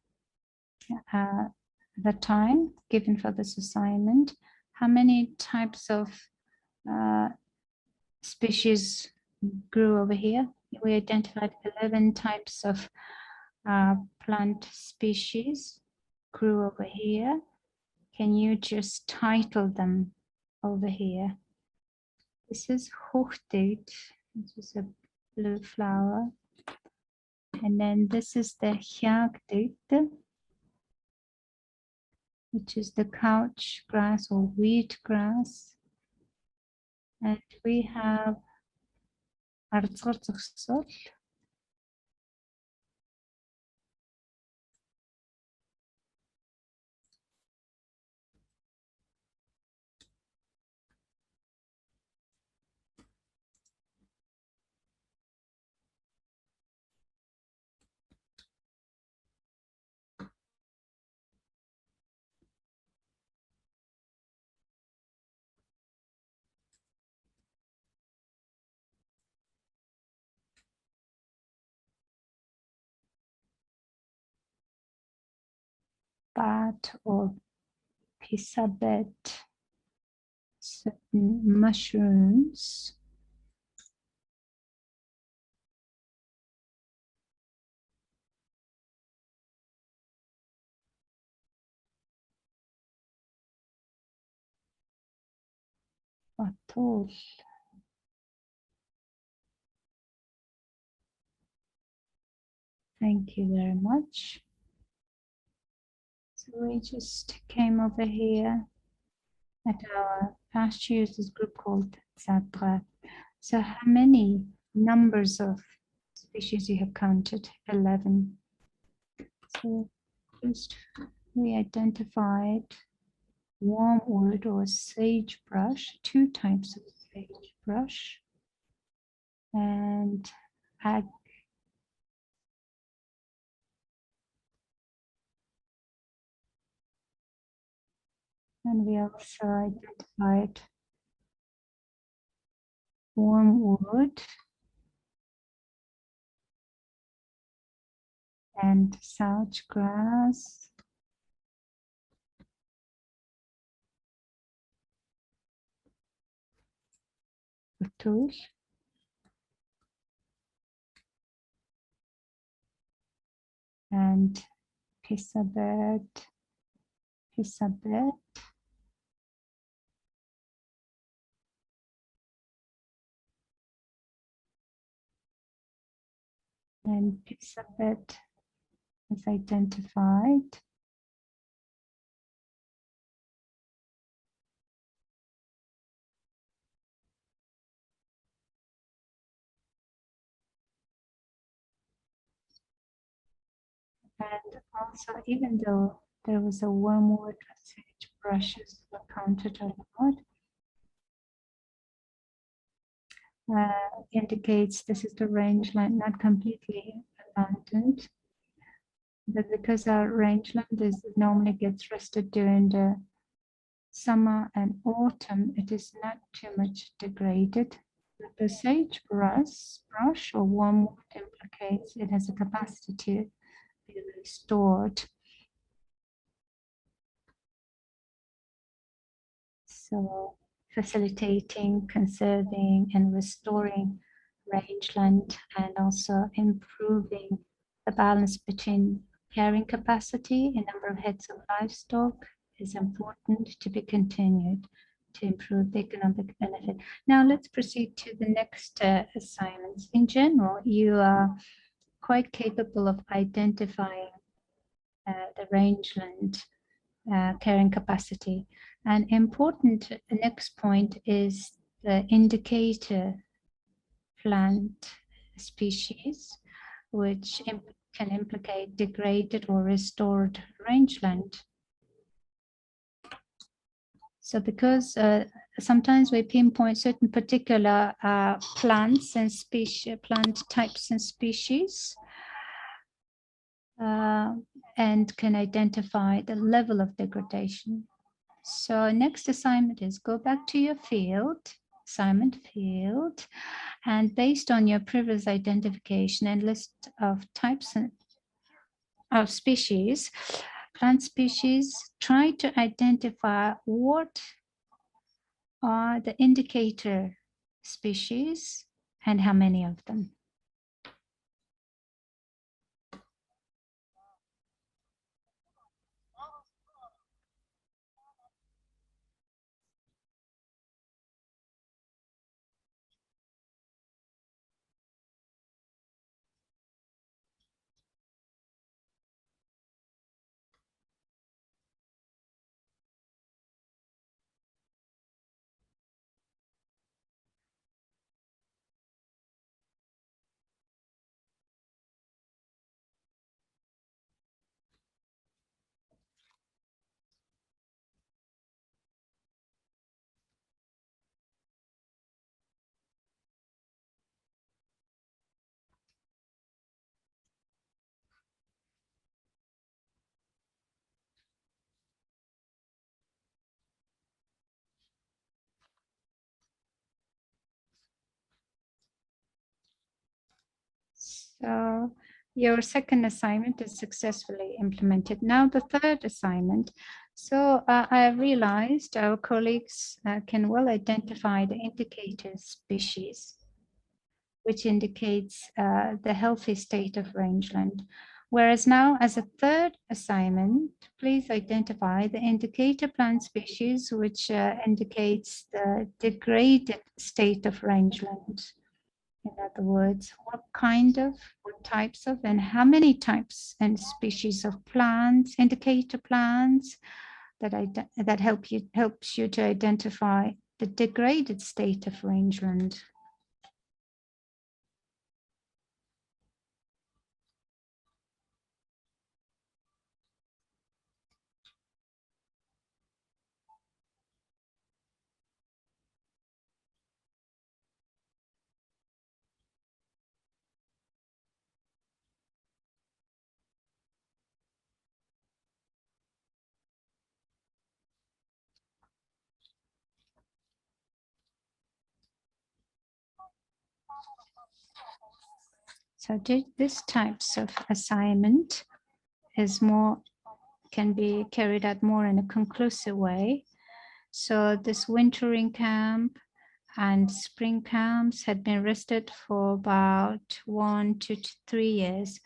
the time given for this assignment. How many types of species grew over here? We identified 11 types of plant species grew over here. Can you just title them over here? This is hoogteet. This is a blue flower. And then this is the Gyagteet, which is the couch grass or wheat grass. And we have Artsgortsol. Bat or pisabet, certain mushrooms. Batol. Thank you very much. So we just came over here at our pasture users group called Zatra. So how many numbers of species you have counted? 11. So first we identified wormwood or sagebrush, 2 types of sagebrush, and And we also identified wormwood and sage grass. Tush. And pisabed, and pisabed is identified. And also, even though there was a wormwood, sage brushes were counted a lot, indicates this is the rangeland, not completely abandoned, but because our rangeland is normally gets rested during the summer and autumn, it is not too much degraded. But the sage brush or wormwood implicates it has a capacity to be restored. So facilitating, conserving, and restoring rangeland, and also improving the balance between carrying capacity and number of heads of livestock is important to be continued to improve the economic benefit. Now let's proceed to the next assignments. In general, you are quite capable of identifying the rangeland carrying capacity. An important next point is the indicator plant species, which can implicate degraded or restored rangeland. So because sometimes we pinpoint certain particular plants and species, plant types and species, and can identify the level of degradation. So next assignment is go back to your field, assignment field, and based on your previous identification and list of types of species, plant species, try to identify what are the indicator species and how many of them. So your second assignment is successfully implemented. Now the third assignment. So I realized our colleagues can well identify the indicator species, which indicates the healthy state of rangeland. Whereas now as a third assignment, please identify the indicator plant species, which indicates the degraded state of rangeland. In other words, what kind of, what types of, and how many types and species of plants, indicator plants that helps you to identify the degraded state of rangeland. So this types of assignment can be carried out more in a conclusive way. So this wintering camp and spring camps had been rested for about 1 to 3 years.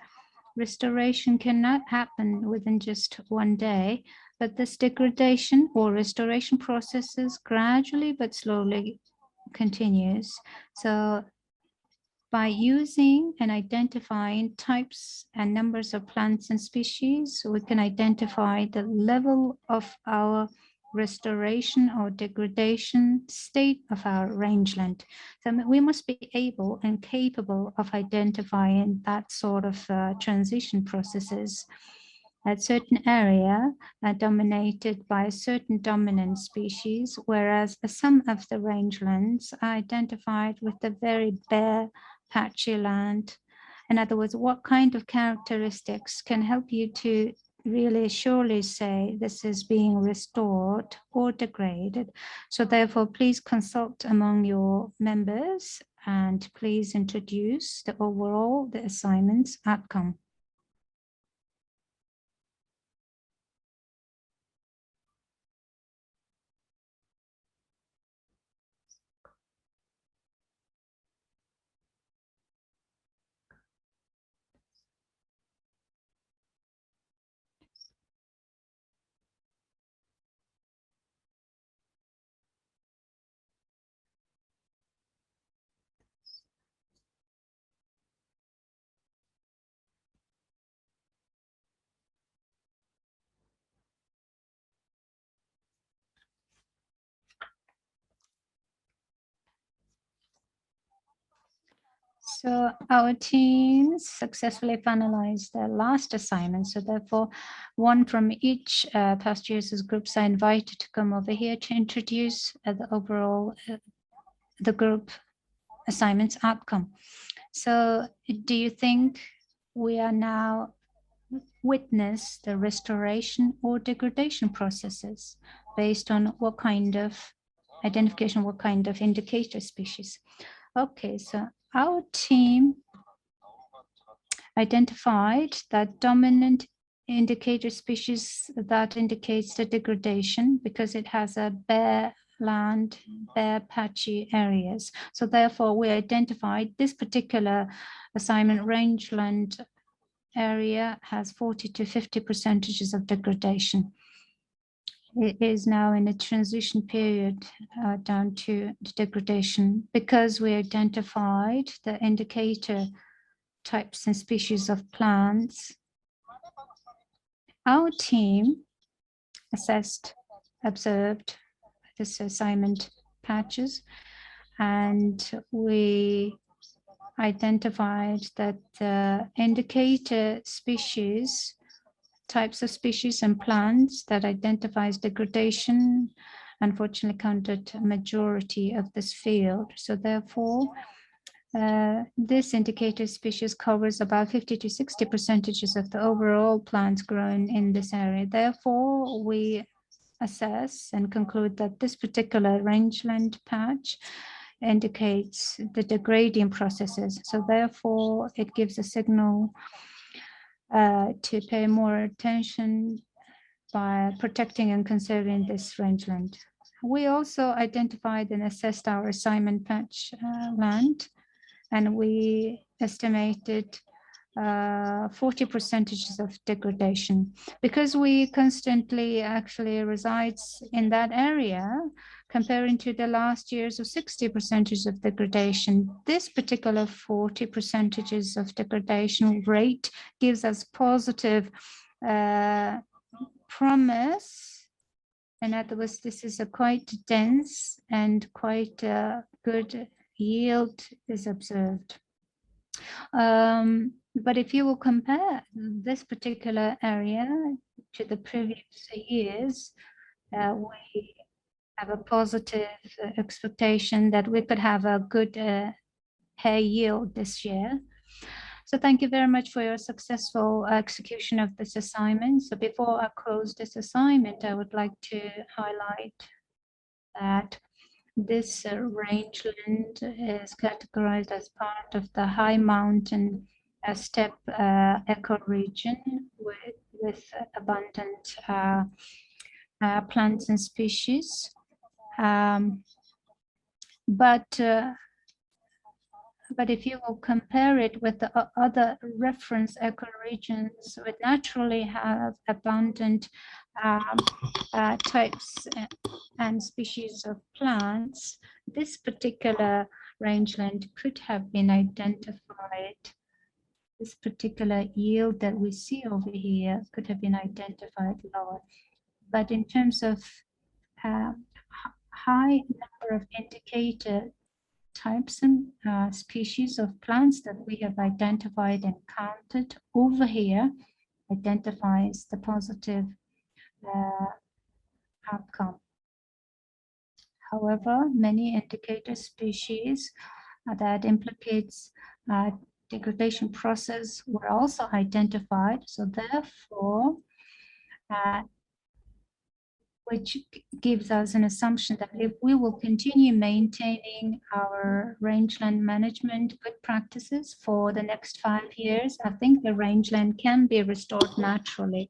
Restoration cannot happen within just one day, but this degradation or restoration processes gradually but slowly continues. So by using and identifying types and numbers of plants and species, we can identify the level of our restoration or degradation state of our rangeland. So we must be able and capable of identifying that sort of transition processes. A certain area dominated by a certain dominant species, whereas some of the rangelands are identified with the very bare, patchy land. In other words, what kind of characteristics can help you to really surely say this is being restored or degraded? So therefore, please consult among your members and please introduce the assignment's outcome. So our teams successfully finalized the last assignment. So therefore, one from each past years' groups are invited to come over here to introduce the overall the group assignments outcome. So do you think we are now witness the restoration or degradation processes based on what kind of identification, what kind of indicator species? Okay, so our team identified that dominant indicator species that indicates the degradation because it has a bare land, bare patchy areas. So therefore we identified this particular assignment rangeland area has 40 to 50% of degradation. It is now in a transition period down to degradation because we identified the indicator types and species of plants. Our team observed this assignment patches, and we identified that the indicator species, types of species and plants that identifies degradation, unfortunately counted a majority of this field. So therefore, this indicator species covers about 50 to 60% of the overall plants grown in this area. Therefore, we assess and conclude that this particular rangeland patch indicates the degrading processes. So therefore, it gives a signal to pay more attention by protecting and conserving this rangeland. We also identified and assessed our assignment patch land, and we estimated 40% of degradation. Because we constantly actually resides in that area, comparing to the last years of 60% of degradation, this particular 40% of degradation rate gives us positive promise. In other words, this is a quite dense and quite good yield is observed. But if you will compare this particular area to the previous years, we have a positive expectation that we could have a good hay yield this year. So thank you very much for your successful execution of this assignment. So before I close this assignment, I would like to highlight that this rangeland is categorized as part of the high mountain a steppe ecoregion with abundant plants and species. But if you will compare it with the other reference ecoregions, which naturally have abundant types and species of plants, this particular rangeland could have been identified. This particular yield that we see over here could have been identified lower. But in terms of high number of indicator types and species of plants that we have identified and counted over here identifies the positive outcome. However, many indicator species that implicates degradation process were also identified. So therefore, which gives us an assumption that if we will continue maintaining our rangeland management good practices for the next 5 years, I think the rangeland can be restored naturally.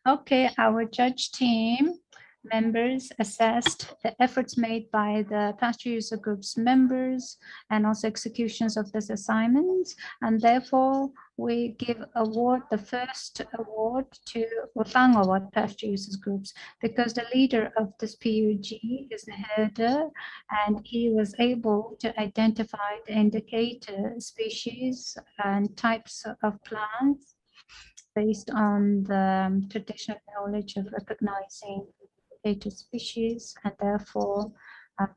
Okay, our judge team members assessed the efforts made by the pasture user groups members and also executions of this assignment, and therefore we give award, the first award to Utangawat pasture users groups, because the leader of this PUG is the herder and he was able to identify the indicator species and types of plants based on the traditional knowledge of recognizing indicator species, and therefore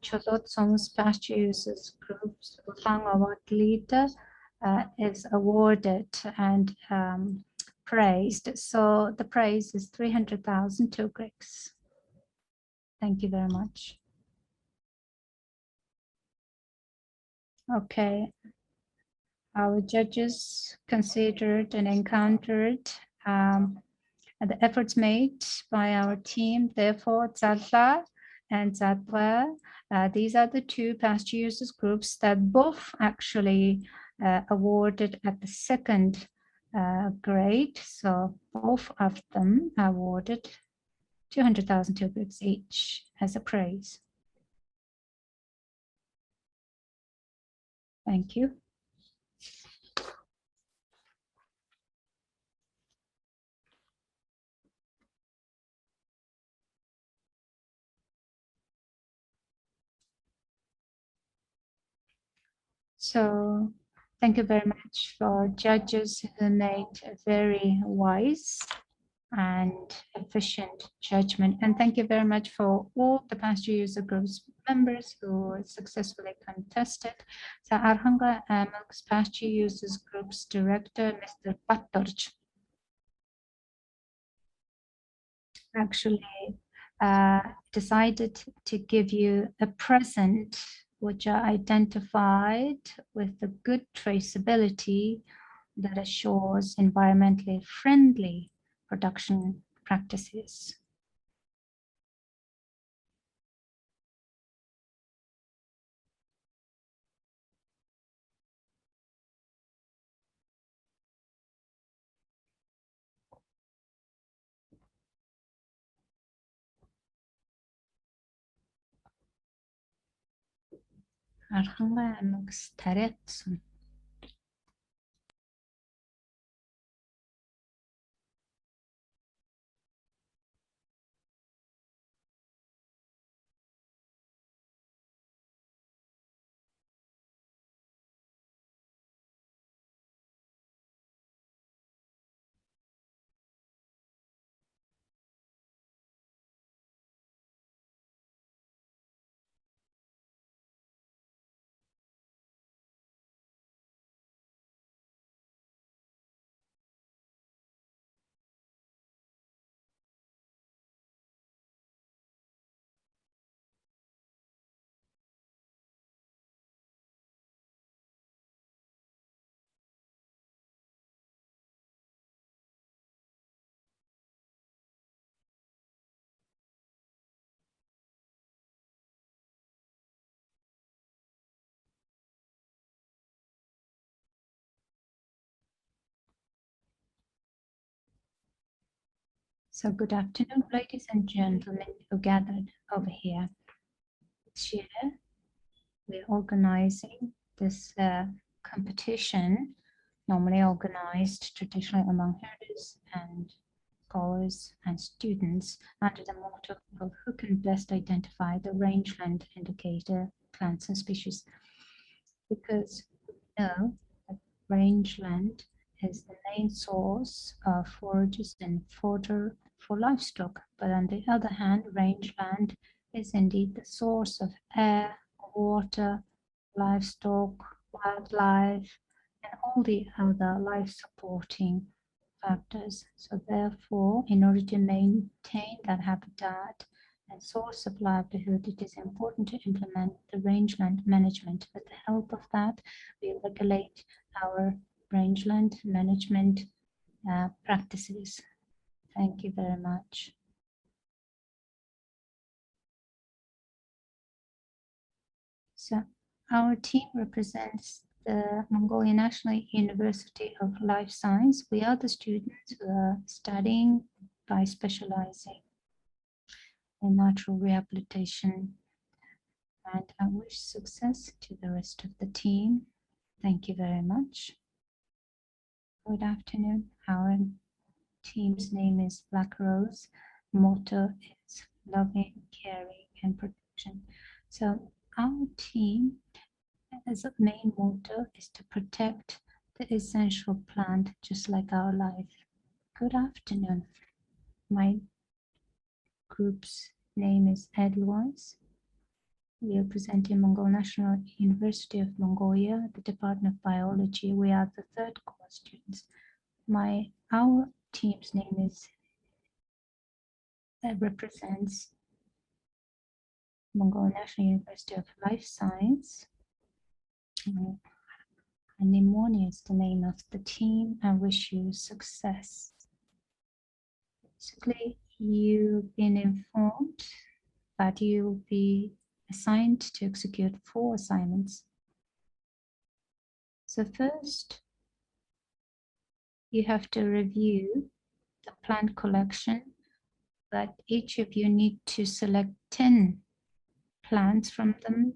Chodotsong's pasture users groups Utangawat leader is awarded and praised. So the praise is 300,000 tugrix. Thank you very much. Okay. Our judges considered and encountered the efforts made by our team. Therefore, Zadla and Zadwa, these are the two pasture users groups that both actually awarded at the second grade. So both of them awarded 200,000 tugrix each as a praise. Thank you. So thank you very much for judges who made a very wise and efficient judgment. And thank you very much for all the pasture user groups members who successfully contested. So Arhanga Milk's pasture users groups director, Mr. Patorj, actually decided to give you a present which are identified with the good traceability that assures environmentally friendly production practices. Арханга аймагс тариатсан. So good afternoon, ladies and gentlemen who gathered over here. This year, we're organizing this competition, normally organized traditionally among herders and scholars and students under the motto of who can best identify the rangeland indicator plants and species. Because we know that rangeland is the main source of forages and fodder for livestock. But on the other hand, rangeland is indeed the source of air, water, livestock, wildlife, and all the other life supporting factors. So therefore, in order to maintain that habitat and source of livelihood, it is important to implement the rangeland management. With the help of that, we regulate our rangeland management practices. Thank you very much. So our team represents the Mongolian National University of Life Science. We are the students who are studying by specializing in natural rehabilitation. And I wish success to the rest of the team. Thank you very much. Good afternoon. Our team's name is Black Rose. Motto is loving, caring, and protection. So our team, as a main motto, is to protect the essential plant, just like our life. Good afternoon. My group's name is Edelweiss. We are presenting Mongol National University of Mongolia, the Department of Biology. We are the third course students. Our team's name is represents Mongol National University of Life Science. Anemone is the name of the team. I wish you success. Basically, you've been informed that you'll be assigned to execute 4 assignments. So first, you have to review the plant collection, but each of you need to select 10 plants from them,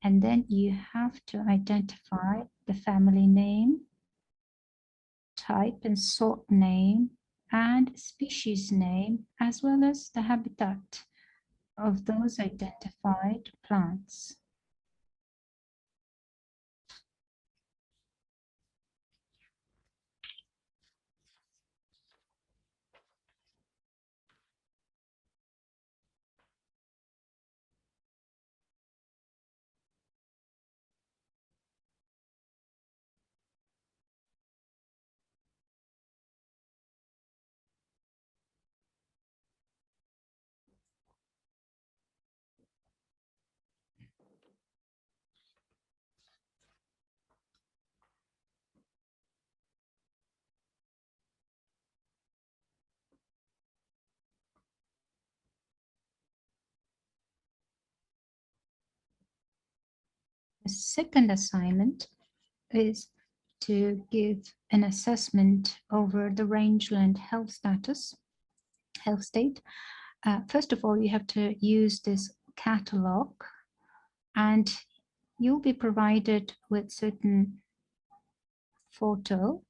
and then you have to identify the family name, type and sort name, and species name, as well as the habitat of those identified plants. The second assignment is to give an assessment over the rangeland health state. First of all, you have to use this catalog, and you'll be provided with certain photo.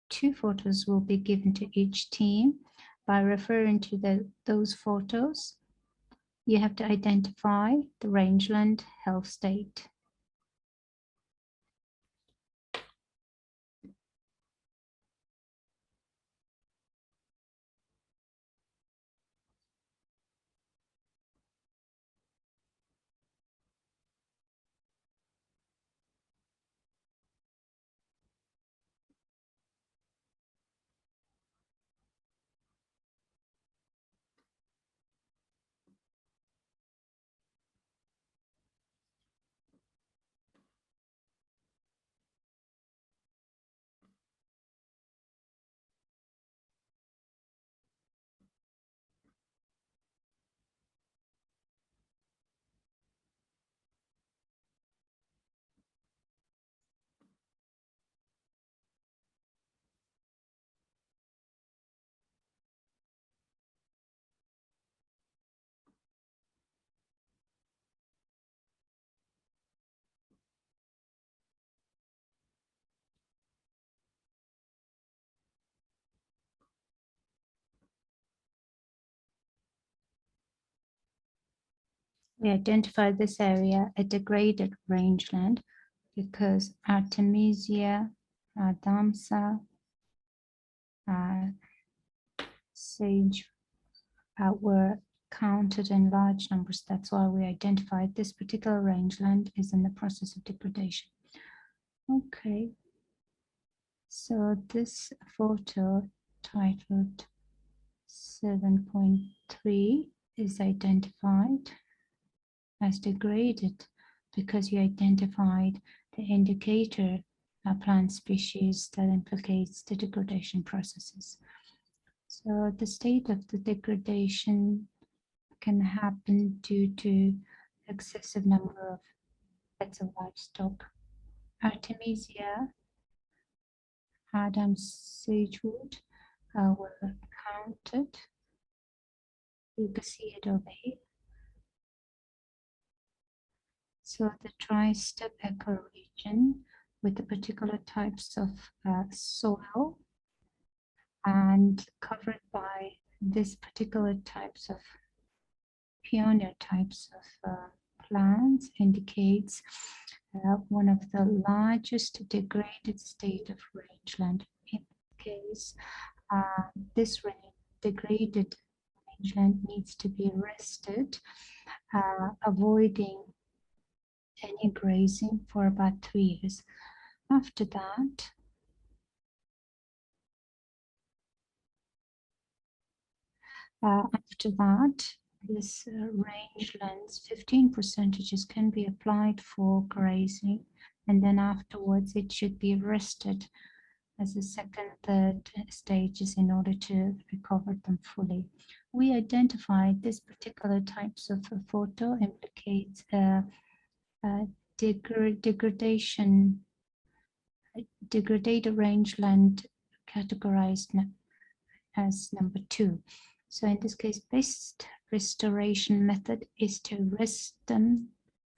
2 photos will be given to each team. By referring to those photos, you have to identify the rangeland health state. We identify this area a degraded rangeland because Artemisia, Damsa, sage were counted in large numbers. That's why we identified this particular rangeland is in the process of degradation. Okay, so this photo titled 7.3 is identified as degraded because you identified the indicator plant species that implicates the degradation processes. So the state of the degradation can happen due to excessive number of pets of livestock. Artemisia, Adam's sagewood were counted. You can see it over here. So the dry steppe ecoregion with the particular types of soil and covered by this particular types of pioneer types of plants indicates one of the largest degraded state of rangeland. In this case, this degraded rangeland needs to be rested, avoiding any grazing for about 3 years. After that, this rangelands, 15% can be applied for grazing, and then afterwards it should be rested as a second, third stages in order to recover them fully. We identified this particular types of photo implicates degraded rangeland categorized as number 2. So in this case, best restoration method is to rest them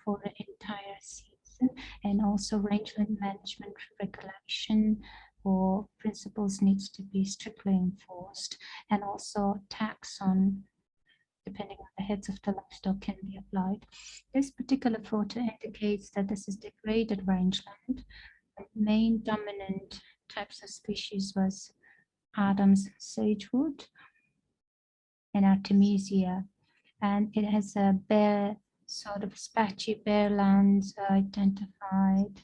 for the entire season, and also rangeland management regulation or principles needs to be strictly enforced, and also tax on, depending on the heads of the livestock, can be applied. This particular photo indicates that this is degraded rangeland. The main dominant types of species was Adam's sagewood and Artemisia, and it has a bare, sort of patchy bare lands identified,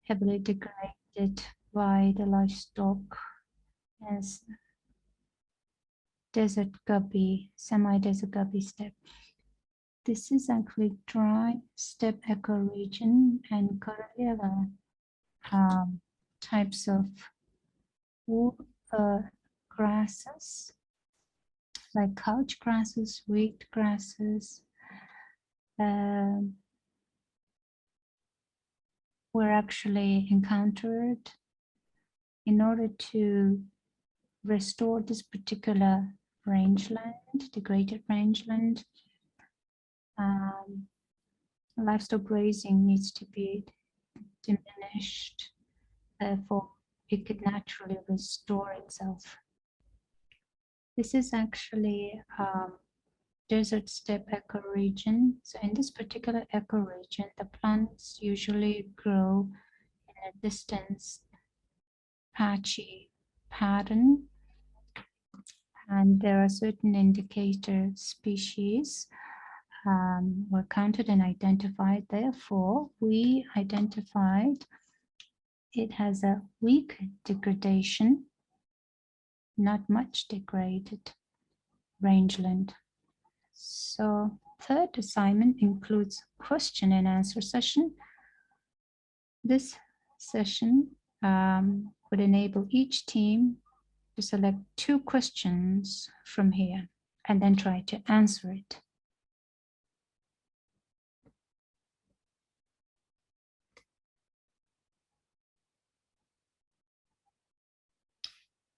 heavily degraded by the livestock as desert gubby, semi-desert gubby steppe. This is actually dry steppe ecoregion and Cartography types of grasses like couch grasses, wheat grasses were actually encountered. In order to restore this particular rangeland, degraded rangeland, livestock grazing needs to be diminished, therefore it could naturally restore itself. This is actually desert steppe ecoregion. So in this particular ecoregion, the plants usually grow in a distance patchy pattern, and there are certain indicator species were counted and identified. Therefore, we identified it has a weak degradation, not much degraded rangeland. So third assignment includes question and answer session. This session would enable each team to select 2 questions from here and then try to answer it.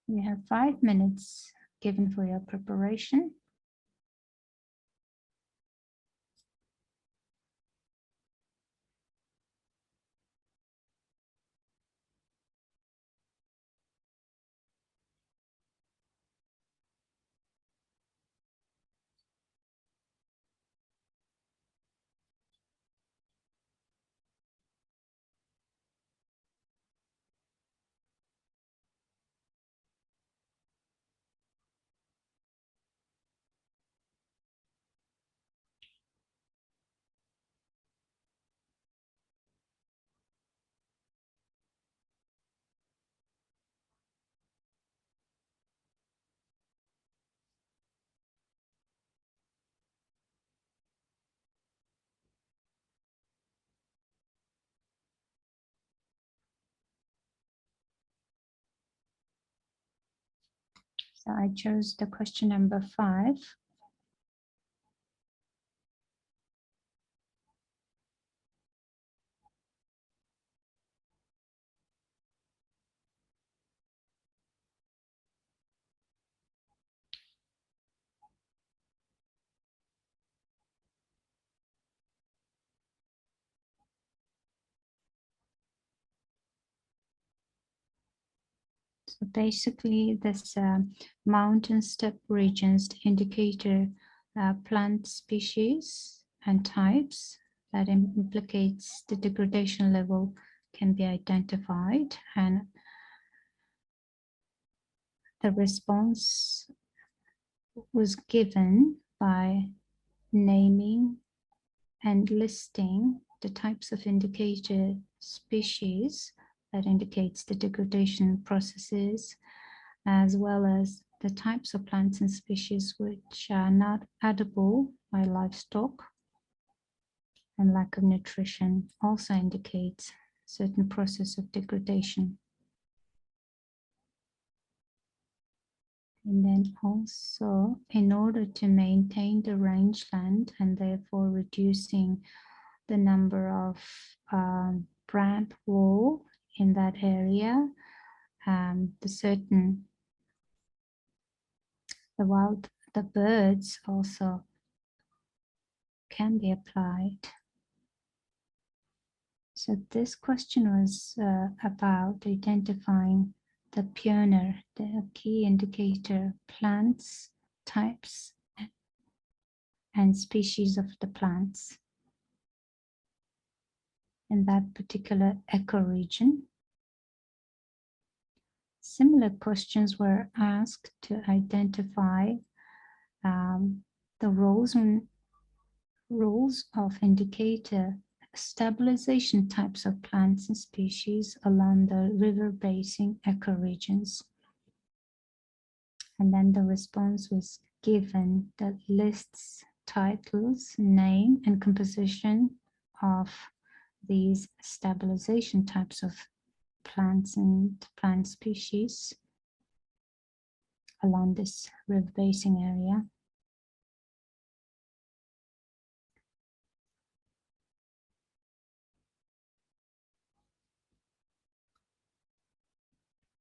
You have 5 minutes given for your preparation. So I chose the question number 5. So basically, this mountain steppe regions indicate plant species and types that implicates the degradation level can be identified, and the response was given by naming and listing the types of indicator species that indicates the degradation processes, as well as the types of plants and species which are not edible by livestock, and lack of nutrition also indicates certain process of degradation. And then also, in order to maintain the rangeland and therefore reducing the number of plant wool in that area, the birds also can be applied. So this question was about identifying the pioneer, the key indicator plants, types, and species of the plants in that particular ecoregion. Similar questions were asked to identify the roles of indicator stabilization types of plants and species along the river basin ecoregions. And then the response was given that lists, titles, name, and composition of these stabilization types of plants and plant species along this river basin area.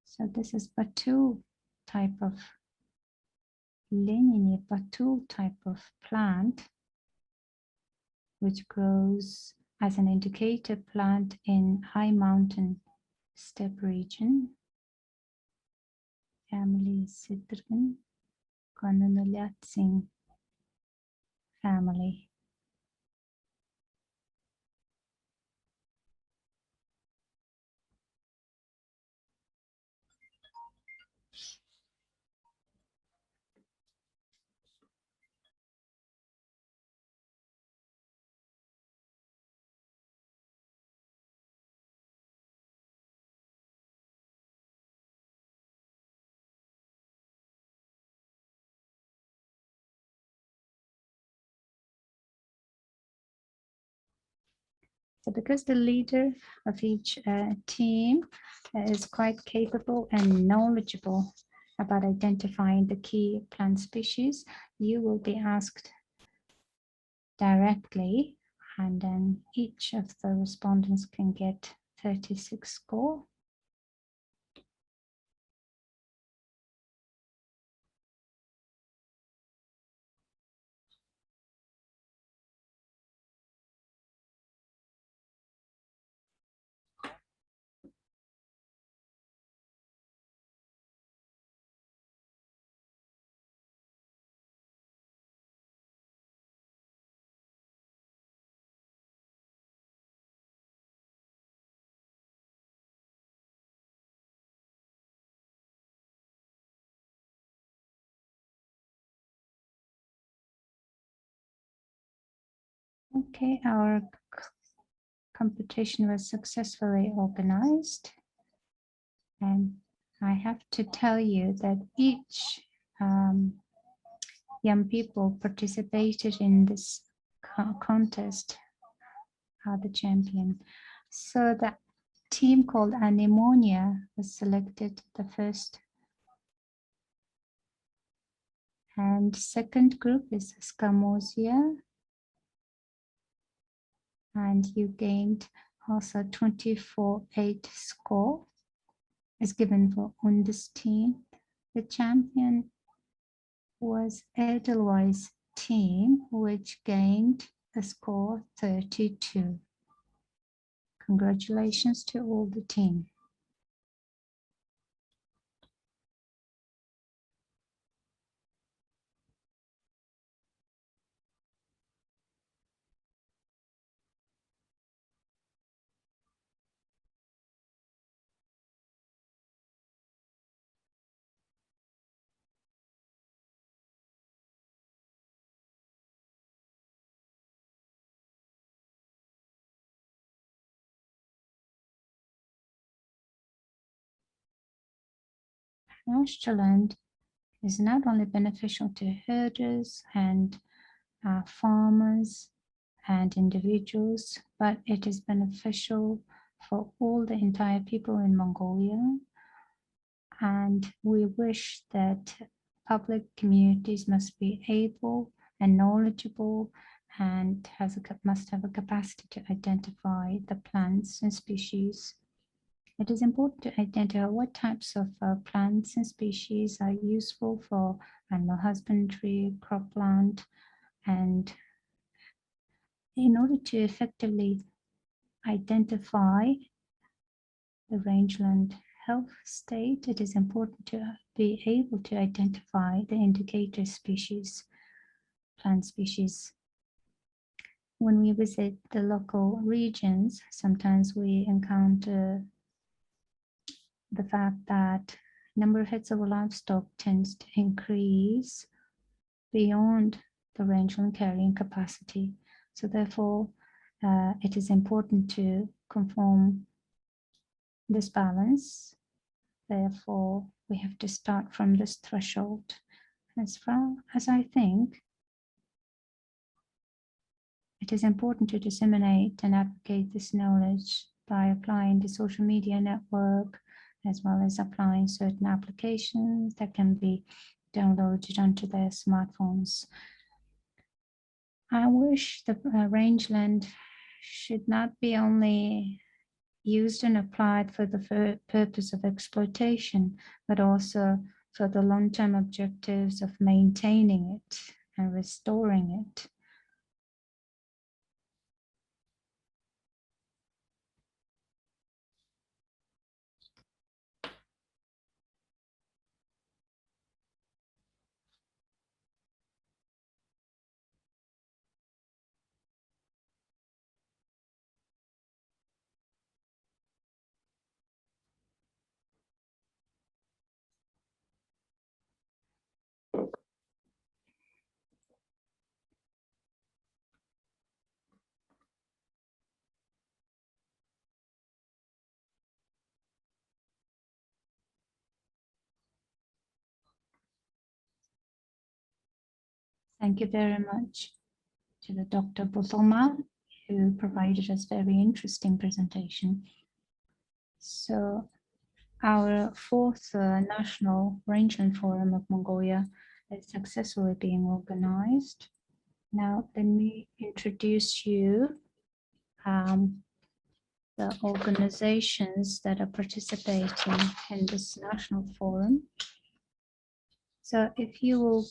So this is Batu type of linear Batu type of plant, which grows as an indicator plant in high mountain steppe region. Family Citrigan, Cononoliatsing family. So because the leader of each team is quite capable and knowledgeable about identifying the key plant species, you will be asked directly, and then each of the respondents can get 36 score. Okay, our competition was successfully organized, and I have to tell you that each young people participated in this contest are the champion. So the team called Anemonia was selected the first And second group is Scamosia. And you gained also 24-8 score is given for Undus team. The champion was Edelweiss team, which gained a score 32. Congratulations to all the team. Rangeland is not only beneficial to herders and farmers and individuals, but it is beneficial for all the entire people in Mongolia. And we wish that public communities must be able and knowledgeable and must have a capacity to identify the plants and species. It is important to identify what types of plants and species are useful for animal husbandry, cropland, and in order to effectively identify the rangeland health state, it is important to be able to identify the indicator species, plant species. When we visit the local regions, sometimes we encounter the fact that number of heads of livestock tends to increase beyond the rangeland carrying capacity. So therefore, it is important to conform this balance. Therefore, we have to start from this threshold. As I think, it is important to disseminate and advocate this knowledge by applying the social media network, as well as applying certain applications that can be downloaded onto their smartphones. I wish the rangeland should not be only used and applied for the purpose of exploitation, but also for the long-term objectives of maintaining it and restoring it. Thank you very much to the Dr. Buthelma, who provided us very interesting presentation. So our fourth National Rangeland Forum of Mongolia is successfully being organized. Now, let me introduce you the organizations that are participating in this national forum. So if you will,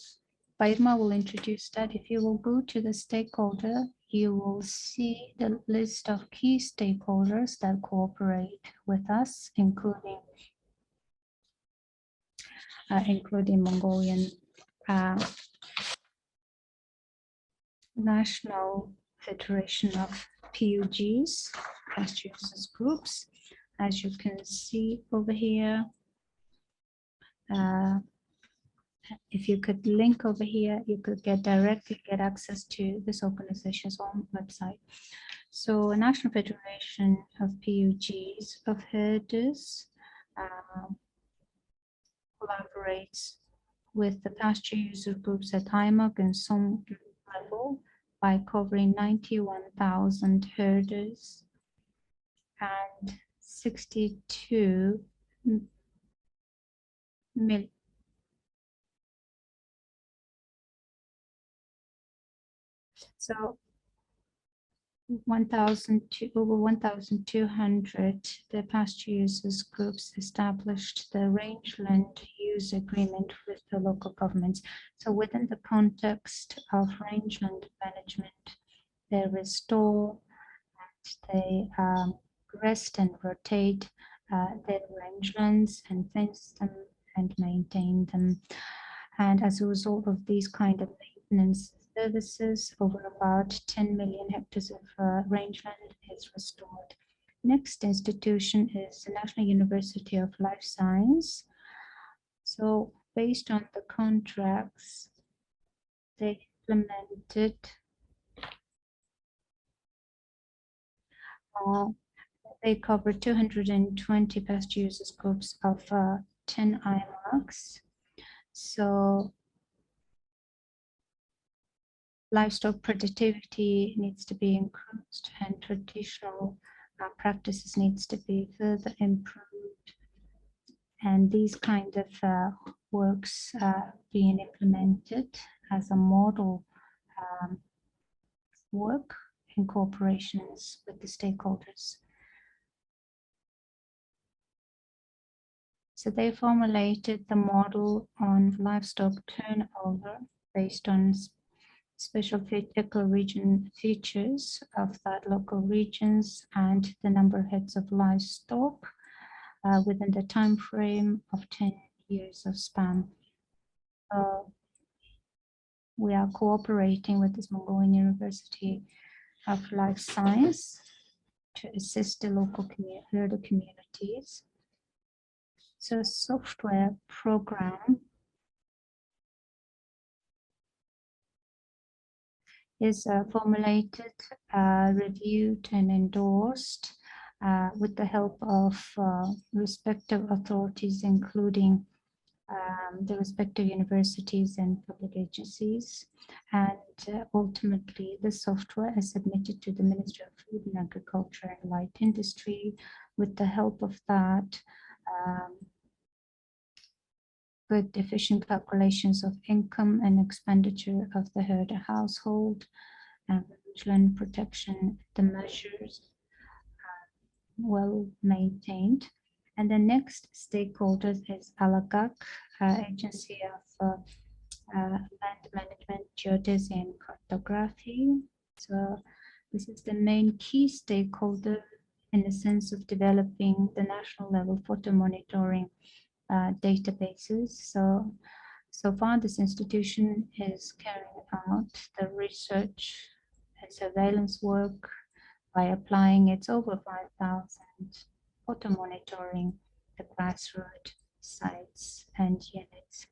Bayad will introduce that. If you will go to the stakeholder, you will see the list of key stakeholders that cooperate with us, including Mongolian National Federation of PUGs, pasture users groups. As you can see over here, if you could link over here, you could directly get access to this organization's own website. So a National Federation of PUGs of herders collaborates with the pasture user groups at IMOG and some level by covering 91,000 herders and 62 million So over 1,200, the pasture users groups established the rangeland use agreement with the local governments. So within the context of rangeland management, they restore, they rest and rotate their rangelands and fence them and maintain them. And as a result of these kind of maintenance services, over about 10 million hectares of rangeland is restored. Next institution is the National University of Life Science. So based on the contracts, they implemented they cover 220 pasture users groups of 10 IMARCs. So livestock productivity needs to be increased and traditional practices needs to be further improved. And these kind of works being implemented as a model work in cooperations with the stakeholders. So they formulated the model on livestock turnover based on special eco-region features of that local regions and the number of heads of livestock within the time frame of 10 years of span. We are cooperating with this Mongolian University of Life Science to assist the local herder communities. So a software program is formulated, reviewed and endorsed with the help of respective authorities, including the respective universities and public agencies. And ultimately, the software is submitted to the Ministry of Food and Agriculture and Light Industry. With the help of that, good efficient calculations of income and expenditure of the herder household and land protection, the measures well maintained. And the next stakeholder is Alagak, Agency of Land Management, Geodesy and Cartography. So this is the main key stakeholder in the sense of developing the national level photo monitoring databases. So far, this institution is carrying out the research and surveillance work by applying its over 5,000 photo monitoring the grassroots sites and units.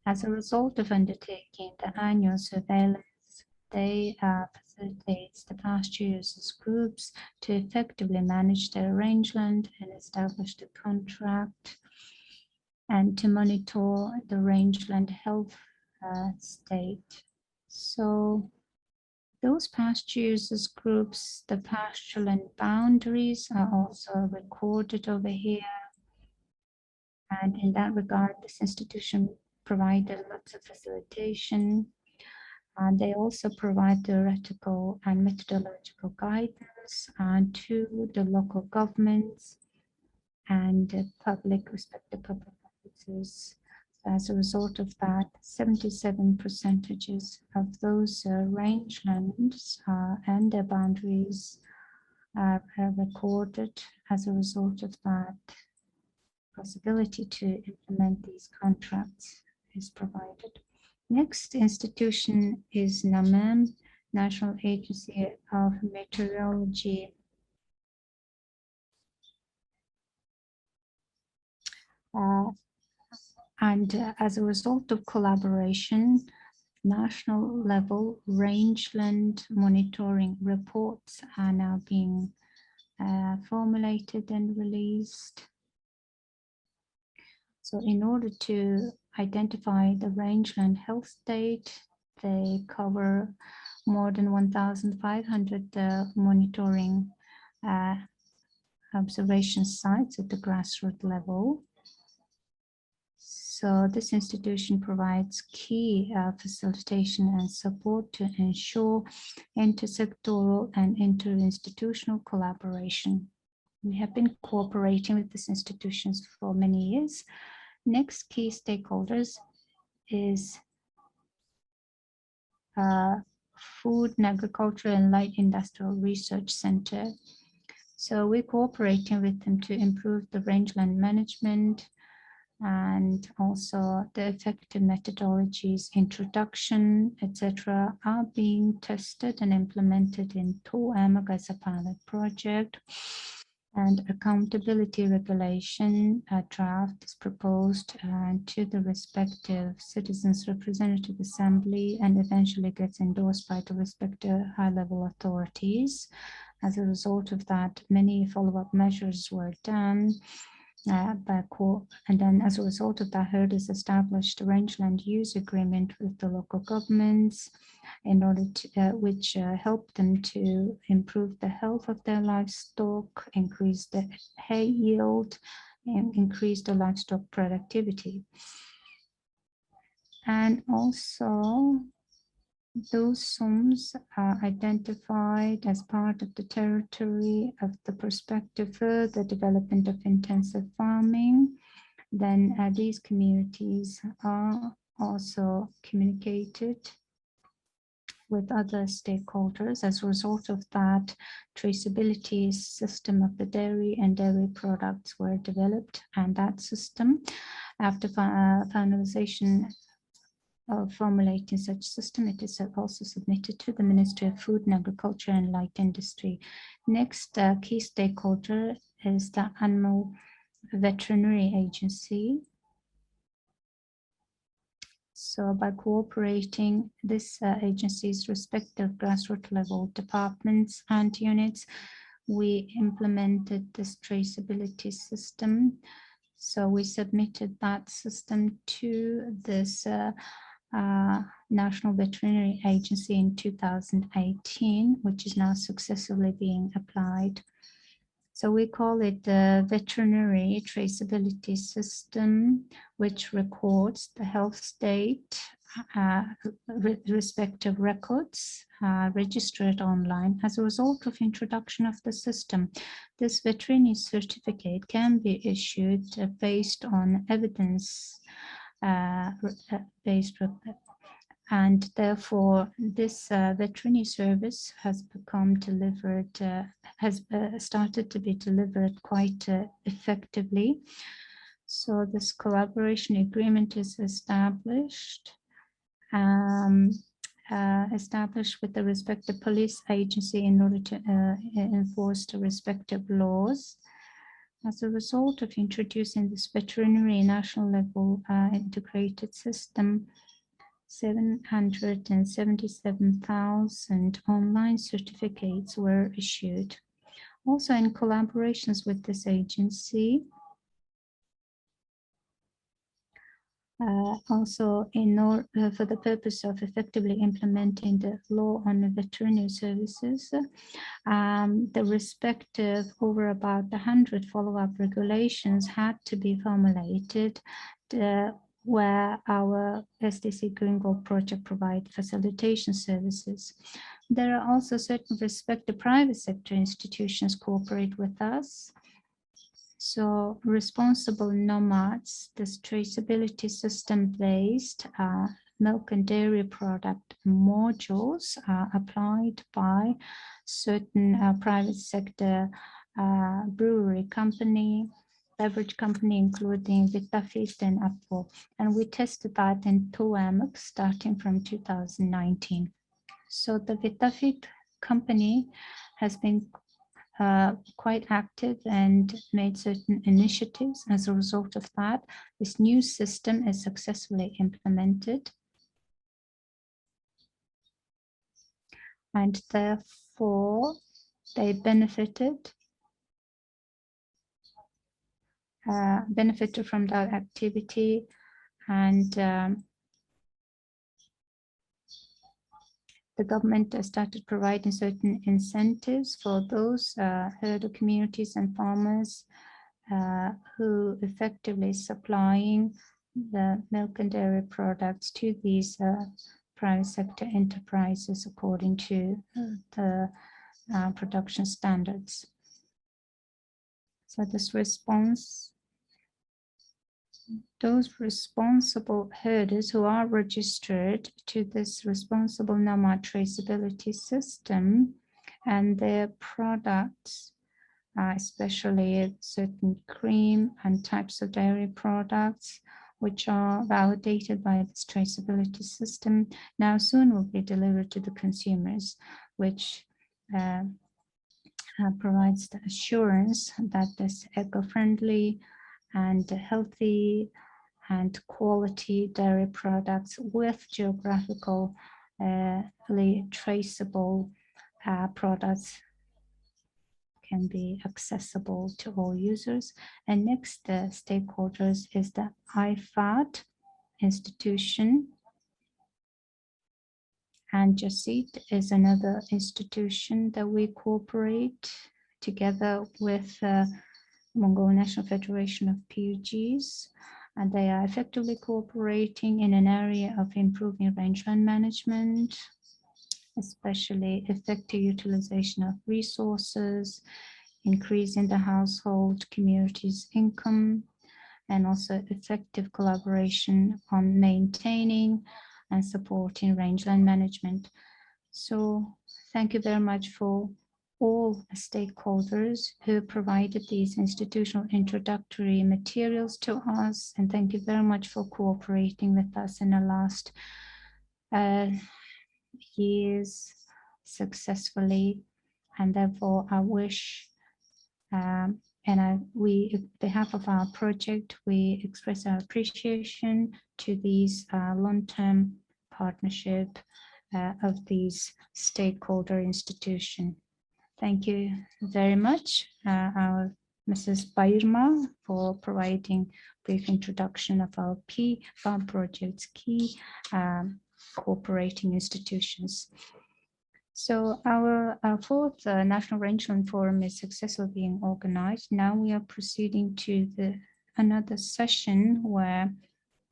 As a result of undertaking the annual surveillance, they facilitates the pasture users groups to effectively manage their rangeland and establish the contract and to monitor the rangeland health state. So those pasture users groups, the pastureland boundaries are also recorded over here. And in that regard, this institution provided lots of facilitation. And they also provide theoretical and methodological guidance to the local governments and respective public officers. As a result of that, 77% of those rangelands and their boundaries are recorded. As a result of that, possibility to implement these contracts is provided. Next institution is NOMADS, National Agency of Meteorology. As a result of collaboration, national level rangeland monitoring reports are now being formulated and released. So in order to identify the rangeland health state, they cover more than 1,500 monitoring observation sites at the grassroots level. So this institution provides key facilitation and support to ensure intersectoral and interinstitutional collaboration. We have been cooperating with these institutions for many years. Next key stakeholders is Food and Agriculture and Light Industrial Research Center. So we're cooperating with them to improve the rangeland management and also the effective methodologies, introduction, etc. are being tested and implemented in Amaraa as a pilot project. And accountability regulation draft is proposed to the respective Citizens Representative Assembly and eventually gets endorsed by the respective high-level authorities. As a result of that, many follow-up measures were done. And then as a result of that, HERD has established a rangeland use agreement with the local governments in order to, which help them to improve the health of their livestock, increase the hay yield, and increase the livestock productivity. And also, those zones are identified as part of the territory of the prospective further development of intensive farming. Then these communities are also communicated with other stakeholders. As a result of that, traceability system of the dairy and dairy products were developed, and that system, after finalization of formulating such system, it is also submitted to the Ministry of Food and Agriculture and Light Industry. Next key stakeholder is the Animal Veterinary Agency. So by cooperating this agency's respective grassroots level departments and units, we implemented this traceability system. So we submitted that system to this National Veterinary Agency in 2018, which is now successfully being applied. So we call it the Veterinary Traceability System, which records the health state, respective records registered online. As a result of introduction of the system, this veterinary certificate can be issued based on evidence based, and therefore this veterinary service has become delivered, has started to be delivered quite effectively. So this collaboration agreement is established with the respective police agency in order to enforce the respective laws. As a result of introducing this veterinary national level integrated system, 777,000 online certificates were issued. Also in collaborations with this agency, also for the purpose of effectively implementing the law on veterinary services, the respective over about 100 follow-up regulations had to be formulated where our SDC Green Gold project provide facilitation services. There are also certain respective private sector institutions cooperate with us. So responsible NOMADS, this traceability system-based milk and dairy product modules are applied by certain private sector brewery company, beverage company, including Vitafit and Apple. And we tested that in Amaraa starting from 2019. So the Vitafit company has been quite active and made certain initiatives. As a result of that, this new system is successfully implemented. And therefore, they benefited from that activity, and the government started providing certain incentives for those herder communities and farmers who effectively supplying the milk and dairy products to these private sector enterprises according to the production standards. So this response, those responsible herders who are registered to this responsible nomad traceability system and their products, especially certain cream and types of dairy products, which are validated by this traceability system, now soon will be delivered to the consumers, which provides the assurance that this eco-friendly and healthy and quality dairy products with geographically traceable products can be accessible to all users. And next stakeholders is the IFAD institution. And JASIT is another institution that we cooperate together with Mongolian National Federation of PUGs, and they are effectively cooperating in an area of improving rangeland management, especially effective utilization of resources, increasing the household community's income, and also effective collaboration on maintaining and supporting rangeland management. So thank you very much for all stakeholders who provided these institutional introductory materials to us, and thank you very much for cooperating with us in the last years successfully. And therefore I wish we, on behalf of our project, we express our appreciation to these long-term partnership of these stakeholder institutions. Thank you very much, our Mrs. Bayirma, for providing brief introduction of our PFARM project's key cooperating institutions. So our fourth National Rangeland Forum is successfully being organized. Now we are proceeding to another session where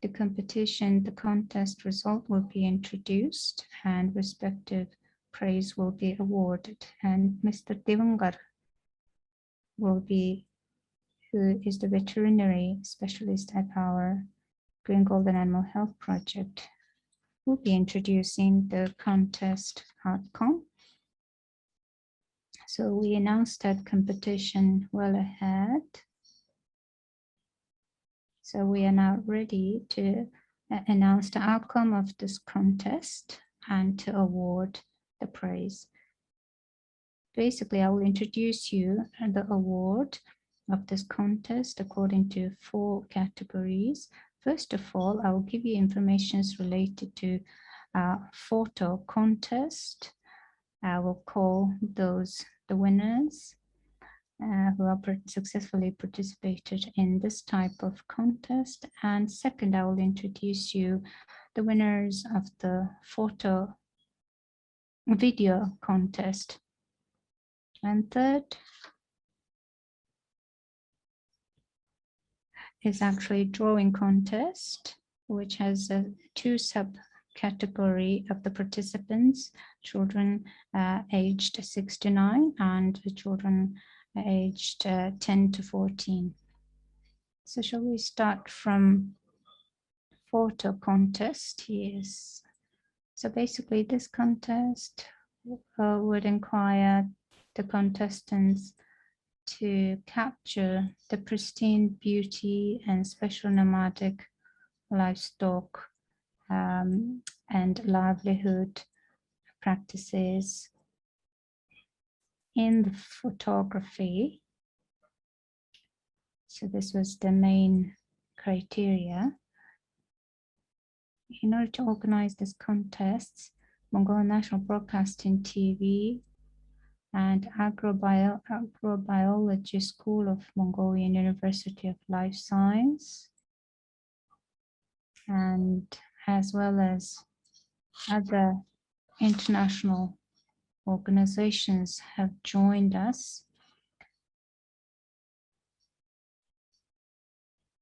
the competition, the contest result will be introduced and respective praise will be awarded. And Mr. Devangar will be, who is the veterinary specialist at our Green Golden Animal Health Project, will be introducing the contest outcome. So we announced that competition well ahead. So we are now ready to announce the outcome of this contest and to award the prize. Basically, I will introduce you the award of this contest according to 4 categories. First of all, I will give you information related to photo contest. I will call those the winners who have successfully participated in this type of contest. And second, I will introduce you the winners of the photo video contest. And third is actually drawing contest, which has 2 subcategory of the participants: children aged 6 to 9 and children aged 10 to 14. So shall we start from photo contest? Yes. So basically this contest would require the contestants to capture the pristine beauty and special nomadic livestock and livelihood practices in the photography. So this was the main criteria. In order to organize this contest, Mongolian National Broadcasting TV and Agrobiology School of Mongolian University of Life Science, and as well as other international organizations have joined us.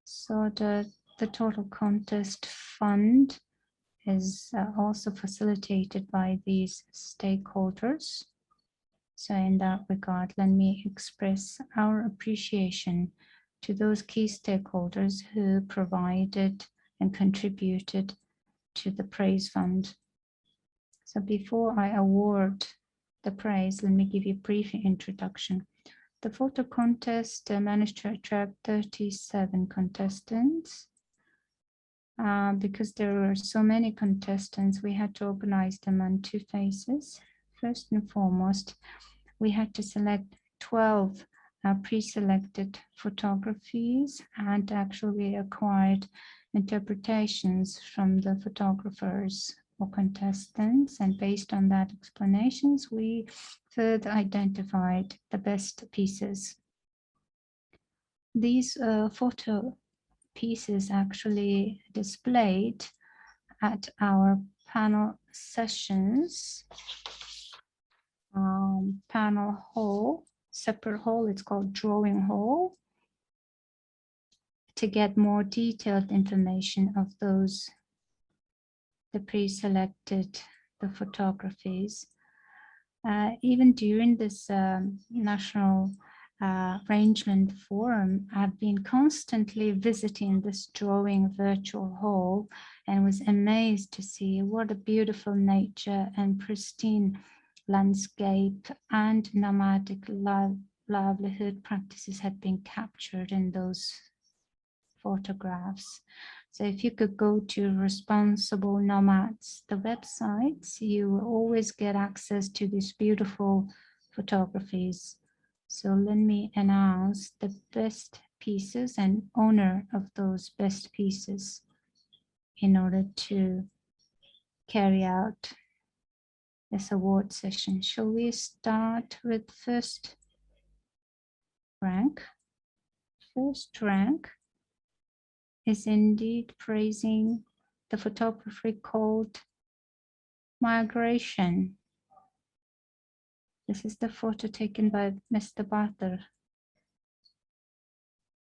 So the the total contest fund is also facilitated by these stakeholders. So in that regard, let me express our appreciation to those key stakeholders who provided and contributed to the praise fund. So before I award the prize, let me give you a brief introduction. The photo contest managed to attract 37 contestants. Because there were so many contestants, we had to organize them on two phases. First and foremost, we had to select 12 pre-selected photographies, and actually acquired interpretations from the photographers or contestants, and based on that explanations, we further identified the best pieces. These photo pieces actually displayed at our panel sessions, panel hall, separate hall, it's called drawing hall, to get more detailed information of those, the pre-selected, the photographies. Even during this National Rangeland Forum, I've been constantly visiting this drawing virtual hall and was amazed to see what a beautiful nature and pristine landscape and nomadic livelihood practices had been captured in those photographs. So if you could go to Responsible Nomads, the websites, you will always get access to these beautiful photographies. So let me announce the best pieces and owner of those best pieces in order to carry out this award session. Shall we start with first rank? First rank is indeed praising the photography called Migration. This is the photo taken by Mr. Barter.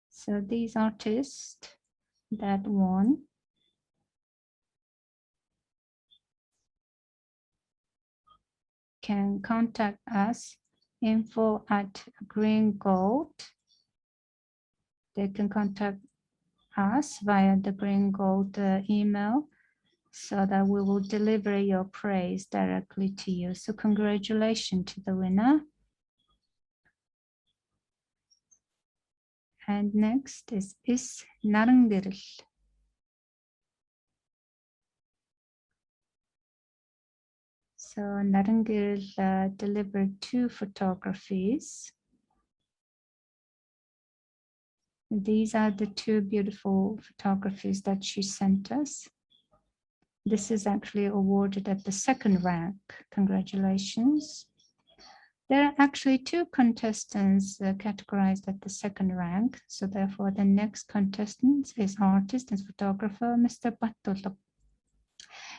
So these artists that won can contact us, info@greengold. They can contact us via the Green Gold email, so that we will deliver your praise directly to you. So congratulations to the winner. And next is Narangiril. So Narangiril delivered 2 photographies. These are the 2 beautiful photographies that she sent us. This is actually awarded at the 2nd rank. Congratulations. There are actually 2 contestants categorized at the 2nd rank. So therefore the next contestant is artist and photographer, Mr. Battolo.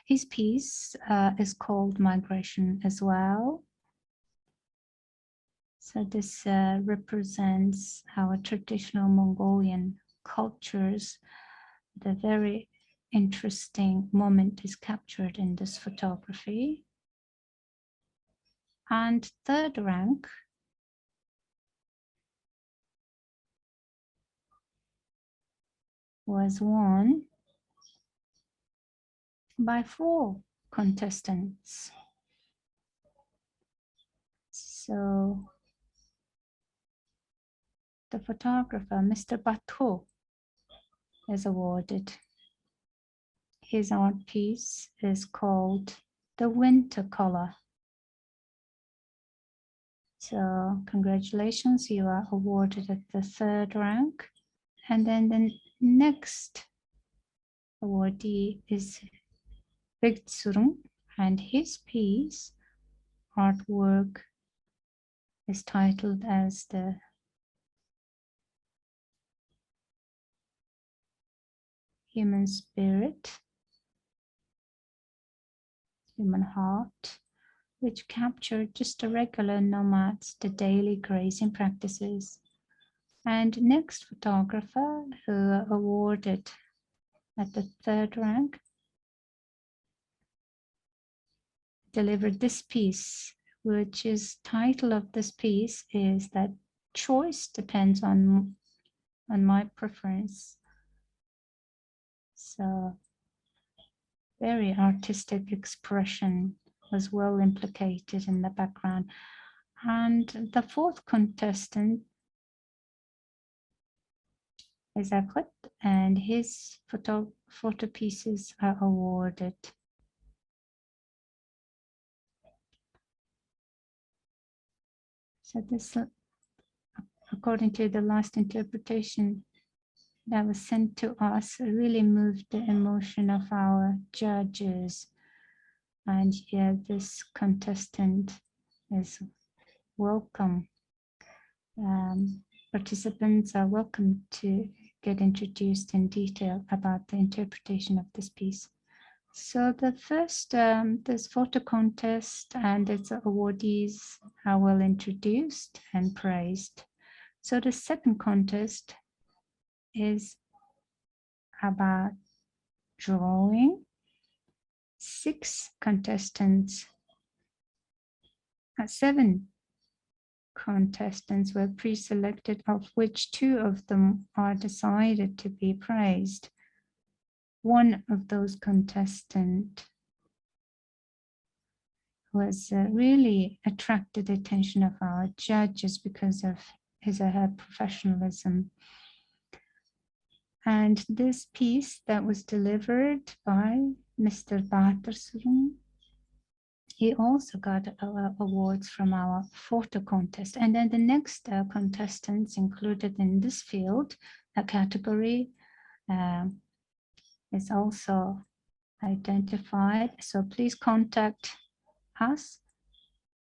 His piece is called Migration as well. So this represents our traditional Mongolian cultures. The very interesting moment is captured in this photography. And 3rd rank was won by 4 contestants. So the photographer, Mr. Batu, is awarded. His art piece is called The Winter Color. So congratulations, you are awarded at the 3rd rank. And then the next awardee is Bigtsurung, and his piece, artwork, is titled as the Human Spirit, Human Heart, which captured just the regular nomads, the daily grazing practices. And next photographer who awarded at the third rank, delivered this piece, which is title of this piece is that choice depends on my preference. So very artistic expression was well implicated in the background. And the fourth contestant is Akut, and his photo pieces are awarded. So this, according to the last interpretation that was sent to us, really moved the emotion of our judges. And yeah, this contestant is welcome. Participants are welcome to get introduced in detail about the interpretation of this piece. So the first, this photo contest and its awardees are well introduced and praised. So the second contest is about drawing. 6 contestants, 7 contestants were pre-selected, of which 2 of them are decided to be praised. One of those contestants was really attracted the attention of our judges because of his or her professionalism. And this piece that was delivered by Mr. Batersurung, he also got awards from our photo contest. And then the next contestants included in this field, a category is also identified. So please contact us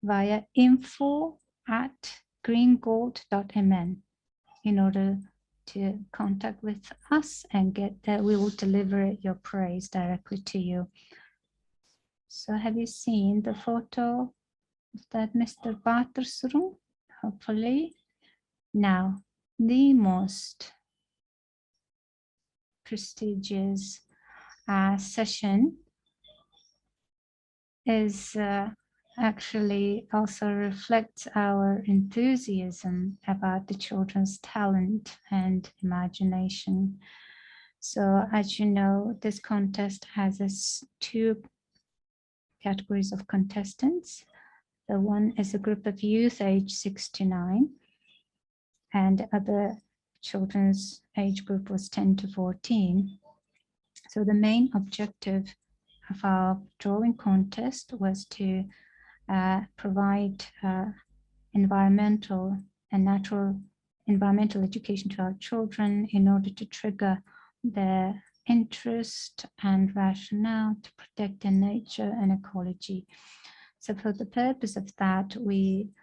via info@greengold.mn in order to contact with us and get that. We will deliver your praise directly to you. So have you seen the photo of that Mr. Batersurung? Hopefully. Now, the most prestigious session is actually also reflects our enthusiasm about the children's talent and imagination. So as you know, this contest has 2 categories of contestants. The one is a group of youth age 6 to 9, and the other children's age group was 10 to 14. So the main objective of our drawing contest was to provide environmental and natural environmental education to our children in order to trigger their interest and rationale to protect their nature and ecology. So for the purpose of that, we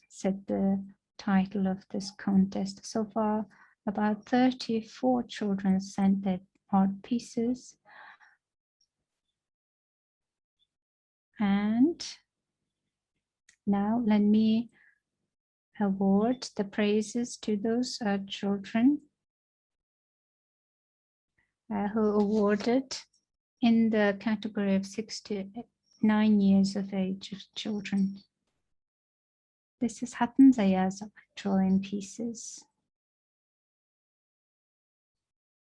set the title of this contest. So far, about 34 children sent their art pieces. And now let me award the praises to those children who awarded in the category of 6 to 9 years of age of children. This is Hatun Zaya's drawing pieces.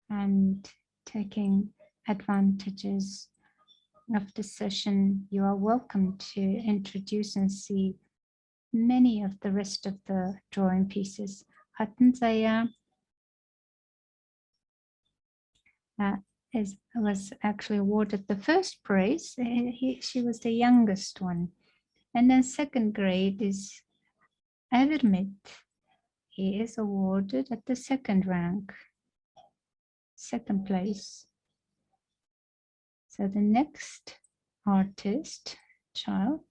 And taking advantages of the session, you are welcome to introduce and see many of the rest of the drawing pieces. Hatun Zaya was actually awarded the first prize. She was the youngest one. And then second grade is Evermit. He is awarded at the second rank, second place. So the next artist, child,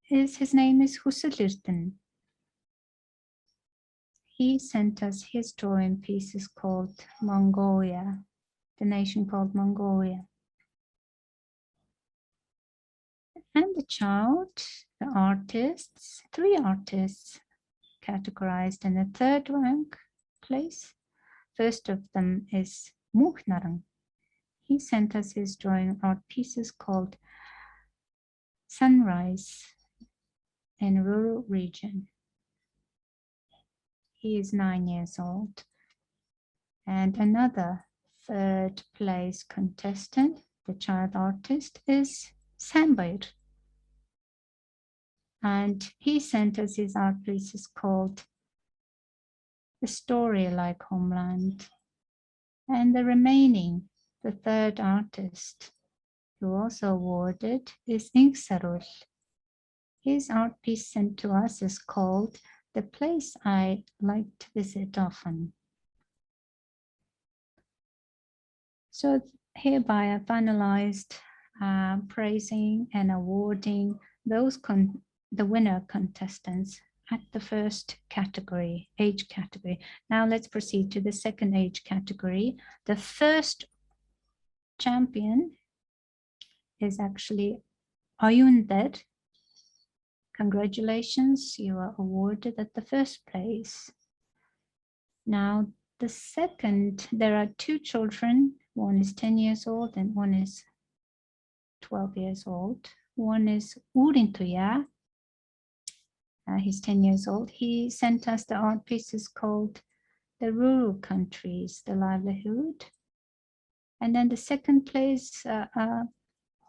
his name is Husalirten. He sent us his drawing pieces called Mongolia, the nation called Mongolia. And the child, the artists, 3 artists categorized in the third rank place. First of them is Mukhnarang. He sent us his drawing art pieces called Sunrise in Rural Region. He is 9 years old. And another third place contestant, the child artist, is Sambayr. And he sent us his art pieces called A Story Like Homeland. And the remaining, the third artist who also awarded is Ingsarul. His art piece sent to us is called The Place I Like to Visit Often. So hereby I finalized praising and awarding those the winner contestants at the first category, age category. Now let's proceed to the second age category. The first champion is actually Ayunder. Congratulations, you are awarded at the first place. Now the second, there are two children. One is 10 years old and one is 12 years old. One is Urintuya. He's 10 years old. He sent us the art pieces called The Rural Countries, The Livelihood. And then the second place,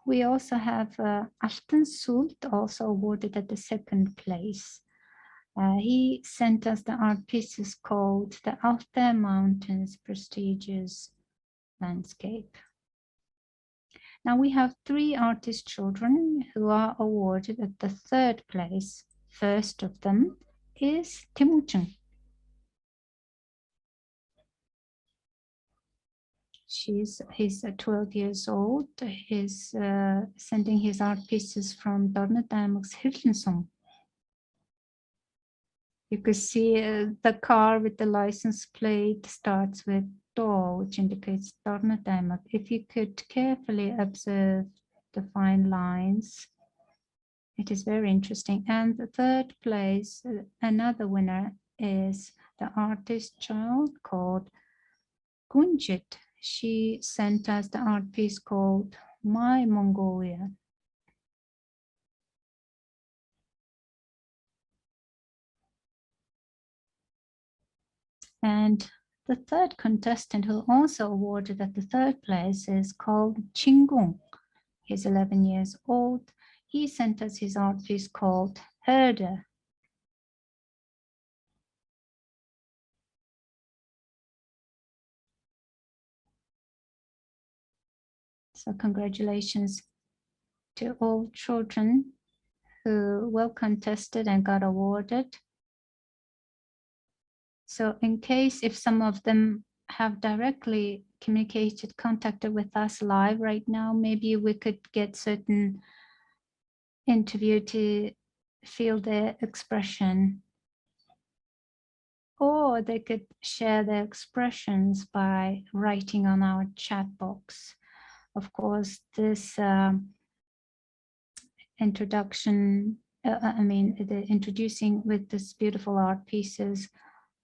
we also have Altan Sult, also awarded at the second place. He sent us the art pieces called The Altai Mountains Prestigious Landscape. Now we have three artist children who are awarded at the third place. First of them is Timuchun. He's 12 years old. He's sending his art pieces from Dornedam's Hirtensum. You could see the car with the license plate starts with Do, which indicates Dornedam. If you could carefully observe the fine lines, it is very interesting. And the third place, another winner, is the artist child called Gunjit. She sent us the art piece called My Mongolia. And the third contestant who also awarded at the third place is called Chingung. He's 11 years old. He sent us his art piece called Herder. So congratulations to all children who well contested and got awarded. So in case if some of them have directly contacted with us live right now, maybe we could get certain interview to feel their expression, or they could share their expressions by writing on our chat box. Of course, this introduction, the introducing with this beautiful art pieces,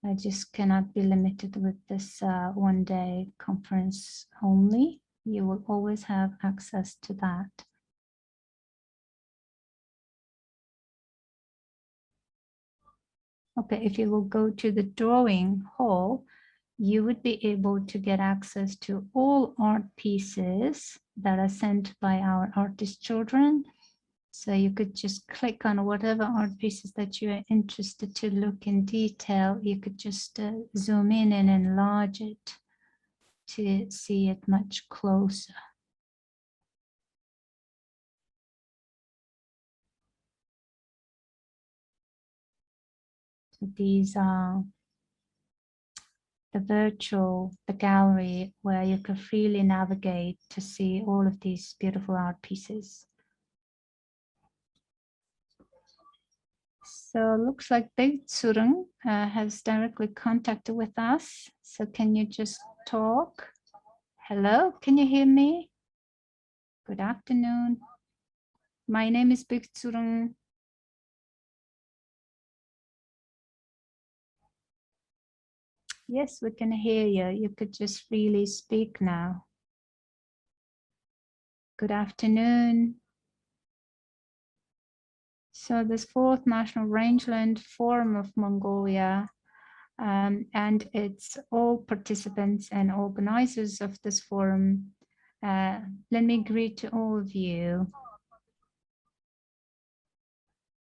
I just cannot be limited with this one-day conference only. You will always have access to that. Okay, if you will go to the drawing hall, you would be able to get access to all art pieces that are sent by our artist children. So you could just click on whatever art pieces that you are interested to look in detail. You could just zoom in and enlarge it to see it much closer. So these are the gallery where you can freely navigate to see all of these beautiful art pieces. So looks like Bielgee has directly contacted with us. So can you just talk? Hello, can you hear me? Good afternoon. My name is Bielgee. Yes, we can hear you. You could just freely speak now. Good afternoon. So this 4th National Rangeland Forum of Mongolia, and it's all participants and organizers of this forum. Let me greet to all of you.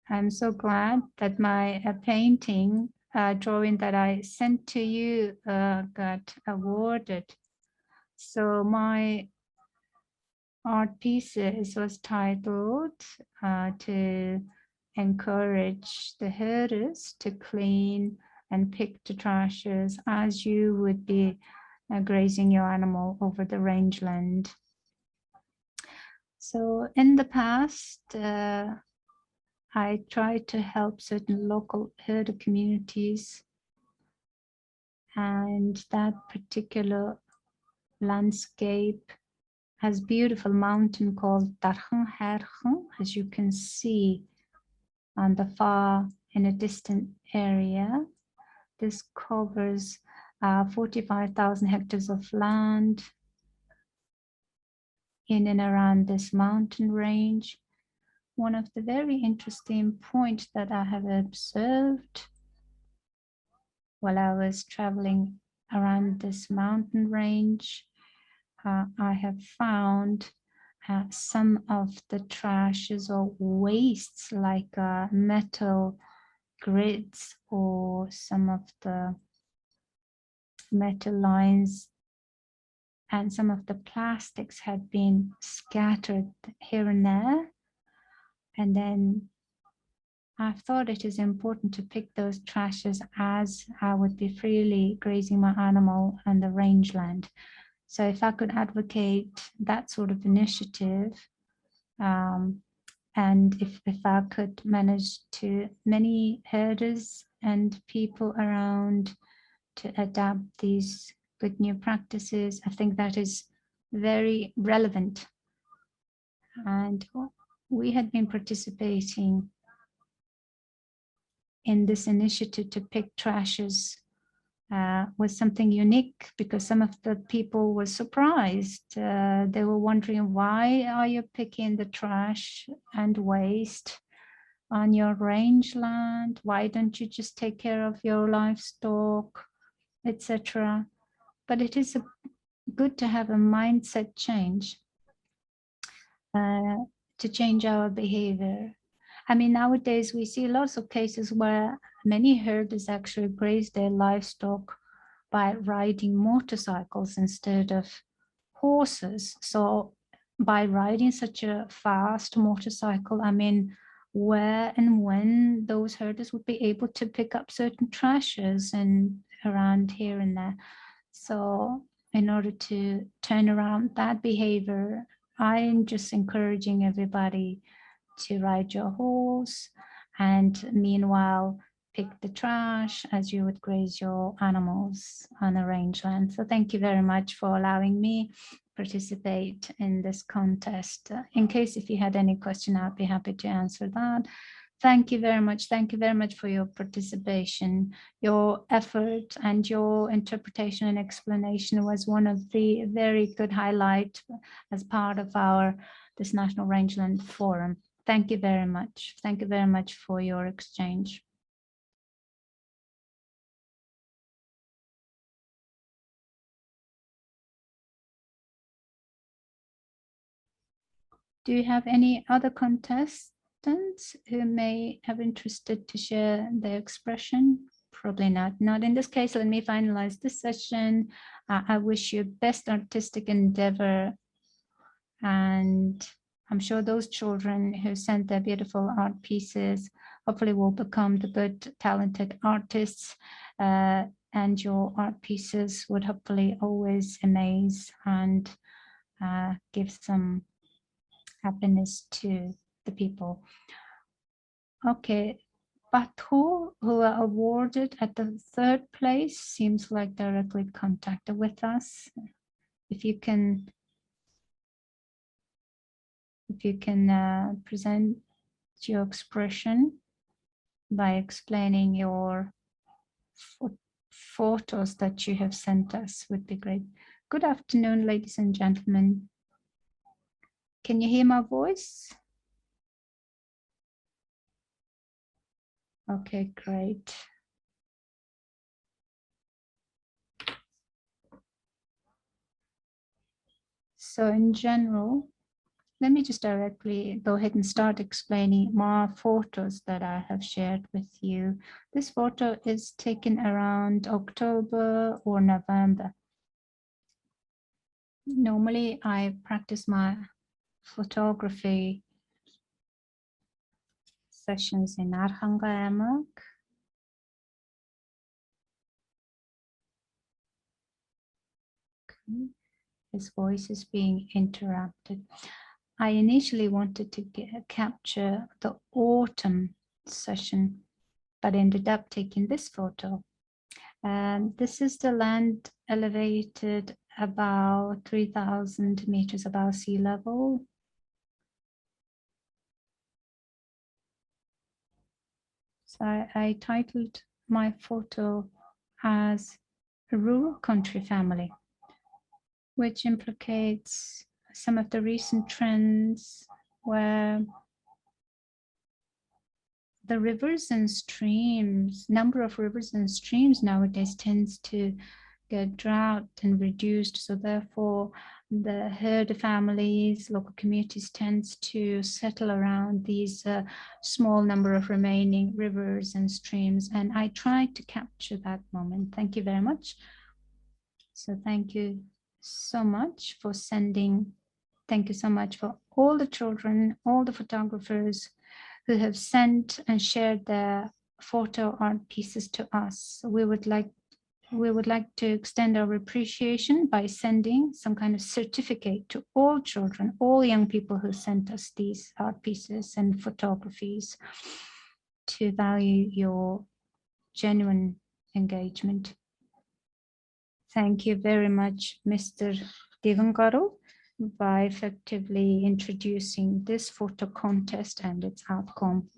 I'm so glad that my painting drawing that I sent to you got awarded. So my art pieces was titled to encourage the herders to clean and pick the trashes as you would be grazing your animal over the rangeland. So in the past, I tried to help certain local herder communities, and that particular landscape has beautiful mountain called Darkhan, as you can see on the far in a distant area. This covers 45,000 hectares of land in and around this mountain range. One of the very interesting points that I have observed while I was traveling around this mountain range, I have found some of the trashes or wastes like metal grids or some of the metal lines and some of the plastics had been scattered here and there. And then I thought it is important to pick those trashes as I would be freely grazing my animal on the rangeland. So if I could advocate that sort of initiative, and if I could manage to many herders and people around to adapt these good new practices, I think that is very relevant. And we had been participating in this initiative to pick trashes was something unique because some of the people were surprised. They were wondering, why are you picking the trash and waste on your rangeland? Why don't you just take care of your livestock, etc.? But it is good to have a mindset change to change our behavior. I mean, nowadays we see lots of cases where many herders actually graze their livestock by riding motorcycles instead of horses. So by riding such a fast motorcycle, I mean, where and when those herders would be able to pick up certain trashes and around here and there. So in order to turn around that behavior, I'm just encouraging everybody to ride your horse and meanwhile pick the trash as you would graze your animals on a rangeland. So thank you very much for allowing me participate in this contest. In case if you had any question, I'd be happy to answer that. Thank you very much. Thank you very much for your participation. Your effort and your interpretation and explanation was one of the very good highlight as part of this National Rangeland Forum. Thank you very much. Thank you very much for your exchange. Do you have any other contestants who may have interested to share their expression? Probably not. Not in this case. Let me finalize this session. I wish you best artistic endeavor, and I'm sure those children who sent their beautiful art pieces hopefully will become the good, talented artists, and your art pieces would hopefully always amaze and give some happiness to the people. Okay, Bathu, who are awarded at the 3rd place, seems like directly contacted with us. If you can present your expression by explaining your photos that you have sent us would be great. Good afternoon, ladies and gentlemen. Can you hear my voice? Okay, great. So in general, let me just directly go ahead and start explaining my photos that I have shared with you. This photo is taken around October or November. Normally, I practice my photography sessions in Gankhuyag. Okay. His voice is being interrupted. I initially wanted to capture the autumn session, but ended up taking this photo. This is the land elevated about 3,000 meters above sea level. So I titled my photo as a rural country family, which implicates some of the recent trends where the rivers and streams, number of rivers and streams nowadays tends to get drought and reduced. So therefore, the herd families, local communities tends to settle around these small number of remaining rivers and streams. And I tried to capture that moment. Thank you very much. So thank you so much for sending. Thank you so much for all the children, all the photographers who have sent and shared their photo art pieces to us. We would like to extend our appreciation by sending some kind of certificate to all children, all young people who sent us these art pieces and photographies to value your genuine engagement. Thank you very much, Mr. Divangaru, by effectively introducing this photo contest and its outcome.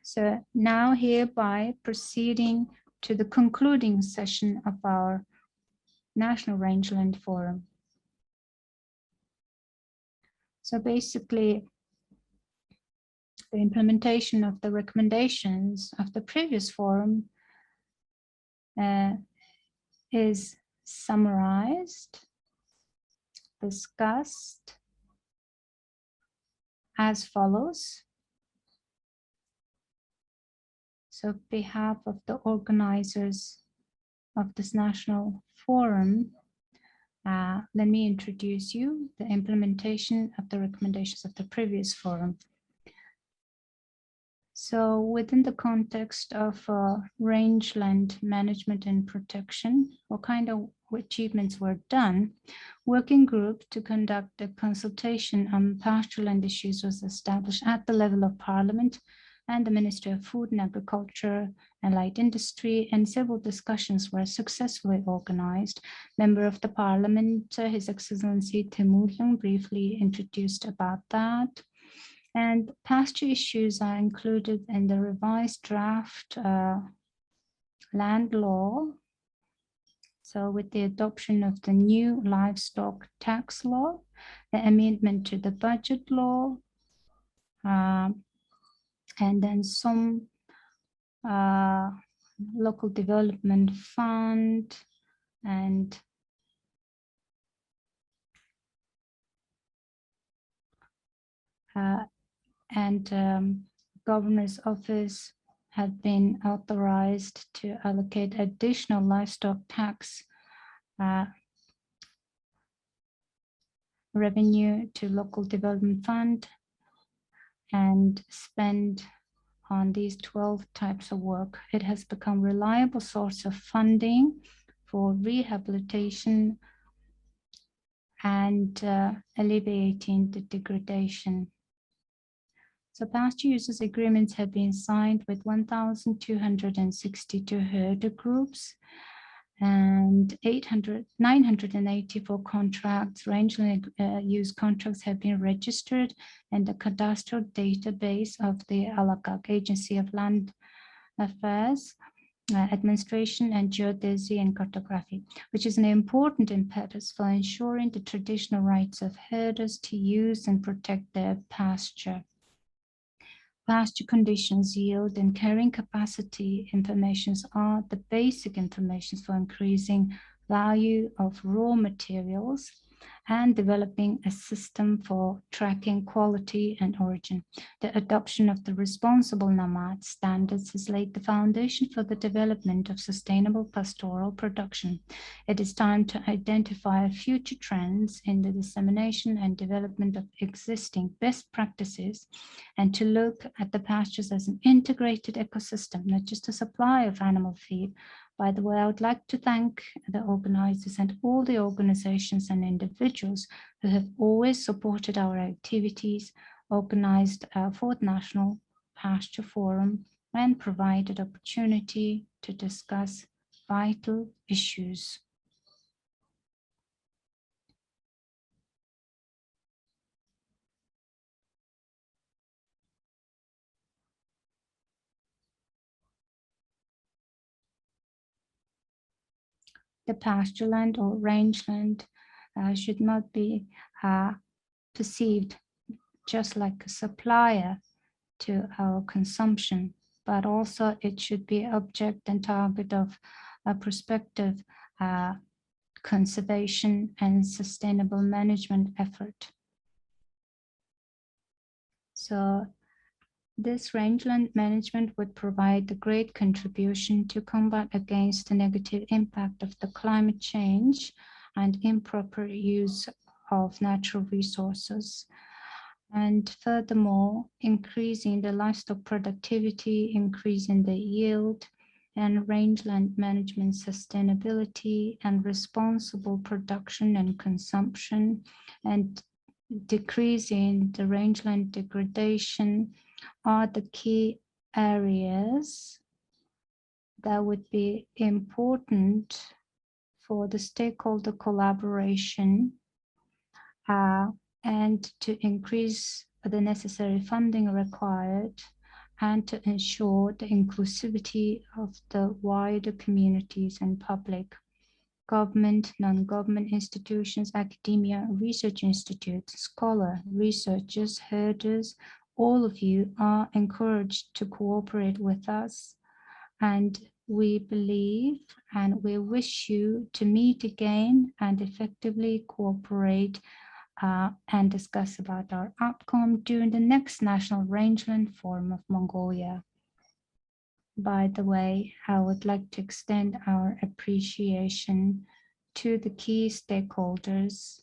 So now hereby proceeding to the concluding session of our National Rangeland Forum. So basically, the implementation of the recommendations of the previous forum is summarized, discussed as follows. So on behalf of the organizers of this national forum, let me introduce you the implementation of the recommendations of the previous forum. So within the context of rangeland management and protection, what kind of achievements were done? Working group to conduct a consultation on pasture land issues was established at the level of Parliament and the Ministry of Food and Agriculture and Light Industry, and several discussions were successfully organized. Member of the Parliament, His Excellency Temurlung, briefly introduced about that. And pasture issues are included in the revised draft land law. So with the adoption of the new livestock tax law, the amendment to the budget law, and then some local development fund and Governor's Office have been authorized to allocate additional livestock tax revenue to local development fund and spend on these 12 types of work. It has become a reliable source of funding for rehabilitation and alleviating the degradation. So pasture users agreements have been signed with 1,262 herder groups and 984 contracts, rangeland use contracts have been registered in the cadastral database of the Alakak Agency of Land Affairs. administration, and geodesy and cartography, which is an important impetus for ensuring the traditional rights of herders to use and protect their pasture. Pasture conditions, yield, and carrying capacity informations are the basic information for increasing value of raw materials and developing a system for tracking quality and origin. The adoption of the responsible NOMADS standards has laid the foundation for the development of sustainable pastoral production. It is time to identify future trends in the dissemination and development of existing best practices, and to look at the pastures as an integrated ecosystem, not just a supply of animal feed. By the way, I would like to thank the organizers and all the organizations and individuals who have always supported our activities, organized our 4th National Pasture Forum, and provided opportunity to discuss vital issues. The pasture land or rangeland should not be perceived just like a supplier to our consumption, but also it should be object and target of a prospective conservation and sustainable management effort. So this rangeland management would provide a great contribution to combat against the negative impact of the climate change and improper use of natural resources. And furthermore, increasing the livestock productivity, increasing the yield, and rangeland management sustainability and responsible production and consumption, and decreasing the rangeland degradation are the key areas that would be important for the stakeholder collaboration and to increase the necessary funding required and to ensure the inclusivity of the wider communities and public. Government, non-government institutions, academia, research institutes, scholars, researchers, herders, all of you are encouraged to cooperate with us, and we believe and we wish you to meet again and effectively cooperate and discuss about our outcome during the next National Rangeland Forum of Mongolia. By the way, I would like to extend our appreciation to the key stakeholders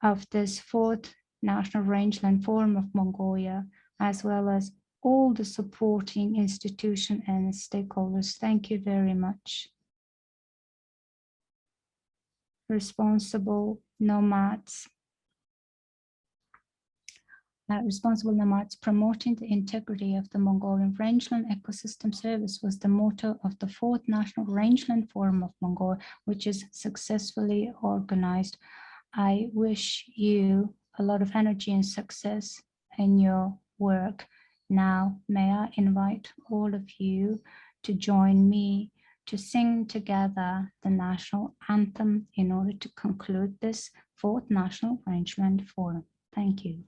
of this 4th National Rangeland Forum of Mongolia, as well as all the supporting institutions and stakeholders. Thank you very much. Responsible NOMADS. Responsible NOMADS promoting the integrity of the Mongolian Rangeland Ecosystem Service was the motto of the 4th National Rangeland Forum of Mongolia, which is successfully organized. I wish you a lot of energy and success in your work. Now, may I invite all of you to join me to sing together the national anthem in order to conclude this 4th National Rangeland Forum. Thank you.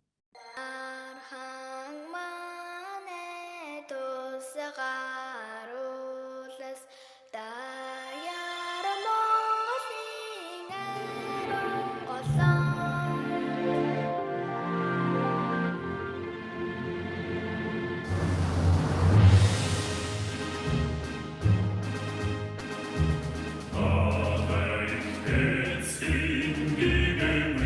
Gegen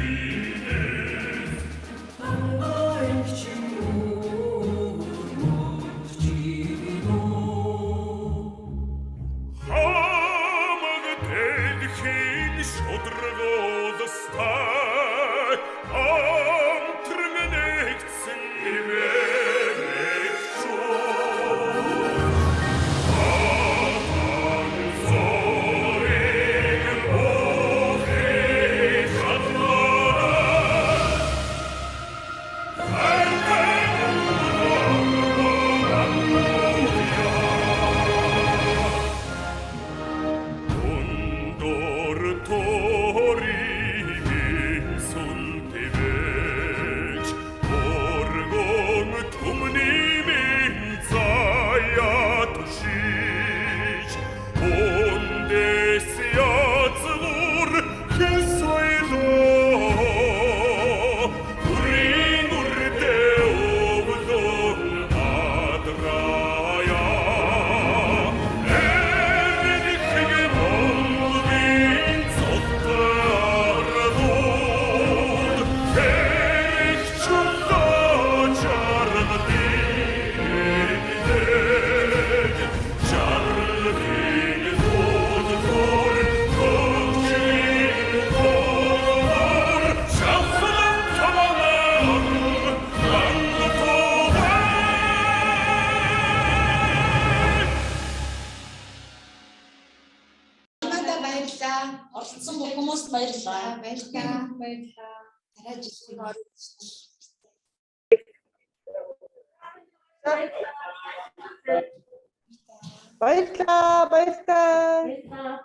Дараа жишээ орж Баярлалаа. баярлалаа.